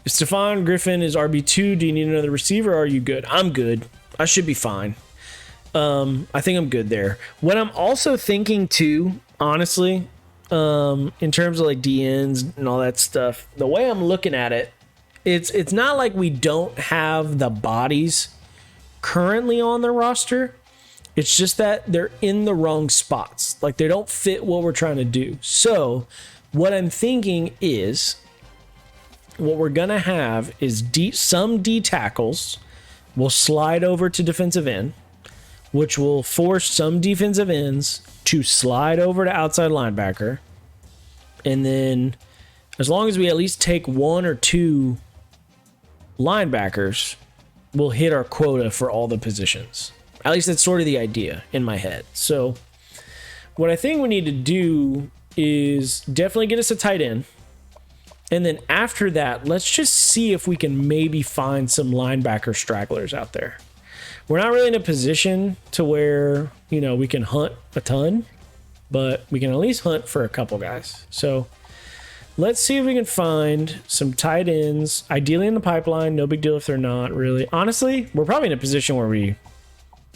[SPEAKER 2] If Stephon Griffin is RB2, do you need another receiver or are you good? I'm good. I should be fine. I think I'm good there. What I'm also thinking too, honestly, in terms of like DNs and all that stuff, the way I'm looking at it, it's not like we don't have the bodies currently on the roster. It's just that they're in the wrong spots. Like they don't fit what we're trying to do. So what I'm thinking is what we're going to have is some D tackles will slide over to defensive end, which will force some defensive ends to slide over to outside linebacker. And then as long as we at least take 1 or 2 linebackers, we'll hit our quota for all the positions. At least that's sort of the idea in my head. So what I think we need to do is definitely get us a tight end. And then after that, let's just see if we can maybe find some linebacker stragglers out there. We're not really in a position to where, we can hunt a ton, but we can at least hunt for a couple guys. So let's see if we can find some tight ends, ideally in the pipeline. No big deal if they're not, really. Honestly, we're probably in a position where we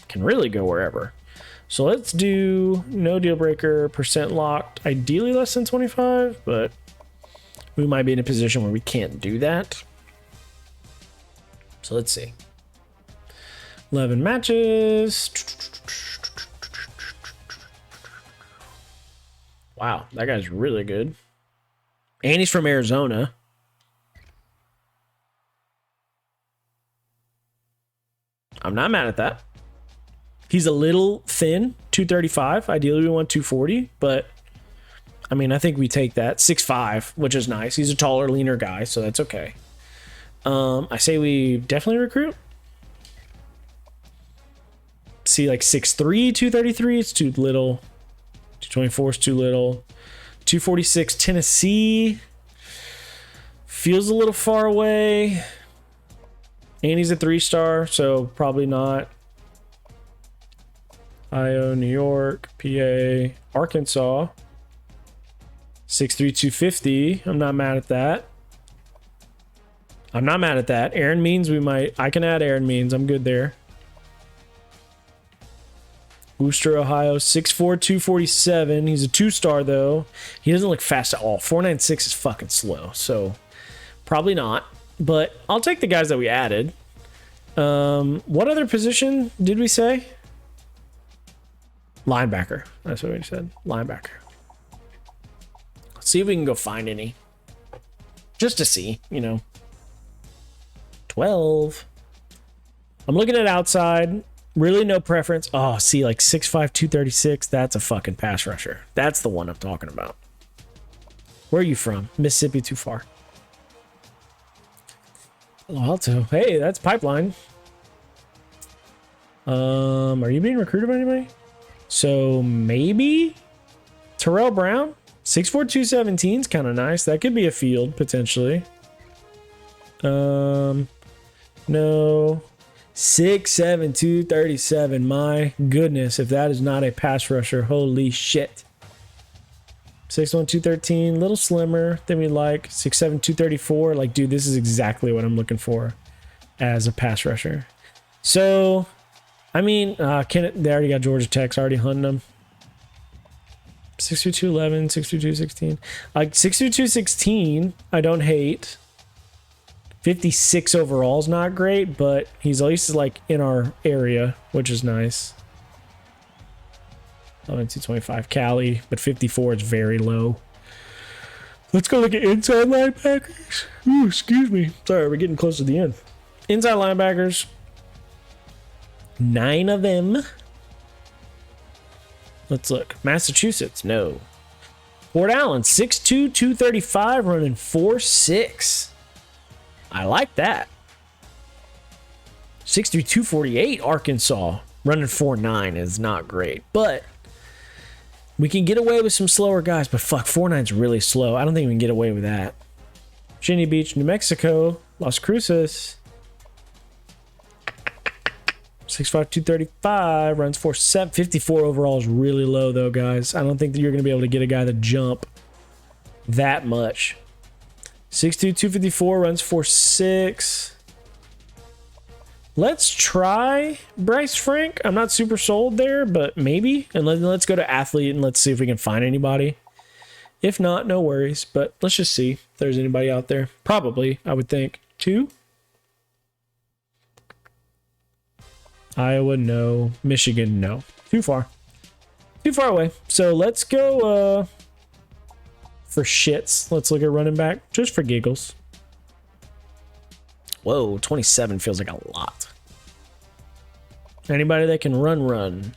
[SPEAKER 2] can really go wherever. So let's do no deal breaker, percent locked, ideally less than 25, but we might be in a position where we can't do that. So let's see. 11 matches. Wow, that guy's really good. And he's from Arizona. I'm not mad at that. He's a little thin, 235. Ideally, we want 240, but I mean, I think we take that. 6'5", which is nice. He's a taller, leaner guy, so that's okay. I say we definitely recruit. See, like 6'3", 233, it's too little. 224 is too little. 246, Tennessee. Feels a little far away. And he's a 3-star, so probably not. Io, New York, PA, Arkansas. 6'3", 250. I'm not mad at that. Aaron Means, I can add Aaron Means. I'm good there. Worcester, Ohio, 6'4", 247. He's a 2-star, though. He doesn't look fast at all. 496 is fucking slow, so probably not. But I'll take the guys that we added. What other position did we say? Linebacker. That's what we said. Linebacker. Let's see if we can go find any. Just to see, 12. I'm looking at outside. Really no preference. Oh, see, like 6'5", 236. That's a fucking pass rusher. That's the one I'm talking about. Where are you from? Mississippi, too far. Palo Alto. Hey, that's Pipeline. Are you being recruited by anybody? So maybe Terrell Brown, 6'4", 217 is kind of nice. That could be a field potentially. No, 6'7", 237. My goodness, if that is not a pass rusher, holy shit. 6'1", 213, little slimmer than we like. 6'7", 234. Like, dude, this is exactly what I'm looking for as a pass rusher. So, I mean, they already got Georgia Tech's already hunting them. 6'2", 211, 6'2", 216. Like, 6'2", 216, I don't hate. 56 overall is not great, but he's at least like in our area, which is nice. 225 Cali, but 54 is very low. Let's go look at inside linebackers. Ooh, excuse me. Sorry, we're getting close to the end. Inside linebackers. 9 of them. Let's look. Massachusetts, no. Fort Allen, 6'2", 235, running 4'6". I like that. 6'3", 248, Arkansas. Running 4'9 is not great, but we can get away with some slower guys, but fuck, 4'9's really slow. I don't think we can get away with that. Virginia Beach, New Mexico, Las Cruces. 6'5", 235, runs 4'7". 54 overall is really low, though, guys. I don't think that you're going to be able to get a guy to jump that much. 6'2", 254, runs 4'6". Let's try Bryce Frank. I'm not super sold there, but maybe. And let's go to athlete and let's see if we can find anybody. If not, no worries. But let's just see if there's anybody out there. Probably, I would think. 2? Iowa, no. Michigan, no. Too far. Too far away. So let's go for shits. Let's look at running back just for giggles. Whoa, 27 feels like a lot. Anybody that can run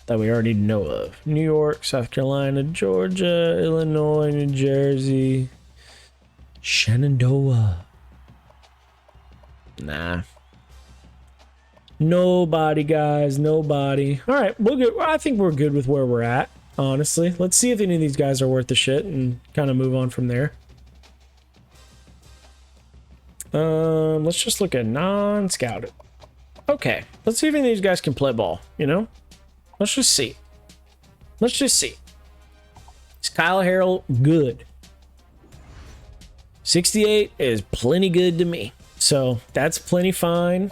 [SPEAKER 2] that we already know of. New York, South Carolina, Georgia, Illinois, New Jersey, Shenandoah. Nah. Nobody, guys. Nobody. All right, we'll get. I think we're good with where we're at, honestly. Let's see if any of these guys are worth the shit and kind of move on from there. Let's just look at non-scouted. Okay, let's see if any of these guys can play ball, Let's just see. Let's just see. Is Kyle Harrell good? 68 is plenty good to me. So that's plenty fine.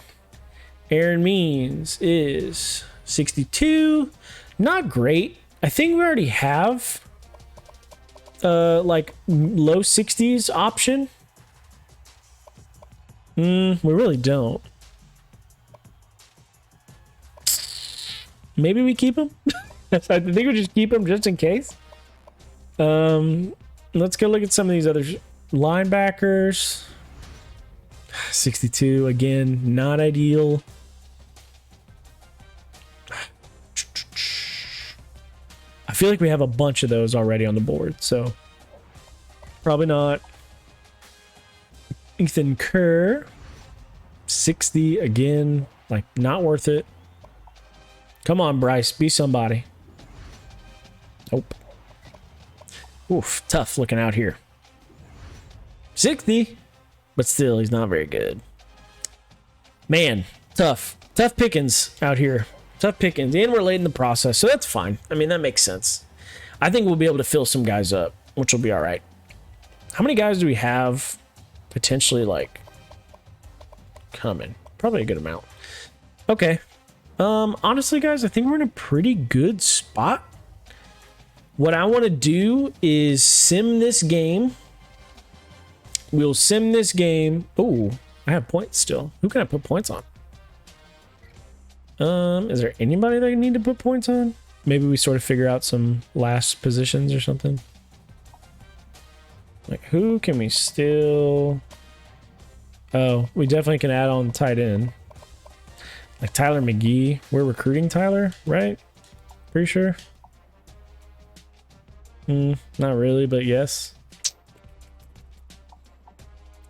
[SPEAKER 2] Aaron Means is 62. Not great. I think we already have like low 60s option. We really don't. Maybe we keep him. I think we just keep him just in case. Let's go look at some of these other linebackers. 62 again, not ideal. I feel like we have a bunch of those already on the board, so probably not. Ethan Kerr, 60 again, like not worth it. Come on, Bryce, be somebody. Nope. Oof, tough looking out here. 60, but still, he's not very good. Man, tough pickings out here. Tough pickings, and we're late in the process, so that's fine. I mean, that makes sense. I think we'll be able to fill some guys up, which will be all right. How many guys do we have potentially, like, coming? Probably a good amount. Okay. Honestly, guys, I think we're in a pretty good spot. What I want to do is sim this game. We'll sim this game. Oh, I have points still. Who can I put points on? Is there anybody that I need to put points on? Maybe we sort of figure out some last positions or something. Like, who can we still... Oh, we definitely can add on tight end. Like Tyler McGee. We're recruiting Tyler, right? Pretty sure. Not really, but yes.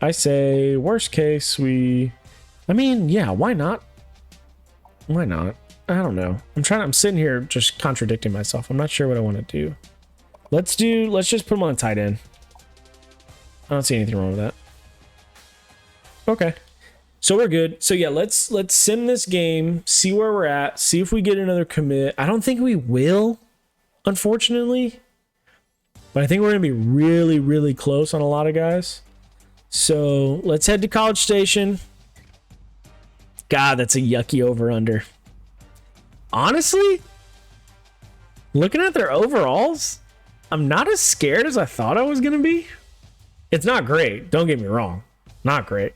[SPEAKER 2] I say, worst case, I mean, yeah, why not? Why not? I don't know. I'm sitting here just contradicting myself. I'm not sure what I want to do. Let's just put him on tight end. I don't see anything wrong with that. Okay. So we're good. So yeah, let's sim this game, see where we're at, see if we get another commit. I don't think we will, unfortunately. But I think we're going to be really, really close on a lot of guys. So let's head to College Station. God, that's a yucky over-under. Honestly, looking at their overalls, I'm not as scared as I thought I was going to be. It's not great. Don't get me wrong. Not great.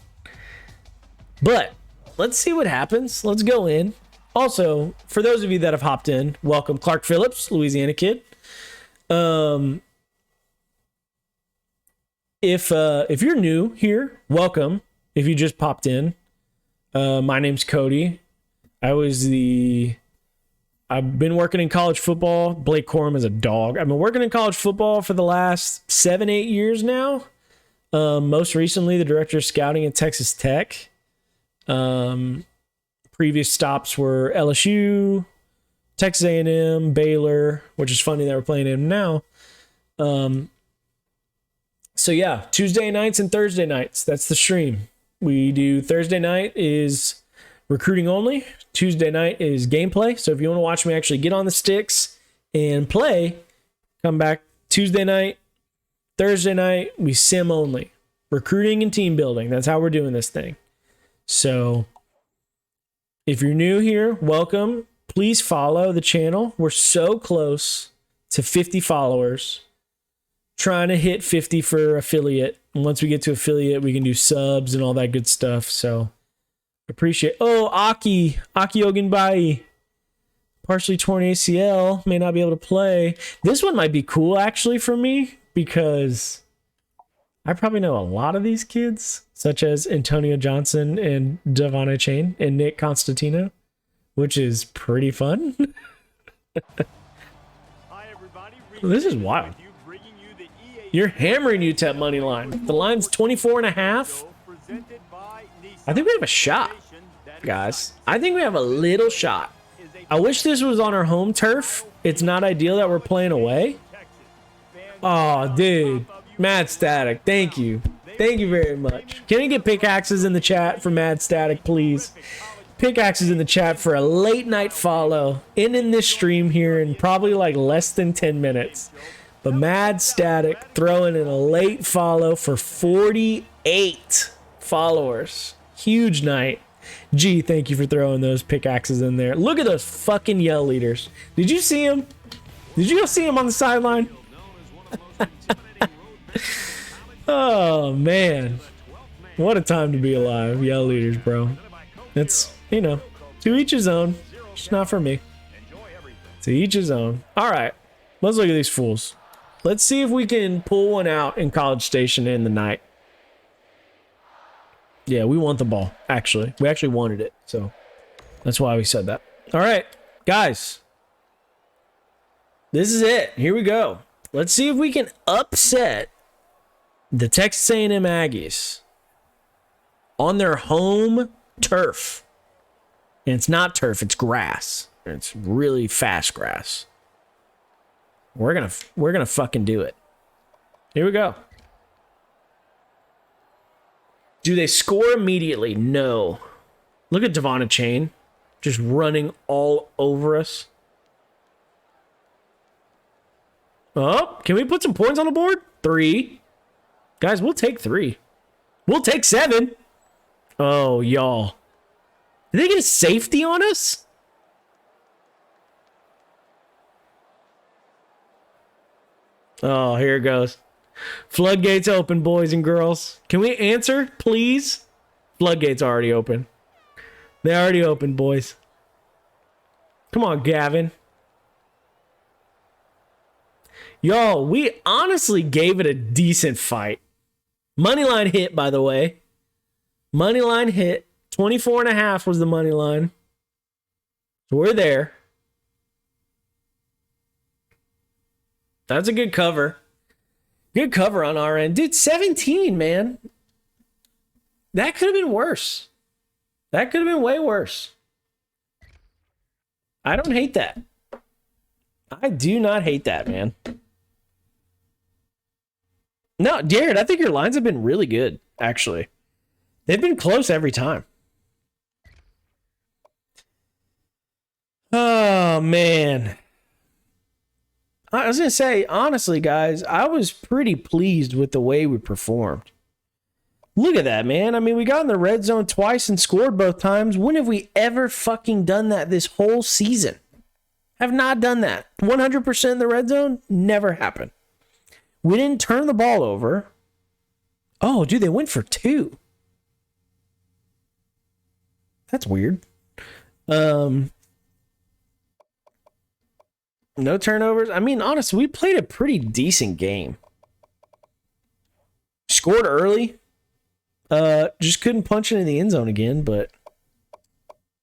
[SPEAKER 2] But let's see what happens. Let's go in. Also, for those of you that have hopped in, welcome. Clark Phillips, Louisiana kid. If you're new here, welcome. If you just popped in, my name's Cody. I've been working in college football. Blake Corum is a dog. I've been working in college football for the last 7-8 years now. Most recently, the director of scouting at Texas Tech. Previous stops were LSU, Texas A&M, Baylor, which is funny that we're playing him now. So yeah, Tuesday nights and Thursday nights. That's the stream. We do Thursday night is recruiting only. Tuesday night is gameplay. So if you want to watch me actually get on the sticks and play, come back Tuesday night. Thursday night, we sim only. Recruiting and team building. That's how we're doing this thing. So if you're new here, welcome. Please follow the channel. We're so close to 50 followers. Trying to hit 50 for affiliate. And once we get to affiliate, we can do subs and all that good stuff. So appreciate. Oh, Aki Ogunbayi. Partially torn ACL. May not be able to play. This one might be cool actually for me because I probably know a lot of these kids, such as Antonio Johnson and Devon Chain and Nick Constantino, which is pretty fun.
[SPEAKER 3] Hi, everybody.
[SPEAKER 2] This is wild. You're hammering UTEP money line. The line's 24.5. I think we have a shot, guys. I think we have a little shot. I wish this was on our home turf. It's not ideal that we're playing away. Oh, dude. Mad Static. Thank you. Thank you very much. Can we get pickaxes in the chat for Mad Static, please? Pickaxes in the chat for a late night follow. In this stream here in probably like less than 10 minutes. But Mad Static throwing in a late follow for 48 followers. Huge night. Gee, thank you for throwing those pickaxes in there. Look at those fucking yell leaders. Did you see him? Did you go see him on the sideline? Oh, man. What a time to be alive. Yell leaders, bro. It's, to each his own. It's not for me. To each his own. All right. Let's look at these fools. Let's see if we can pull one out in College Station in the night. Yeah, we want the ball, actually. We actually wanted it, so that's why we said that. All right, guys. This is it. Here we go. Let's see if we can upset the Texas A&M Aggies on their home turf. And it's not turf, it's grass. It's really fast grass. We're gonna fucking do it. Here we go. Do they score immediately? No. Look at Devon Chain just running all over us. Oh, can we put some points on the board? 3. Guys, we'll take 3. We'll take 7. Oh, y'all. Did they get a safety on us? Oh, here it goes. Floodgates open, boys and girls. Can we answer, please? Floodgates already open. They already open, boys. Come on, Gavin. Y'all, we honestly gave it a decent fight. Moneyline hit, by the way. Moneyline hit. 24.5 was the money line. So we're there. That's a good cover. Good cover on our end. Dude, 17, man. That could have been worse. That could have been way worse. I don't hate that. I do not hate that, man. No, Jared, I think your lines have been really good, actually. They've been close every time. Oh, man. I was going to say, honestly, guys, I was pretty pleased with the way we performed. Look at that, man. I mean, we got in the red zone twice and scored both times. When have we ever fucking done that this whole season? Have not done that. 100% in the red zone? Never happened. We didn't turn the ball over. Oh, dude, they went for 2. That's weird. No turnovers. I mean, honestly, we played a pretty decent game. Scored early. Just couldn't punch it in the end zone again, but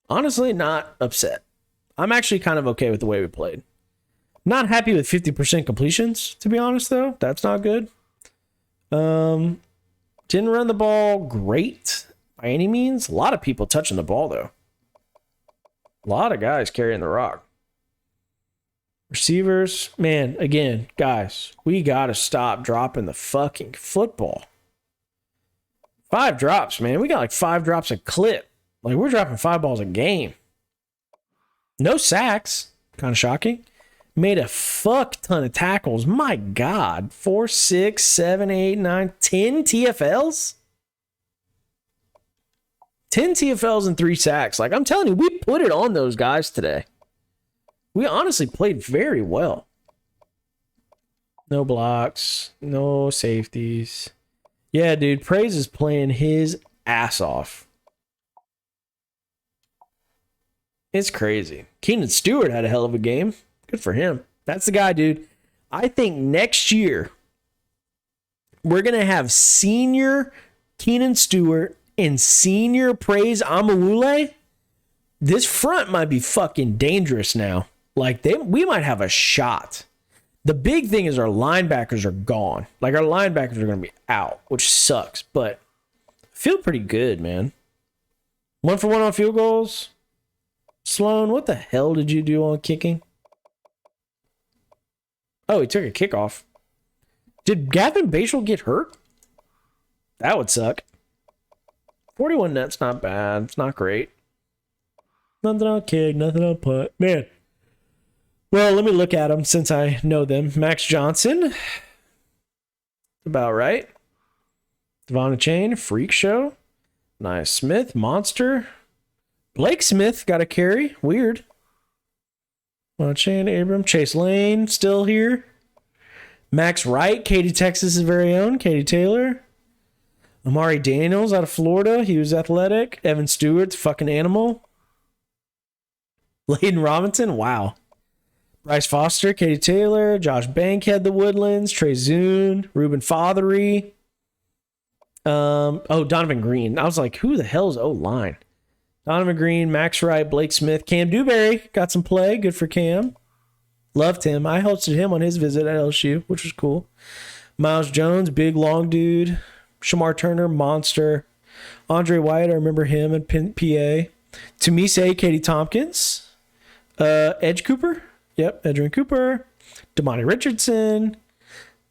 [SPEAKER 2] honestly, not upset. I'm actually kind of okay with the way we played. Not happy with 50% completions, to be honest, though. That's not good. Didn't run the ball great by any means. A lot of people touching the ball, though. A lot of guys carrying the rock. Receivers, man, again, guys, we got to stop dropping the fucking football. 5 drops, man. We got like 5 drops a clip. Like, we're dropping 5 balls a game. No sacks. Kind of shocking. Made a fuck ton of tackles. My God. 4, 6, 7, 8, 9, 10 TFLs? 10 TFLs and 3 sacks. Like, I'm telling you, we put it on those guys today. We honestly played very well. No blocks. No safeties. Yeah, dude. Praise is playing his ass off. It's crazy. Keenan Stewart had a hell of a game. Good for him. That's the guy, dude. I think next year we're going to have senior Keenan Stewart and senior Praise Amawule. This front might be fucking dangerous now. Like, we might have a shot. The big thing is our linebackers are gone. Like, our linebackers are going to be out, which sucks, but I feel pretty good, man. 1 for 1 on field goals. Sloan, what the hell did you do on kicking? Oh, he took a kickoff. Did Gavin Bashel get hurt? That would suck. 41 net's not bad. It's not great. Nothing on kick, nothing on punt. Man. Well, let me look at them since I know them. Max Johnson. About right. Devon Chain, Freak Show. Nice. Smith, Monster. Blake Smith got a carry. Weird. Chain, Abram. Chase Lane, still here. Max Wright, Katy, Texas' very own. Katie Taylor. Amari Daniels out of Florida. He was athletic. Evan Stewart's fucking animal. Layden Robinson. Wow. Bryce Foster, Katie Taylor, Josh Bankhead, the Woodlands, Trey Zune, Ruben Fothery. Donovan Green. I was like, who the hell is O-line? Donovan Green, Max Wright, Blake Smith, Cam Dewberry got some play. Good for Cam. Loved him. I hosted him on his visit at LSU, which was cool. Miles Jones, big long dude. Shamar Turner, monster. Andre White, I remember him at PA. Tamise, Katie Tompkins. Edge Cooper. Yep, Edgerrin Cooper, Damani Richardson,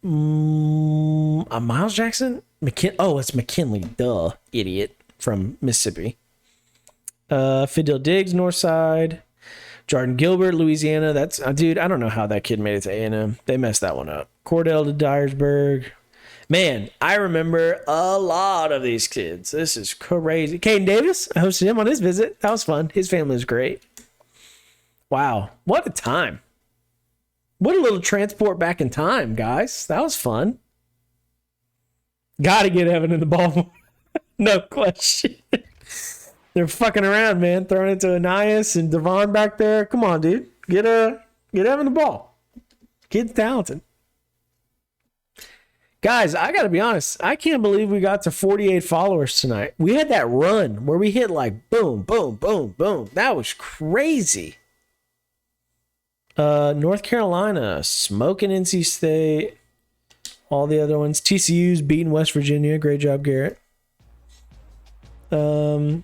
[SPEAKER 2] Miles Jackson, it's McKinley, duh, idiot, from Mississippi. Fidel Diggs, Northside, Jordan Gilbert, Louisiana. That's dude. I don't know how that kid made it to A&M. They messed that one up. Cordell to Dyersburg. Man, I remember a lot of these kids. This is crazy. Caden Davis, I hosted him on his visit. That was fun. His family was great. Wow, what a time. What a little transport back in time, guys. That was fun. Got to get Evan in the ball. No question. They're fucking around, man. Throwing it to Anais and Devon back there. Come on, dude. Get Evan the ball. Kid's talented. Guys, I got to be honest. I can't believe we got to 48 followers tonight. We had that run where we hit like boom, boom, boom, boom. That was crazy. North Carolina smoking NC State. All the other ones. TCU's beating West Virginia. Great job, Garrett. Man,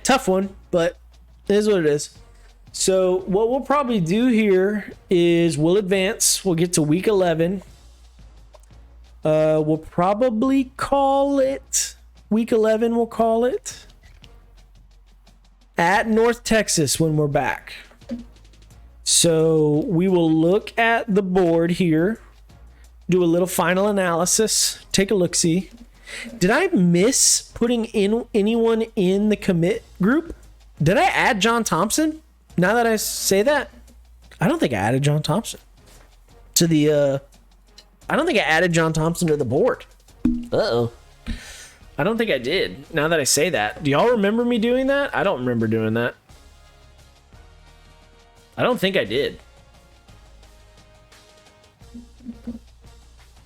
[SPEAKER 2] tough one, but it is what it is. So what we'll probably do here is we'll advance. We'll get to week 11. We'll probably call it week 11. We'll call it at North Texas when we're back. So we will look at the board here, do a little final analysis, take a look-see. Did I miss putting in anyone in the commit group? Did I add John Thompson? Now that I say that, I don't think I added John Thompson to the, I don't think I added John Thompson to the board. Uh-oh. I don't think I did, now that I say that. Do y'all remember me doing that? I don't remember doing that. I don't think I did.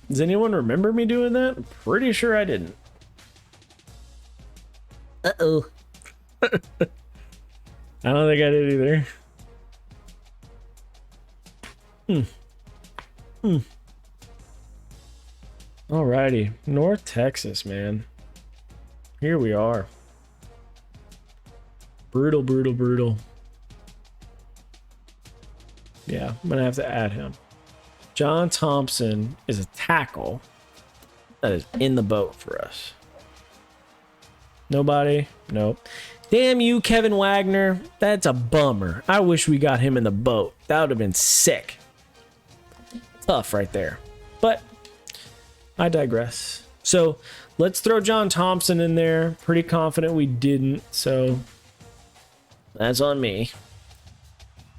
[SPEAKER 2] Does anyone remember me doing that? I'm pretty sure I didn't. Uh-oh. I don't think I did either. Alrighty. North Texas, man. Here we are. Brutal, brutal, brutal. Yeah, I'm going to have to add him. John Thompson is a tackle that is in the boat for us. Nobody? Nope. Damn you, Kevin Wagner. That's a bummer. I wish we got him in the boat. That would have been sick. Tough right there. But I digress. So let's throw John Thompson in there. Pretty confident we didn't, so that's on me.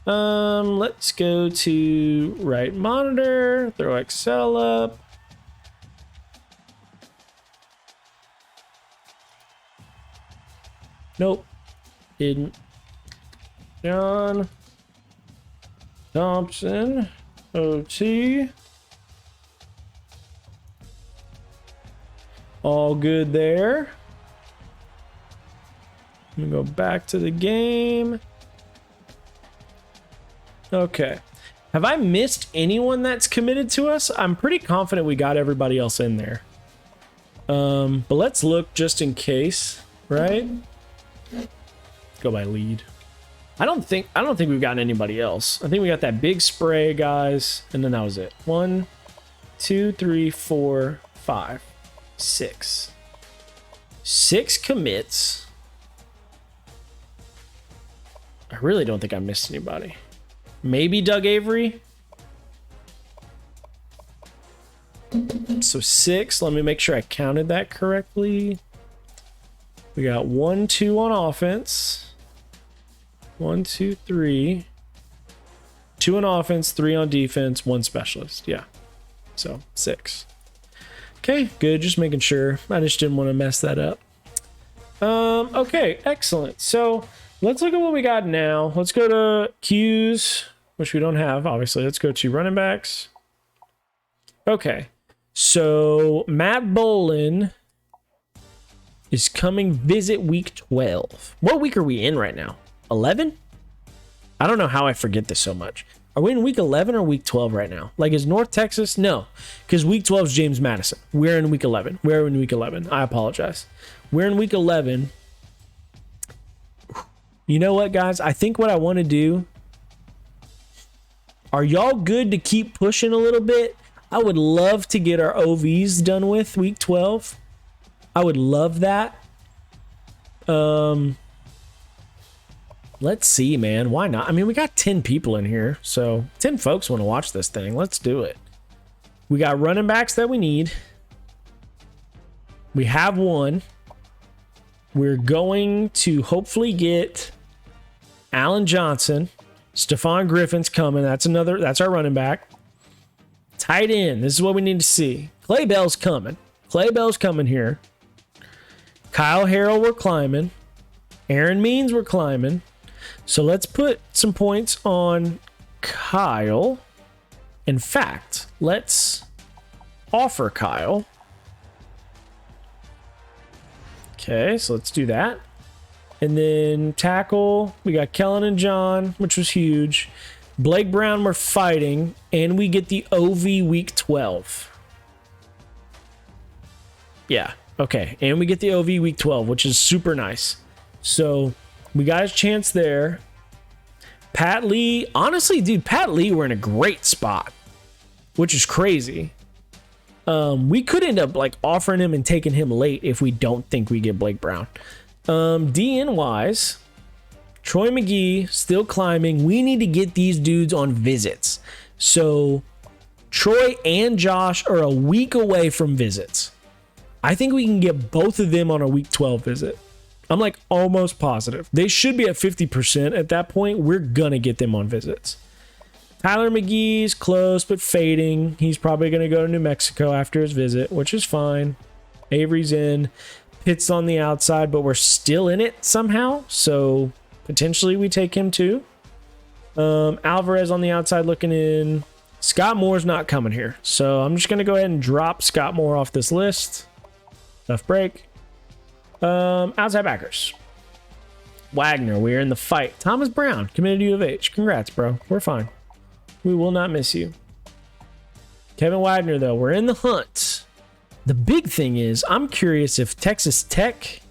[SPEAKER 2] Let's go to right monitor, throw Excel up. Nope, didn't. John Thompson, OT. All good there. Let me go back to the game. Okay. Have I missed anyone that's committed to us? I'm pretty confident we got everybody else in there. But let's look just in case, right? Go by lead. I don't think we've gotten anybody else. I think we got that big spray, guys, and then that was it. 1, 2, 3, 4, 5, 6. 6 commits. I really don't think I missed anybody. Maybe Doug Avery. So 6. Let me make sure I counted that correctly. We got 1, 2 on offense. 1, 2, 3. 2 on offense, 3 on defense, 1 specialist. Yeah. So 6. Okay, good. Just making sure. I just didn't want to mess that up. Okay, excellent. So let's look at what we got now. Let's go to Q's, which we don't have, obviously. Let's go to running backs. Okay. So Matt Bolin is coming visit week 12. What week are we in right now? 11? I don't know how I forget this so much. Are we in week 11 or week 12 right now? Like, is North Texas? No, because week 12 is James Madison. We're in week 11. We're in week 11. I apologize. We're in week 11. You know what, guys? I think what I want to do, are y'all good to keep pushing a little bit? I would love to get our OVs done with week 12. I would love that. Let's see, man. Why not? I mean, we got 10 people in here, so 10 folks want to watch this thing. Let's do it. We got running backs that we need. We have one. We're going to hopefully get Allen Johnson. Stephon Griffin's coming. That's our running back. Tight end. This is what we need to see. Clay Bell's coming. Clay Bell's coming here. Kyle Harrell, we're climbing. Aaron Means, we're climbing. So let's put some points on Kyle. In fact, let's offer Kyle. Okay, so let's do that. And then tackle, we got Kellen and John, which was huge. Blake Brown, we're fighting, and we get the OV week 12. Yeah, okay. And we get the OV week 12, which is super nice. So we got his chance there. Pat Lee, honestly, dude, Pat Lee, we're in a great spot, which is crazy. We could end up like offering him and taking him late if we don't think we get Blake Brown. DN wise, Troy McGee still climbing. We need to get these dudes on visits. So Troy and Josh are a week away from visits. I think we can get both of them on a week 12 visit. I'm like almost positive. They should be at 50% at that point. We're going to get them on visits. Tyler McGee's close but fading. He's probably going to go to New Mexico after his visit, which is fine. Avery's in. Pitt's on the outside, but we're still in it somehow. So potentially we take him too. Alvarez on the outside looking in. Scott Moore's not coming here. So I'm just going to go ahead and drop Scott Moore off this list. Tough break. Outside backers. Wagner, we're in the fight. Thomas Brown, committed to U of H. Congrats, bro. We're fine. We will not miss you. Kevin Wagner, though, we're in the hunt. The big thing is, I'm curious if Texas Tech,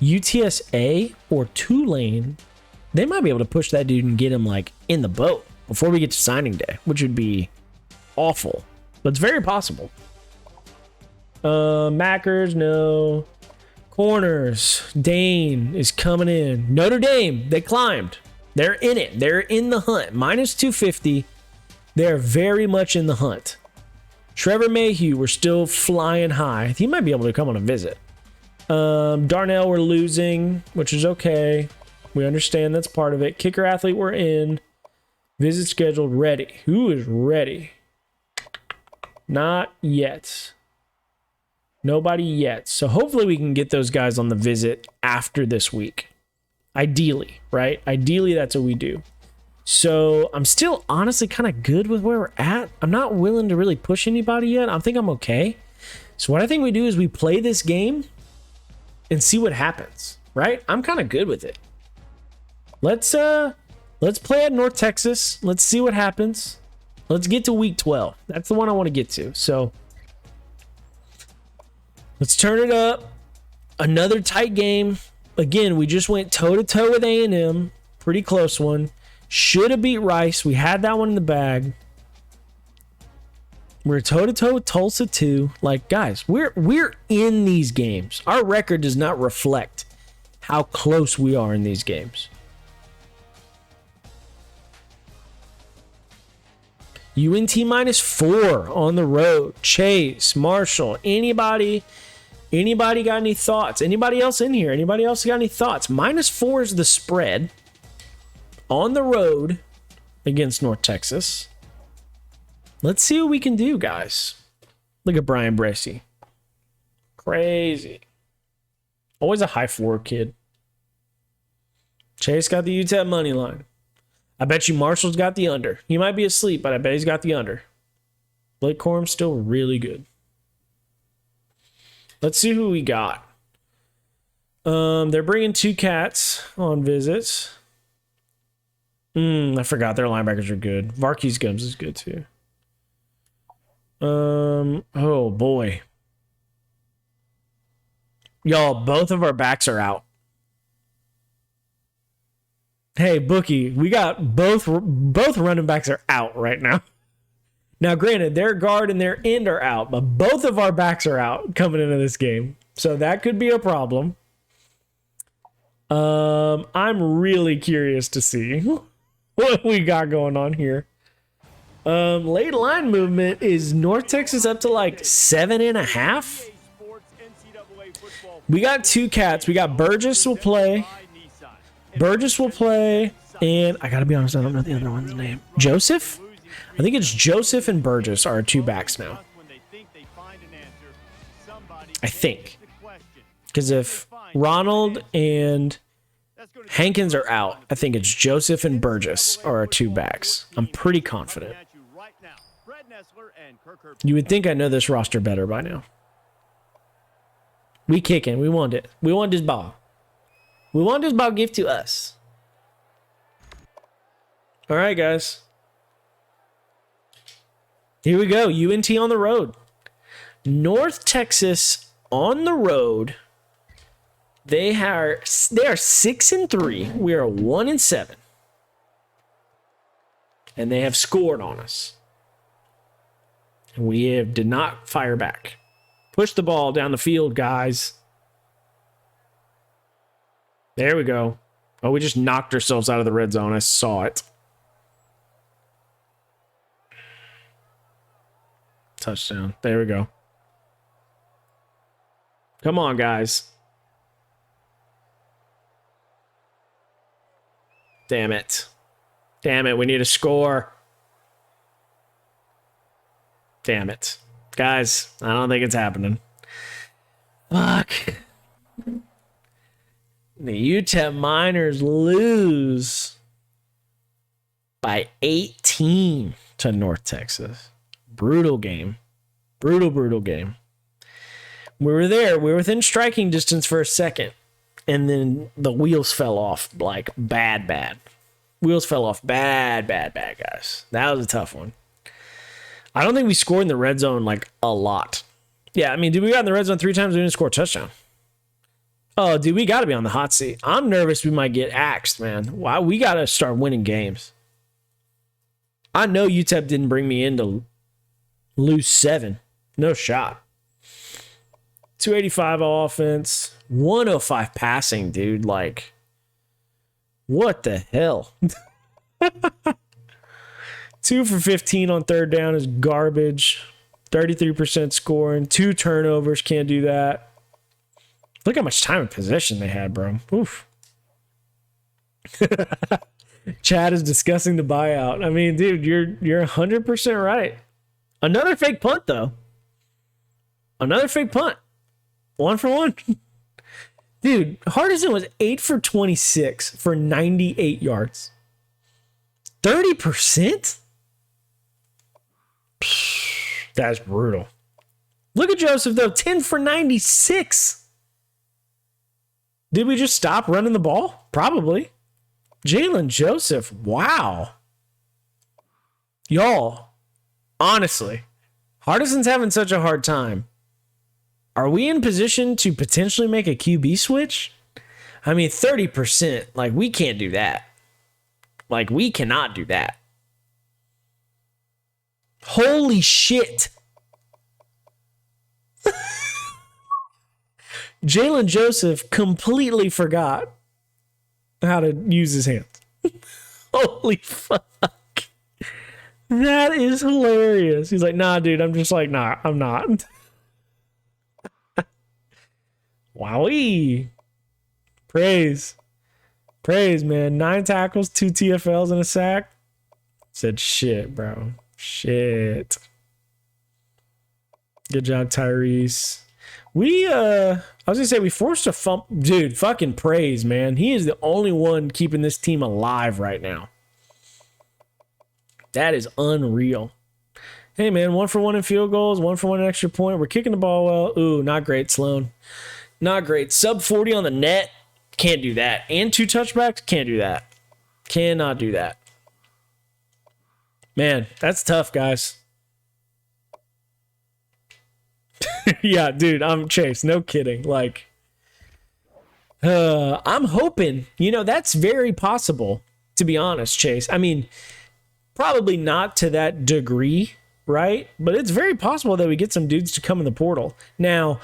[SPEAKER 2] UTSA, or Tulane, they might be able to push that dude and get him like in the boat before we get to signing day, which would be awful, but it's very possible. Mackers, no. Corners, Dane is coming in. Notre Dame, they climbed. They're in it. They're in the hunt. Minus 250. They're very much in the hunt. Trevor Mayhew, we're still flying high. He might be able to come on a visit. Darnell, we're losing, which is okay. We understand that's part of it. Kicker athlete, we're in. Visit scheduled, ready. Who is ready? Not yet. Nobody yet. So hopefully we can get those guys on the visit after this week. Ideally, right? Ideally, that's what we do. So I'm still honestly kind of good with where we're at. I'm not willing to really push anybody yet. I think I'm okay. So what I think we do is we play this game and see what happens, right? I'm kind of good with it. Let's play at North Texas. Let's see what happens. Let's get to week 12. That's the one I want to get to. So let's turn it up. Another tight game. Again, we just went toe-to-toe with A&M. Pretty close one. Should have beat Rice. We had that one in the bag. We're toe-to-toe with Tulsa too. Like, guys, we're in these games. Our record does not reflect how close we are in these games. UNT -4 on the road. Chase, Marshall, anybody got any thoughts? Anybody else in here? Anybody else got any thoughts? -4 is the spread on the road against North Texas. Let's see what we can do, guys. Look at Brian Bracey. Crazy. Always a high floor kid. Chase got the UTEP money line. I bet you Marshall's got the under. He might be asleep, but I bet he's got the under. Blake Corum's still really good. Let's see who we got. They're bringing 2 cats on visits. I forgot their linebackers are good. Varkey's Gums is good too. Oh boy. Y'all, both of our backs are out. Hey, Bookie, we got both running backs are out right now. Now, granted, their guard and their end are out, but both of our backs are out coming into this game. So that could be a problem. I'm really curious to see what we got going on here. Late line movement is North Texas up to like 7.5. We got 2 cats. We got Burgess will play. And I gotta be honest, I don't know the other one's name. Joseph? I think it's Joseph and Burgess are our 2 backs now. I think. Because if Ronald and Hankins are out, I think it's Joseph and Burgess are our 2 backs. I'm pretty confident. You would think I know this roster better by now. We kicking. We want it. We want this ball. We want this ball gift to us. All right, guys. Here we go. UNT on the road. North Texas on the road. They are 6-3. We are 1-7. And they have scored on us. And we did not fire back. Push the ball down the field, guys. There we go. Oh, we just knocked ourselves out of the red zone. I saw it. Touchdown. There we go. Come on, guys. Damn it. Damn it. We need a score. Damn it. Guys, I don't think it's happening. Fuck. The UTEP Miners lose by 18 to North Texas. Brutal game. Brutal game. We were there. We were within striking distance for a second. And then the wheels fell off like bad. Wheels fell off bad, guys. That was a tough one. I don't think we scored in the red zone like a lot. Yeah, I mean, dude, we got in the red zone 3 times. We didn't score a touchdown. Oh, dude, we got to be on the hot seat. I'm nervous we might get axed, man. Why? We got to start winning games. I know UTEP didn't bring me in to lose 7. No shot. 285 offense. 105 passing, dude. Like, what the hell? 2 for 15 on 3rd down is garbage. 33% scoring. 2 turnovers. Can't do that. Look how much time of possession they had, bro. Oof. Chad is discussing the buyout. I mean, dude, you're 100% right. Another fake punt, though. Another fake punt. 1 for 1. Dude, Hardison was 8 for 26 for 98 yards. 30%? That's brutal. Look at Joseph, though. 10 for 96. Did we just stop running the ball? Probably. Jalen Joseph. Wow. Y'all, honestly, Hardison's having such a hard time. Are we in position to potentially make a QB switch? I mean, 30%. Like, we can't do that. Like, we cannot do that. Holy shit. Jalen Joseph completely forgot how to use his hands. Holy fuck. That is hilarious. He's like, nah, dude. I'm just like, nah, I'm not. Wowee. Praise, man. 9 tackles, 2 TFLs, and a sack. Said shit, bro. Shit. Good job, Tyrese. I was gonna say we forced a fump. Dude, fucking praise, man. He is the only one keeping this team alive right now. That is unreal. Hey, man, 1 for 1 in field goals, 1 for 1 in extra point. We're kicking the ball well. Ooh, not great, Sloan. Not great. Sub 40 on the net. Can't do that. And 2 touchbacks. Can't do that. Cannot do that. Man, that's tough, guys. Yeah, dude, I'm Chase. No kidding. Like, I'm hoping, that's very possible, to be honest, Chase. I mean, probably not to that degree, right? But it's very possible that we get some dudes to come in the portal. Now,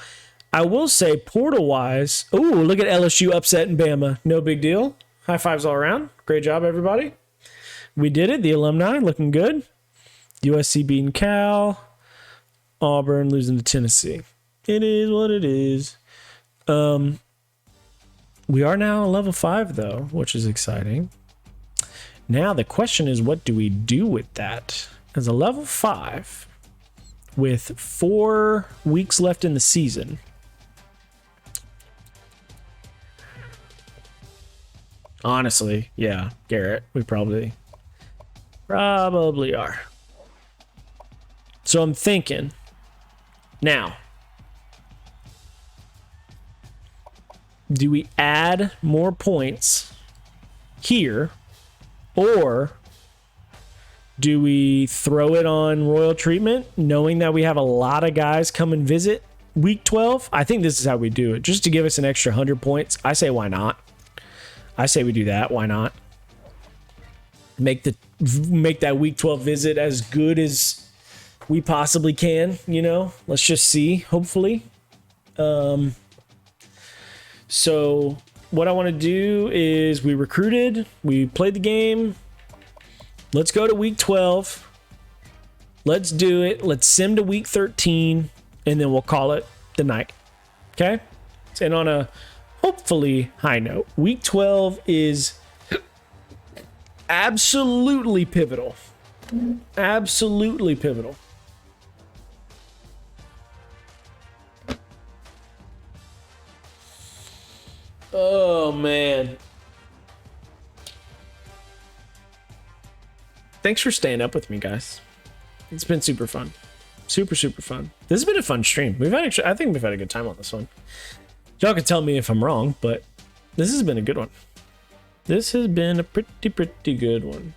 [SPEAKER 2] I will say, portal-wise, ooh, look at LSU upsetting Bama. No big deal. High fives all around. Great job, everybody. We did it. The alumni looking good. USC beating Cal. Auburn losing to Tennessee. It is what it is. We are now level 5, though, which is exciting. Now the question is, what do we do with that? As a level 5 with 4 weeks left in the season, honestly, yeah, Garrett, we probably are. So I'm thinking now, do we add more points here, or do we throw it on royal treatment knowing that we have a lot of guys come and visit week 12? I think this is how we do it, just to give us an extra 100 points. I say why not? I say we do that. Why not? Make that week 12 visit as good as we possibly can, you know? Let's just see, hopefully. So what I want to do is we recruited, we played the game. Let's go to week 12. Let's do it. Let's sim to week 13, and then we'll call it the night. Okay? And on a hopefully high note, week 12 is absolutely pivotal. Absolutely pivotal. Oh, man. Thanks for staying up with me, guys. It's been super fun. Super fun. This has been a fun stream. I think we've had a good time on this one. Y'all can tell me if I'm wrong, but this has been a good one. This has been a pretty good one.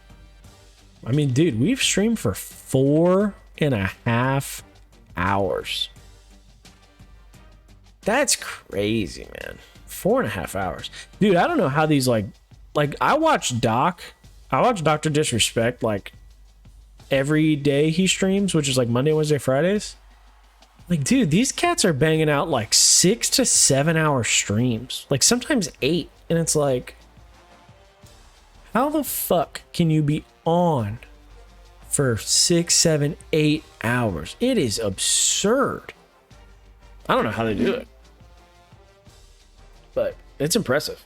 [SPEAKER 2] I mean, dude, we've streamed for 4.5 hours. That's crazy, man. 4.5 hours. Dude, I don't know how these like I watch Dr. Disrespect like every day he streams, which is like Monday, Wednesday, Fridays. Like, dude, these cats are banging out like 6 to 7 hour streams, like sometimes 8. And it's like, how the fuck can you be on for 6, 7, 8 hours? It is absurd. I don't know how they do it, but it's impressive.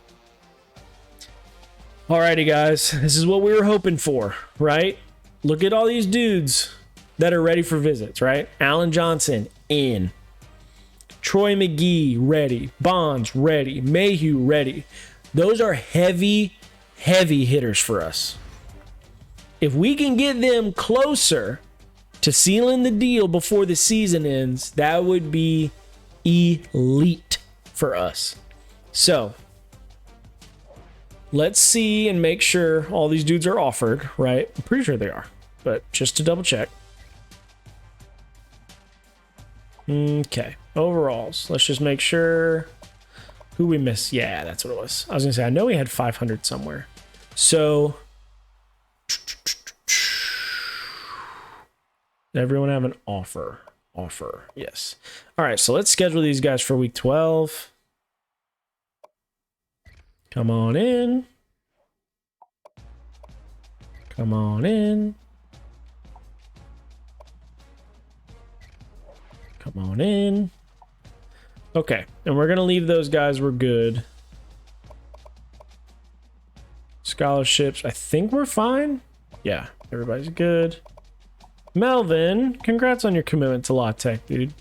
[SPEAKER 2] Alrighty, guys, this is what we were hoping for, right? Look at all these dudes that are ready for visits, right? Alan Johnson in, Troy McGee ready, Bonds ready, Mayhew ready. Those are heavy hitters for us. If we can get them closer to sealing the deal before the season ends, that would be elite for us. So let's see and make sure all these dudes are offered, right? I'm pretty sure they are, but just to double check. Okay, overalls. Let's just make sure who we missed. Yeah, that's what it was. I was gonna say, I know we had 500 somewhere. So everyone have an offer? Yes. All right, so let's schedule these guys for week 12. Come on in. Come on in. Come on in. Okay, and we're gonna leave those guys. We're good. Scholarships, I think we're fine. Yeah, everybody's good. Melvin, congrats on your commitment to La Tech, dude.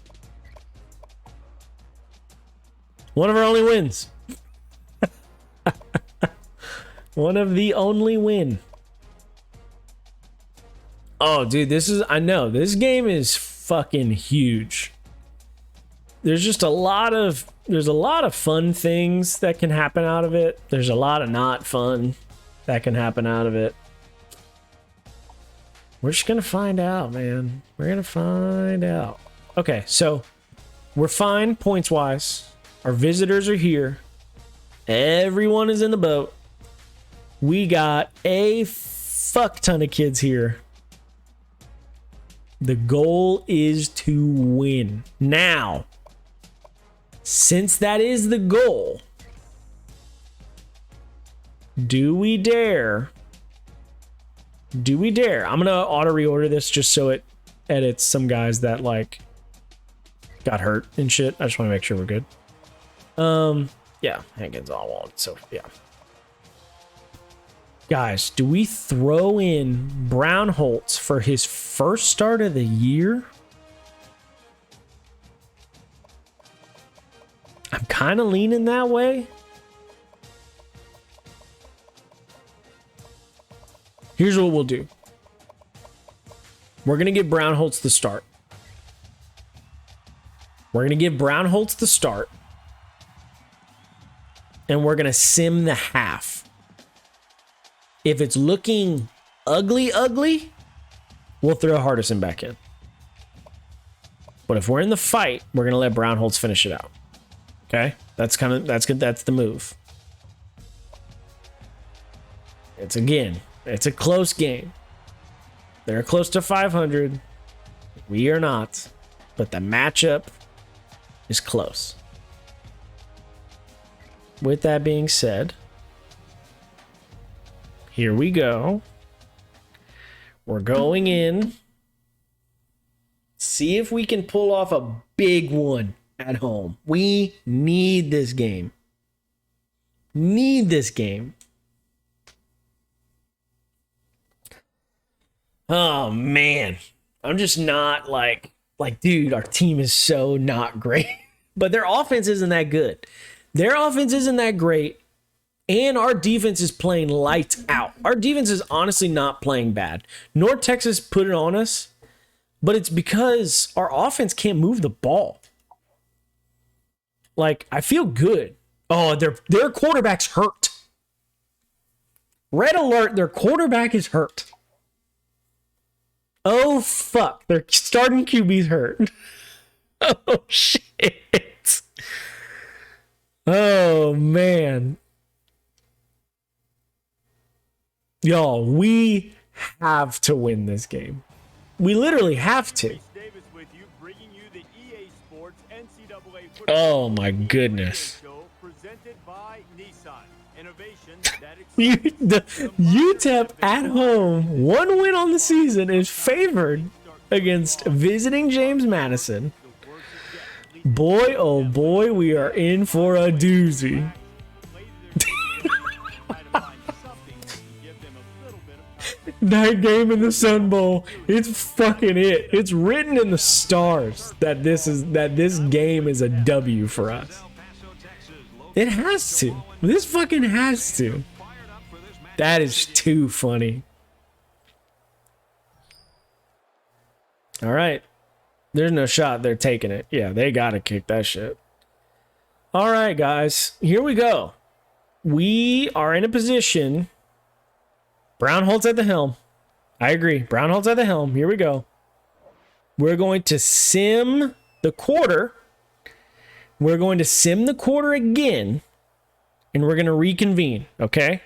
[SPEAKER 2] One of our only wins. One of the only win. Oh, dude, I know this game is fucking huge. There's just a lot of fun things that can happen out of it. There's a lot of not fun that can happen out of it. We're just gonna find out, man. We're gonna find out. Okay, so we're fine points wise. Our visitors are here. Everyone is in the boat. We got a fuck ton of kids here. The goal is to win. Now, since that is the goal, do we dare? I'm gonna auto reorder this just so it edits some guys that like got hurt and shit. I just want to make sure we're good. Yeah, Hankins all won't. So yeah. Guys, do we throw in Brown Holtz for his first start of the year? I'm kind of leaning that way. Here's what we'll do. We're going to give Brown Holtz the start. We're going to give Brown Holtz the start. And we're going to sim the half. If it's looking ugly, we'll throw Hardison back in. But if we're in the fight, we're going to let Brown Holtz finish it out. Okay? That's good. That's the move. It's a close game. They're close to 500. We are not. But the matchup is close. With that being said, here we go. We're going in. See if we can pull off a big one at home. We need this game. Oh, man. I'm just not like, dude, our team is so not great. But their offense isn't that good. Their offense isn't that great. And our defense is playing lights out. Our defense is honestly not playing bad. North Texas put it on us, but it's because our offense can't move the ball. Like, I feel good. Oh, their quarterback's hurt. Red alert, their quarterback is hurt. Oh, fuck. Their starting QB's hurt. Oh, shit. Oh, man. Y'all, we have to win this game. We literally have to. Oh my goodness. The UTEP at home, one win on the season, is favored against visiting James Madison. Boy, oh boy, we are in for a doozy. Night game in the Sun Bowl. It's fucking it. It's written in the stars that this game is a W for us. It has to. This fucking has to. That is too funny. All right. There's no shot they're taking it. Yeah, they got to kick that shit. All right, guys. Here we go. We are in a position. Brown Holtz at the helm. I agree. Brown Holtz at the helm. Here we go. We're going to sim the quarter. We're going to sim the quarter again. And we're going to reconvene. Okay?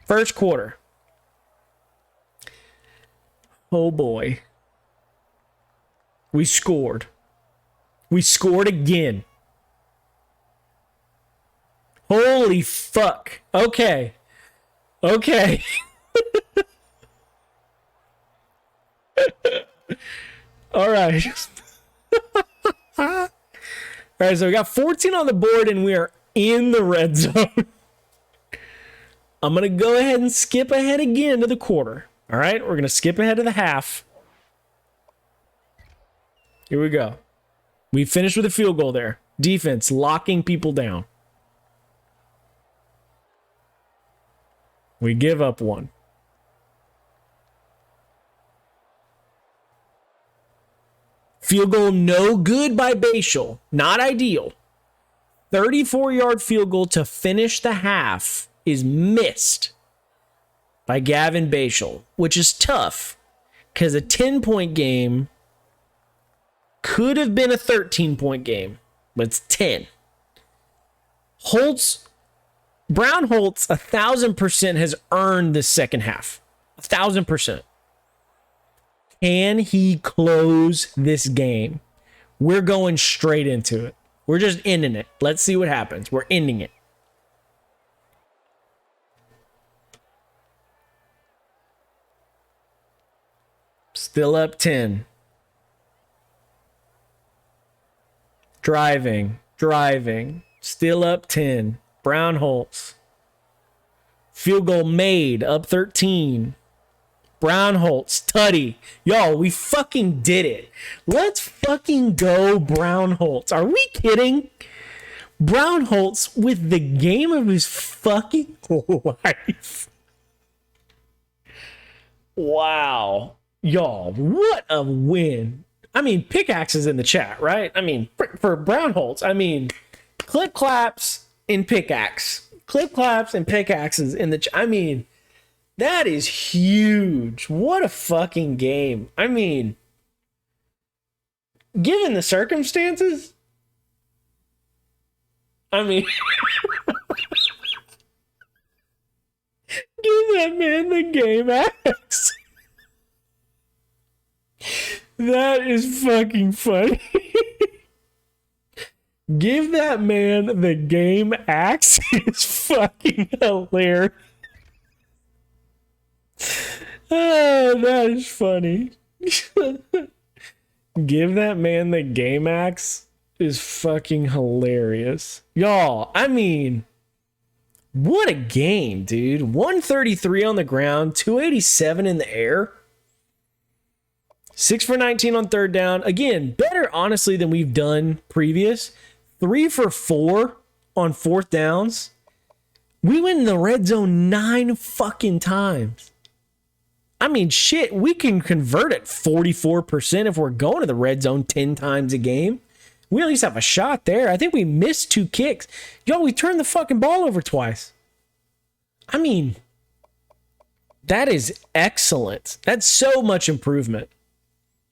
[SPEAKER 2] First quarter. Oh boy. We scored. We scored again. Holy fuck. Okay. Okay. All right. All right, so we got 14 on the board and we are in the red zone. I'm going to go ahead and skip ahead again to the quarter. All right, we're going to skip ahead to the half. Here we go. We finished with a field goal there. Defense locking people down. We give up one. Field goal no good by Bashal. Not ideal. 34-yard field goal to finish the half is missed by Gavin Bashal, which is tough because a 10-point game could have been a 13-point game, but it's 10. Brown Holtz 1,000% has earned the second half. 1,000%. Can he close this game? We're going straight into it. We're just ending it. Let's see what happens. We're ending it. Still up 10. Driving. Still up 10. Brown Holtz. Field goal made, up 13. Brownholtz, Tutty. Y'all, we fucking did it. Let's fucking go, Brownholtz. Are we kidding? Brownholtz with the game of his fucking life. Wow. Y'all, what a win. I mean, pickaxes in the chat, right? I mean, for Brownholtz, I mean, clip claps and pickaxe. Clip claps and pickaxes in the chat. I mean, that is huge. What a fucking game. I mean, given the circumstances, I mean, give that man the game axe. That is fucking funny. Give that man the game axe is fucking hilarious. Oh, that is funny. Give that man the game axe is fucking hilarious. Y'all, I mean, what a game, dude. 133 on the ground, 287 in the air. 6 for 19 on third down. Again, better, honestly, than we've done previous. 3 for 4 on fourth downs. We went in the red zone 9 fucking times. I mean, shit, we can convert at 44% if we're going to the red zone 10 times a game. We at least have a shot there. I think we missed 2 kicks. Yo, we turned the fucking ball over twice. I mean, that is excellent. That's so much improvement.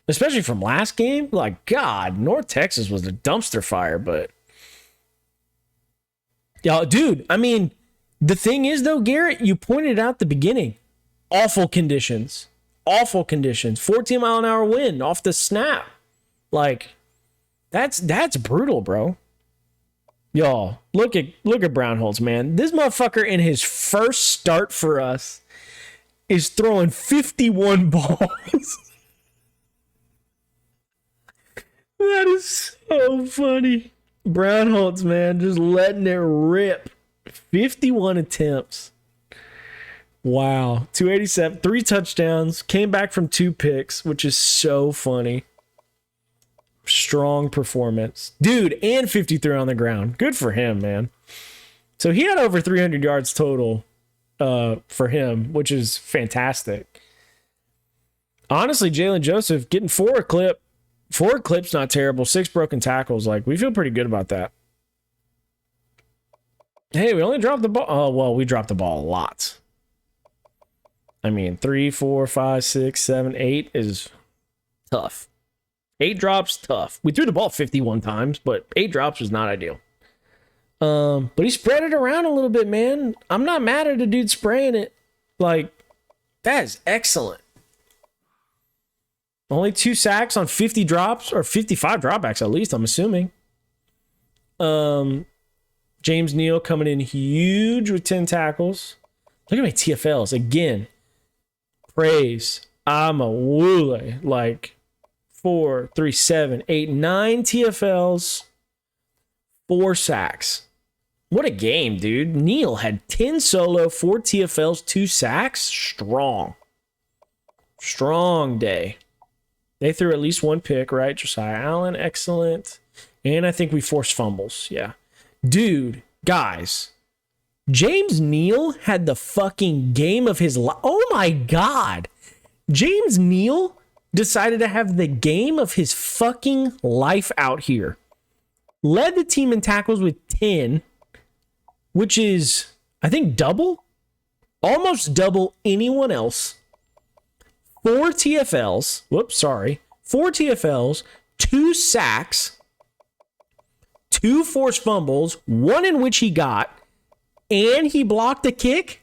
[SPEAKER 2] Especially from last game. Like, God, North Texas was a dumpster fire, but... Yo, dude, I mean, the thing is, though, Garrett, you pointed out at the beginning. Awful conditions. Awful conditions. 14-mile-an-hour wind off the snap. Like, that's brutal, bro. Y'all, look at Brownholtz, man. This motherfucker in his first start for us is throwing 51 balls. That is so funny. Brownholtz, man, just letting it rip. 51 attempts. Wow. 287, 3 touchdowns, came back from 2 picks, which is so funny. Strong performance. Dude, and 53 on the ground. Good for him, man. So he had over 300 yards total for him, which is fantastic. Honestly, Jalen Joseph getting 4 clip. 4 clips, not terrible. 6 broken tackles. Like, we feel pretty good about that. Hey, we only dropped the ball. Oh, well, we dropped the ball a lot. I mean, 3, 4, 5, 6, 7, 8 is tough. 8 drops, tough. We threw the ball 51 times, but 8 drops was not ideal. But he spread it around a little bit, man. I'm not mad at a dude spraying it. Like, that is excellent. Only 2 sacks on 50 drops, or 55 dropbacks at least, I'm assuming. James Neal coming in huge with 10 tackles. Look at my TFLs. Again, praise. I'm a Wule. Like 4, 3, 7, 8, 9 TFLs, 4 sacks. What a game, dude. Neal had 10 solo, 4 TFLs, 2 sacks. Strong. Strong day. They threw at least 1 pick, right? Josiah Allen, excellent. And I think we forced fumbles. Yeah. Dude, guys. James Neal had the fucking game of his life. Oh my God. James Neal decided to have the game of his fucking life out here. Led the team in tackles with 10, which is, I think, double. Almost double anyone else. 4 TFLs. Whoops, sorry. 4 TFLs, 2 sacks, 2 forced fumbles, 1 in which he got, and he blocked a kick.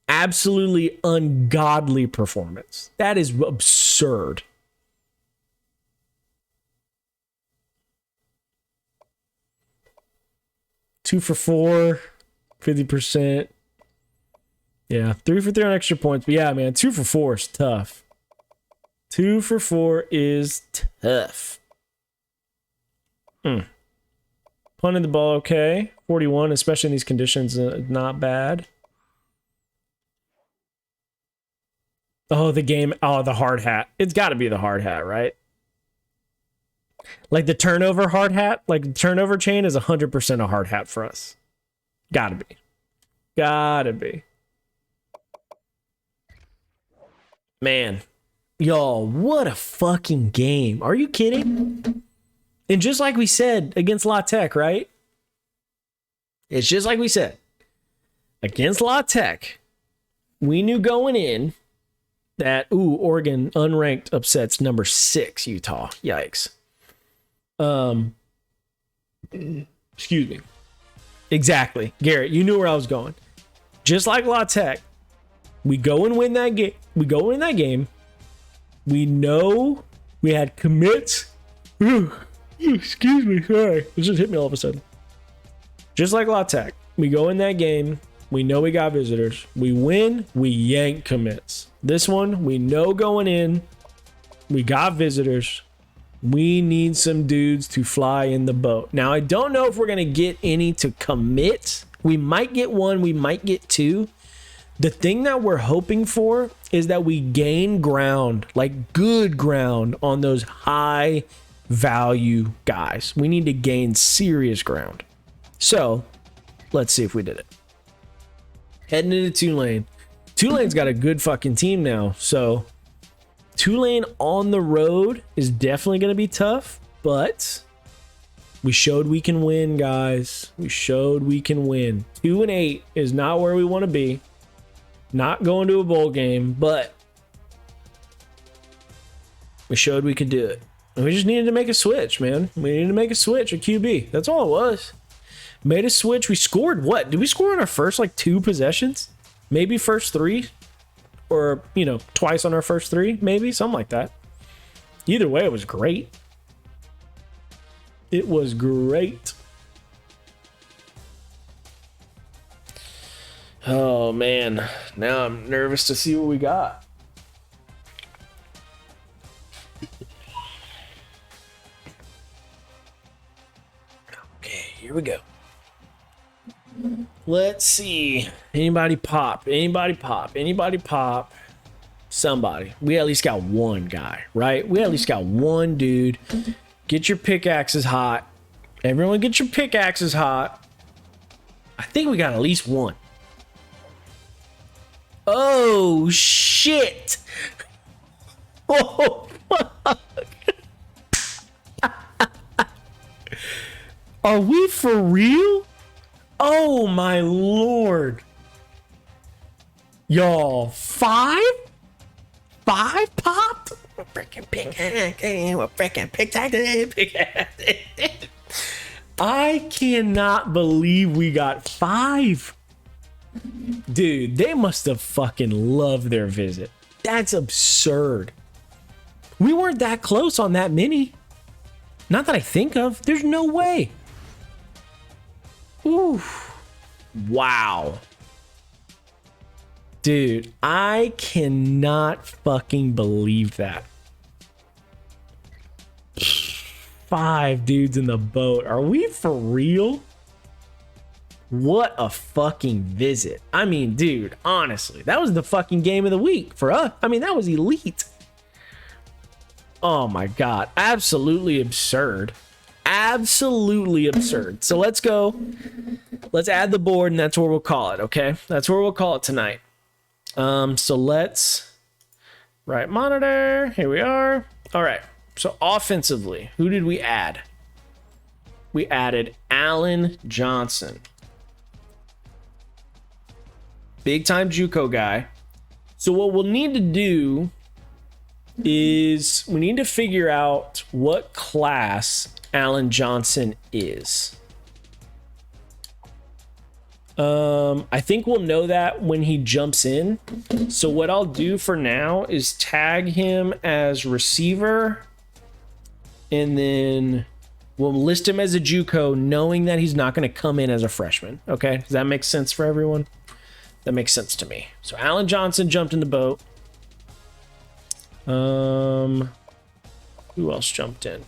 [SPEAKER 2] Absolutely ungodly performance. That is absurd. Two for 4, 50%. Yeah, 3 for 3 on extra points. But yeah, man, 2 for 4 is tough. 2 for 4 is tough. Punted the ball okay. 41, especially in these conditions, not bad. Oh, the game. Oh, the hard hat. It's got to be the hard hat, right? Like the turnover hard hat, like the turnover chain is 100% a hard hat for us. Gotta be. Gotta be. Man. Y'all, what a fucking game. Are you kidding? And just like we said against La Tech, right? It's just like we said. Against La Tech, we knew going in that, Oregon unranked upsets number 6 Utah. Yikes. Excuse me. Exactly. Garrett, you knew where I was going. Just like La Tech, we go and win that game. We go in that game. We know we had commits. Excuse me. Sorry. It just hit me all of a sudden. Just like La Tech, we go in that game. We know we got visitors. We win. We yank commits. This one, we know going in. We got visitors. We need some dudes to fly in the boat. Now, I don't know if we're going to get any to commit. We might get one. We might get two. The thing that we're hoping for is that we gain ground, like good ground on those high value guys. We need to gain serious ground. So let's see if we did it. Heading into Tulane. Tulane's got a good fucking team now. So Tulane on the road is definitely going to be tough, but we showed we can win, guys. We showed we can win. 2-8 is not where we want to be. Not going to a bowl game, but we showed we could do it. And we just needed to make a switch, man. We needed to make a switch at QB. That's all it was. Made a switch. We scored what? Did we score on our first like 2 possessions? Maybe first 3? Or, twice on our first 3? Maybe? Something like that. Either way, it was great. It was great. Oh, man. Now I'm nervous to see what we got. Okay, here we go. Let's see. Anybody pop? Anybody pop? Anybody pop? Somebody. We at least got one guy, right? We at least got one dude. Get your pickaxes hot. Everyone get your pickaxes hot. I think we got at least one. Oh, shit. Oh, fuck. Are we for real? Oh, my Lord. Y'all, 5? 5 popped? We're freaking pick. I cannot believe we got 5. Dude, they must have fucking loved their visit. That's absurd. We weren't that close on that many. Not that I think of. There's no way. Ooh. Wow. Dude, I cannot fucking believe that. 5 dudes in the boat. Are we for real? What a fucking visit. I mean, dude, honestly, that was the fucking game of the week for us. I mean, that was elite. Oh my God. Absolutely absurd. Absolutely absurd. So let's go. Let's add the board, and that's where we'll call it, okay? That's where we'll call it tonight. So let's right monitor. Here we are. All right. So offensively, who did we add? We added Allen Johnson. Big time JUCO guy. So what we'll need to do is we need to figure out what class Allen Johnson is. I think we'll know that when he jumps in. So what I'll do for now is tag him as receiver, and then we'll list him as a JUCO, knowing that he's not going to come in as a freshman. Okay, does that make sense for everyone? That makes sense to me. So Allen Johnson jumped in the boat. Who else jumped in?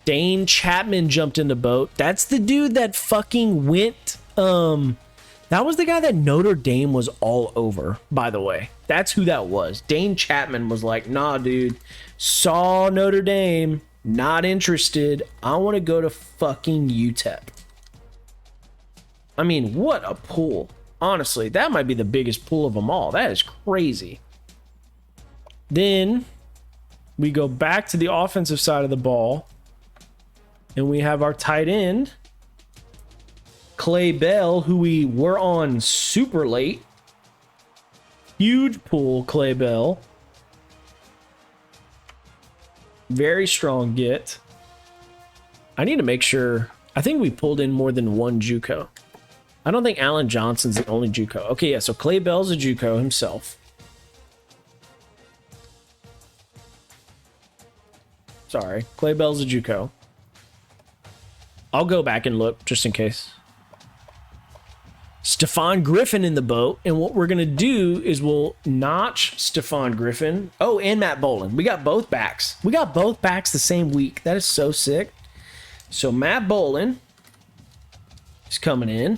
[SPEAKER 2] Dane Chapman jumped in the boat. That's the dude that fucking went. That was the guy that Notre Dame was all over, by the way. That's who that was. Dane Chapman was like, nah, dude. Saw Notre Dame. Not interested. I want to go to fucking UTEP. I mean, what a pool. Honestly, that might be the biggest pool of them all. That is crazy. Then we go back to the offensive side of the ball. And we have our tight end, Clay Bell, who we were on super late. Huge pool, Clay Bell. Very strong get. I need to make sure. I think we pulled in more than one JUCO. I don't think Allen Johnson's the only JUCO. Okay, yeah, so Clay Bell's a JUCO himself. Sorry, Clay Bell's a JUCO. I'll go back and look just in case. Stephon Griffin in the boat. And what we're going to do is we'll notch Stephon Griffin. Oh, and Matt Boland. We got both backs. We got both backs the same week. That is so sick. So Matt Boland is coming in.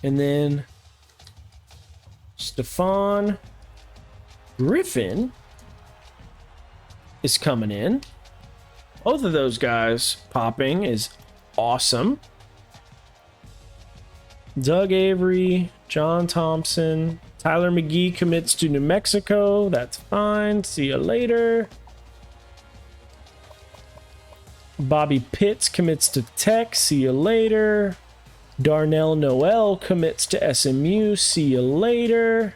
[SPEAKER 2] And then Stephon Griffin is coming in. Both of those guys popping is awesome. Doug Avery, John Thompson, Tyler McGee commits to New Mexico. That's fine. See you later. Bobby Pitts commits to Tech. See you later. Darnell Noel commits to SMU. See you later.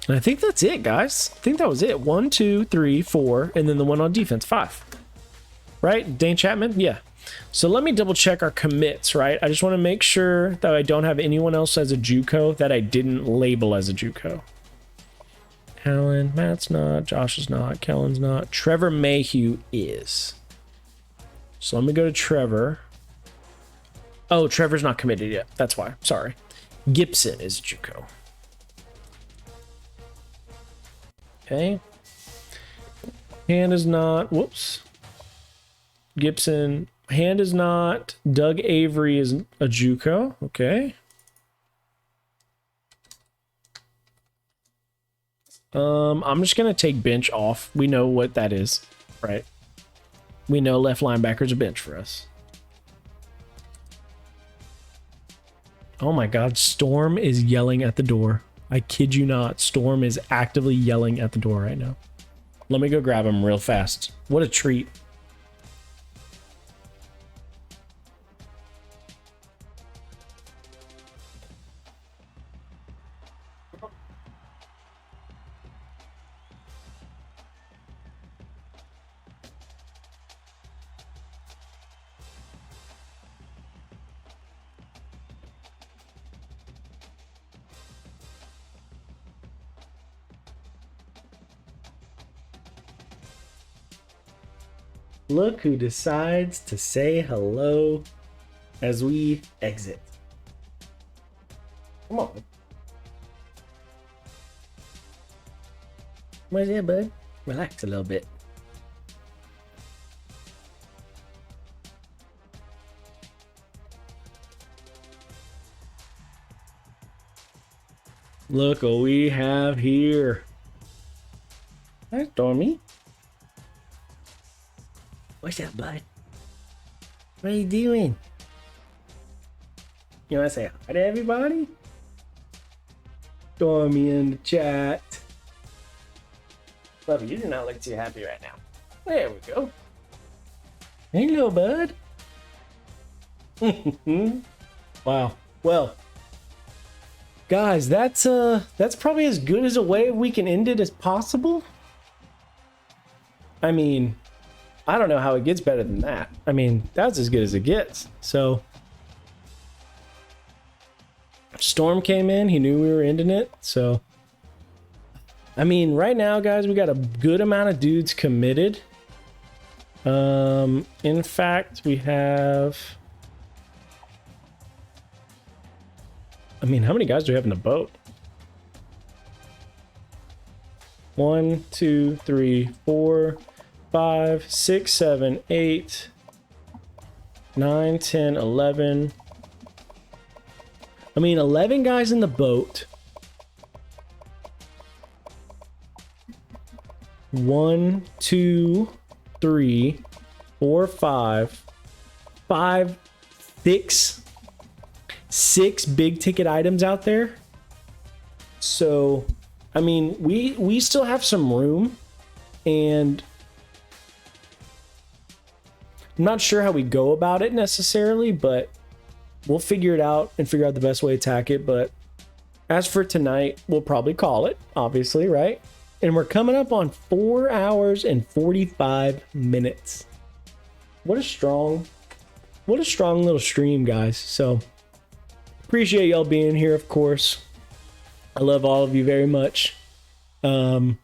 [SPEAKER 2] And I think that's it, guys. I think that was it. 1, 2, 3, 4, and then the one on defense, 5. Right? Dane Chapman? Yeah. So let me double check our commits, right? I just want to make sure that I don't have anyone else as a JUCO that I didn't label as a JUCO. Alan, Matt's not, Josh is not, Kellen's not, Trevor Mayhew is. So let me go to Trevor. Oh, Trevor's not committed yet. That's why. Sorry. Gibson is a JUCO. Okay. Hand is not. Whoops. Gibson. Hand is not. Doug Avery is a JUCO. Okay. I'm just gonna take bench off. We know what that is, right? We know left linebacker's a bench for us. Oh my God, Storm is yelling at the door. I kid you not. Storm is actively yelling at the door right now. Let me go grab him real fast. What a treat. Look who decides to say hello as we exit. Come on. Where's that, bud? Relax a little bit. Look what we have here. Hi, Stormy. What's up, bud? What are you doing? You want to say hi to everybody? Stormy in the chat. Love you do not look too happy right now. There we go. Hey, little bud. Wow. Well, guys, that's probably as good as a way we can end it as possible. I mean, I don't know how it gets better than that. I mean, that's as good as it gets. So, Storm came in. He knew we were ending it. So, I mean, right now, guys, we got a good amount of dudes committed. In fact, we have... I mean, how many guys do we have in the boat? 1, 2, 3, 4, 5, 6, 7, 8, 9, 10, 11. I mean, 11 guys in the boat. 1, 2, 3, 4, 5, 5, 6 big ticket items out there. So, I mean, we still have some room, and I'm not sure how we go about it necessarily, but we'll figure it out and figure out the best way to attack it. But as for tonight, we'll probably call it, obviously, right? And we're coming up on 4 hours and 45 minutes. What a strong little stream, guys. So appreciate y'all being here, of course. I love all of you very much. Y'all,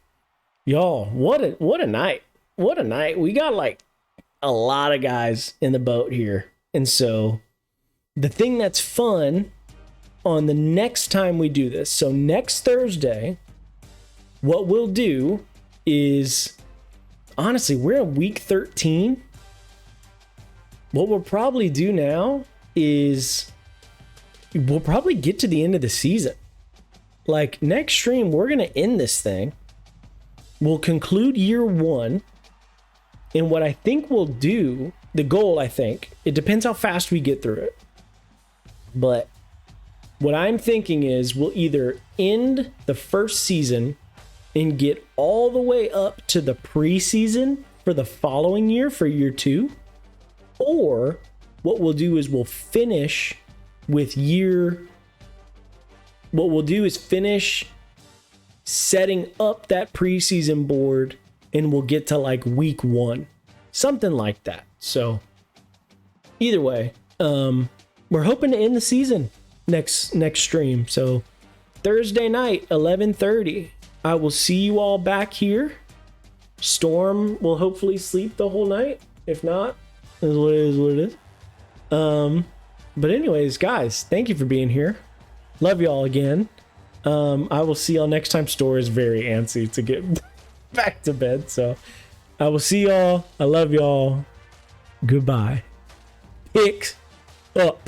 [SPEAKER 2] what a night. What a night. We got like a lot of guys in the boat here. And so the thing that's fun on the next time we do this, so next Thursday, what we'll do is, honestly, we're in week 13. What we'll probably do now is we'll probably get to the end of the season. Like next stream, we're going to end this thing. We'll conclude year 1. And what I think we'll do, the goal, I think, it depends how fast we get through it. But what I'm thinking is we'll either end the first season and get all the way up to the preseason for the following year, for year 2. Or what we'll do is we'll finish with what we'll do is finish setting up that preseason board, and we'll get to like week 1, something like that. So either way, we're hoping to end the season next stream. So Thursday night, 11:30, I will see you all back here. Storm will hopefully sleep the whole night. If not, it is what it is. But anyways, guys, thank you for being here. Love y'all again. I will see y'all next time. Store is very antsy to get back to bed, so I will see y'all. I love y'all. Goodbye. Picks up.